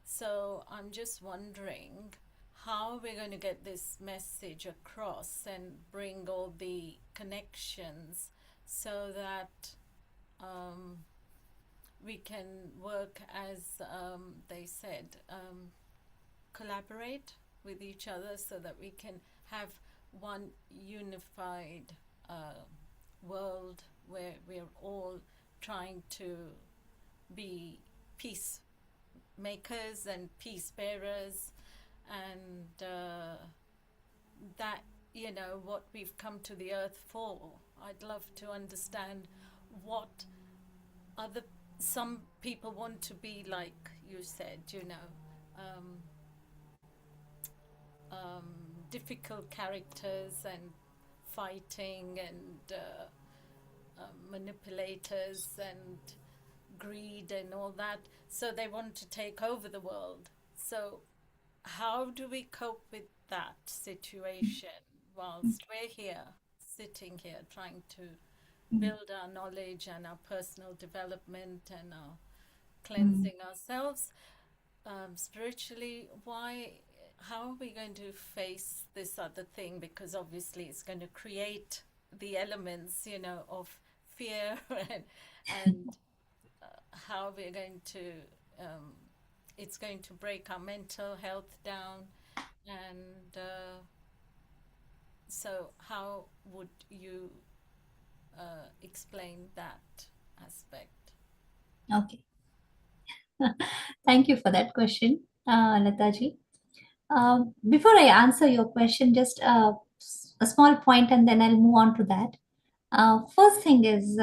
So I'm just wondering how we're going to get this message across and bring all the connections so that we can work as they said, collaborate with each other so that we can have one unified world where we're all trying to be peace makers and peace bearers, and that, you know, what we've come to the earth for. I'd love to understand what other, some people want to be, like you said, you know, difficult characters and fighting and manipulators and greed and all that. So they want to take over the world. So how do we cope with that situation whilst we're here, sitting here, trying to build our knowledge and our personal development and our cleansing ourselves spiritually? How are we going to face this other thing? Because obviously it's going to create the elements, you know, of fear and how we're going to, it's going to break our mental health down. And so how would you explain that aspect? Okay. Thank you for that question, Lataji. Before I answer your question, just a small point and then I'll move on to that. First thing is,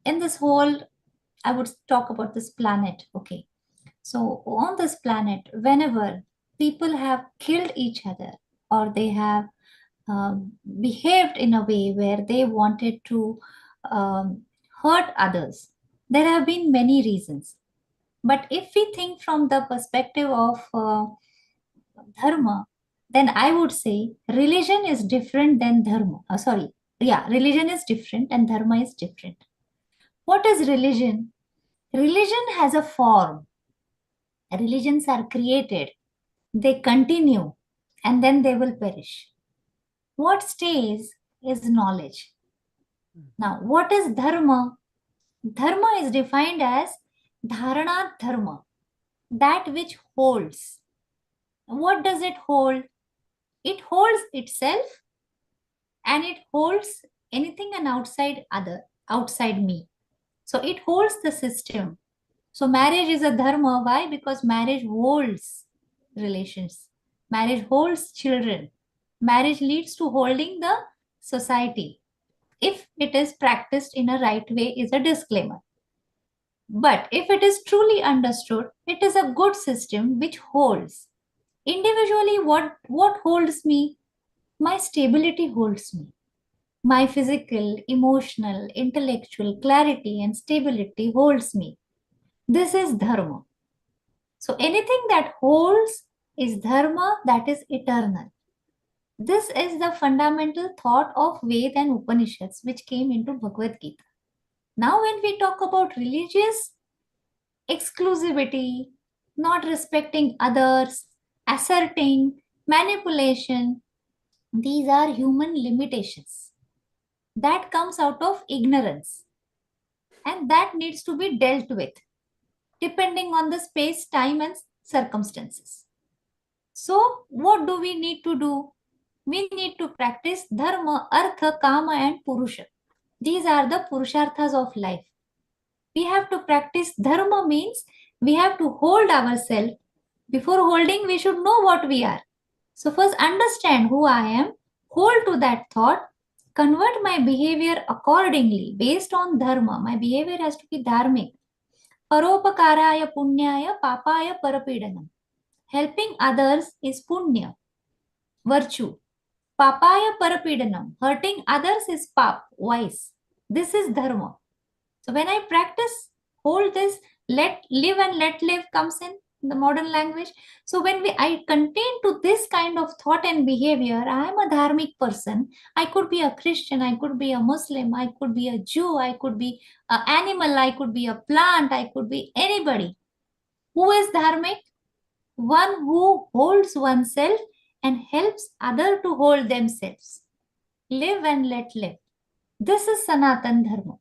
in this whole, I would talk about this planet. Okay. So on this planet, whenever people have killed each other or they have behaved in a way where they wanted to hurt others, there have been many reasons. But if we think from the perspective of dharma, then I would say religion is different than dharma. Religion is different and dharma is different. What is religion? Religion has a form. Religions are created, they continue, and then they will perish. What stays is knowledge. Now, what is dharma? Dharma is defined as dharana dharma, that which holds. What does it hold? It holds itself and it holds anything and outside me. So it holds the system. So marriage is a dharma. Why? Because marriage holds relations. Marriage holds children. Marriage leads to holding the society. If it is practiced in a right way, is a disclaimer. But if it is truly understood, it is a good system which holds. Individually, what holds me? My stability holds me. My physical, emotional, intellectual clarity and stability holds me. This is dharma. So anything that holds is dharma, that is eternal. This is the fundamental thought of Ved and Upanishads which came into Bhagavad Gita. Now when we talk about religious exclusivity, not respecting others, asserting, manipulation, these are human limitations. That comes out of ignorance. And that needs to be dealt with, depending on the space, time, and circumstances. So, what do we need to do? We need to practice dharma, artha, kama, and purusha. These are the purusharthas of life. We have to practice dharma means we have to hold ourselves. Before holding, we should know what we are. So first understand who I am, hold to that thought, convert my behavior accordingly based on dharma. My behavior has to be dharmic. Paropakaraya punyaya papaya parapidanam. Helping others is punya, virtue. Papaya parapidanam. Hurting others is pap, vice. This is dharma. So when I practice, hold this, let live and let live comes in the modern language. So when I contain to this kind of thought and behavior, I am a dharmic person. I could be a Christian, I could be a Muslim, I could be a Jew, I could be an animal, I could be a plant, I could be anybody. Who is dharmic? One who holds oneself and helps other to hold themselves. Live and let live. This is Sanatan Dharma.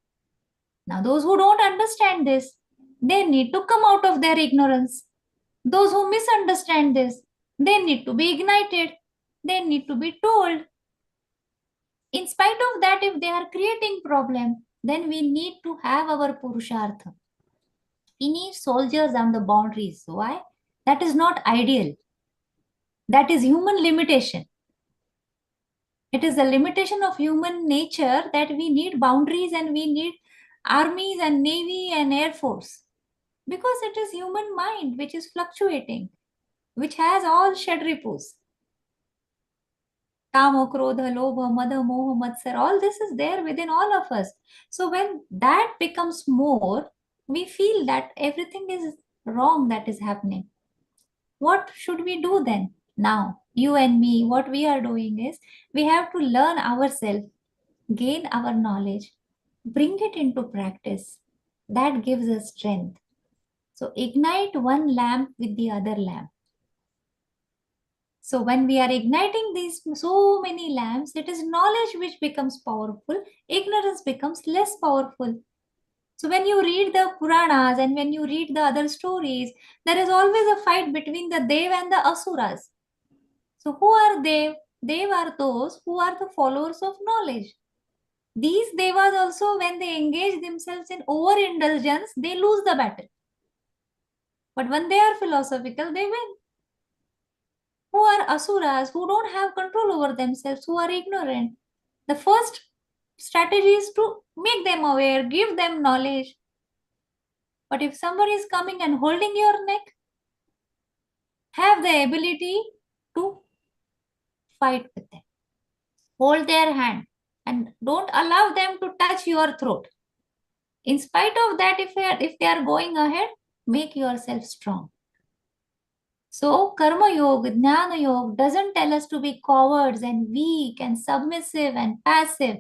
Now, those who don't understand this, they need to come out of their ignorance. Those who misunderstand this, they need to be ignited. They need to be told. In spite of that, if they are creating problem, then we need to have our Purushartha. We need soldiers on the boundaries. Why? That is not ideal. That is human limitation. It is a limitation of human nature that we need boundaries and we need armies and navy and air force. Because it is human mind which is fluctuating, which has all Shadripus. Kama, Krodha, Lobha, Madha, Moha, Matsar, all this is there within all of us. So when that becomes more, we feel that everything is wrong that is happening. What should we do then? Now, you and me, what we are doing is, we have to learn ourselves, gain our knowledge, bring it into practice. That gives us strength. So ignite one lamp with the other lamp. So when we are igniting these so many lamps, it is knowledge which becomes powerful. Ignorance becomes less powerful. So when you read the Puranas and when you read the other stories, there is always a fight between the Dev and the Asuras. So who are Dev? Dev are those who are the followers of knowledge. These Devas also, when they engage themselves in overindulgence, they lose the battle. But when they are philosophical, they win. Who are Asuras, who don't have control over themselves, who are ignorant. The first strategy is to make them aware, give them knowledge. But if somebody is coming and holding your neck, have the ability to fight with them. Hold their hand and don't allow them to touch your throat. In spite of that, if they are going ahead, make yourself strong. So Karma Yoga, Jnana Yoga doesn't tell us to be cowards and weak and submissive and passive.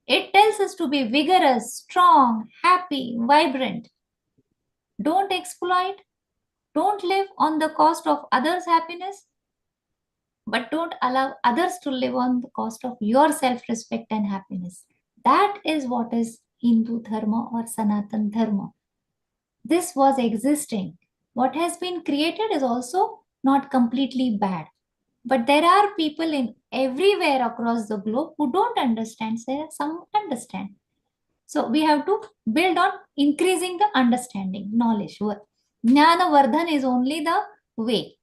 It tells us to be vigorous, strong, happy, vibrant. Don't exploit. Don't live on the cost of others' happiness, but don't allow others to live on the cost of your self-respect and happiness. That is what is Hindu Dharma or Sanatan Dharma. This was existing. What has been created is also not completely bad. But there are people in everywhere across the globe who don't understand. Say some understand. So we have to build on increasing the understanding, knowledge. Jnana Vardhan is only the way.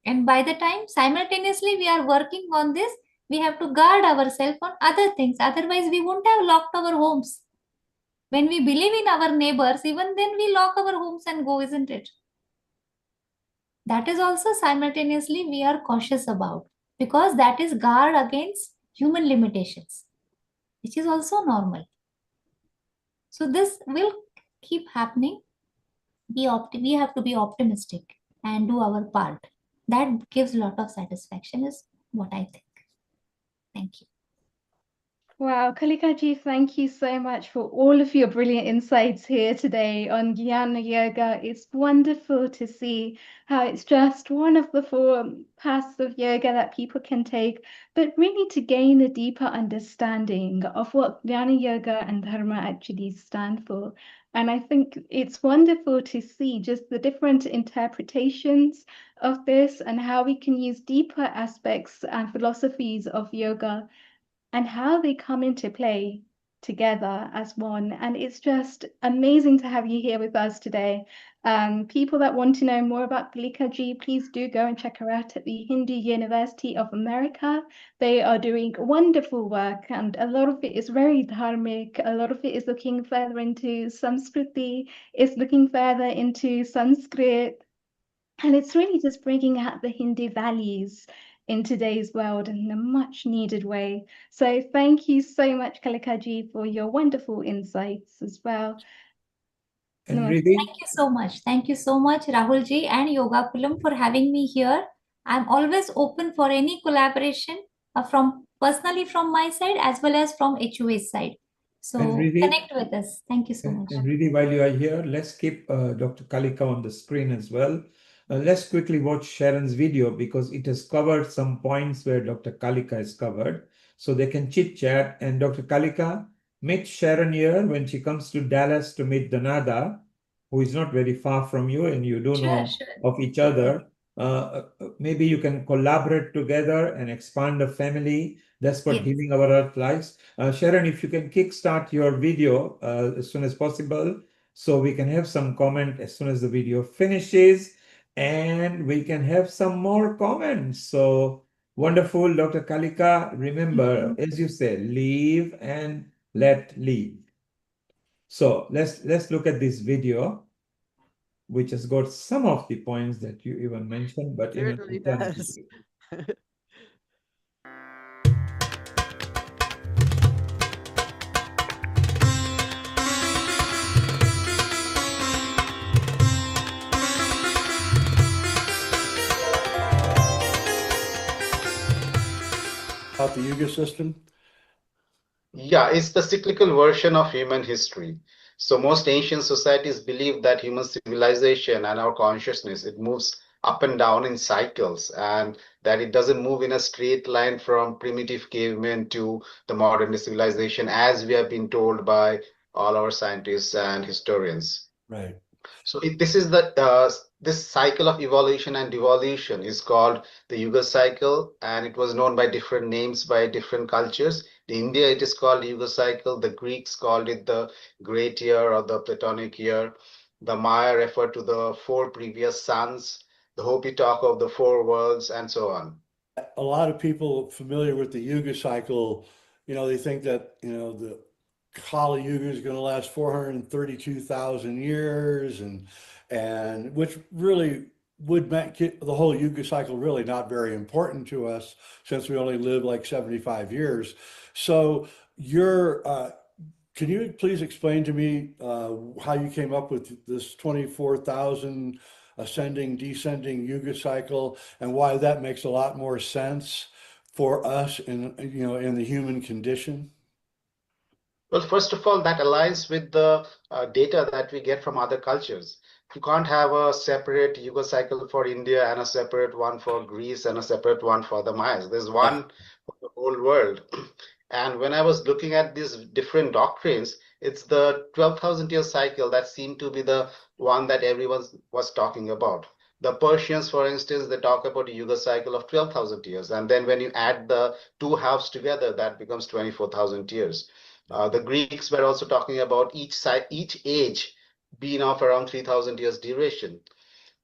And by the time simultaneously we are working on this, we have to guard ourselves on other things. Otherwise, we won't have locked our homes. When we believe in our neighbors, even then we lock our homes and go, isn't it? That is also simultaneously we are cautious about, because that is guard against human limitations, which is also normal. So this will keep happening. We have to be optimistic and do our part. That gives a lot of satisfaction is what I think. Thank you. Wow, Kalikaji, thank you so much for all of your brilliant insights here today on Jnana Yoga. It's wonderful to see how it's just one of the 4 paths of yoga that people can take, but really to gain a deeper understanding of what Jnana Yoga and Dharma actually stand for. And I think it's wonderful to see just the different interpretations of this and how we can use deeper aspects and philosophies of yoga and how they come into play together as one. And it's just amazing to have you here with us today. People that want to know more about Kalikaji, please do go and check her out at the Hindu University of America. They are doing wonderful work, and a lot of it is very dharmic. A lot of it is looking further into Samskriti, it's looking further into Sanskrit. And it's really just bringing out the Hindu values in today's world in a much needed way. So thank you so much, Kalikaji, for your wonderful insights as well. And Thank you so much. Thank you so much, Rahulji and Yoga Kulam, for having me here. I'm always open for any collaboration from personally from my side as well as from HUA's side. So connect with us. Thank you so much. And really, while you are here, let's keep Dr. Kalika on the screen as well. Let's quickly watch Sharon's video because it has covered some points where Dr. Kalika has covered. So they can chit chat. And Dr. Kalika, meet Sharon here when she comes to Dallas to meet Danada, who is not very far from you and you do know of each other. Maybe you can collaborate together and expand the family. That's what Healing Our Earth likes. Sharon, if you can kickstart your video as soon as possible, so we can have some comment as soon as the video finishes, and we can have some more comments. So wonderful, Dr. Kalika. Remember, as you say, live and let live. So let's look at this video, which has got some of the points that you even mentioned, but in an alternative way. About the Yuga system? Yeah, it's the cyclical version of human history. So most ancient societies believe that human civilization and our consciousness, it moves up and down in cycles, and that it doesn't move in a straight line from primitive cavemen to the modern civilization, as we have been told by all our scientists and historians. Right. So this is this cycle of evolution and devolution is called the Yuga cycle, and it was known by different names by different cultures. In India, it is called Yuga cycle. The Greeks called it the Great Year or the Platonic Year. The Maya referred to the 4 previous suns. The Hopi talk of the 4 worlds, and so on. A lot of people familiar with the Yuga cycle, they think that, the Kali Yuga is going to last 432,000 years, and which really would make the whole Yuga cycle really not very important to us since we only live like 75 years. So can you please explain to me how you came up with this 24,000 ascending, descending yuga cycle, and why that makes a lot more sense for us in the human condition? Well, first of all, that aligns with the data that we get from other cultures. You can't have a separate Yuga cycle for India and a separate one for Greece and a separate one for the Mayas. There's one for the whole world. And when I was looking at these different doctrines, it's the 12,000 year cycle that seemed to be the one that everyone was talking about. The Persians, for instance, they talk about a Yuga cycle of 12,000 years. And then when you add the two halves together, that becomes 24,000 years. The Greeks were also talking about each age being of around 3,000 years duration.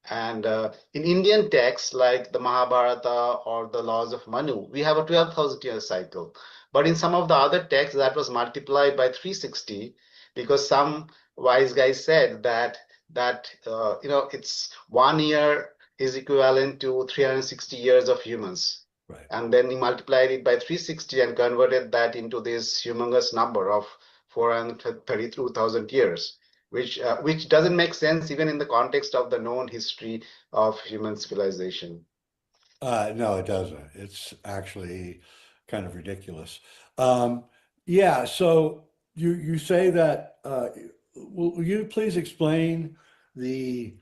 And in Indian texts like the Mahabharata or the laws of Manu, we have a 12,000 year cycle. But in some of the other texts, that was multiplied by 360 because some wise guys said that it's 1 year is equivalent to 360 years of humans. Right. And then he multiplied it by 360 and converted that into this humongous number of 432,000 years, which doesn't make sense even in the context of the known history of human civilization. No, it doesn't. It's actually kind of ridiculous. Yeah, so you say that, will you please explain the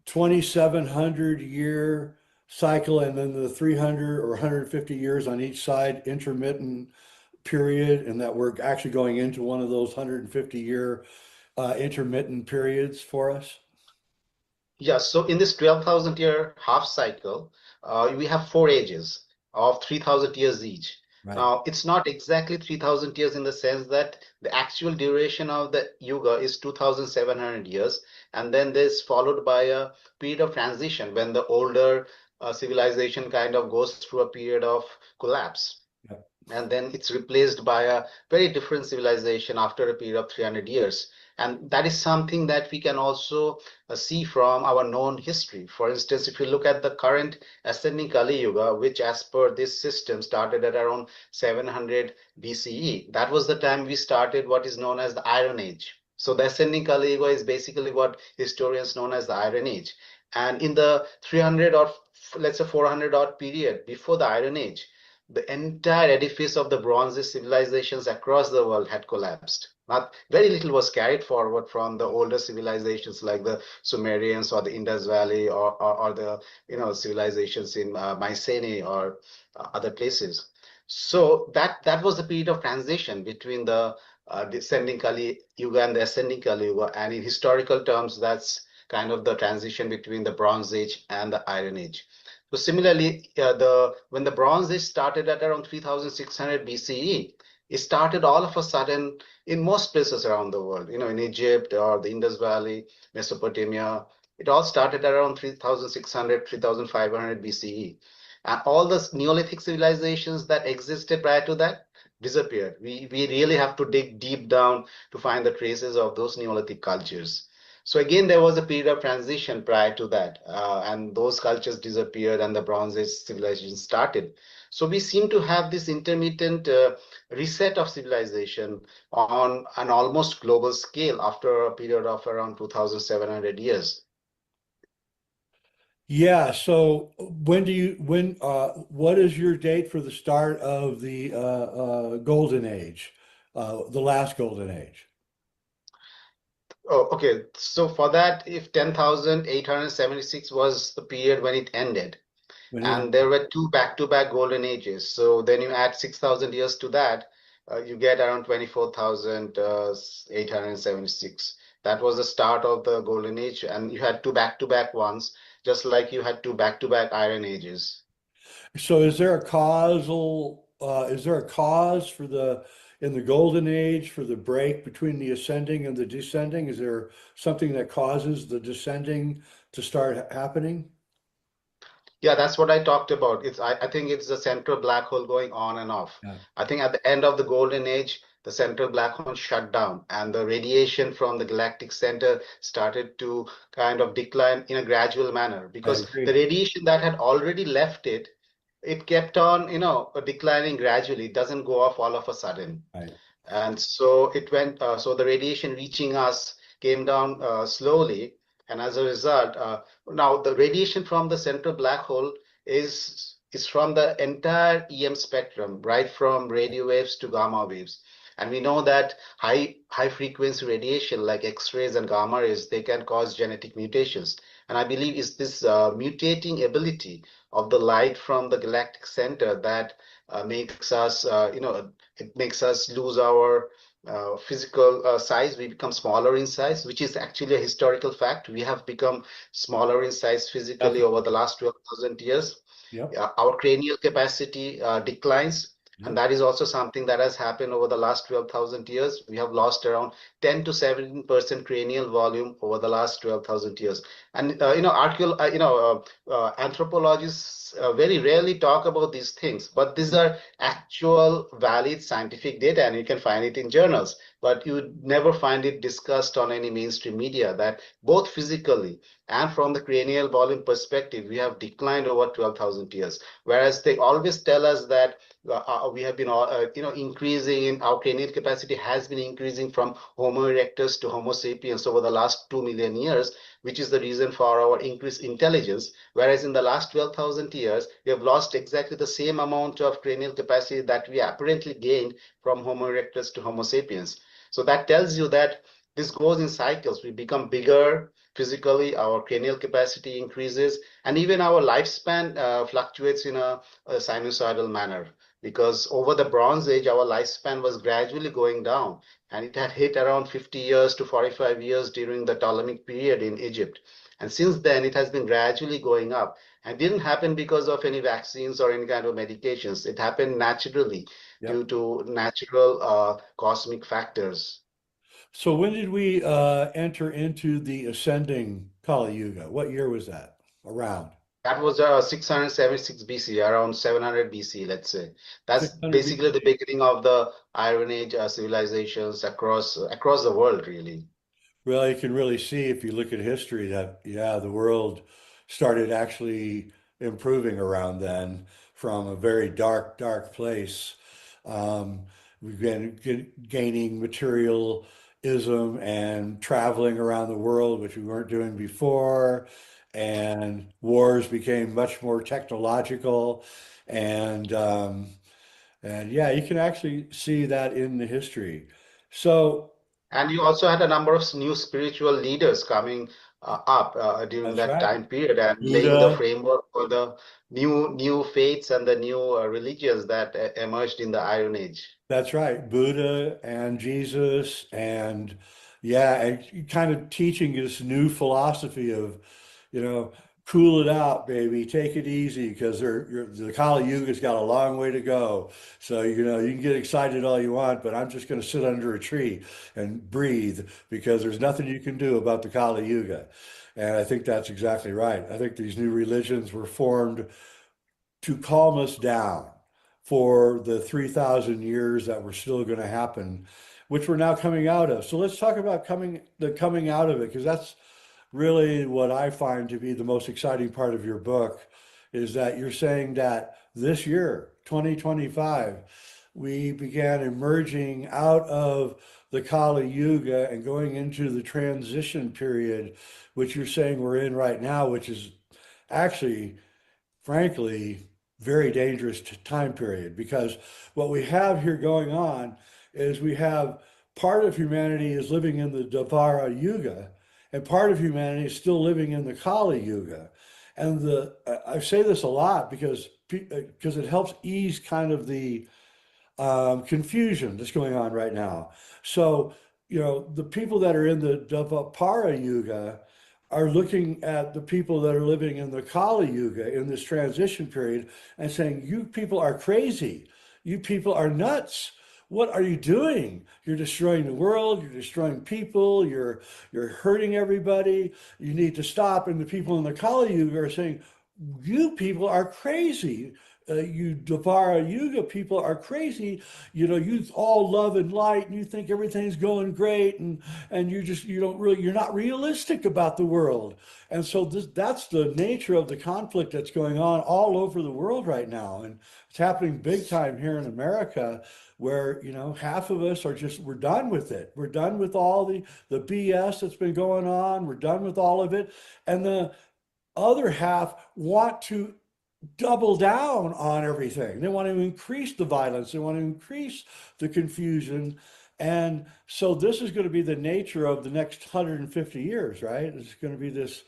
2,700 year cycle and then the 300 or 150 years on each side intermittent period, and that we're actually going into one of those 150 year intermittent periods for us? Yeah, so in this 12,000 year half cycle, we have 4 ages of 3,000 years each. Right. Now, it's not exactly 3,000 years in the sense that the actual duration of the Yuga is 2,700 years. And then this followed by a period of transition when the older civilization kind of goes through a period of collapse. Yeah. And then it's replaced by a very different civilization after a period of 300 years. And that is something that we can also see from our known history. For instance, if you look at the current ascending Kali Yuga, which as per this system started at around 700 BCE, that was the time we started what is known as the Iron Age. So the ascending Kali Yuga is basically what historians known as the Iron Age. And in the 300 or let's say 400 odd period before the Iron Age, the entire edifice of the Bronze Age civilizations across the world had collapsed. Not very little was carried forward from the older civilizations like the Sumerians or the Indus Valley or the civilizations in Mycenae or other places. So that was the period of transition between the descending Kali Yuga and the ascending Kali Yuga, and in historical terms, that's kind of the transition between the Bronze Age and the Iron Age. So similarly, when the Bronze Age started at around 3,600 BCE, it started all of a sudden in most places around the world, in Egypt or the Indus Valley, Mesopotamia. It all started around 3,600, 3,500 BCE. And all the Neolithic civilizations that existed prior to that disappeared. We really have to dig deep down to find the traces of those Neolithic cultures. So again, there was a period of transition prior to that, and those cultures disappeared and the Bronze Age civilization started. So we seem to have this intermittent reset of civilization on an almost global scale after a period of around 2,700 years. Yeah, so what is your date for the start of the Golden Age, the last Golden Age? Oh, okay. So for that, if 10,876 was the period when it ended, and there were 2 back-to-back golden ages. So then you add 6,000 years to that, you get around 24,876. That was the start of the golden age, and you had 2 back-to-back ones, just like you had 2 back-to-back iron ages. So is there a cause in the golden age for the break between the ascending and the descending? Is there something that causes the descending to start happening? Yeah, that's what I talked about. I think it's the central black hole going on and off. Yeah. I think at the end of the golden age, the central black hole shut down and the radiation from the galactic center started to kind of decline in a gradual manner because the radiation that had already left it kept on, declining gradually. It doesn't go off all of a sudden. Right. And so it went, so the radiation reaching us came down slowly. And as a result, now the radiation from the central black hole is from the entire EM spectrum, right from radio waves to gamma waves. And we know that high frequency radiation like X-rays and gamma rays, they can cause genetic mutations. And I believe it's this mutating ability of the light from the galactic center that makes us, it makes us lose our physical size. We become smaller in size, which is actually a historical fact. We have become smaller in size physically over the last 12,000 years. Yep. Our cranial capacity declines. And that is also something that has happened over the last 12,000 years. We have lost around 10 to 17% cranial volume over the last 12,000 years. And anthropologists very rarely talk about these things, but these are actual valid scientific data, and you can find it in journals. But you would never find it discussed on any mainstream media that both physically and from the cranial volume perspective, we have declined over 12,000 years. Whereas they always tell us that we have been increasing in our cranial capacity has been increasing from Homo erectus to Homo sapiens over the last 2 million years, which is the reason for our increased intelligence. Whereas in the last 12,000 years, we have lost exactly the same amount of cranial capacity that we apparently gained from Homo erectus to Homo sapiens. So that tells you that this goes in cycles. We become bigger physically, our cranial capacity increases, and even our lifespan fluctuates in a sinusoidal manner. Because over the Bronze Age, our lifespan was gradually going down, and it had hit around 50 years to 45 years during the Ptolemaic period in Egypt. And since then, it has been gradually going up. And it didn't happen because of any vaccines or any kind of medications. It happened naturally due to natural cosmic factors. So when did we enter into the ascending Kali Yuga? What year was that around? That was 676 BC, around 700 BC, let's say. That's basically the beginning of the Iron Age civilizations across the world, really. Well, you can really see if you look at history that, yeah, the world started actually improving around then from a very dark, dark place. We've been gaining materialism and traveling around the world, which we weren't doing before. And wars became much more technological, and yeah, you can actually see that in the history. So, and you also had a number of new spiritual leaders coming up during that time period and laying the framework for the new faiths and the new religions that emerged in the Iron Age. That's right, Buddha and Jesus, and yeah, and kind of teaching this new philosophy of, cool it out, baby, take it easy, because the Kali Yuga's got a long way to go. So, you can get excited all you want, but I'm just going to sit under a tree and breathe because there's nothing you can do about the Kali Yuga. And I think that's exactly right. I think these new religions were formed to calm us down for the 3,000 years that were still going to happen, which we're now coming out of. So let's talk about the coming out of it, because that's really what I find to be the most exciting part of your book, is that you're saying that this year, 2025, we began emerging out of the Kali Yuga and going into the transition period, which you're saying we're in right now, which is actually, frankly, very dangerous time period, because what we have here going on is we have part of humanity is living in the Dvapara Yuga, and part of humanity is still living in the Kali Yuga. And I say this a lot because it helps ease kind of the confusion that's going on right now. So, the people that are in the Dvapara Yuga are looking at the people that are living in the Kali Yuga in this transition period and saying, you people are crazy. You people are nuts. What are you doing? You're destroying the world. You're destroying people. You're hurting everybody. You need to stop. And the people in the Kali Yuga are saying, you people are crazy. you Dvara Yuga people are crazy. You all love and light, and you think everything's going great, and you're not realistic about the world. And so that's the nature of the conflict that's going on all over the world right now, and it's happening big time here in America, where half of us we're done with it. We're done with all the BS that's been going on. We're done with all of it, and the other half want to double down on everything. They want to increase the violence. They want to increase the confusion. And so this is going to be the nature of the next 150 years, right? It's going to be this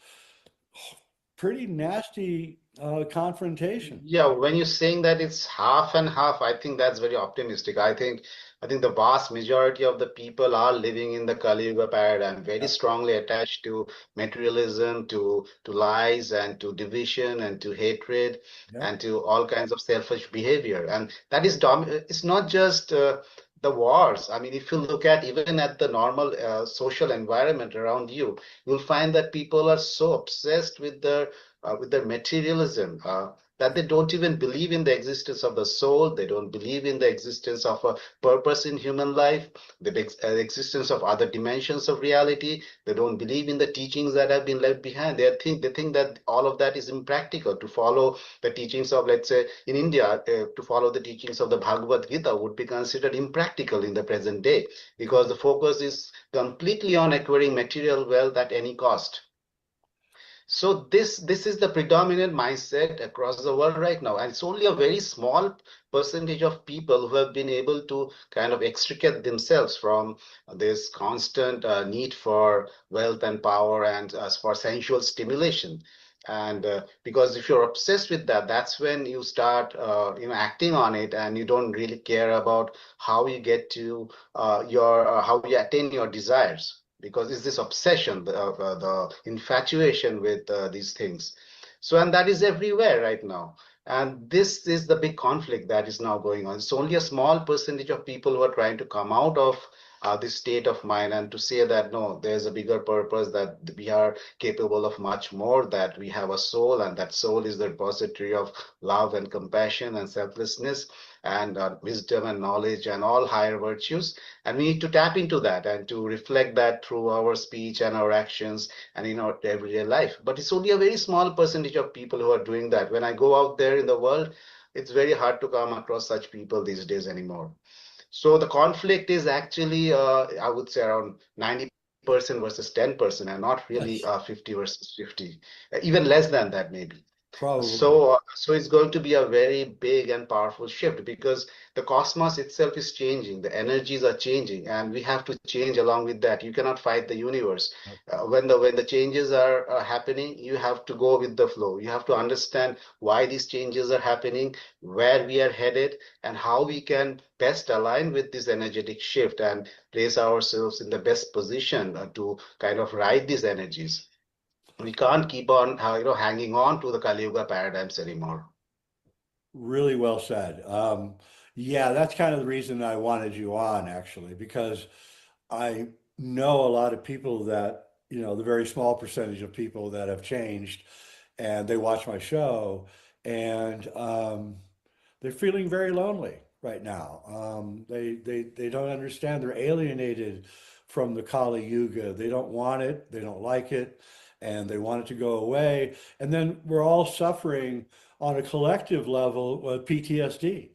pretty nasty confrontation. Yeah, when you're saying that it's half and half, I think that's very optimistic. I think the vast majority of the people are living in the Kali Yuga paradigm, very strongly attached to materialism, to lies, and to division, and to hatred, and to all kinds of selfish behavior. And that is it's not just the wars. I mean, if you look at even at the normal social environment around you, you'll find that people are so obsessed with their materialism, that they don't even believe in the existence of the soul. They don't believe in the existence of a purpose in human life, the existence of other dimensions of reality. They don't believe in the teachings that have been left behind. They think that all of that is impractical. To follow the teachings of, let's say, in India, to follow the teachings of the Bhagavad Gita would be considered impractical in the present day, because the focus is completely on acquiring material wealth at any cost. So this is the predominant mindset across the world right now, and it's only a very small percentage of people who have been able to kind of extricate themselves from this constant need for wealth and power, and for sensual stimulation. And because if you're obsessed with that, that's when you start acting on it, and you don't really care about how you get to how you attain your desires, because it's this obsession, the infatuation with these things. So, and that is everywhere right now. And this is the big conflict that is now going on. It's only a small percentage of people who are trying to come out of this state of mind, and to say that no, there's a bigger purpose, that we are capable of much more, that we have a soul, and that soul is the repository of love and compassion and selflessness, and wisdom and knowledge and all higher virtues. And we need to tap into that and to reflect that through our speech and our actions and in our everyday life. But it's only a very small percentage of people who are doing that. When I go out there in the world, it's very hard to come across such people these days anymore. So the conflict is actually, I would say, around 90% versus 10%, and not really 50 versus 50, even less than that maybe. Probably. So it's going to be a very big and powerful shift, because the cosmos itself is changing, the energies are changing, and we have to change along with that. You cannot fight the universe. When the changes are happening, you have to go with the flow. You have to understand why these changes are happening, where we are headed, and how we can best align with this energetic shift and place ourselves in the best position to kind of ride these energies. We can't keep on hanging on to the Kali Yuga paradigms anymore. Really well said. Yeah, that's kind of the reason I wanted you on, actually, because I know a lot of people that, the very small percentage of people that have changed, and they watch my show, and they're feeling very lonely right now. They don't understand. They're alienated from the Kali Yuga. They don't want it. They don't like it, and they want it to go away. And then we're all suffering on a collective level with PTSD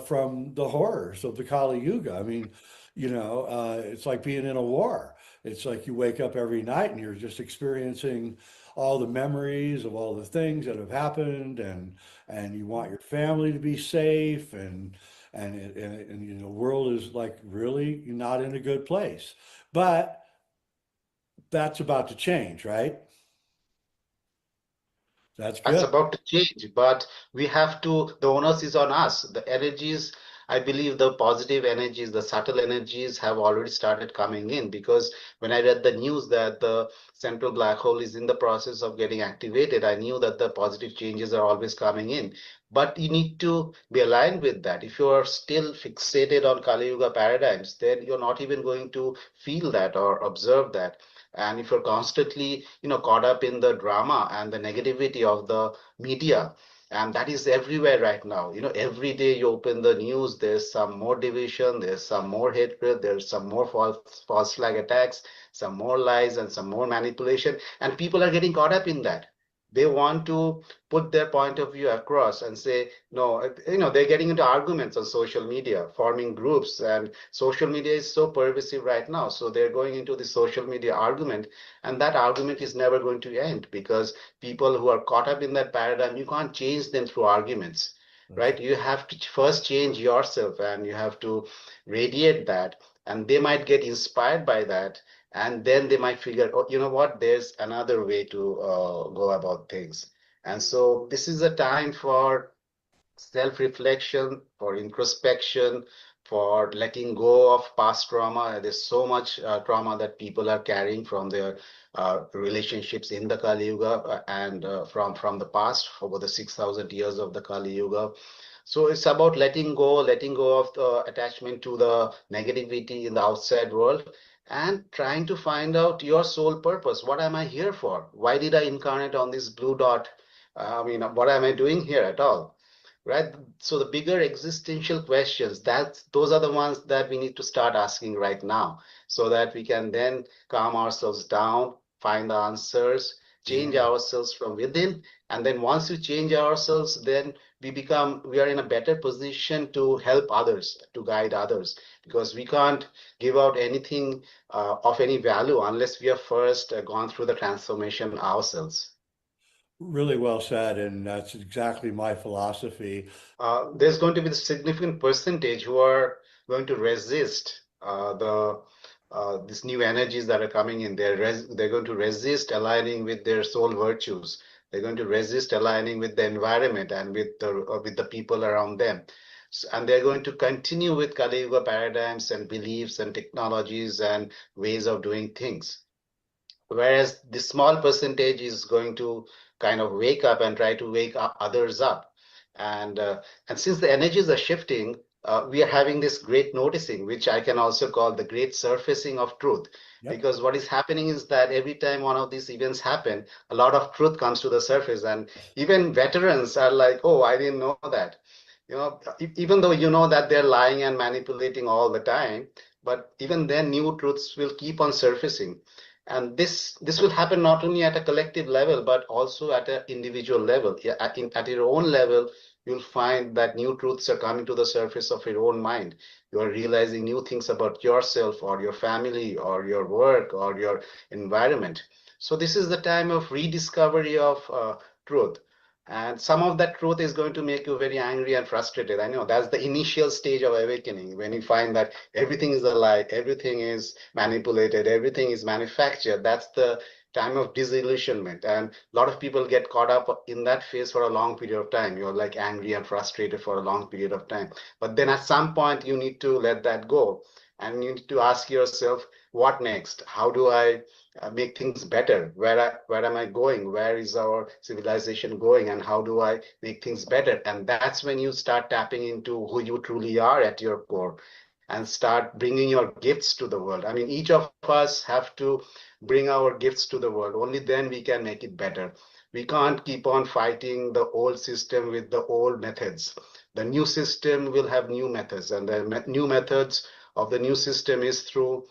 from the horrors of the Kali Yuga. I mean, it's like being in a war. It's like you wake up every night and you're just experiencing all the memories of all the things that have happened, and you want your family to be safe, and the world is like really not in a good place. But that's about to change, right? That's good. That's about to change, but we have to, the onus is on us. The energies, I believe the positive energies, the subtle energies have already started coming in, because when I read the news that the central black hole is in the process of getting activated, I knew that the positive changes are always coming in. But you need to be aligned with that. If you are still fixated on Kali Yuga paradigms, then you're not even going to feel that or observe that. And if you're constantly, caught up in the drama and the negativity of the media, And that is everywhere right now. Every day you open the news, there's some more division, there's some more hatred, there's some more false flag attacks, some more lies, and some more manipulation. And people are getting caught up in that. They want to put their point of view across and say, no, they're getting into arguments on social media, forming groups, and social media is so pervasive right now. So they're going into the social media argument, and that argument is never going to end, because people who are caught up in that paradigm, you can't change them through arguments, right? You have to first change yourself, and you have to radiate that, and they might get inspired by that, and then they might figure, oh, you know what, there's another way to go about things. And so this is a time for self-reflection, for introspection, for letting go of past trauma. There's so much trauma that people are carrying from their relationships in the Kali Yuga, and from the past, over the 6,000 years of the Kali Yuga. So it's about letting go of the attachment to the negativity in the outside world, and trying to find out your soul purpose. What am I here for? Why did I incarnate on this blue dot? What am I doing here at all? Right? So the bigger existential questions, those are the ones that we need to start asking right now, so that we can then calm ourselves down, find the answers, change ourselves from within. And then once we change ourselves, then we are in a better position to help others, to guide others, because we can't give out anything of any value unless we have first gone through the transformation ourselves. Really well said, and that's exactly my philosophy. There's going to be a significant percentage who are going to resist these new energies that are coming in. They're going to resist aligning with their soul virtues. They're going to resist aligning with the environment and with the people around them. And they're going to continue with Kali Yuga paradigms and beliefs and technologies and ways of doing things. Whereas the small percentage is going to kind of wake up and try to wake others up. And since the energies are shifting, we are having this great noticing, which I can also call the great surfacing of truth. Yep. Because what is happening is that every time one of these events happen, a lot of truth comes to the surface. And even veterans are like, oh, I didn't know that. Even though you know that they're lying and manipulating all the time, but even then new truths will keep on surfacing. And this will happen not only at a collective level, but also at an individual level. At your own level, you'll find that new truths are coming to the surface of your own mind. You are realizing new things about yourself or your family or your work or your environment. So this is the time of rediscovery of truth. And some of that truth is going to make you very angry and frustrated. I know that's the initial stage of awakening, when you find that everything is a lie, everything is manipulated, everything is manufactured. That's the time of disillusionment. And a lot of people get caught up in that phase for a long period of time. You're like angry and frustrated for a long period of time. But then at some point, you need to let that go. And you need to ask yourself, what next? How do I make things better? Where am I going? Where is our civilization going? And how do I make things better? And that's when you start tapping into who you truly are at your core, and start bringing your gifts to the world. I mean, each of us have to bring our gifts to the world. Only then we can make it better. We can't keep on fighting the old system with the old methods. The new system will have new methods, and the new methods of the new system is through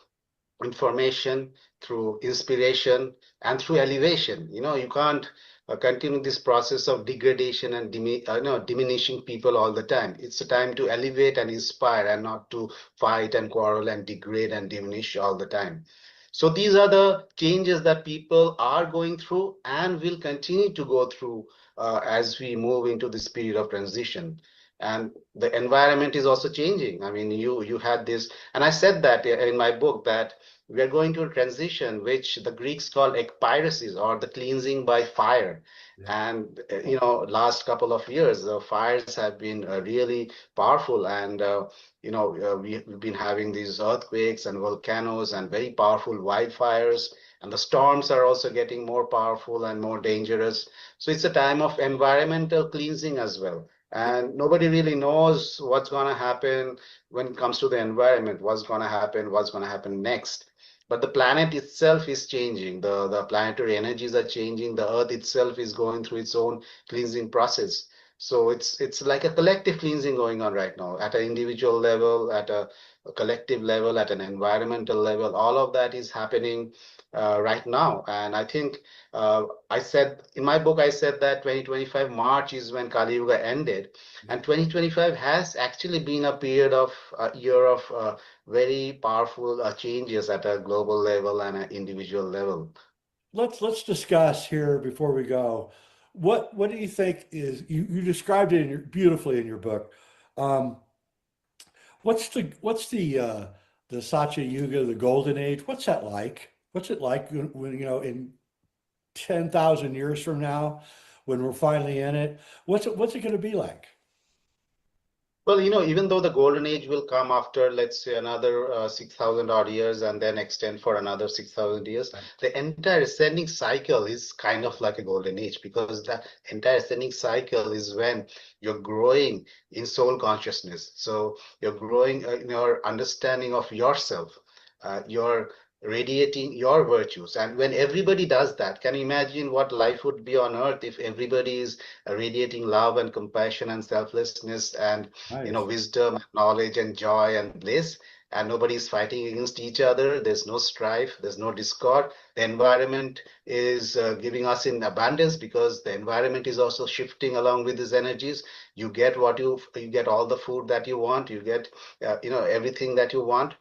information, through inspiration, and through elevation. You can't continue this process of degradation and diminishing people all the time. It's a time to elevate and inspire, and not to fight and quarrel and degrade and diminish all the time. So these are the changes that people are going through and will continue to go through as we move into this period of transition. And the environment is also changing. I mean, you had this, and I said that in my book, that we are going to a transition which the Greeks call ekpyresis, or the cleansing by fire. Yeah. And last couple of years, the fires have been really powerful, and we've been having these earthquakes and volcanoes and very powerful wildfires, and the storms are also getting more powerful and more dangerous. So it's a time of environmental cleansing as well. And nobody really knows what's going to happen when it comes to the environment, what's going to happen next. But the planet itself is changing. The planetary energies are changing. The earth itself is going through its own cleansing process. So it's like a collective cleansing going on right now at an individual level, at a collective level, at an environmental level. All of that is happening right now. And I think I said in my book, I said that 2025 March is when Kali Yuga ended, and 2025 has actually been a period of a year of very powerful changes at a global level and an individual level. Let's discuss here before we go. What do you think is you described it beautifully in your book. Um, what's the Satya Yuga, the Golden Age? What's that like? What's it like when in 10,000 years from now, when we're finally in it? What's it going to be like? Well, even though the golden age will come after, let's say, another 6,000 odd years and then extend for another 6,000 years, the entire ascending cycle is kind of like a golden age, because the entire ascending cycle is when you're growing in soul consciousness. So you're growing in your understanding of yourself. You're radiating your virtues. And when everybody does that, can you imagine what life would be on earth if everybody is radiating love and compassion and selflessness and Nice. wisdom, knowledge, and joy and bliss, and nobody's fighting against each other. There's no strife, there's no discord. The environment is giving us in abundance, because the environment is also shifting along with these energies. You get you get all the food that you want, you get everything that you want.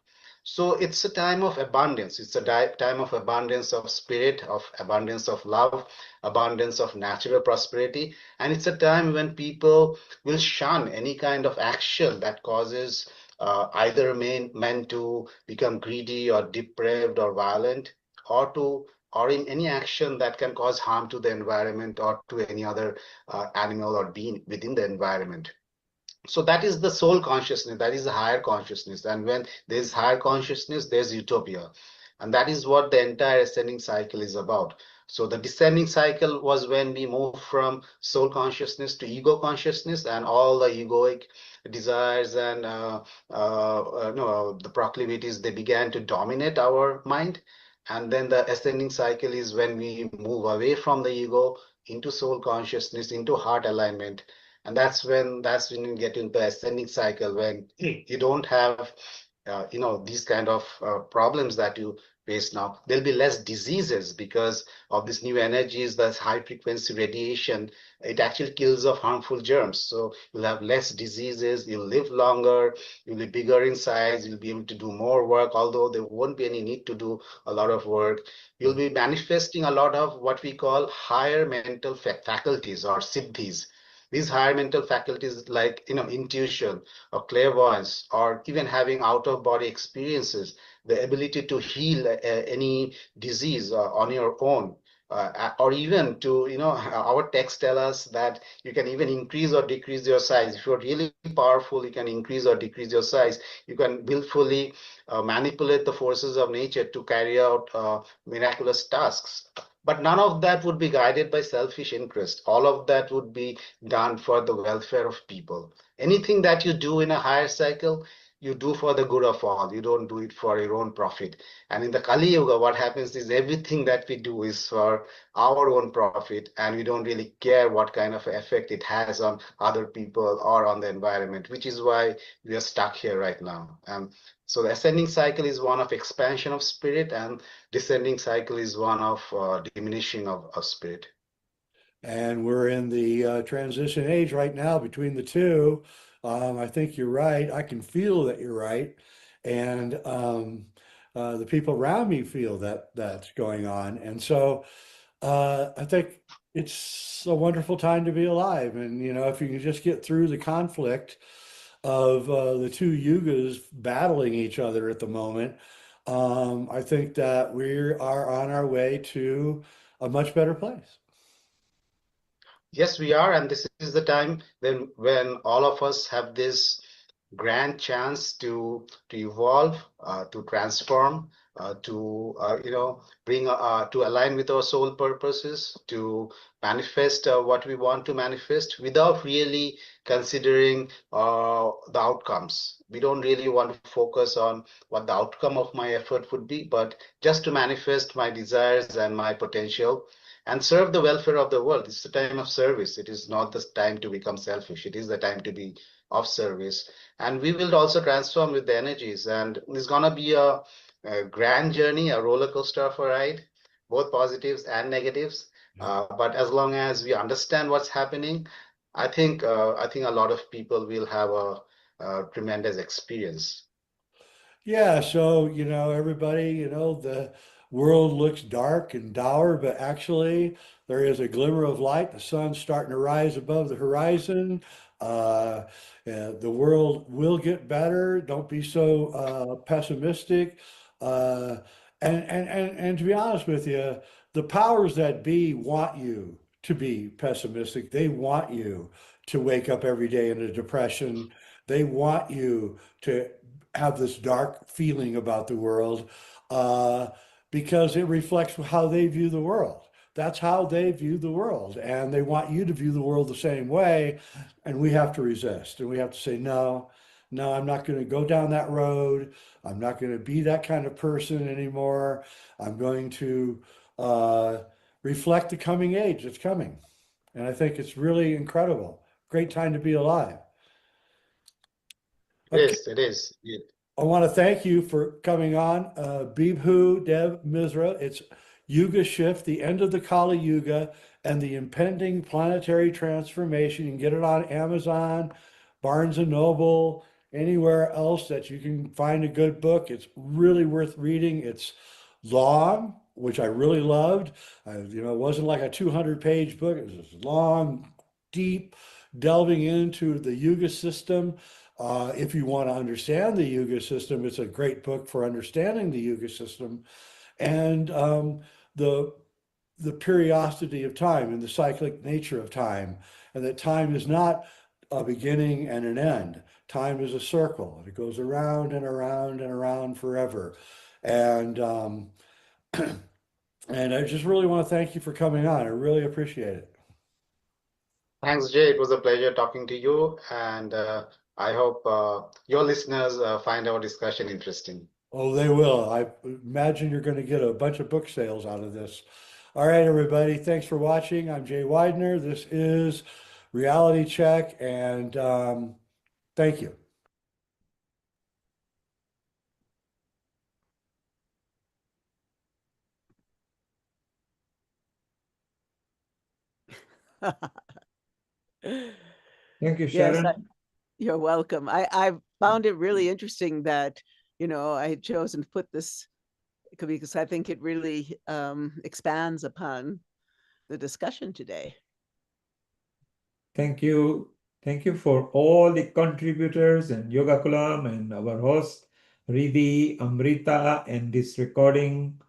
So it's a time of abundance. It's a time of abundance of spirit, of abundance of love, abundance of natural prosperity. And it's a time when people will shun any kind of action that causes either men to become greedy or depraved or violent, or in any action that can cause harm to the environment or to any other animal or being within the environment. So that is the soul consciousness, that is the higher consciousness. And when there's higher consciousness, there's utopia. And that is what the entire ascending cycle is about. So the descending cycle was when we moved from soul consciousness to ego consciousness, and all the egoic desires and the proclivities, they began to dominate our mind. And then the ascending cycle is when we move away from the ego into soul consciousness, into heart alignment. And that's when you get into the ascending cycle, when you don't have these kind of problems that you face now. There'll be less diseases because of these new energies. That's high frequency radiation. It actually kills off harmful germs, so you'll have less diseases, you'll live longer, you'll be bigger in size, you'll be able to do more work, although there won't be any need to do a lot of work. You'll be manifesting a lot of what we call higher mental faculties, or siddhis. These higher mental faculties, like intuition or clairvoyance, or even having out of body experiences, the ability to heal any disease on your own, or even to our texts tell us that you can even increase or decrease your size. If you're really powerful, you can increase or decrease your size. You can willfully manipulate the forces of nature to carry out miraculous tasks. But none of that would be guided by selfish interest. All of that would be done for the welfare of people. Anything that you do in a higher cycle, you do for the good of all. You don't do it for your own profit. And in the Kali Yuga, what happens is everything that we do is for our own profit, and we don't really care what kind of effect it has on other people or on the environment, which is why we are stuck here right now. So the ascending cycle is one of expansion of spirit, and descending cycle is one of diminishing of spirit. And we're in the transition age right now between the two. I think you're right. I can feel that you're right. And the people around me feel that that's going on. And so I think it's a wonderful time to be alive. And, if you can just get through the conflict of the two yugas battling each other at the moment, I think that we are on our way to a much better place. Yes, we are, and this is the time when all of us have this grand chance to evolve, to transform, to bring to align with our soul purposes, to manifest what we want to manifest without really considering the outcomes. We don't really want to focus on what the outcome of my effort would be, but just to manifest my desires and my potential. and serve the welfare of the world. It's a time of service. It is not the time to become selfish. It is the time to be of service. And we will also transform with the energies. And it's going to be a grand journey, a roller coaster of a ride, both positives and negatives. But as long as we understand what's happening, I think a lot of people will have a tremendous experience. Yeah, so everybody, the world looks dark and dour, but actually there is a glimmer of light. The sun's starting to rise above the horizon. The world will get better. Don't be so pessimistic. Uh, and to be honest with you, the powers that be want you to be pessimistic. They want you to wake up every day in a depression. They want you to have this dark feeling about the world because it reflects how they view the world. That's how they view the world. And they want you to view the world the same way. And we have to resist. And we have to say, no, I'm not going to go down that road. I'm not going to be that kind of person anymore. I'm going to reflect the coming age that's coming. And I think it's really incredible. Great time to be alive. Okay. It is. I want to thank you for coming on, Bibhu Dev Misra. It's Yuga Shift, the end of the Kali Yuga, and the impending planetary transformation. You can get it on Amazon, Barnes and Noble, anywhere else that you can find a good book. It's really worth reading. It's long, which I really loved. It wasn't like a 200-page book. It was long, deep, delving into the Yuga system. If you want to understand the Yuga system, it's a great book for understanding the Yuga system and the periodicity of time and the cyclic nature of time, and that time is not a beginning and an end. Time is a circle, and it goes around and around and around forever. And and I just really want to thank you for coming on. I really appreciate it. Thanks, Jay. It was a pleasure talking to you, and I hope your listeners find our discussion interesting. Oh, they will. I imagine you're going to get a bunch of book sales out of this. All right, everybody. Thanks for watching. I'm Jay Widener. This is Reality Check, and thank you. Thank you, Yes, Sharon. you're welcome. I found it really interesting that, I had chosen to put this because I think it really expands upon the discussion today. Thank you. Thank you for all the contributors and Yoga Kulam and our host, Riddhi, Amrita, and this recording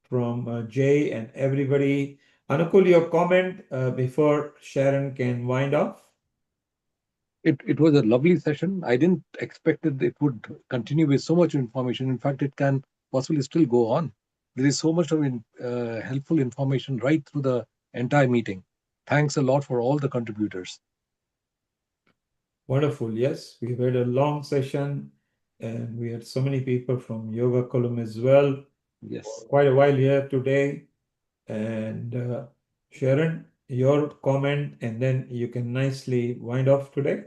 from Jay and everybody. Anukul, your comment before Sharon can wind off? It was a lovely session. I didn't expect that it would continue with so much information. In fact, it can possibly still go on. There is so much of helpful information right through the entire meeting. Thanks a lot for all the contributors. Wonderful. Yes, we had a long session and we had so many people from Yoga Column as well. Yes. Quite a while here today. And Sharon, your comment, and then you can nicely wind off today.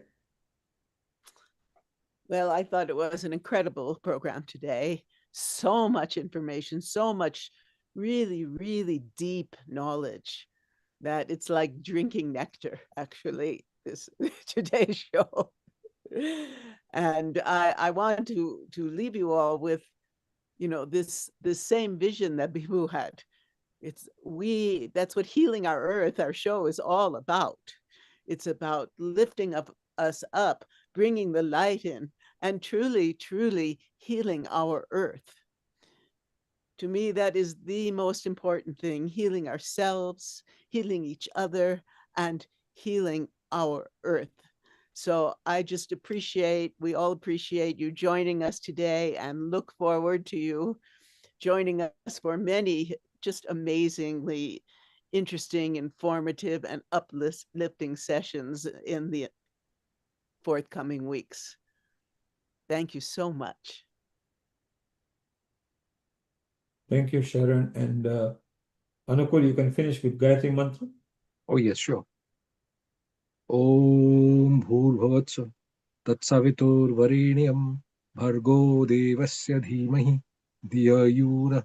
Well, I thought it was an incredible program today. So much information, so much really, really deep knowledge that it's like drinking nectar, actually, this today's show. And I want to leave you all with, this same vision that Bibhu had. That's what Healing Our Earth, our show, is all about. It's about lifting us up, bringing the light in, and truly, truly healing our earth. To me, that is the most important thing, healing ourselves, healing each other, and healing our earth. So I just we all appreciate you joining us today and look forward to you joining us for many just amazingly interesting, informative, and uplifting sessions in the forthcoming weeks. Thank you so much. Thank you, Sharon. And Anukul, you can finish with Gayatri Mantra. Oh, yes, sure. Om Bhurbhuvatsa Tatsaviturvarenyam Bhargo Devasya Dhimahi Dhiyo Yuna